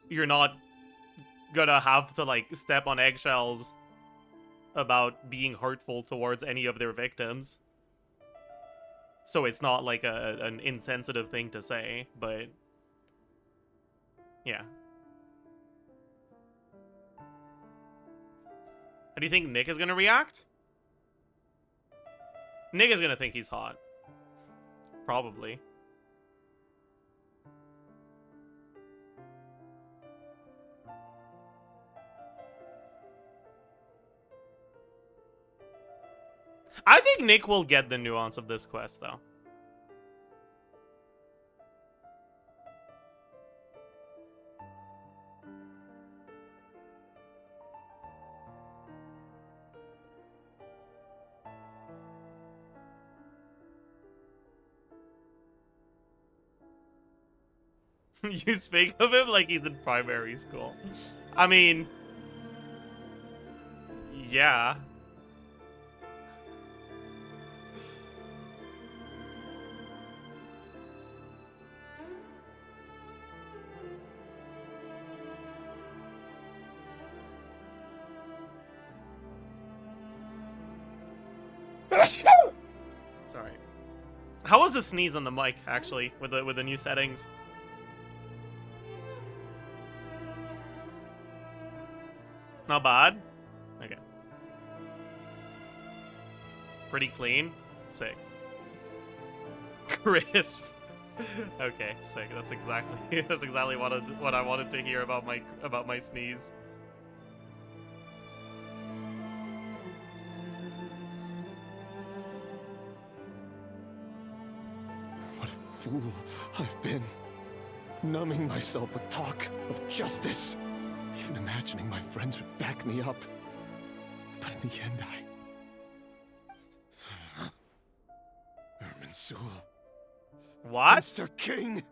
you're not gonna have to, like, step on eggshells about being hurtful towards any of their victims. So it's not like an insensitive thing to say, but yeah. How do you think Nick is gonna react? Nick is gonna think he's hot. Probably. I think Nick will get the nuance of this quest, though. You speak of him like he's in primary school. I mean, yeah. Sorry. How was the sneeze on the mic, actually, with the new settings? Not bad? Okay. Pretty clean? Sick. Crisp. Okay, sick. That's exactly what I wanted to hear about my sneeze. What a fool I've been. Numbing myself with talk of justice. Even imagining my friends would back me up. But in the end, Irminsul. What? Mr. King!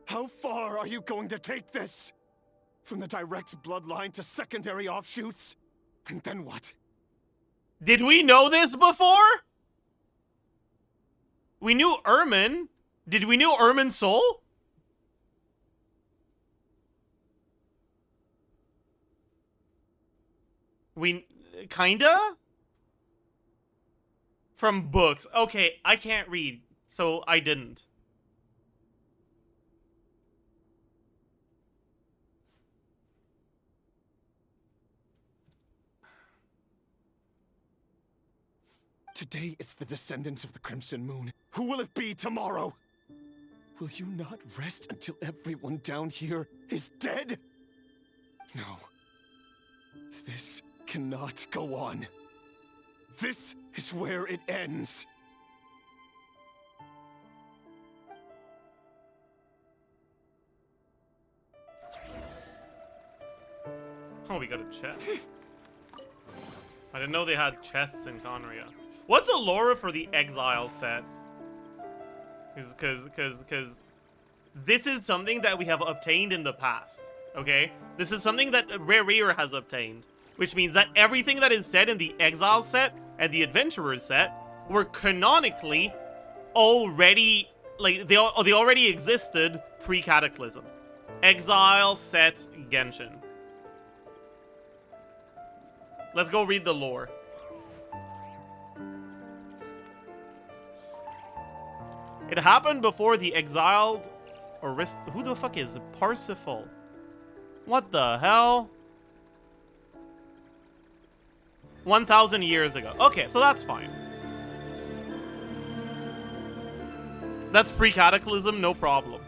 How far are you going to take this? From the direct bloodline to secondary offshoots? And then what? Did we know this before? We knew Ermin. Did we know Ermin's soul? We kinda? From books. Okay, I can't read, so I didn't. Today it's the descendants of the Crimson Moon. Who will it be tomorrow? Will you not rest until everyone down here is dead? No. This cannot go on. This is where it ends. Oh, we got a chest. I didn't know they had chests in Conria. What's the lore for the Exile set? Because this is something that we have obtained in the past, okay? This is something that Rare has obtained, which means that everything that is said in the Exile set and the Adventurers set were canonically already, like, they already existed pre-Cataclysm. Exile set Genshin. Let's go read the lore. It happened before the exiled who the fuck is Parsifal? What the hell? 1,000 years ago. Okay, so that's fine. That's pre-Cataclysm, no problem.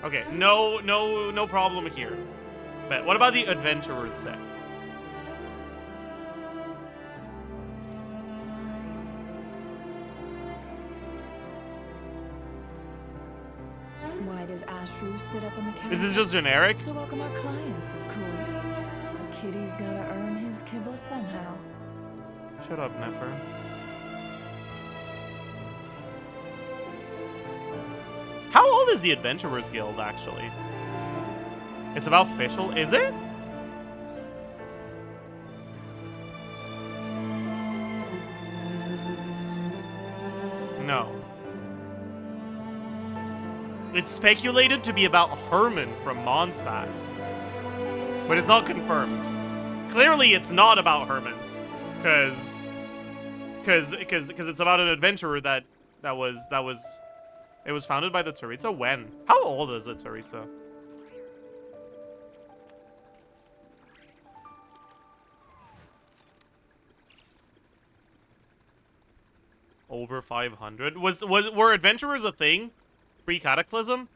Okay, no problem here. But what about the Adventurers set? Why does Ashru sit up on the counter? Is this just generic? To welcome our clients, of course. A kitty's gotta earn his kibble somehow. Shut up, Nefer. How old is the Adventurers Guild, actually? It's about official, is it? No. It's speculated to be about Herman from Mondstadt. But it's not confirmed. Clearly it's not about Herman. Cause it's about an adventurer that it was founded by the Tsaritsa when? How old is the Tsaritsa? Over 500. Were adventurers a thing pre-Cataclysm?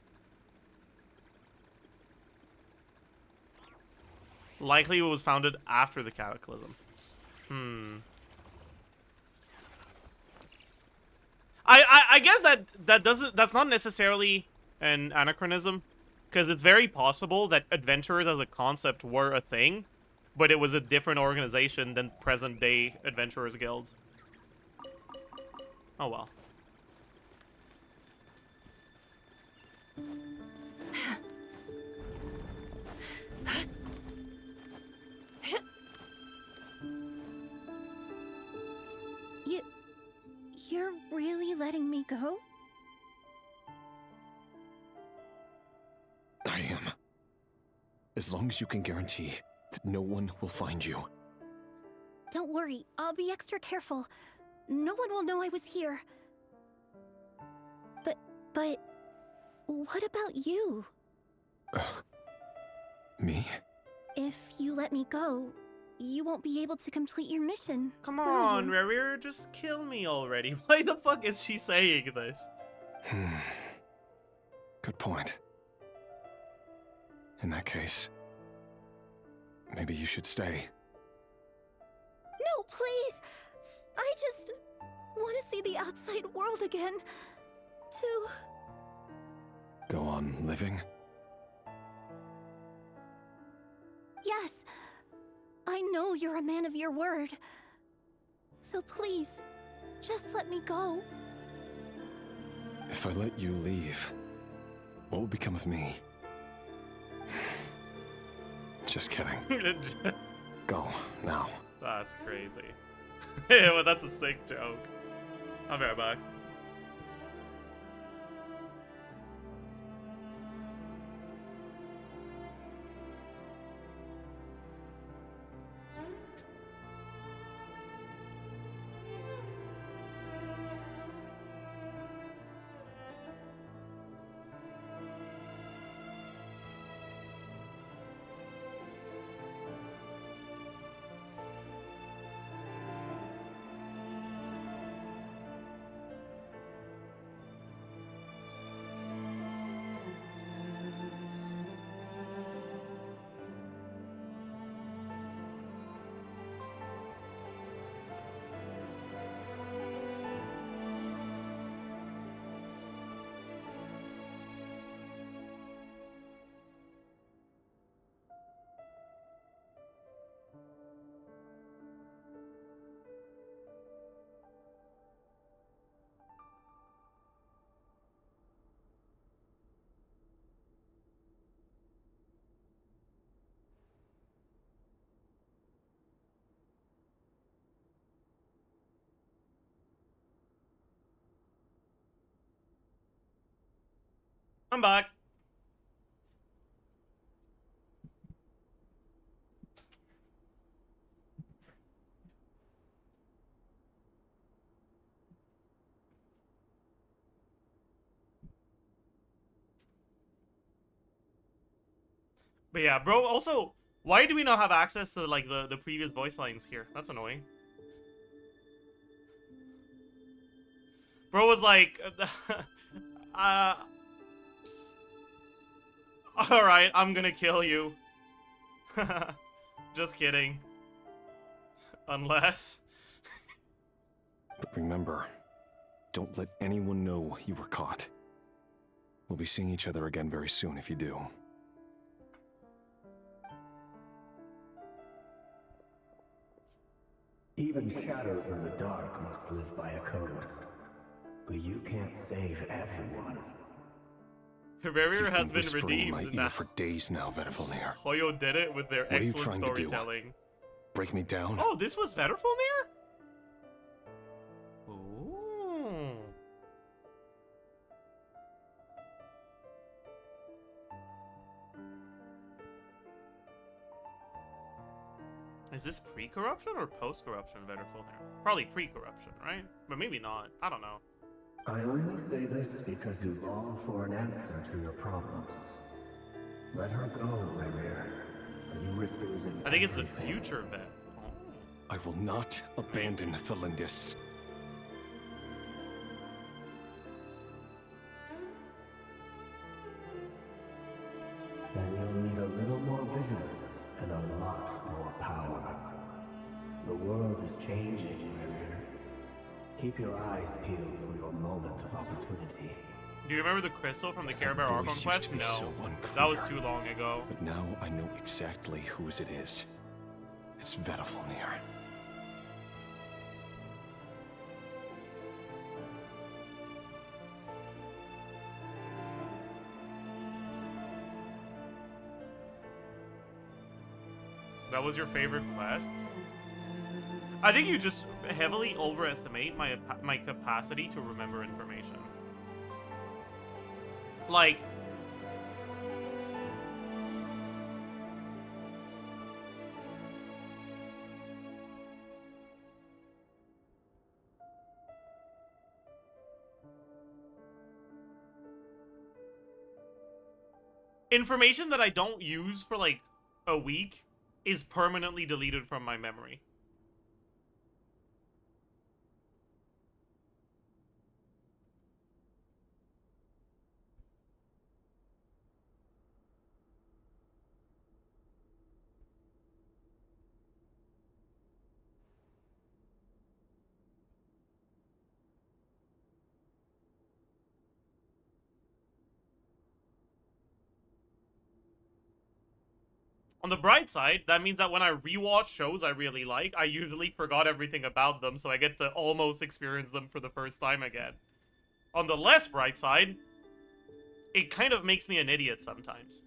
Likely it was founded after the Cataclysm. I guess that's not necessarily an anachronism, because it's very possible that adventurers as a concept were a thing, but it was a different organization than present-day Adventurers Guild. Oh well. You're really letting me go? I am. As long as you can guarantee that no one will find you. Don't worry, I'll be extra careful. No one will know I was here. But what about you? Me? If you let me go, you won't be able to complete your mission. Come on, Rare, just kill me already. Why the fuck is she saying this? Good point. In that case, maybe you should stay. No, please! I just want to see the outside world again. To Go on living? Yes. I know you're a man of your word. So please, just let me go. If I let you leave, what will become of me? Just kidding. Go, now. That's crazy. Yeah, well, that's a sick joke. I'll be right back. I'm back. But yeah, bro, also, why do we not have access to, like, the previous voice lines here? That's annoying. Bro was like, alright, I'm gonna kill you. Just kidding. Unless... But remember, don't let anyone know you were caught. We'll be seeing each other again very soon if you do. Even shadows in the dark must live by a code. But you can't save everyone. The barrier You've has been been whispering in my redeemed. ear for days now, Vedifilnir. Hoyo did it with their What are you excellent trying to do? storytelling. Break me down? Oh, this was Vedifilnir? Ooh. Is this pre-corruption or post-corruption Vedifilnir? Probably pre-corruption, right? But maybe not. I don't know. I only say this because you long for an answer to your problems. Let her go, Rerir, or you risk losing I think it's the everything. future Vet. I will not abandon Thelindis. Then you'll need a little more vigilance and a lot more power. The world is changing, Rerir. Keep your eyes peeled for your moment of opportunity. Do you remember the crystal from the Care Bear That Archon voice used quest? to be No. so unclear. That was too long ago. But now I know exactly whose it is. It's Vedifilnir. That was your favorite quest? I think you just heavily overestimate my capacity to remember information. Like... information that I don't use for, like, a week is permanently deleted from my memory. On the bright side, that means that when I rewatch shows I really like, I usually forgot everything about them, so I get to almost experience them for the first time again. On the less bright side, it kind of makes me an idiot sometimes.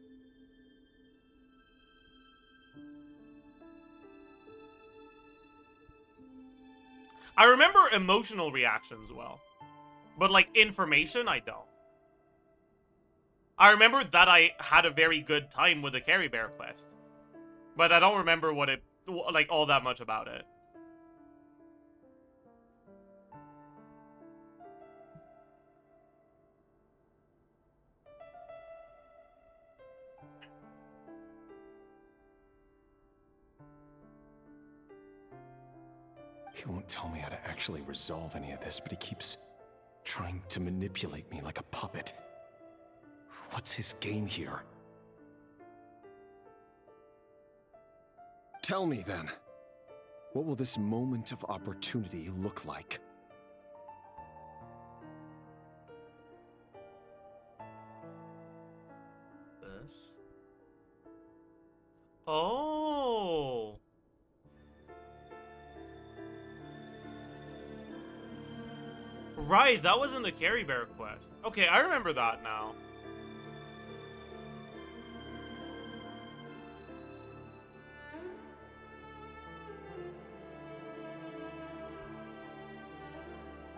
I remember emotional reactions well, but like information, I don't. I remember that I had a very good time with the Carry Bear quest, but I don't remember what it, like, all that much about it. He won't tell me how to actually resolve any of this, but he keeps trying to manipulate me like a puppet. What's his game here? Tell me then. What will this moment of opportunity look like? This. Oh. Right, that was in the Carry Bear quest. Okay, I remember that now.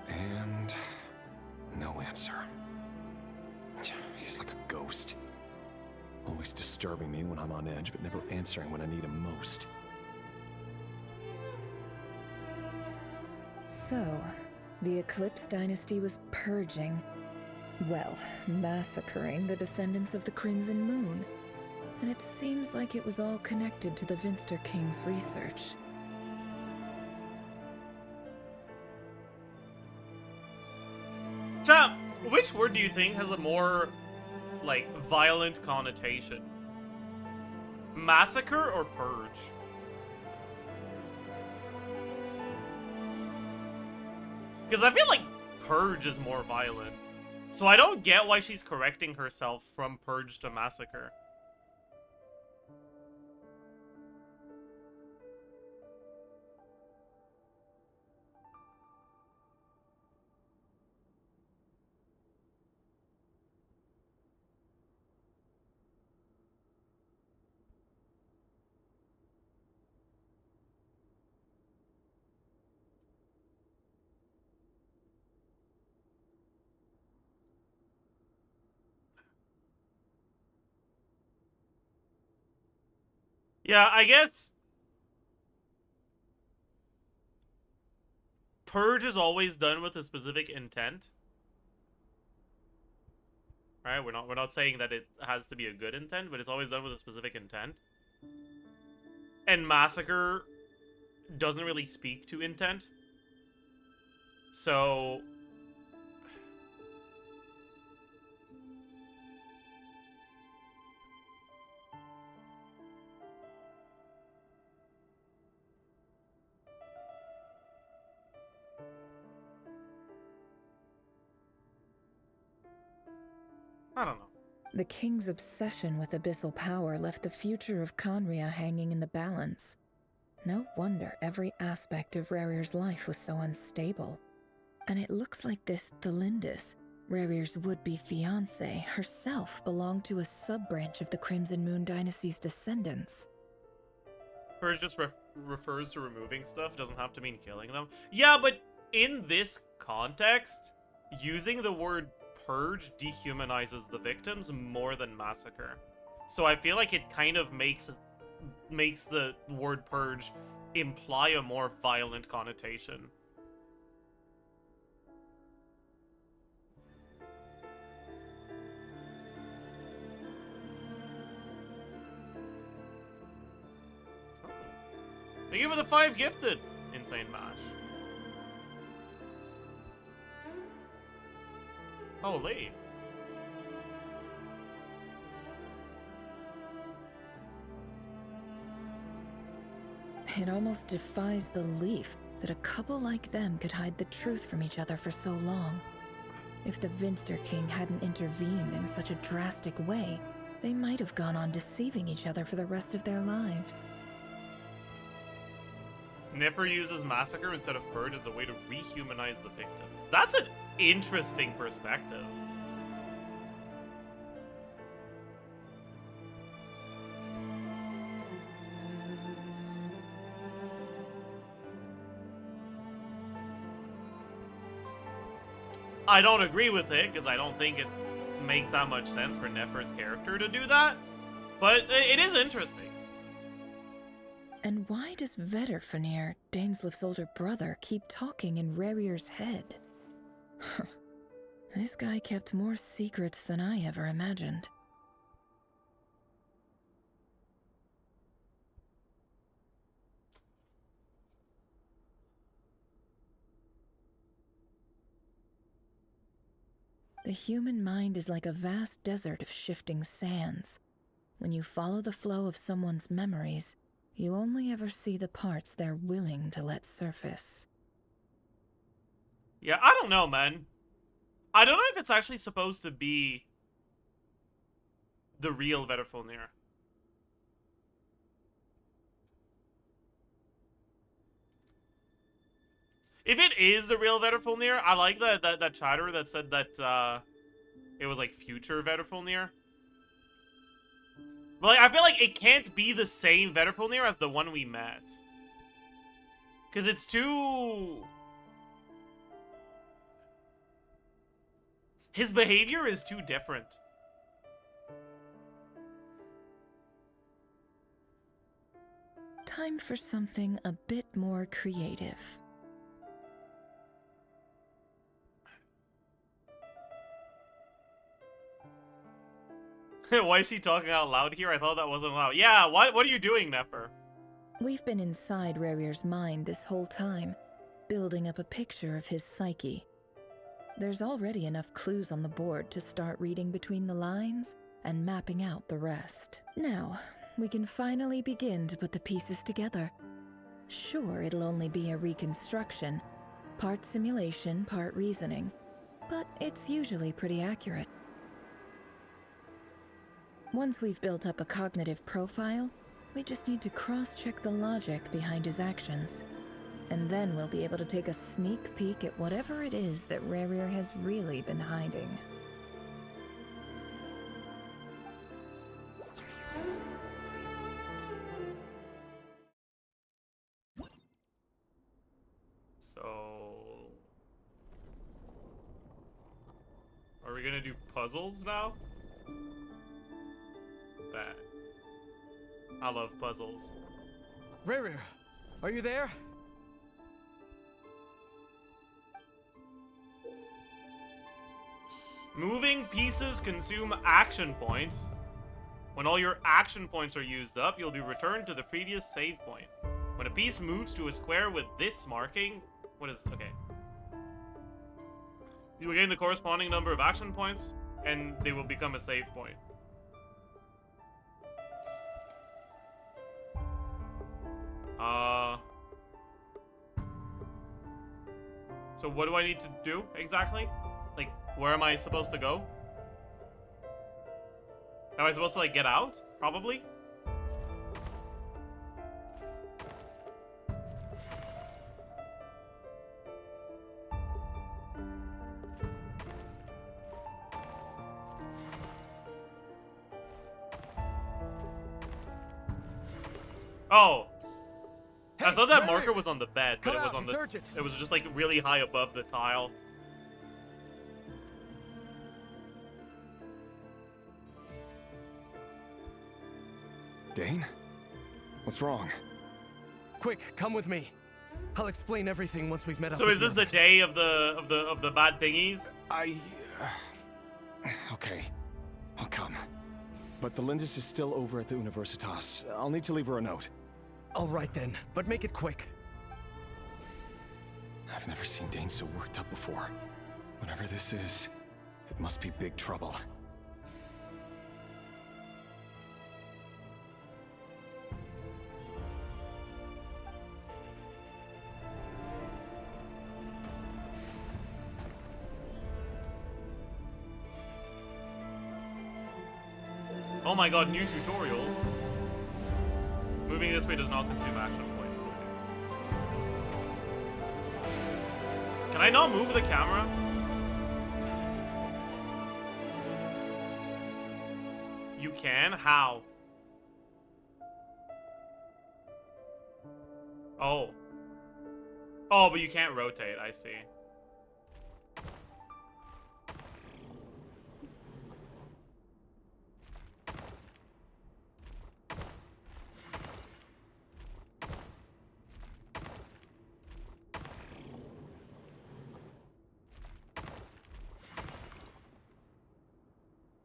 And no answer. He's like a ghost. Always disturbing me when I'm on edge, but never answering when I need him most. So, the Eclipse dynasty was purging, well, massacring the descendants of the Crimson Moon. And it seems like it was all connected to the Vinster King's research. Chat, which word do you think has a more, like, violent connotation? Massacre or purge? Because I feel like purge is more violent. So I don't get why she's correcting herself from purge to massacre. Yeah, I guess purge is always done with a specific intent. Right? We're not saying that it has to be a good intent, but it's always done with a specific intent. And massacre doesn't really speak to intent. So I don't know. The king's obsession with abyssal power left the future of Conria hanging in the balance. No wonder every aspect of Rarir's life was so unstable. And it looks like this Thelindis, Rarir's would-be fiancée, herself belonged to a sub-branch of the Crimson Moon dynasty's descendants. Purge just refers to removing stuff, doesn't have to mean killing them. Yeah, but in this context, using the word purge dehumanizes the victims more than massacre. So I feel like it kind of makes the word purge imply a more violent connotation. Thank you for the 5 gifted, Insane Mash. Holy. It almost defies belief that a couple like them could hide the truth from each other for so long. If the Vinster King hadn't intervened in such a drastic way, They might have gone on deceiving each other for the rest of their lives. Nefer uses massacre instead of purge as a way to rehumanize the victims. That's an interesting perspective. I don't agree with it, because I don't think it makes that much sense for Nefer's character to do that. But it is interesting. And why does Vedderfanir, Daneslif's older brother, keep talking in Rerir's head? This guy kept more secrets than I ever imagined. The human mind is like a vast desert of shifting sands. When you follow the flow of someone's memories, you only ever see the parts they're willing to let surface. Yeah, I don't know, man. I don't know if it's actually supposed to be the real Vedderfanir. If it is the real Vedderfanir, I like that chatter that said that it was like future Vedderfanir. But like, I feel like it can't be the same Vedderfanir as the one we met. Because it's too... His behavior is too different. Time for something a bit more creative. Why is she talking out loud here? I thought that wasn't loud. Yeah, what are you doing, Nefer? We've been inside Rerir's mind this whole time, building up a picture of his psyche. There's already enough clues on the board to start reading between the lines and mapping out the rest. Now, we can finally begin to put the pieces together. Sure, it'll only be a reconstruction, part simulation, part reasoning, but it's usually pretty accurate. Once we've built up a cognitive profile, we just need to cross-check the logic behind his actions. And then we'll be able to take a sneak peek at whatever it is that Rerir has really been hiding. So... Are we gonna do puzzles now? That. I love puzzles. Rerir, are you there? Moving pieces consume action points. When all your action points are used up, you'll be returned to the previous save point. When a piece moves to a square with this marking... Okay. You will gain the corresponding number of action points, and they will become a save point. So what do I need to do, exactly? Like, where am I supposed to go? Am I supposed to, like, get out? Probably? Oh! I thought that marker was on the bed, but it was on the... It was just, like, really high above the tile. Dane? What's wrong? Quick, come with me. I'll explain everything once we've met up. So is this the day of the bad thingies? Okay, I'll come. But Belindis is still over at the Universitas. I'll need to leave her a note. All right then, but make it quick. I've never seen Dane so worked up before. Whatever this is, it must be big trouble. Oh my god, new tutorials. Moving this way does not consume action points. Can I not move the camera? You can? How? Oh. Oh, but you can't rotate, I see.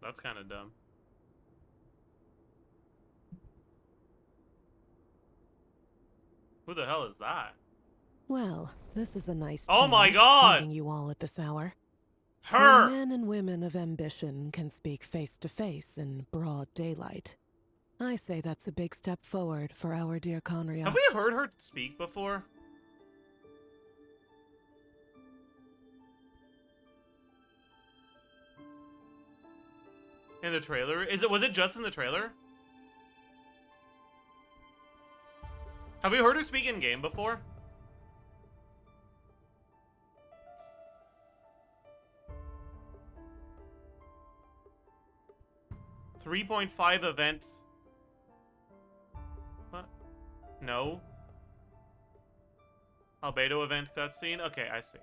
That's kind of dumb. Who the hell is that? Well, this is a nice Oh my change, god! meeting you all at this hour. Her! When men and women of ambition can speak face to face in broad daylight, I say that's a big step forward for our dear Conria. Have we heard her speak before? In the trailer? Was it just in the trailer? Have we heard her speak in game before? .5 event. What? No. Albedo event cutscene? Okay, I see.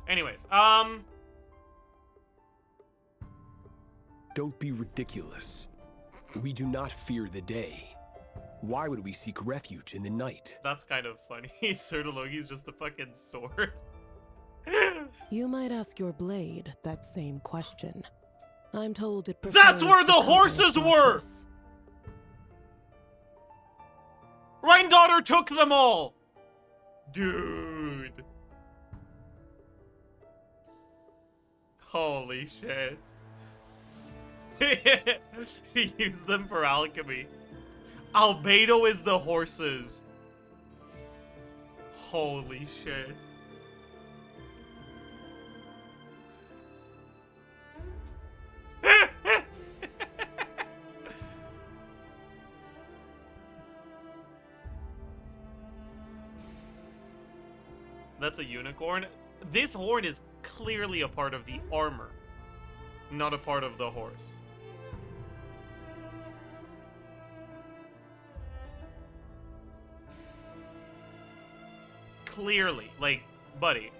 Anyways, Don't be ridiculous. We do not fear the day. Why would we seek refuge in the night? That's kind of funny. Sirtologi's just a fucking sword. You might ask your blade that same question. I'm told it That's where the horses were! Reindaughter took them all! Dude. Holy shit. He used them for alchemy. Albedo is the horses. Holy shit. That's a unicorn. This horn is clearly a part of the armor, not a part of the horse. Clearly, like, buddy.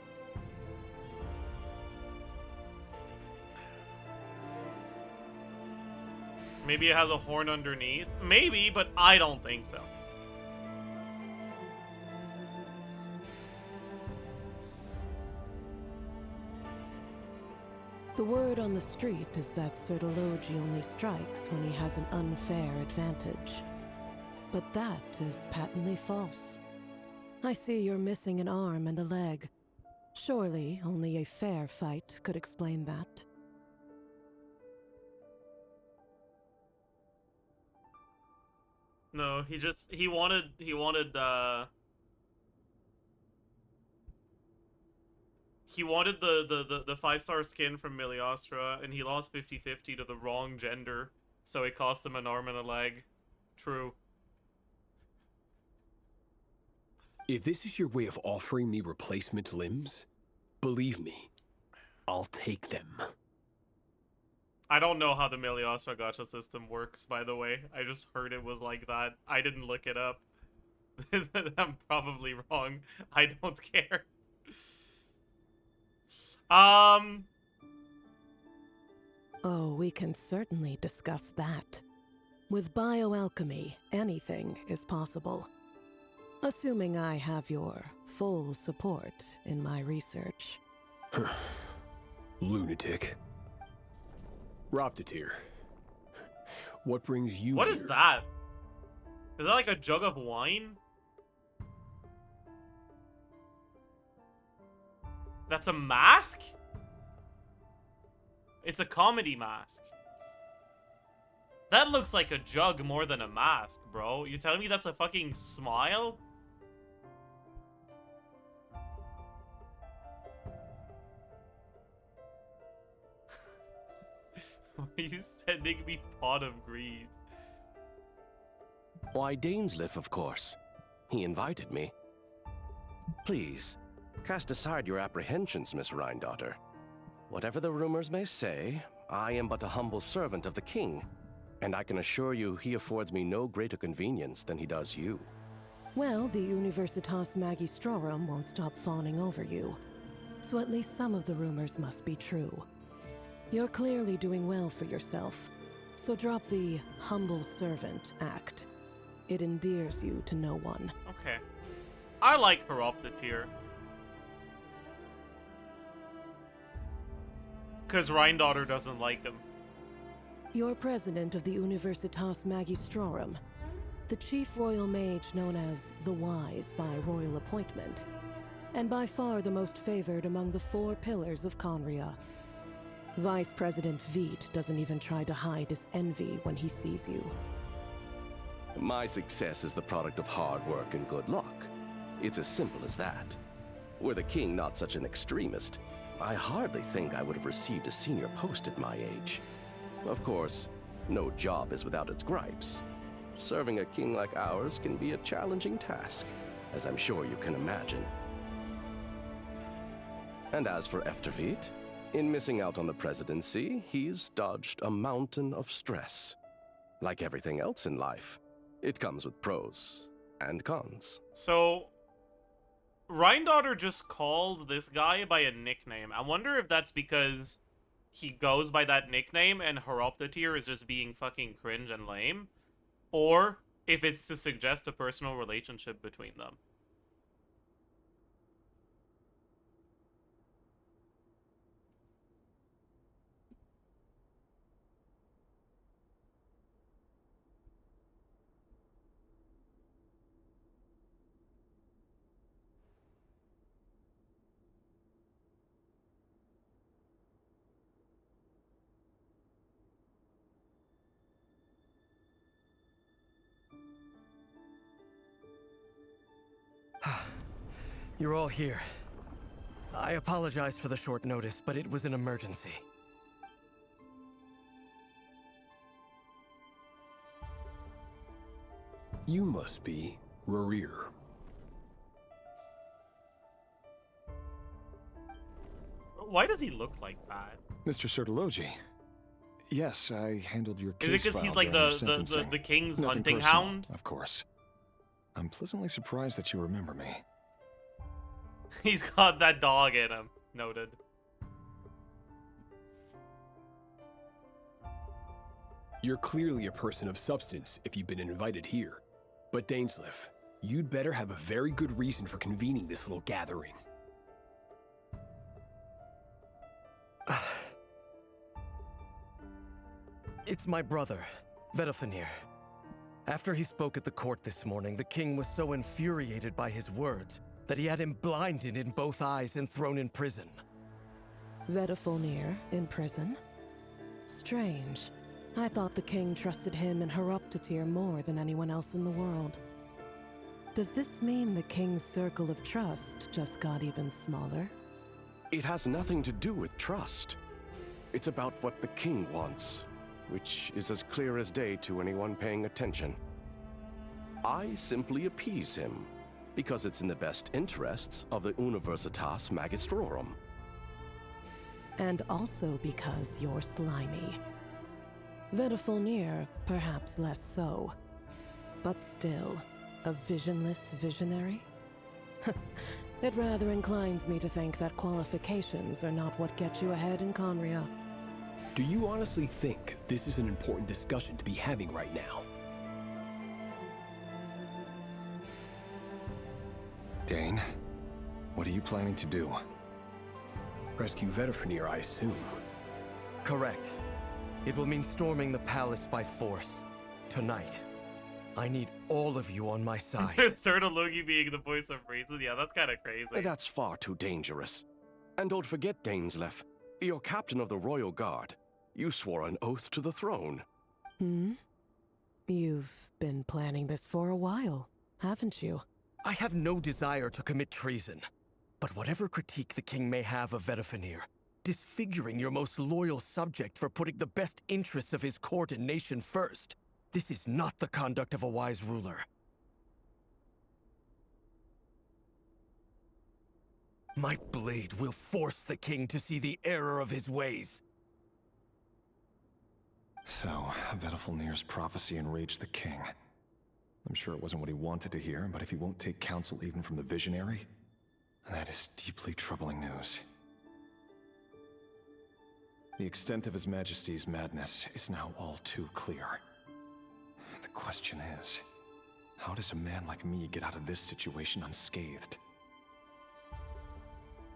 Maybe it has a horn underneath. Maybe, but I don't think so. The word on the street is that Sirtologi only strikes when he has an unfair advantage. But that is patently false. I see you're missing an arm and a leg. Surely only a fair fight could explain that. No, he wanted he 5-star skin from Miliostra, and he lost 50-50 to the wrong gender, so it cost him an arm and a leg. True. If this is your way of offering me replacement limbs, believe me, I'll take them. I don't know how the Miliostra gacha system works, by the way. I just heard it was like that. I didn't look it up. I'm probably wrong. I don't care. Oh, we can certainly discuss that. With bioalchemy, anything is possible. Assuming I have your full support in my research. Lunatic. Roptatir. What brings you What here? is that? Is that like a jug of wine? That's a mask? It's a comedy mask. That looks like a jug more than a mask, bro. You telling me that's a fucking smile? Why are you sending me Pot of Greed? Why, Dainsleif, of course. He invited me. Please, cast aside your apprehensions, Miss Rhindaughter. Whatever the rumors may say, I am but a humble servant of the king, and I can assure you he affords me no greater convenience than he does you. Well, the Universitas Magistrorum won't stop fawning over you, so at least some of the rumors must be true. You're clearly doing well for yourself, so drop the humble servant act. It endears you to no one. Okay. I like Horoptatir. Because Rhindaughter doesn't like him. You're president of the Universitas Magistrorum, the chief royal mage known as the Wise by royal appointment, and by far the most favored among the 4 pillars of Conria. Vice President Veet doesn't even try to hide his envy when he sees you. My success is the product of hard work and good luck. It's as simple as that. Were the king not such an extremist, I hardly think I would have received a senior post at my age. Of course, no job is without its gripes. Serving a king like ours can be a challenging task, as I'm sure you can imagine. And as for Efterveet, in missing out on the presidency, he's dodged a mountain of stress. Like everything else in life, it comes with pros and cons. So, Rhindaughter just called this guy by a nickname. I wonder if that's because he goes by that nickname and Horoptatir is just being fucking cringe and lame, or if it's to suggest a personal relationship between them. You're all here. I apologize for the short notice, but it was an emergency. You must be Rarir. Why does he look like that? Mr. Sertologi. Yes, I handled your case. Is it because he's like the king's Nothing hunting personal, hound? Of course. I'm pleasantly surprised that you remember me. He's got that dog in him. Noted. You're clearly a person of substance if you've been invited here. But Dainsleif, you'd better have a very good reason for convening this little gathering. It's my brother, Vedafenir. After he spoke at the court this morning, the king was so infuriated by his words that he had him blinded in both eyes and thrown in prison. Vedafenir in prison? Strange. I thought the king trusted him and Horoptatir more than anyone else in the world. Does this mean the king's circle of trust just got even smaller? It has nothing to do with trust. It's about what the king wants, which is as clear as day to anyone paying attention. I simply appease him, because it's in the best interests of the Universitas Magistrorum. And also because you're slimy. Vedafenir, perhaps less so. But still, a visionless visionary? It rather inclines me to think that qualifications are not what get you ahead in Conria. Do you honestly think this is an important discussion to be having right now? Dane, what are you planning to do? Rescue Vedafenir, I assume. Correct. It will mean storming the palace by force. Tonight. I need all of you on my side. Sertologi being the voice of reason? Yeah, that's kind of crazy. That's far too dangerous. And don't forget, Dainsleif, you're captain of the Royal Guard. You swore an oath to the throne. Hmm? You've been planning this for a while, haven't you? I have no desire to commit treason. But whatever critique the king may have of Vedafenir, disfiguring your most loyal subject for putting the best interests of his court and nation first. This is not the conduct of a wise ruler. My blade will force the king to see the error of his ways. So, Vedafilnir's prophecy enraged the king. I'm sure it wasn't what he wanted to hear, but if he won't take counsel even from the visionary, that is deeply troubling news. The extent of His Majesty's madness is now all too clear. The question is, how does a man like me get out of this situation unscathed?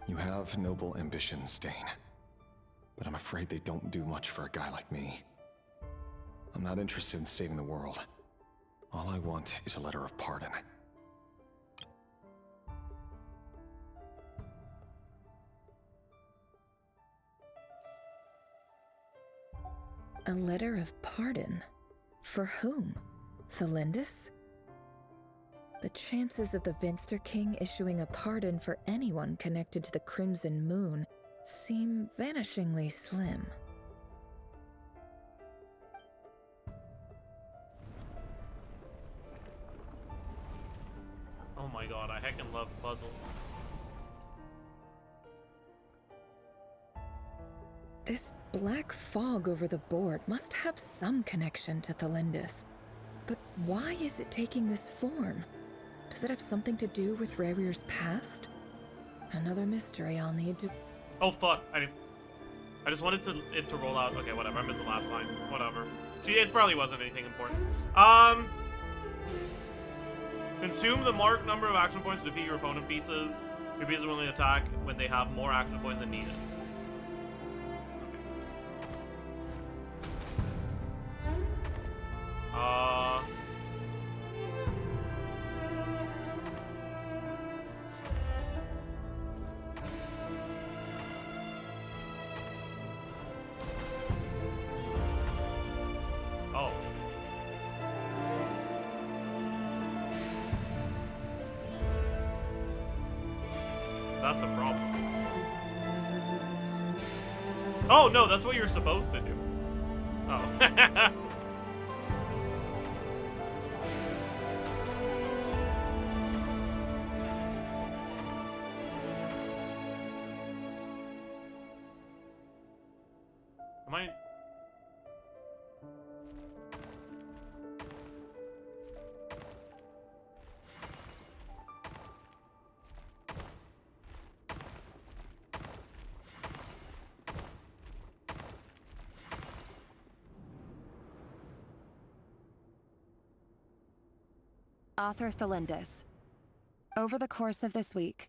You have noble ambitions, Dane, but I'm afraid they don't do much for a guy like me. I'm not interested in saving the world. All I want is a letter of pardon. A letter of pardon? For whom? Thelindis? The chances of the Vinster King issuing a pardon for anyone connected to the Crimson Moon seem vanishingly slim. Oh my god, I heckin' love puzzles. This black fog over the board must have some connection to Thelindis. But why is it taking this form? Does it have something to do with Rarir's past? Another mystery I'll need to... Oh fuck, I just wanted it to roll out. Okay, whatever, I missed the last line. Whatever. It probably wasn't anything important. Consume the marked number of action points to defeat your opponent pieces. Your pieces will only attack when they have more action points than needed. Oh. That's a problem. Oh, no, that's what you're supposed to do. Oh. Am I... Author Thelindis. Over the course of this week,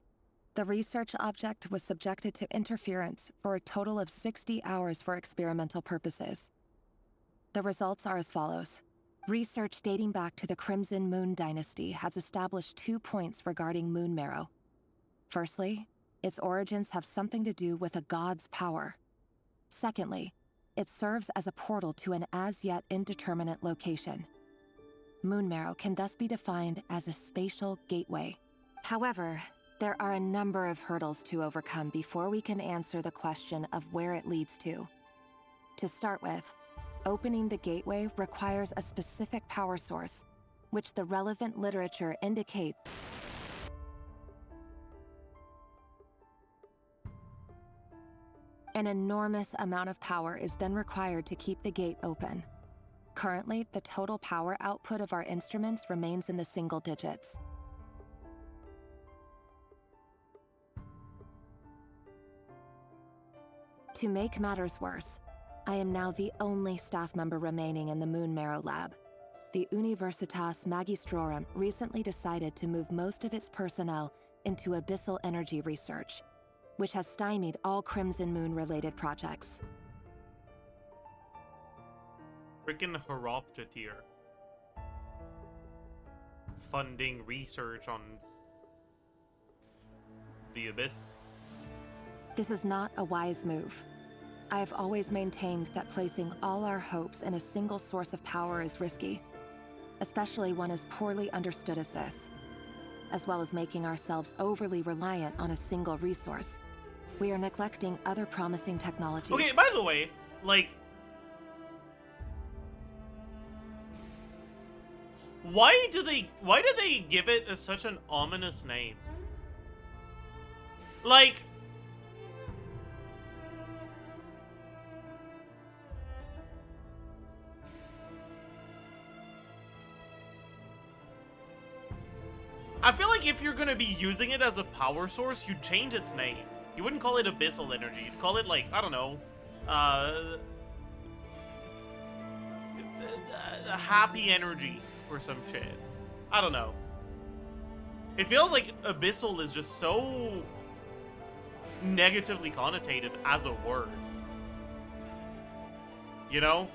the research object was subjected to interference for a total of 60 hours for experimental purposes. The results are as follows. Research dating back to the Crimson Moon dynasty has established 2 points regarding moon marrow. Firstly, its origins have something to do with a god's power. Secondly, it serves as a portal to an as-yet indeterminate location. Moon marrow can thus be defined as a spatial gateway. However, there are a number of hurdles to overcome before we can answer the question of where it leads to. To start with, opening the gateway requires a specific power source, which the relevant literature indicates an enormous amount of power is then required to keep the gate open. Currently, the total power output of our instruments remains in the single digits. To make matters worse, I am now the only staff member remaining in the Moon Marrow Lab. The Universitas Magistrorum recently decided to move most of its personnel into abyssal energy research, which has stymied all Crimson Moon-related projects. Frickin' Horoptatir. Funding research on the Abyss. This is not a wise move. I have always maintained that placing all our hopes in a single source of power is risky, especially one as poorly understood as this, as well as making ourselves overly reliant on a single resource. We are neglecting other promising technologies. Okay, by the way, like, why do they give it such an ominous name? Like, I feel like if you're gonna be using it as a power source, you'd change its name. You wouldn't call it abyssal energy. You'd call it, like, I don't know, happy energy or some shit. I don't know. It feels like abyssal is just so negatively connotated as a word. You know?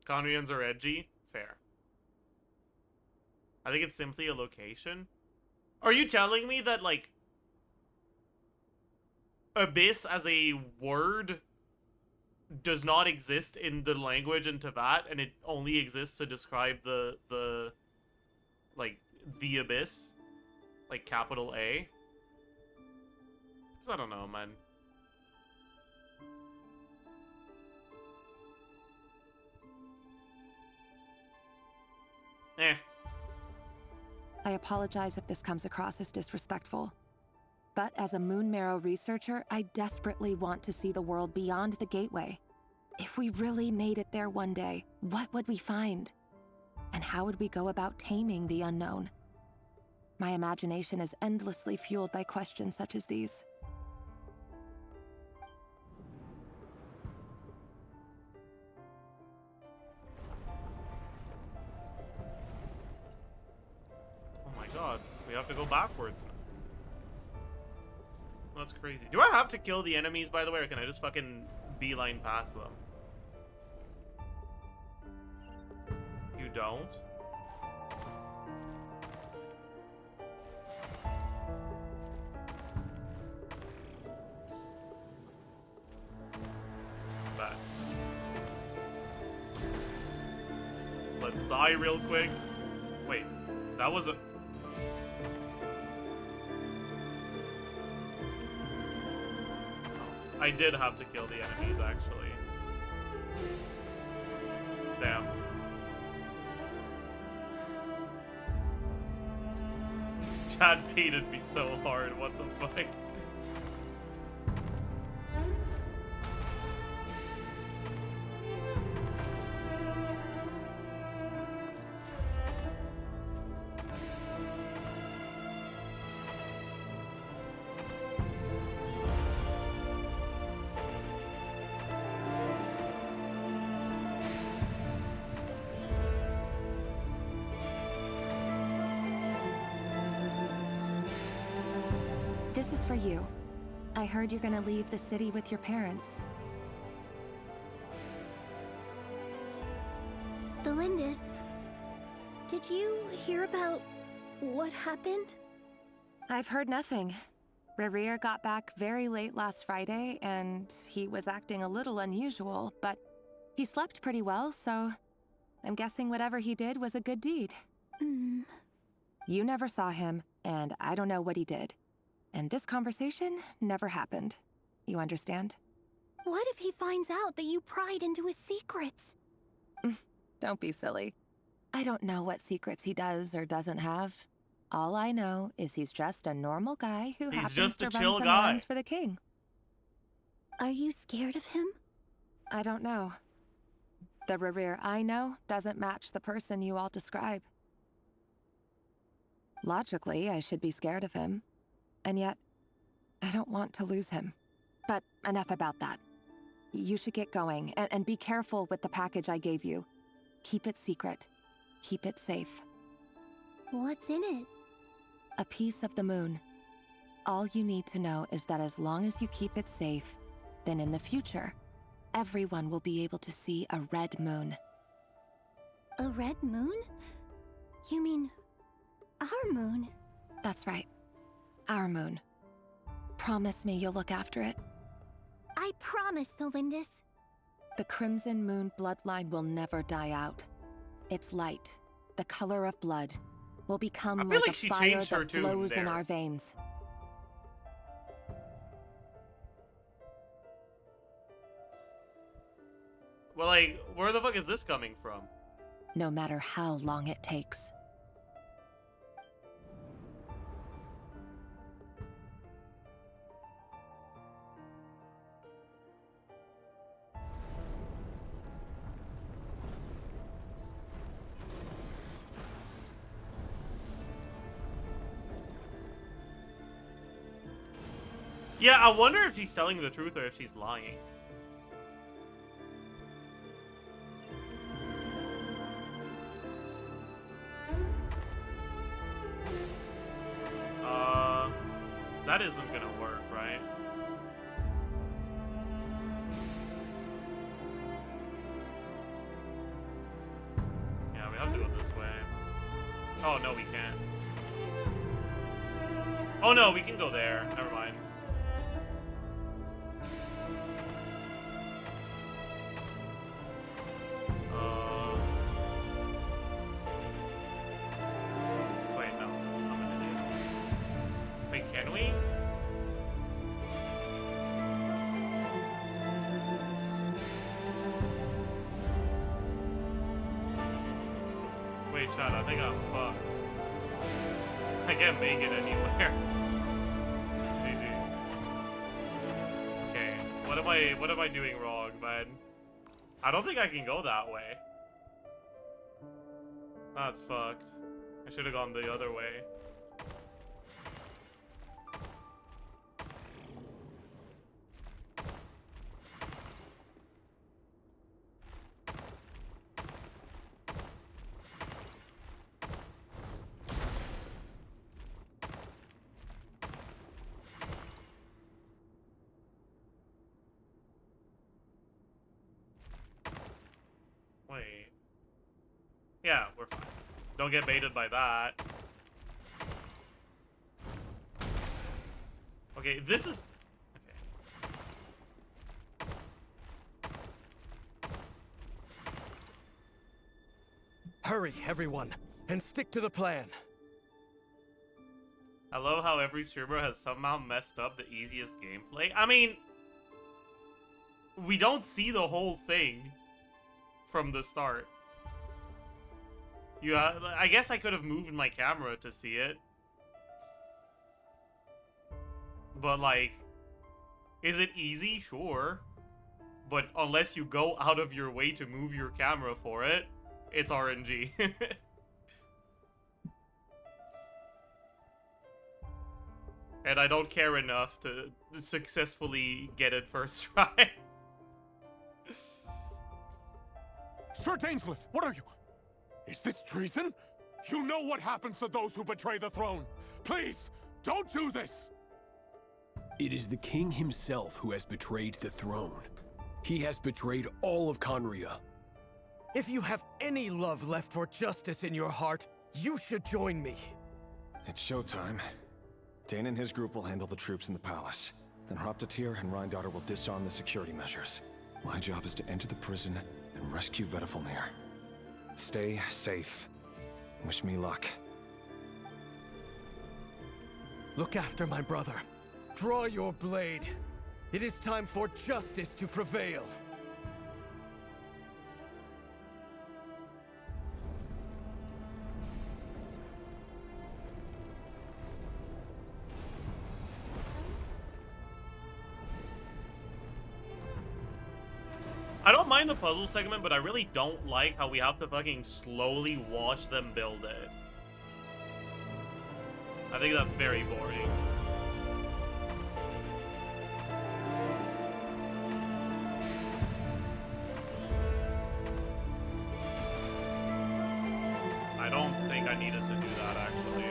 Conrians are edgy? Fair. I think it's simply a location. Are you telling me that, like, abyss as a word does not exist in the language in Teyvat, and it only exists to describe the abyss? Like, capital A? 'Cause I don't know, man. Eh. I apologize if this comes across as disrespectful. But as a Moon Marrow researcher, I desperately want to see the world beyond the gateway. If we really made it there one day, what would we find? And how would we go about taming the unknown? My imagination is endlessly fueled by questions such as these. Oh my god, we have to go backwards now. That's crazy. Do I have to kill the enemies, by the way, or can I just fucking beeline past them? You don't? Back. Let's die real quick. Wait, that was a... I did have to kill the enemies, actually. Damn. Chad baited me so hard, what the fuck? This is for you. I heard you're gonna leave the city with your parents. Delindis, did you hear about what happened? I've heard nothing. Rerir got back very late last Friday, and he was acting a little unusual, but he slept pretty well, so I'm guessing whatever he did was a good deed. You never saw him, and I don't know what he did. And this conversation never happened. You understand? What if he finds out that you pried into his secrets? Don't be silly. I don't know what secrets he does or doesn't have. All I know is he's just a normal guy who happens just to a run chill some guy. errands for the king. Are you scared of him? I don't know. The Rerir I know doesn't match the person you all describe. Logically, I should be scared of him. And yet, I don't want to lose him. But enough about that. You should get going, and be careful with the package I gave you. Keep it secret. Keep it safe. What's in it? A piece of the moon. All you need to know is that as long as you keep it safe, then in the future, everyone will be able to see a red moon. A red moon? You mean our moon? That's right. Our moon. Promise me you'll look after it. I promise, Tholindis. The Crimson Moon bloodline will never die out. Its light, the color of blood, will become like a fire that flows in our veins. Well, like, where the fuck is this coming from? No matter how long it takes. Yeah, I wonder if she's telling the truth or if she's lying. That isn't gonna work, right? Yeah, we have to go this way. Oh, no, we can't. Oh, no, we can go there. Never mind. Wait, no. I'm an idiot. Wait, can we? Wait, Chad, I think I'm fucked. I can't make it anywhere. Okay, what am I doing wrong, man? I don't think I can go that way. That's fucked. I should have gone the other way. Wait. Yeah, we're fine. Don't get baited by that. Okay, this is... Hurry, everyone, and stick to the plan. I love how every streamer has somehow messed up the easiest gameplay. I mean... we don't see the whole thing from the start. I guess I could have moved my camera to see it. But, like, is it easy? Sure. But unless you go out of your way to move your camera for it, it's RNG. And I don't care enough to successfully get it first try. Sir Dainsleif, what are you? Is this treason? You know what happens to those who betray the throne. Please, don't do this! It is the king himself who has betrayed the throne. He has betrayed all of Conria. If you have any love left for justice in your heart, you should join me. It's showtime. Dane and his group will handle the troops in the palace. Then Hraptatyr and Rheindater will disarm the security measures. My job is to enter the prison and rescue Vedifalnir. Stay safe. Wish me luck. Look after my brother. Draw your blade. It is time for justice to prevail. I don't mind the puzzle segment, but I really don't like how we have to fucking slowly watch them build it. I think that's very boring. I don't think I needed to do that, actually.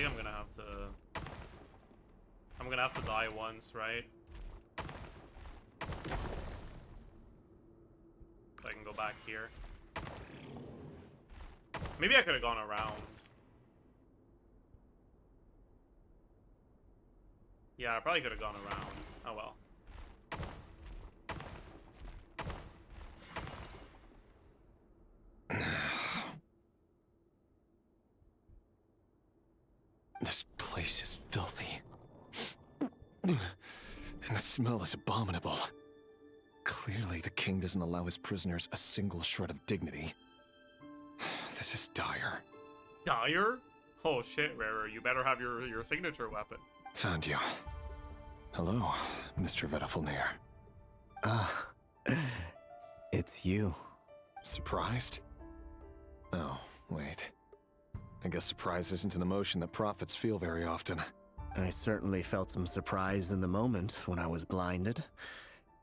think I'm gonna have to... I'm gonna have to die once, right? So I can go back here. Maybe I could have gone around. Yeah, I probably could have gone around. Oh well. This place is filthy. And the smell is abominable. Clearly, the king doesn't allow his prisoners a single shred of dignity. This is dire. Dire? Oh shit, Rarer. You better have your signature weapon. Found you. Hello, Mr. Vedafulnir. Ah, it's you. Surprised? Oh, wait. I guess surprise isn't an emotion that prophets feel very often. I certainly felt some surprise in the moment when I was blinded.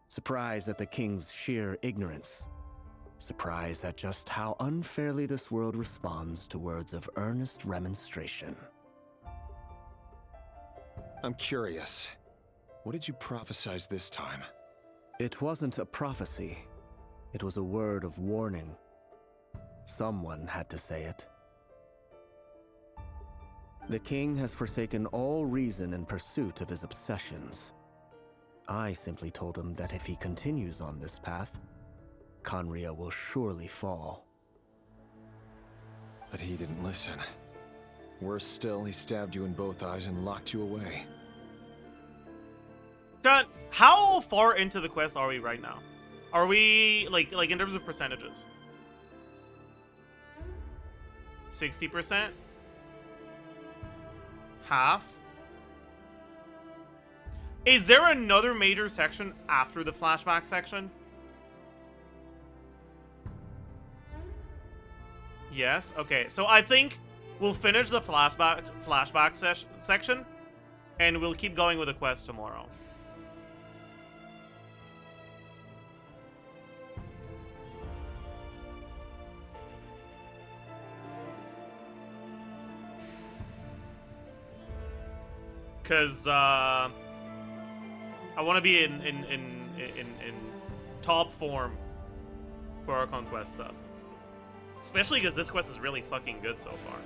Surprise at the king's sheer ignorance. Surprise at just how unfairly this world responds to words of earnest remonstration. I'm curious. What did you prophesize this time? It wasn't a prophecy. It was a word of warning. Someone had to say it. The king has forsaken all reason in pursuit of his obsessions. I simply told him that if he continues on this path, Conria will surely fall. But he didn't listen. Worse still, he stabbed you in both eyes and locked you away. John, how far into the quest are we right now? Are we, like in terms of percentages? 60%? Half? Is there another major section after the flashback section? Yes? Okay, so I think we'll finish the flashback section, and we'll keep going with the quest tomorrow. Because I want to be in top form for our conquest stuff. Especially because this quest is really fucking good so far.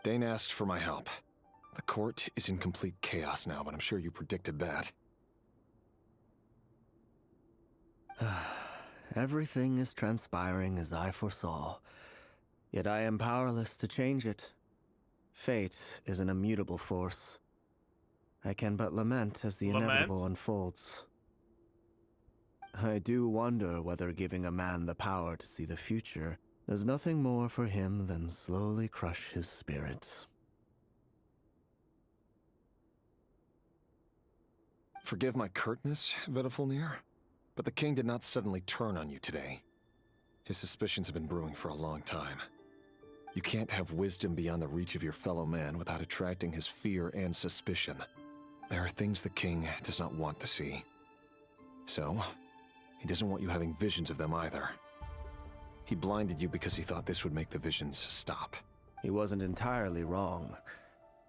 Dane asked for my help. The court is in complete chaos now, but I'm sure you predicted that. Everything is transpiring as I foresaw, yet I am powerless to change it. Fate is an immutable force. I can but lament as the inevitable unfolds. I do wonder whether giving a man the power to see the future does nothing more for him than slowly crush his spirit. Forgive my curtness, Vedafulnir, but the king did not suddenly turn on you today. His suspicions have been brewing for a long time. You can't have wisdom beyond the reach of your fellow man without attracting his fear and suspicion. There are things the king does not want to see. So, he doesn't want you having visions of them either. He blinded you because he thought this would make the visions stop. He wasn't entirely wrong.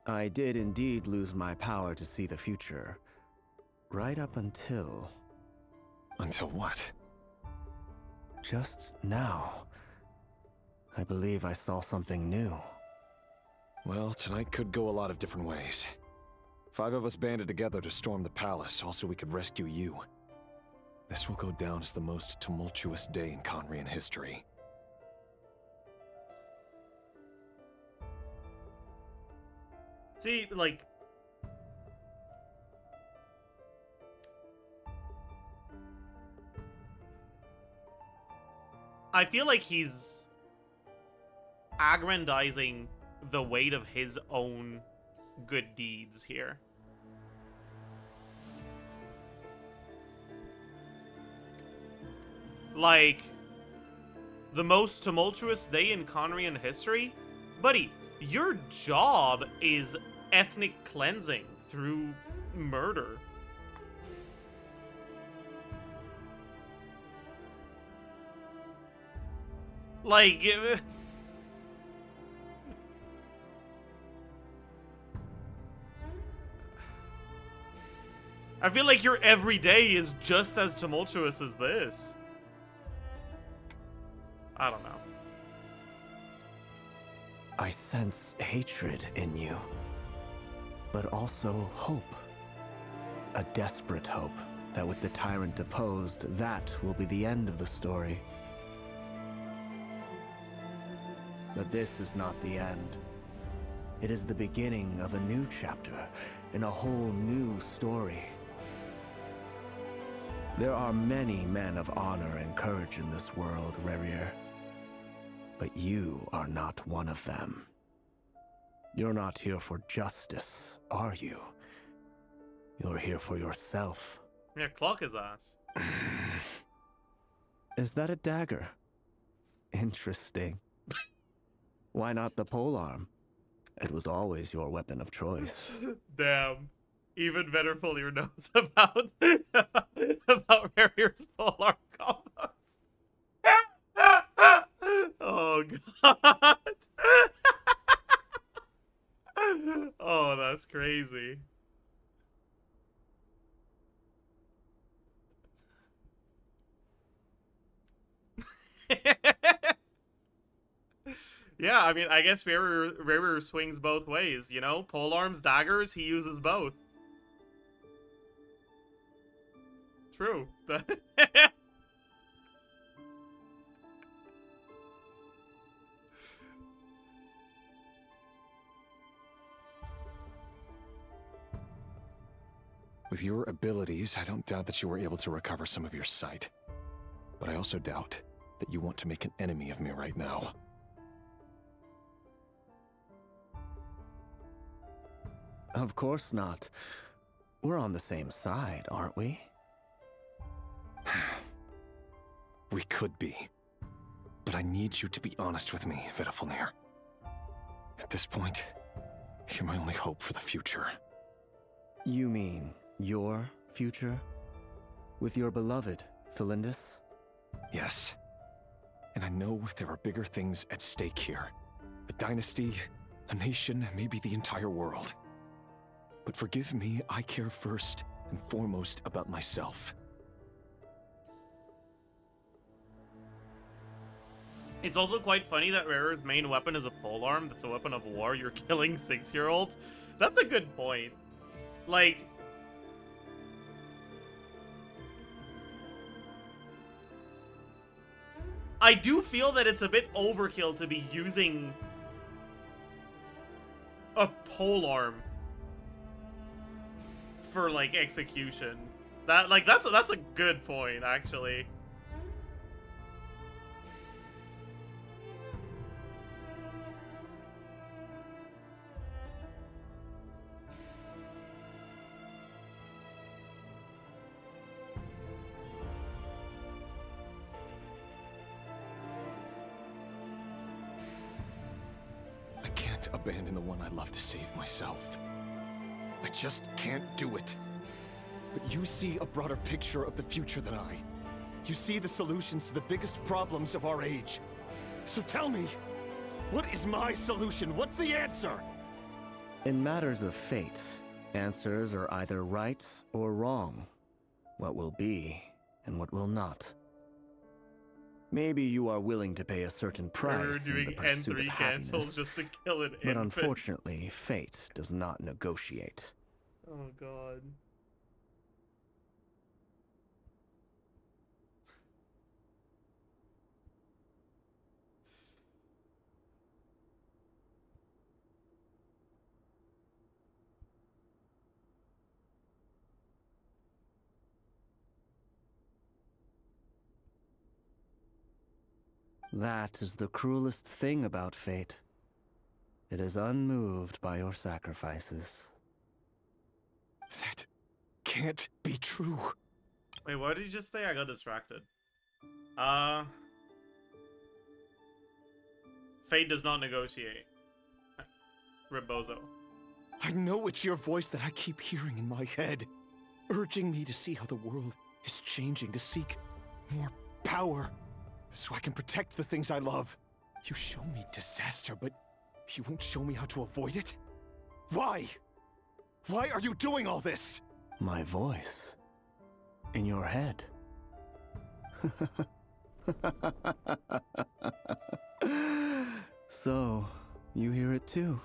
I did indeed lose my power to see the future. Right up until... Until what? Just now. I believe I saw something new. Well, tonight could go a lot of different ways. 5 of us banded together to storm the palace, also we could rescue you. This will go down as the most tumultuous day in Conrian history. See, like... I feel like he's aggrandizing the weight of his own good deeds here. Like, the most tumultuous day in Conrian history? Buddy, Your job is ethnic cleansing through murder. Like... I feel like your everyday is just as tumultuous as this. I don't know. I sense hatred in you, but also hope. A desperate hope that with the tyrant deposed, that will be the end of the story. But this is not the end. It is the beginning of a new chapter in a whole new story. There are many men of honor and courage in this world, Rerir. But you are not one of them. You're not here for justice, are you? You're here for yourself. Yeah, clock his ass. Is that a dagger? Interesting. Why not the polearm? It was always your weapon of choice. Damn. Even better Fuller knows about Rerir's polearm combos. Oh god. Oh, that's crazy. Yeah, I mean, I guess Rerir swings both ways, you know? Polearms, daggers, he uses both. True. With your abilities, I don't doubt that you were able to recover some of your sight. But I also doubt that you want to make an enemy of me right now. Of course not. We're on the same side, aren't we? We could be. But I need you to be honest with me, Vidafalnir. At this point, you're my only hope for the future. You mean your future? With your beloved, Felindus? Yes. And I know there are bigger things at stake here. A dynasty, a nation, maybe the entire world. But forgive me, I care first and foremost about myself. It's also quite funny that Rerir's main weapon is a polearm that's a weapon of war. You're killing 6-year-olds. That's a good point. Like... I do feel that it's a bit overkill to be using a polearm for, like, execution. That's a good point, actually. I can't abandon the one I love to save myself. I just can't do it. But you see a broader picture of the future than I. You see the solutions to the biggest problems of our age. So tell me, what is my solution? What's the answer? In matters of fate, answers are either right or wrong. What will be and what will not. Maybe you are willing to pay a certain price in the pursuit of happiness, just to kill an but infant. unfortunately, fate does not negotiate. Oh god. That is the cruelest thing about fate. It is unmoved by your sacrifices. That can't be true. Wait, what did you just say? I got distracted. Fate does not negotiate. Rebozo. I know it's your voice that I keep hearing in my head, urging me to see how the world is changing, to seek more power, so I can protect the things I love. You show me disaster, but you won't show me how to avoid it? Why? Why are you doing all this? My voice. In your head. So, you hear it too?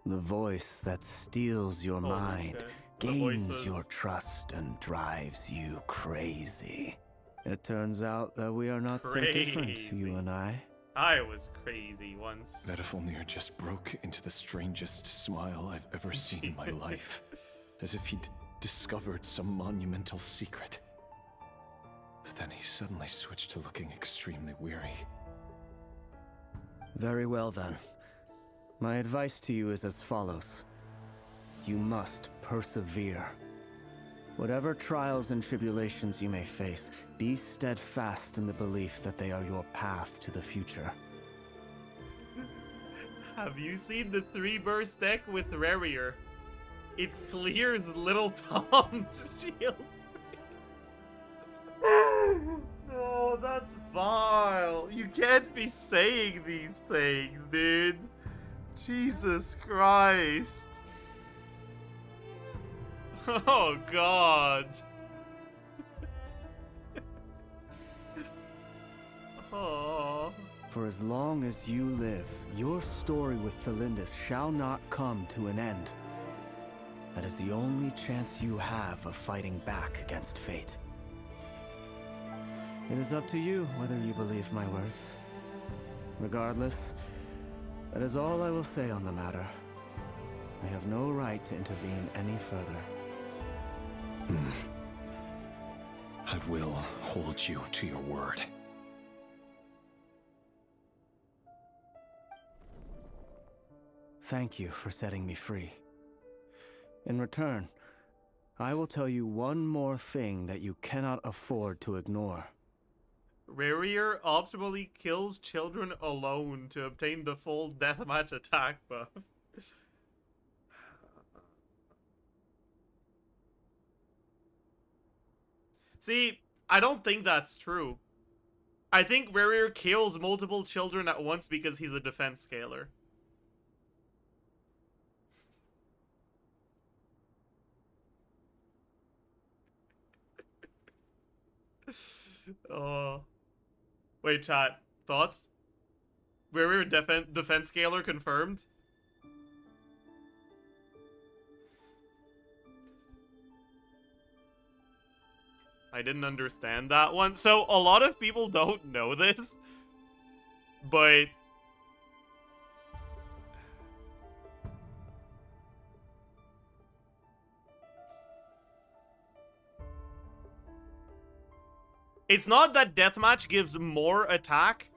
The voice that steals your mind, gains your trust, and drives you crazy. It turns out that we are not so different, you and I. I was crazy once. Medifilnir just broke into the strangest smile I've ever seen in my life. As if he'd discovered some monumental secret. But then he suddenly switched to looking extremely weary. Very well then. My advice to you is as follows. You must persevere. Whatever trials and tribulations you may face, be steadfast in the belief that they are your path to the future. Have you seen the 3-burst deck with Rarier? It clears little Tom's shield. No, that's vile. You can't be saying these things, dude. Jesus Christ. Oh, God. Oh. For as long as you live, your story with Thelindis shall not come to an end. That is the only chance you have of fighting back against fate. It is up to you whether you believe my words. Regardless, that is all I will say on the matter. I have no right to intervene any further. I will hold you to your word. Thank you for setting me free. In return, I will tell you one more thing that you cannot afford to ignore. Rarier optimally kills children alone to obtain the full deathmatch attack buff. See, I don't think that's true. I think Rarier kills multiple children at once because he's a defense scaler. Oh. Wait, chat. Thoughts? Rarier defense scaler confirmed? I didn't understand that one. So, a lot of people don't know this, but it's not that deathmatch gives more attack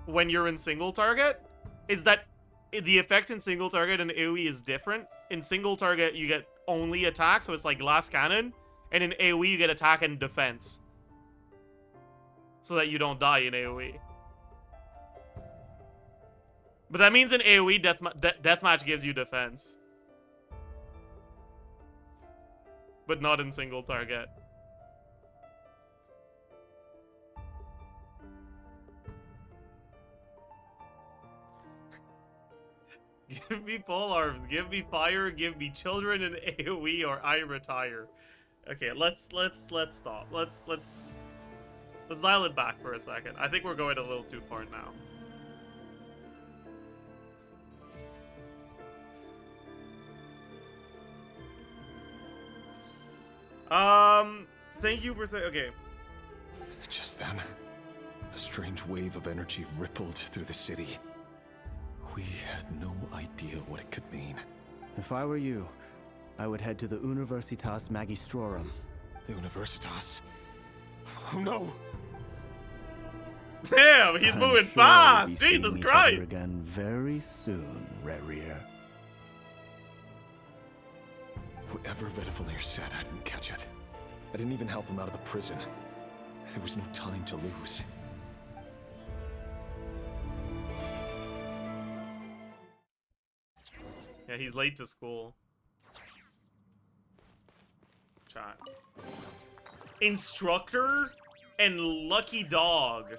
when you're in single target. It's that the effect in single target and AoE is different. In single target, you get only attack, so it's like glass cannon. And in AoE, you get attack and defense. So that you don't die in AoE. But that means in AoE, deathmatch gives you defense. But not in single target. Give me polearms, give me fire, give me children in AoE, or I retire. Okay, let's stop. Let's dial it back for a second. I think we're going a little too far now. Thank you for saying. Okay. Just then, a strange wave of energy rippled through the city. We had no idea what it could mean. If I were you, I would head to the Universitas Magistrorum. The Universitas? Oh no! Damn, he's moving sure fast! We'll be Jesus seeing Christ! each other again very soon, Rarier. Whatever Vedifilnir said, I didn't catch it. I didn't even help him out of the prison. There was no time to lose. Yeah, he's late to school. Chat. Instructor and Lucky Dog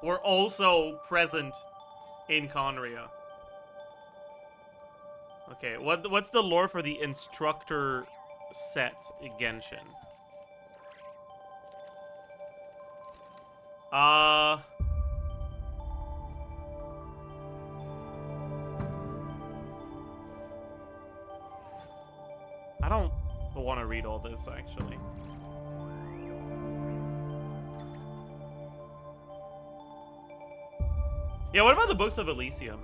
were also present in Conria. Okay, what's the lore for the instructor set in Genshin? I don't want to read all this, actually. Yeah, what about the Books of Elysium?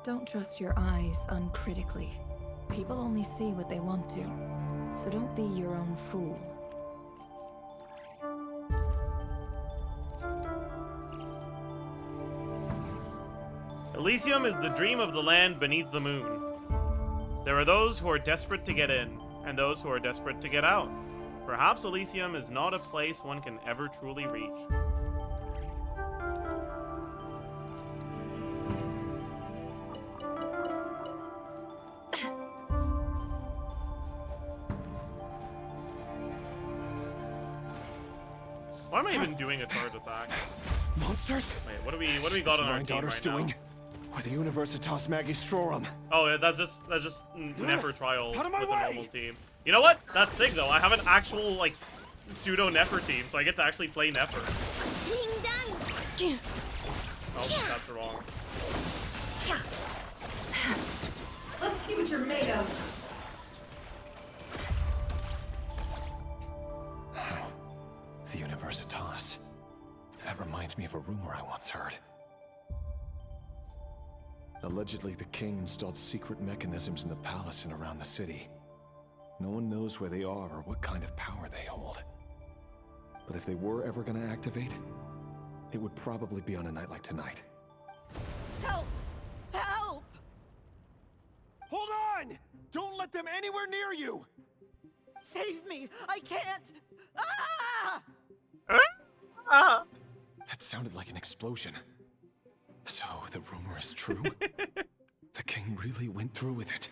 Don't trust your eyes uncritically. People only see what they want to, so don't be your own fool. Elysium is the dream of the land beneath the moon. There are those who are desperate to get in, and those who are desperate to get out. Perhaps Elysium is not a place one can ever truly reach. Why am I even doing a charge attack? Monsters? Wait, what do we got on our team daughter's right doing? now? Or the Universitas Magistrorum? Oh, yeah, that's just Nefer trial Out of my with a way! normal team. You know what? That's sick though. I have an actual like pseudo Nefer team, so I get to actually play Nefer. Oh, that's wrong. Let's see what you're made of. The Universitas. That reminds me of a rumor I once heard. Allegedly, the king installed secret mechanisms in the palace and around the city. No one knows where they are or what kind of power they hold. But if they were ever going to activate, it would probably be on a night like tonight. Help! Help! Hold on! Don't let them anywhere near you! Save me! I can't! Ah! That sounded like an explosion. So, the rumor is true? The king really went through with it.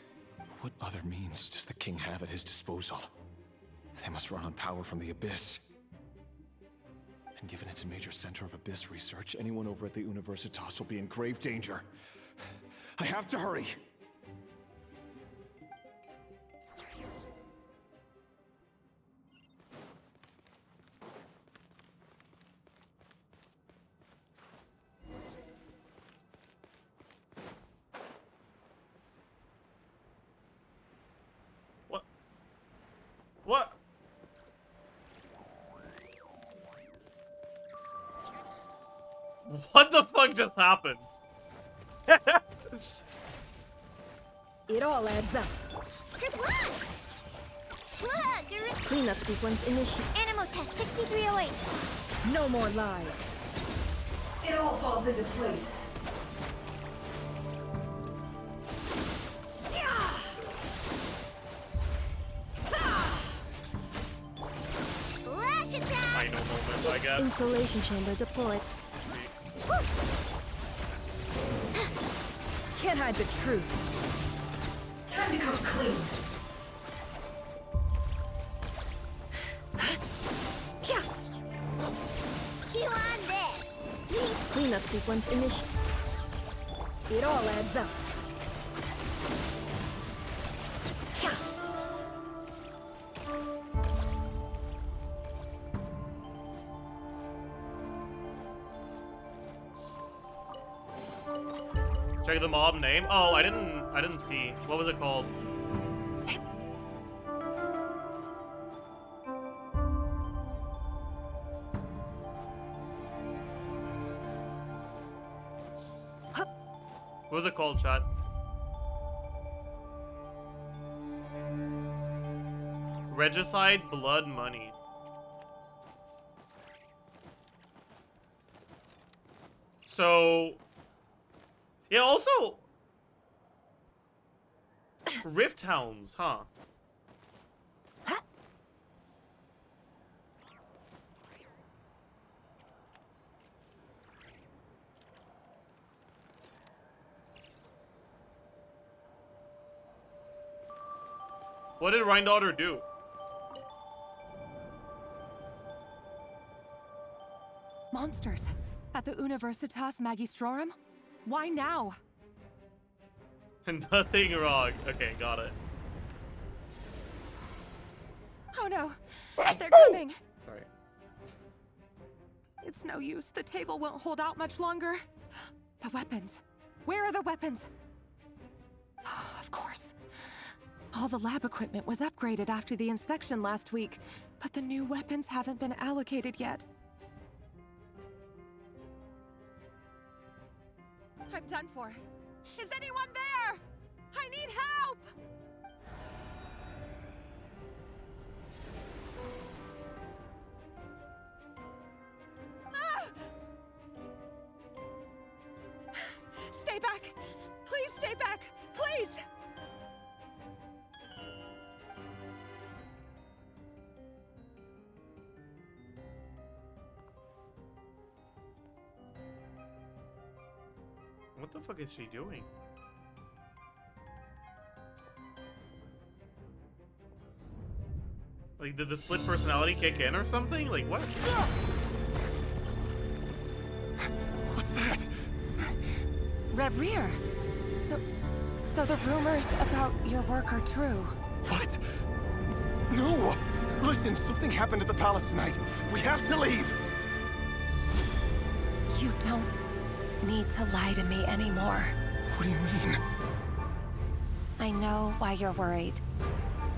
What other means does the king have at his disposal? They must run on power from the Abyss. And given it's a major center of Abyss research, anyone over at the Universitas will be in grave danger. I have to hurry! What? What the fuck just happened? It all adds up. Good luck! Cleanup sequence initiated. Animal test 6308. No more lies. It all falls into place. Flash attack! Final moment, I guess. Insulation chamber deployed. Can't hide the truth. Time to come clean. Chew on this! Cleanup sequence initiated. It all adds up. Check the mob name. Oh, I didn't see. What was it called? What was it called, chat? Regicide Blood Money. So, yeah, also Rift Hounds, huh? What did Reindaughter do? Monsters at the Universitas Magistrorum? Why now? Nothing wrong. Okay, got it. Oh no, they're coming. Sorry. It's no use. The table won't hold out much longer. The weapons. Where are the weapons? Of course. All the lab equipment was upgraded after the inspection last week, but the new weapons haven't been allocated yet. I'm done for. Is anyone there? I need help! Ah! Stay back! Please stay back! Please! What the fuck is she doing? Like, did the split personality kick in or something? Like, what? What's that? Rear. So the rumors about your work are true. What? No! Listen, something happened at the palace tonight. We have to leave! You don't need to lie to me anymore. What do you mean? I know why you're worried,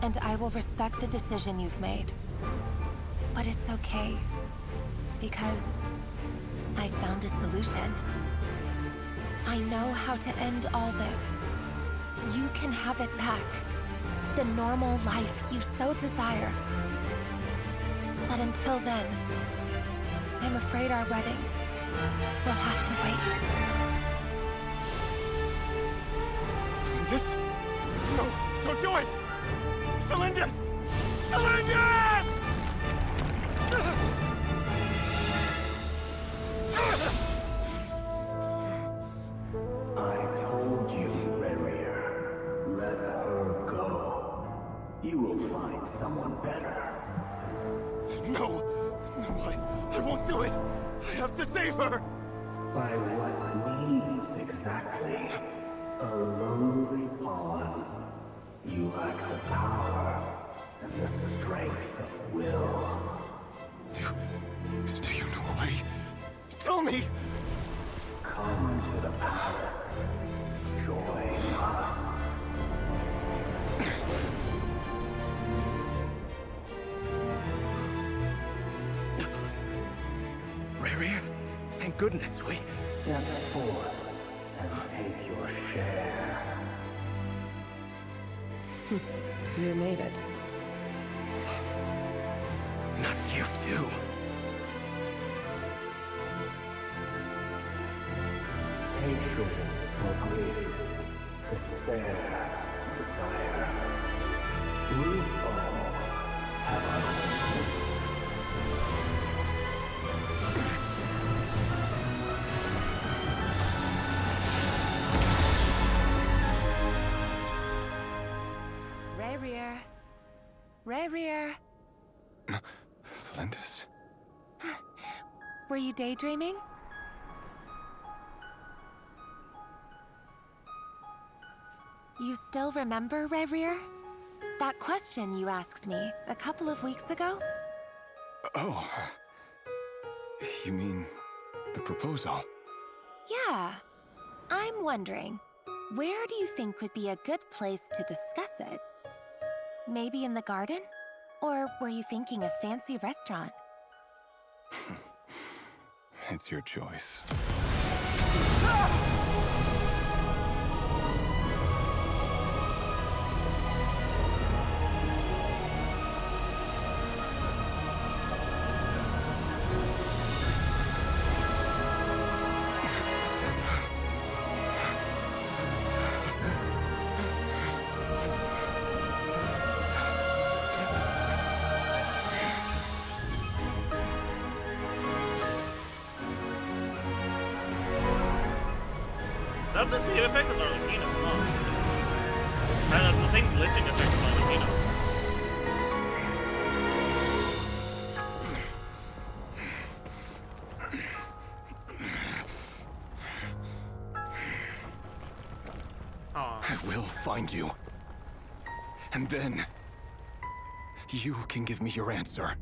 and I will respect the decision you've made. But it's okay, because I found a solution. I know how to end all this. You can have it back. The normal life you so desire. But until then, I'm afraid our wedding will have to wait. Cylindus? No, don't do it! Cylindus! Cylindus! I told you, Rerir. Let her go. You will find someone better. No! No, I won't do it! I have to save her! By what means exactly? A lowly pawn. You lack the power and the strength of will. Do you know why? Tell me! Come to the palace. Join us. Rerir, thank goodness we... Step forth and take your share. You made it. Not you too. Hatred or grief, despair, desire. We all have our own. Rerir. Rerir. Cylindus? Were you daydreaming? You still remember, Rerir? That question you asked me a couple of weeks ago? Oh. You mean the proposal? Yeah. I'm wondering, where do you think would be a good place to discuss it? Maybe in the garden? Or were you thinking a fancy restaurant? It's your choice. That's the same effect as Arlecchino. Huh? That's the same glitching effect as Arlecchino. I will find you. And then you can give me your answer.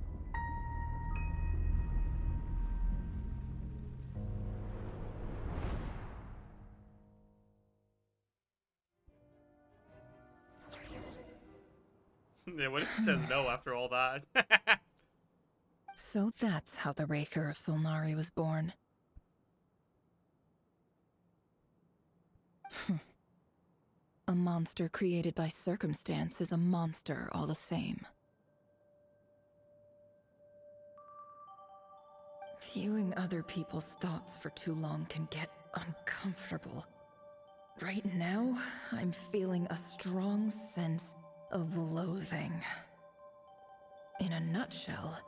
Yeah, what if she says no after all that? So that's how the Raker of Solnari was born. A monster created by circumstance is a monster all the same. Viewing other people's thoughts for too long can get uncomfortable. Right now, I'm feeling a strong sense of loathing. In a nutshell,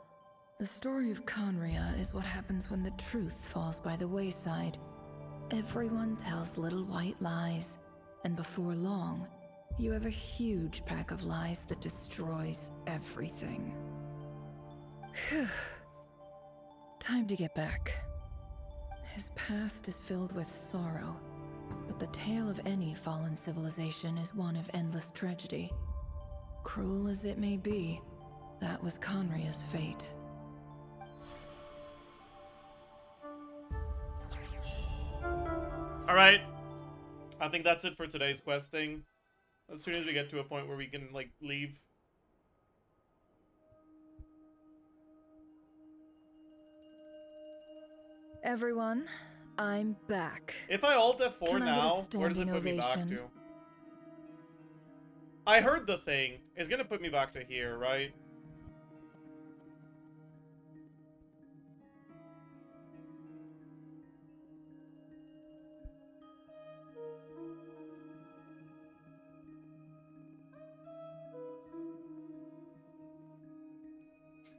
the story of Conria is what happens when the truth falls by the wayside. Everyone tells little white lies, and before long, you have a huge pack of lies that destroys everything. Whew. Time to get back. His past is filled with sorrow, but the tale of any fallen civilization is one of endless tragedy. Cruel as it may be, that was Conria's fate. Alright. I think that's it for today's questing. As soon as we get to a point where we can, like, leave. Everyone, I'm back. If I alt F4 Can I get a now, where does it standing put me back ovation? to? I heard the thing. It's gonna put me back to here, right?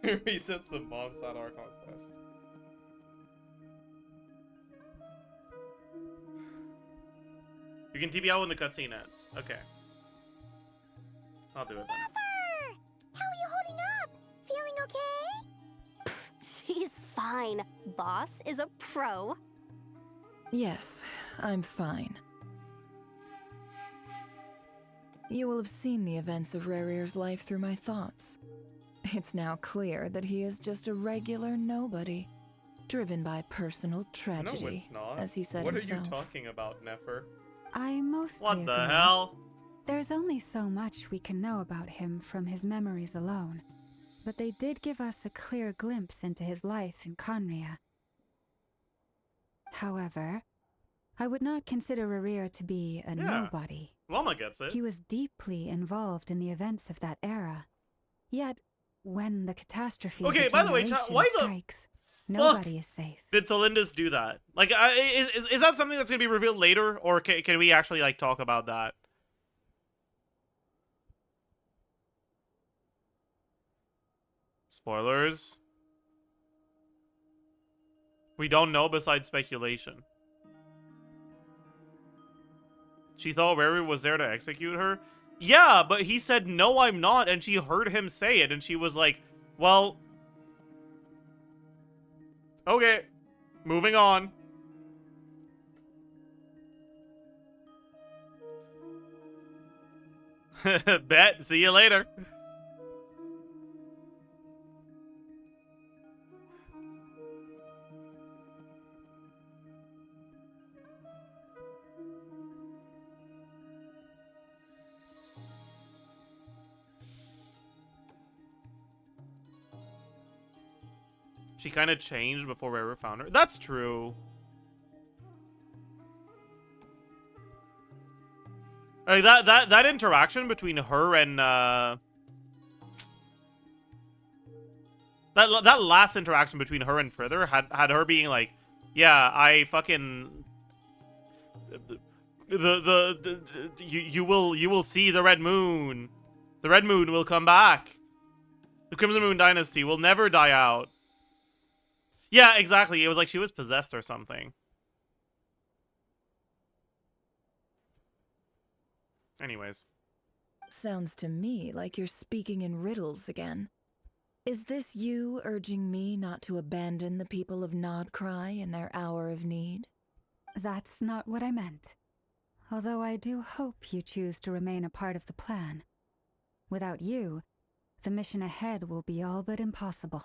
Resets the Mondstadt Archon quest. You can TB out when the cutscene ends. Okay. I'll do it then. Never! How are you holding up? Feeling okay? She's fine. Boss is a pro. Yes, I'm fine. You will have seen the events of Rarir's life through my thoughts. It's now clear that he is just a regular nobody, driven by personal tragedy, No, it's not. as he said what himself. are you talking about, Nefer? I mostly What the agree. hell? There's only so much we can know about him from his memories alone, but they did give us a clear glimpse into his life in Conria. However, I would not consider Rarir to be a nobody. Llama gets it. He was deeply involved in the events of that era. Yet, when the catastrophe of Okay, a by the way, generation why the strikes, nobody is safe. did Thalindus do that? Like, is that something that's gonna be revealed later, or can we actually like talk about that? Spoilers. We don't know besides speculation. She thought Rarir was there to execute her? Yeah, but he said, no, I'm not, and she heard him say it, and she was like, well... Okay, moving on. Bet, see you later. She kind of changed before Rarir found her. That's true. Like that interaction between her and that last interaction between her and Frither had her being like, yeah, I fucking you will see the red moon. The red moon will come back. The Crimson Moon dynasty will never die out. Yeah, exactly. It was like she was possessed or something. Anyways. Sounds to me like you're speaking in riddles again. Is this you urging me not to abandon the people of Nodcry in their hour of need? That's not what I meant. although I do hope you choose to remain a part of the plan. Without you, the mission ahead will be all but impossible.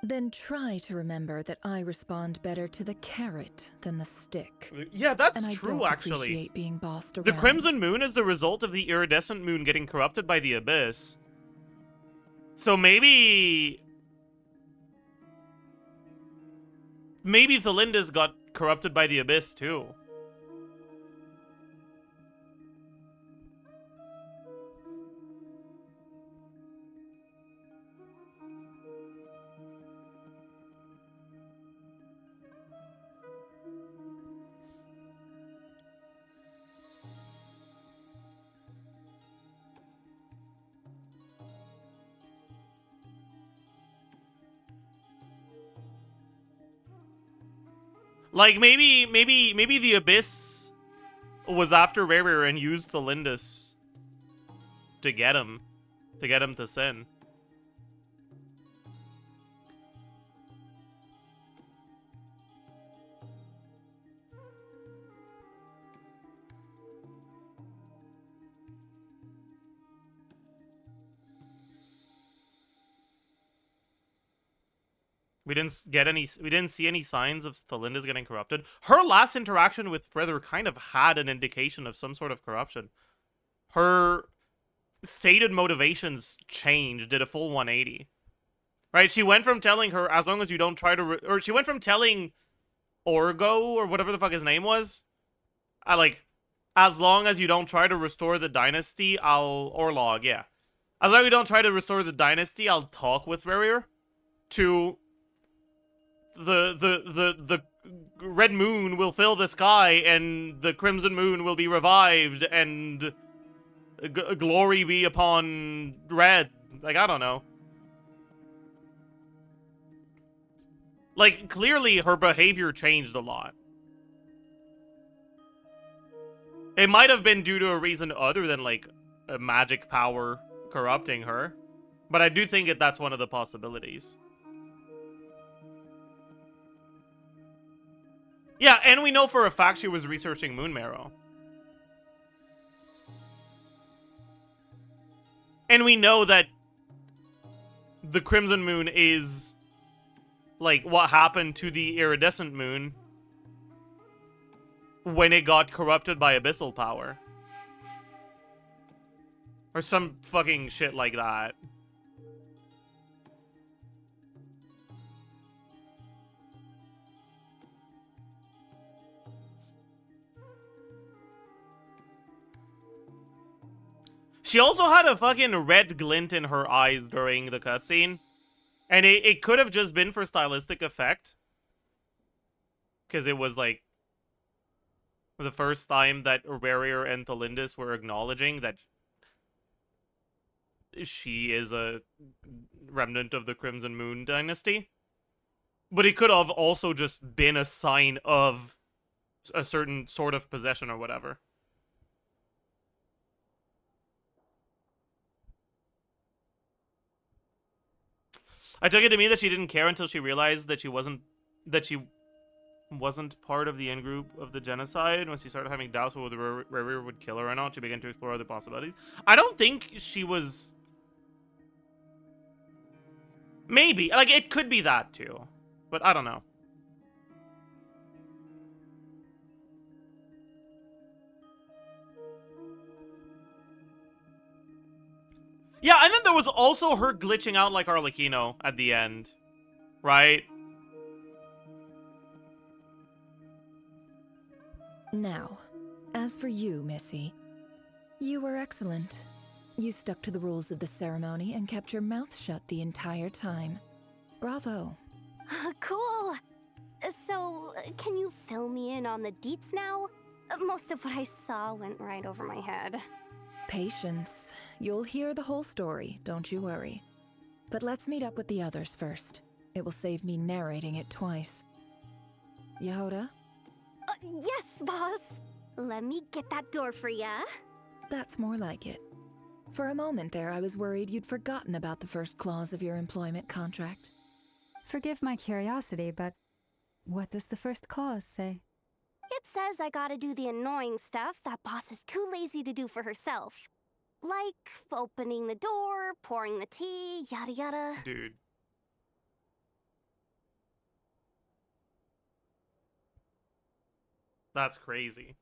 Then try to remember that I respond better to the carrot than the stick. Yeah, that's and true, I don't actually. appreciate being bossed around. The Crimson Moon is the result of the iridescent moon getting corrupted by the Abyss. So maybe Thelindis got corrupted by the Abyss too. Like, maybe the Abyss was after Rare and used Thelindis to get him to sin. We didn't see any signs of Thelindis getting corrupted. Her last interaction with Feather kind of had an indication of some sort of corruption. Her stated motivations changed, did a full 180. Right? She went from telling her, as long as you don't try to... or she went from telling Orgo, or whatever the fuck his name was, as long as you don't try to restore the dynasty, Orlog, yeah. As long as you don't try to restore the dynasty, I'll talk with Rare. To... The red moon will fill the sky, and the crimson moon will be revived, and glory be upon red. Like, I don't know. Like, clearly her behavior changed a lot. It might have been due to a reason other than, like, a magic power corrupting her. But I do think that that's one of the possibilities. Yeah, and we know for a fact she was researching Moon Marrow. And we know that the Crimson Moon is, like, what happened to the Iridescent Moon when it got corrupted by Abyssal Power. Or some fucking shit like that. She also had a fucking red glint in her eyes during the cutscene. And it could have just been for stylistic effect. Because it was, like, the first time that Rarier and Thelindis were acknowledging that she is a remnant of the Crimson Moon dynasty. But it could have also just been a sign of a certain sort of possession or whatever. I took it to mean that she didn't care until she realized that she wasn't part of the in-group of the genocide. When she started having doubts whether Rare would kill her or not, she began to explore other possibilities. I don't think she was... Maybe. Like, it could be that, too. But I don't know. Yeah, and then there was also her glitching out like Arlecchino at the end. Right? Now, as for you, Missy, you were excellent. You stuck to the rules of the ceremony and kept your mouth shut the entire time. Bravo. Cool. So, can you fill me in on the deets now? Most of what I saw went right over my head. Patience. You'll hear the whole story, don't you worry. But let's meet up with the others first. It will save me narrating it twice. Yehoda? Yes, boss. Let me get that door for ya. That's more like it. For a moment there, I was worried you'd forgotten about the first clause of your employment contract. Forgive my curiosity, but What does the first clause say? It says I gotta do the annoying stuff that boss is too lazy to do for herself. Like opening the door, pouring the tea, yada yada. Dude. That's crazy.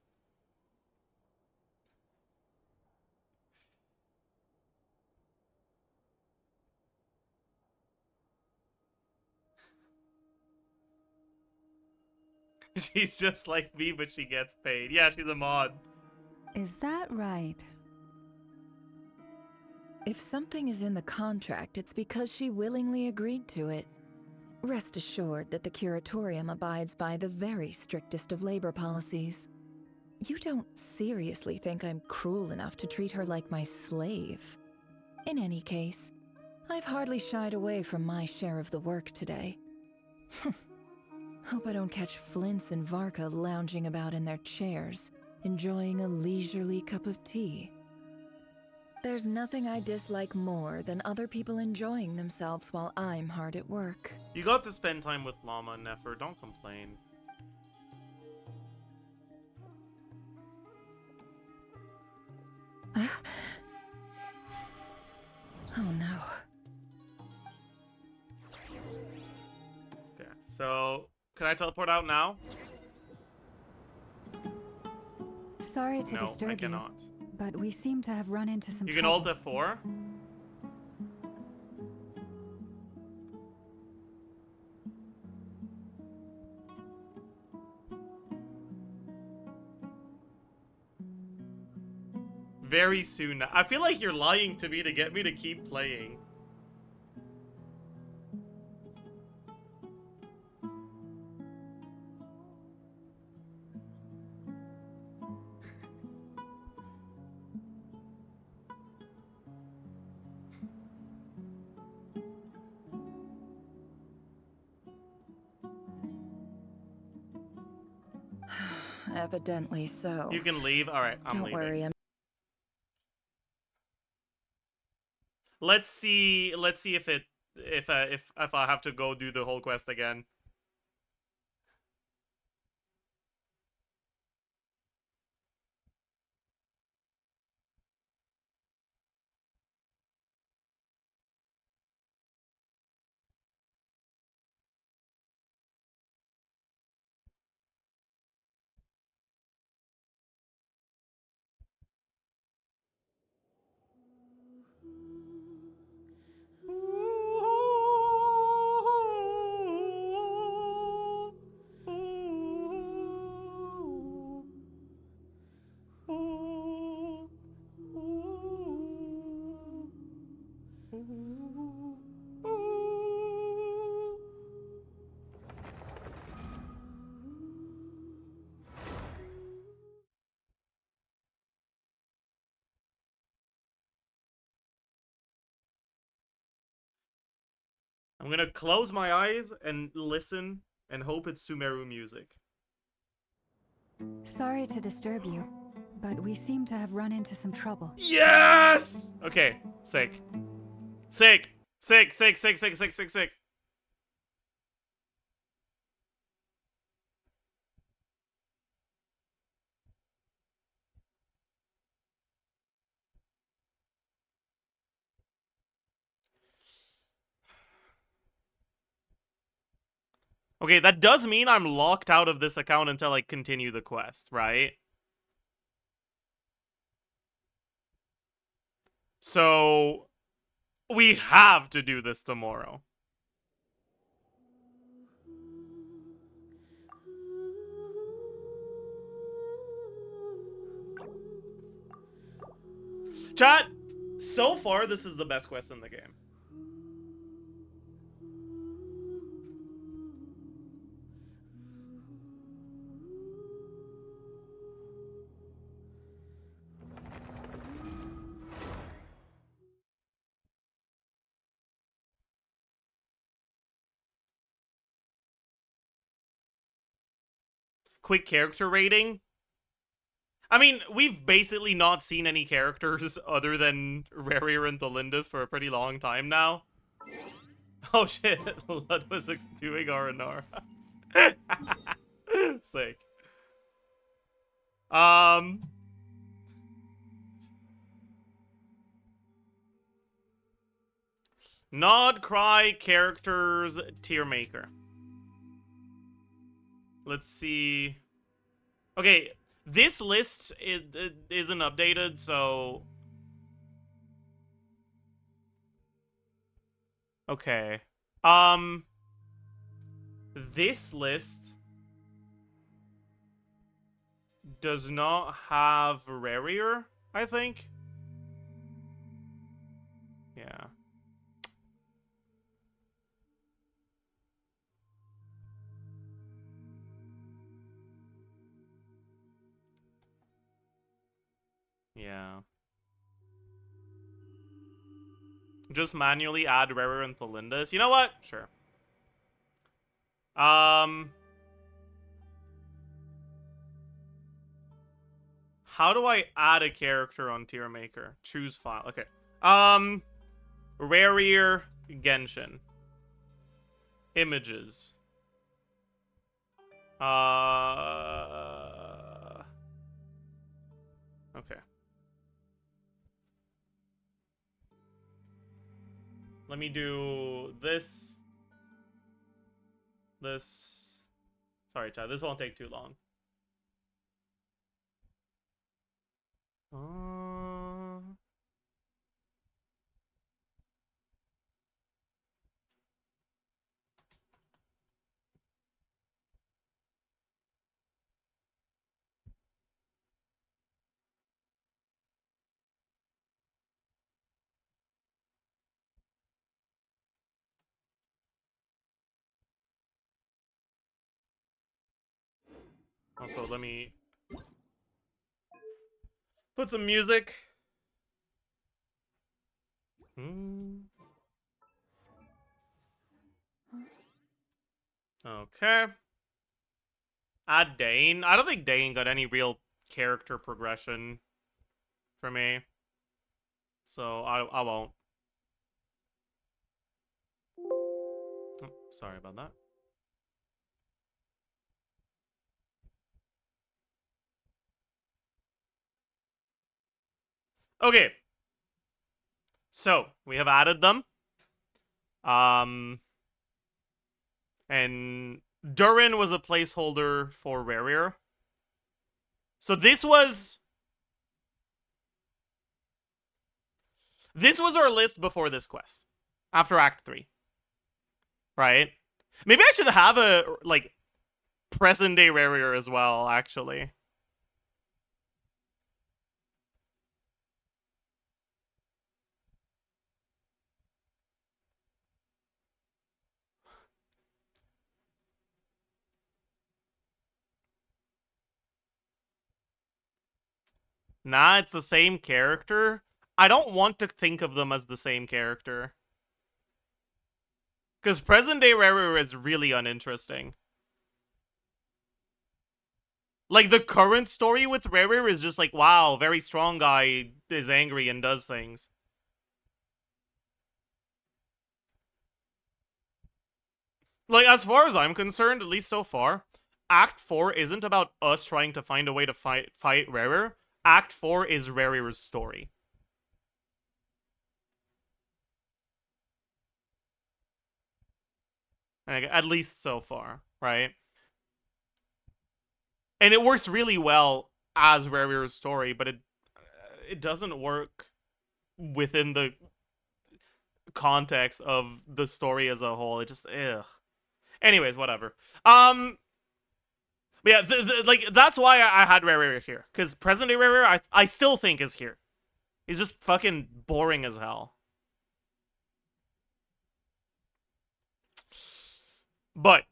She's just like me, but she gets paid. Yeah, she's a mod. Is that right? If something is in the contract, it's because she willingly agreed to it. Rest assured that the Curatorium abides by the very strictest of labor policies. You don't seriously think I'm cruel enough to treat her like my slave? In any case, I've hardly shied away from my share of the work today. Hope I don't catch Flintz and Varka lounging about in their chairs, enjoying a leisurely cup of tea. There's nothing I dislike more than other people enjoying themselves while I'm hard at work. You got to spend time with Llama and Nefer. Don't complain. Oh no. Okay, so can I teleport out now? Sorry to No, disturb I you, cannot. but we seem to have run into some You can trouble. alt F4? Very soon. I feel like you're lying to me to get me to keep playing. Evidently so. You can leave. All right, I'm Don't leaving. worry, Let's see if it if I have to go do the whole quest again. I'm gonna close my eyes and listen and hope it's Sumeru music. Sorry to disturb you, but we seem to have run into some trouble. Yes! Okay, sick. Sick! Sick, sick, sick, sick, sick, sick, sick. Okay, that does mean I'm locked out of this account until I continue the quest, right? So, we have to do this tomorrow. Chat, so far this is the best quest in the game. Quick character rating. I mean, we've basically not seen any characters other than Rarier and Delindus for a pretty long time now. Oh shit, Ludwig's doing R&R. Sick. Nod, cry, characters, tier maker. Let's see. Okay, this list it isn't updated, so... Okay. This list does not have Rarier, I think. Yeah. Yeah. Just manually add Rarier and Thalindus. You know what? Sure. How do I add a character on tier maker? Choose file. Okay. Rarier Genshin. Images. Okay. Let me do this. This. Sorry, chat. This won't take too long. Also, let me put some music. Okay. Add Dane. I don't think Dane got any real character progression for me. So I won't. Oh, sorry about that. Okay. So, we have added them. And Durin was a placeholder for Rarier. So this was our list before this quest. After Act 3. Right? Maybe I should have a, like, present-day Rarier as well, actually. Nah, it's the same character. I don't want to think of them as the same character. Because present-day Rarier is really uninteresting. Like, the current story with Rarier is just like, wow, very strong guy is angry and does things. Like, as far as I'm concerned, at least so far, Act 4 isn't about us trying to find a way to fight Rarier. Act 4 is Rarier's story. At least so far, right? And it works really well as Rarier's story, but it doesn't work within the context of the story as a whole. It just, ugh. Anyways, whatever. Yeah, like, that's why I had Rarier here. Because present-day Rarier, I still think is here. He's just fucking boring as hell. But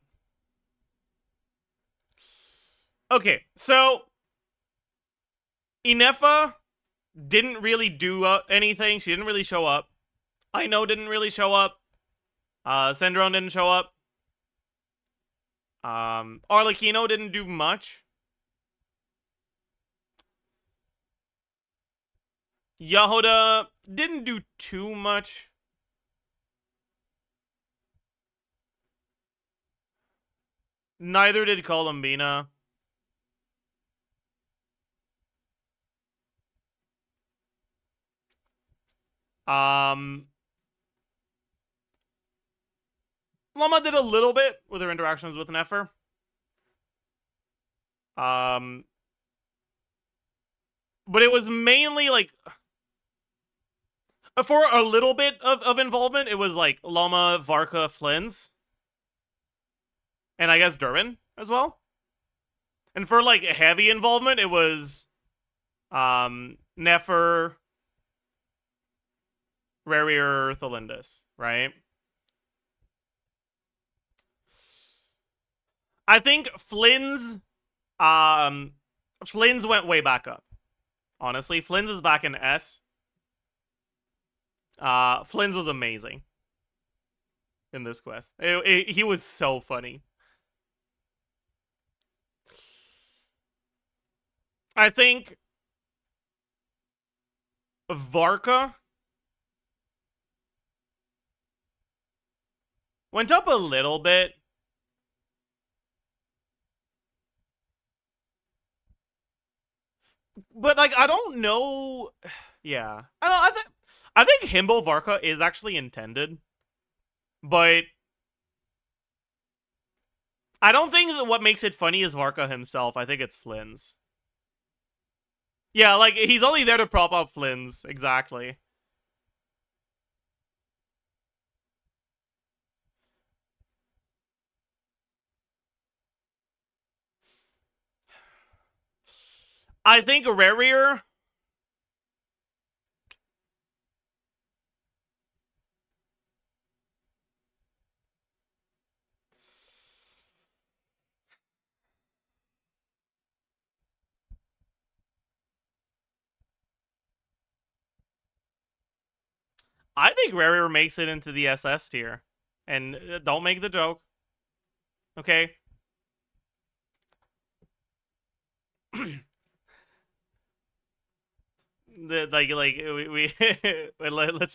okay, so Inefa didn't really do anything. She didn't really show up. Aino didn't really show up. Syndrome didn't show up. Arlecchino didn't do much. Yahoda didn't do too much. Neither did Columbina. Llama did a little bit with her interactions with Nefer. But it was mainly like, for a little bit of involvement, it was like Llama, Varka, Flins. And I guess Durin as well. And for like heavy involvement, it was Nefer, Rarier, Thalindus, right? I think Flynn's went way back up. Honestly, Flynn's is back in S. Flynn's was amazing in this quest. He was so funny. I think Varka went up a little bit. But like, I don't know. Yeah, I think Himbo Varka is actually intended, but I don't think that what makes it funny is Varka himself. I think it's Flynn's. Yeah, like, he's only there to prop up Flynn's, exactly. I think Rarier. I think Rarier makes it into the SS tier. And don't make the joke. Okay? Let's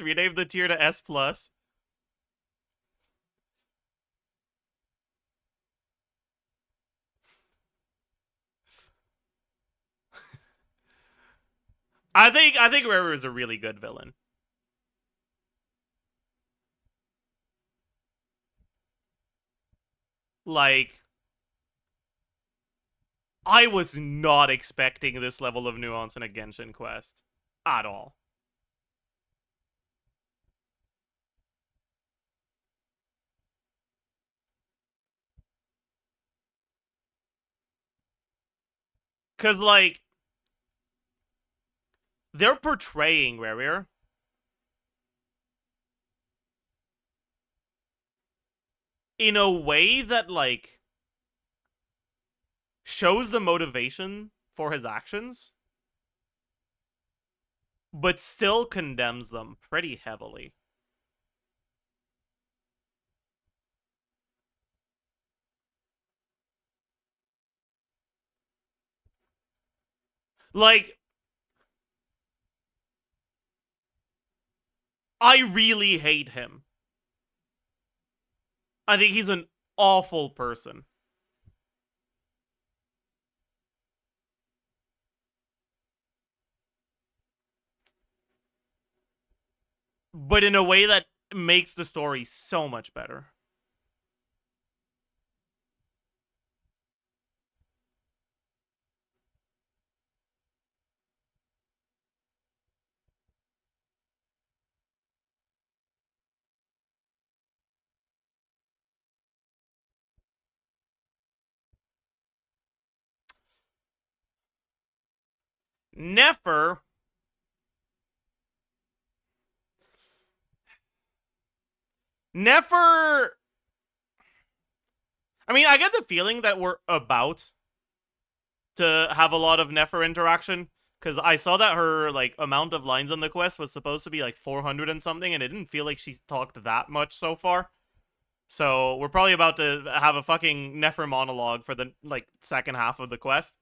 rename the tier to S+. I think Rarier is a really good villain. Like, I was not expecting this level of nuance in a Genshin quest. At all. Because, like, they're portraying Rarier in a way that, like, shows the motivation for his actions, but still condemns them pretty heavily. Like, I really hate him. I think he's an awful person. But in a way that makes the story so much better. Nefer. Nefer. I mean, I get the feeling that we're about to have a lot of Nefer interaction, because I saw that her, like, amount of lines on the quest was supposed to be, like, 400 and something, and it didn't feel like she's talked that much so far. So we're probably about to have a fucking Nefer monologue for the, like, second half of the quest.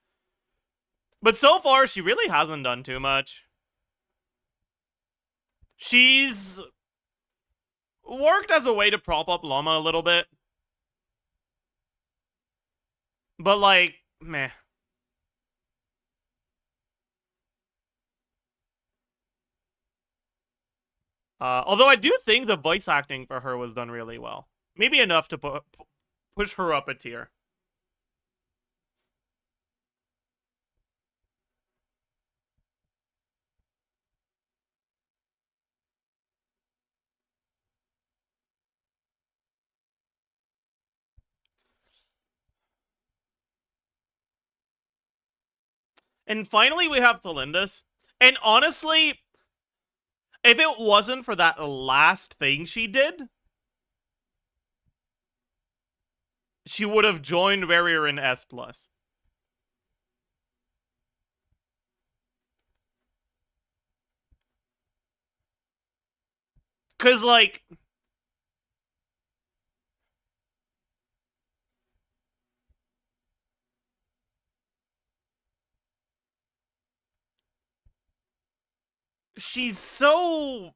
But so far, she really hasn't done too much. She's worked as a way to prop up Llama a little bit. But, like, meh. Although I do think the voice acting for her was done really well. Maybe enough to push her up a tier. And finally, we have Thalindis. And honestly, if it wasn't for that last thing she did, she would have joined Warrior in S+. Because, like... she's so...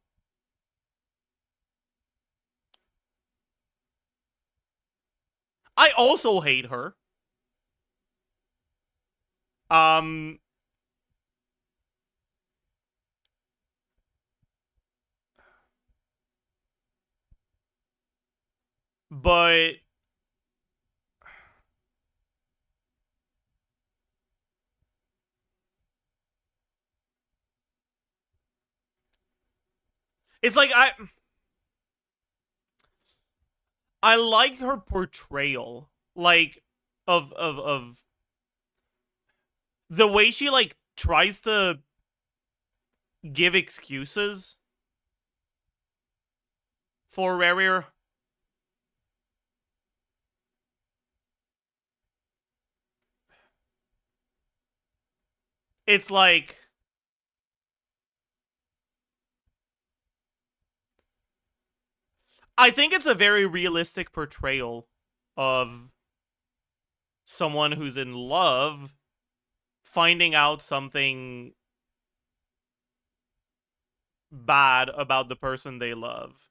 I also hate her. But... it's like, I like her portrayal, like, of the way she, like, tries to give excuses for Warrior. It's like... I think it's a very realistic portrayal of someone who's in love finding out something bad about the person they love.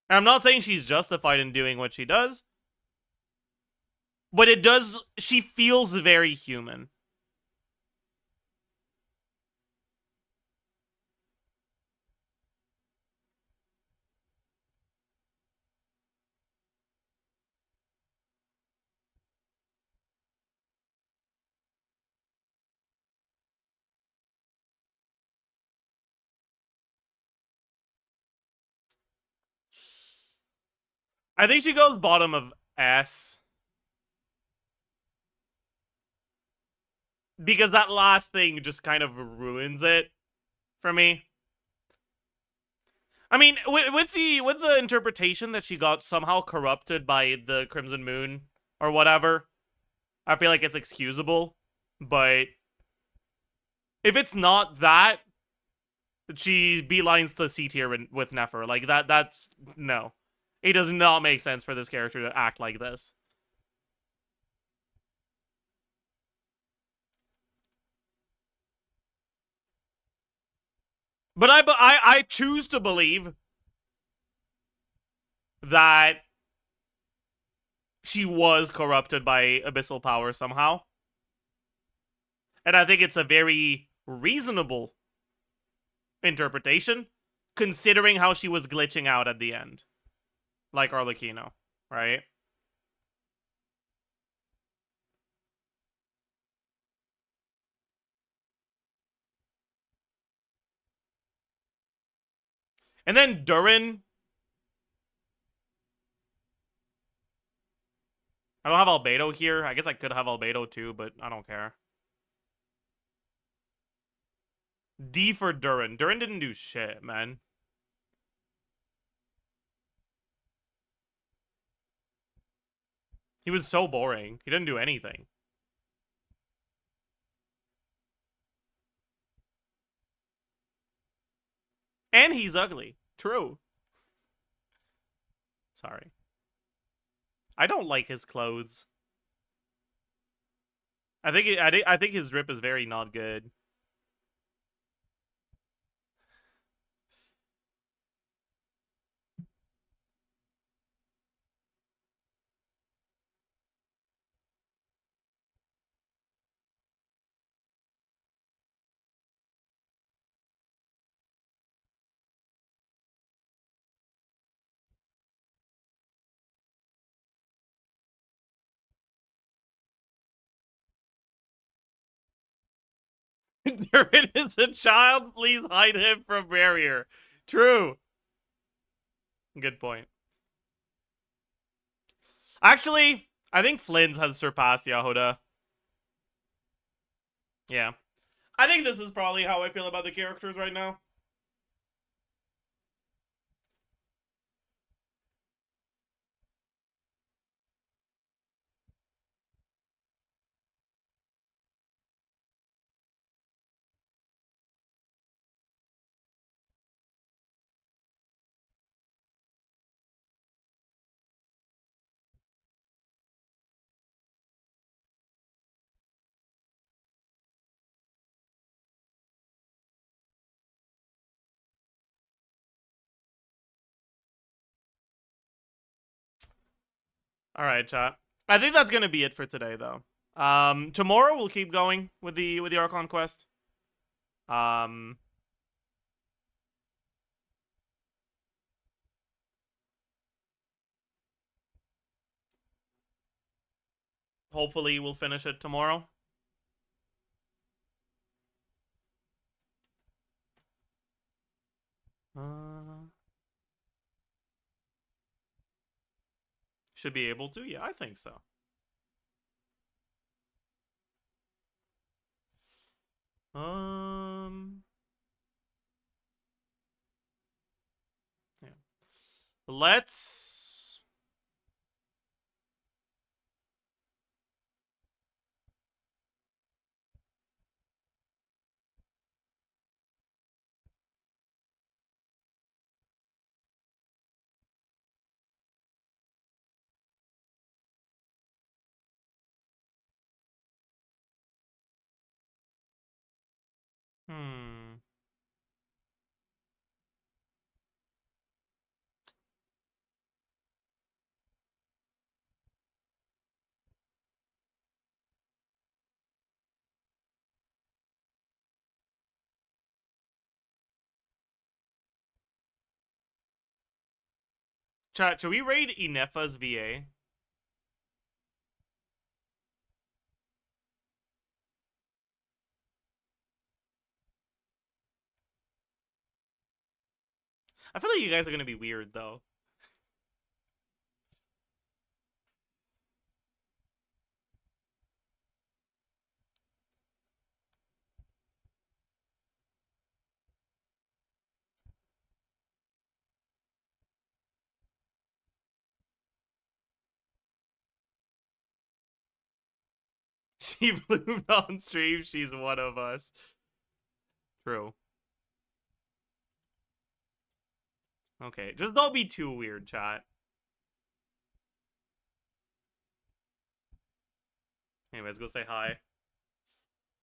And I'm not saying she's justified in doing what she does, but it does... she feels very human. I think she goes bottom of S. Because that last thing just kind of ruins it for me. I mean, with the interpretation that she got somehow corrupted by the Crimson Moon or whatever, I feel like it's excusable. But if it's not that, she beelines to C tier with Nefer. Like, that's... no. It does not make sense for this character to act like this. But I choose to believe that she was corrupted by abyssal power somehow. And I think it's a very reasonable interpretation, considering how she was glitching out at the end. Like Arlecchino, right? And then Durin. I don't have Albedo here. I guess I could have Albedo too, but I don't care. D for Durin. Durin didn't do shit, man. He was so boring. He didn't do anything. And he's ugly. True. Sorry. I don't like his clothes. I think his drip is very not good. Durin is a child. Please hide him from barrier. True. Good point. Actually, I think Flynn's has surpassed Yehuda. Yeah. I think this is probably how I feel about the characters right now. All right, chat. I think that's gonna be it for today, though. Tomorrow we'll keep going with the Archon quest. Hopefully we'll finish it tomorrow. Should be able to. Yeah, I think so. Yeah. Let's. Chat, should we raid Inefa's VA? I feel like you guys are gonna be weird, though. She bloomed on stream. She's one of us. True. Okay, just don't be too weird, chat. Anyways, go say hi.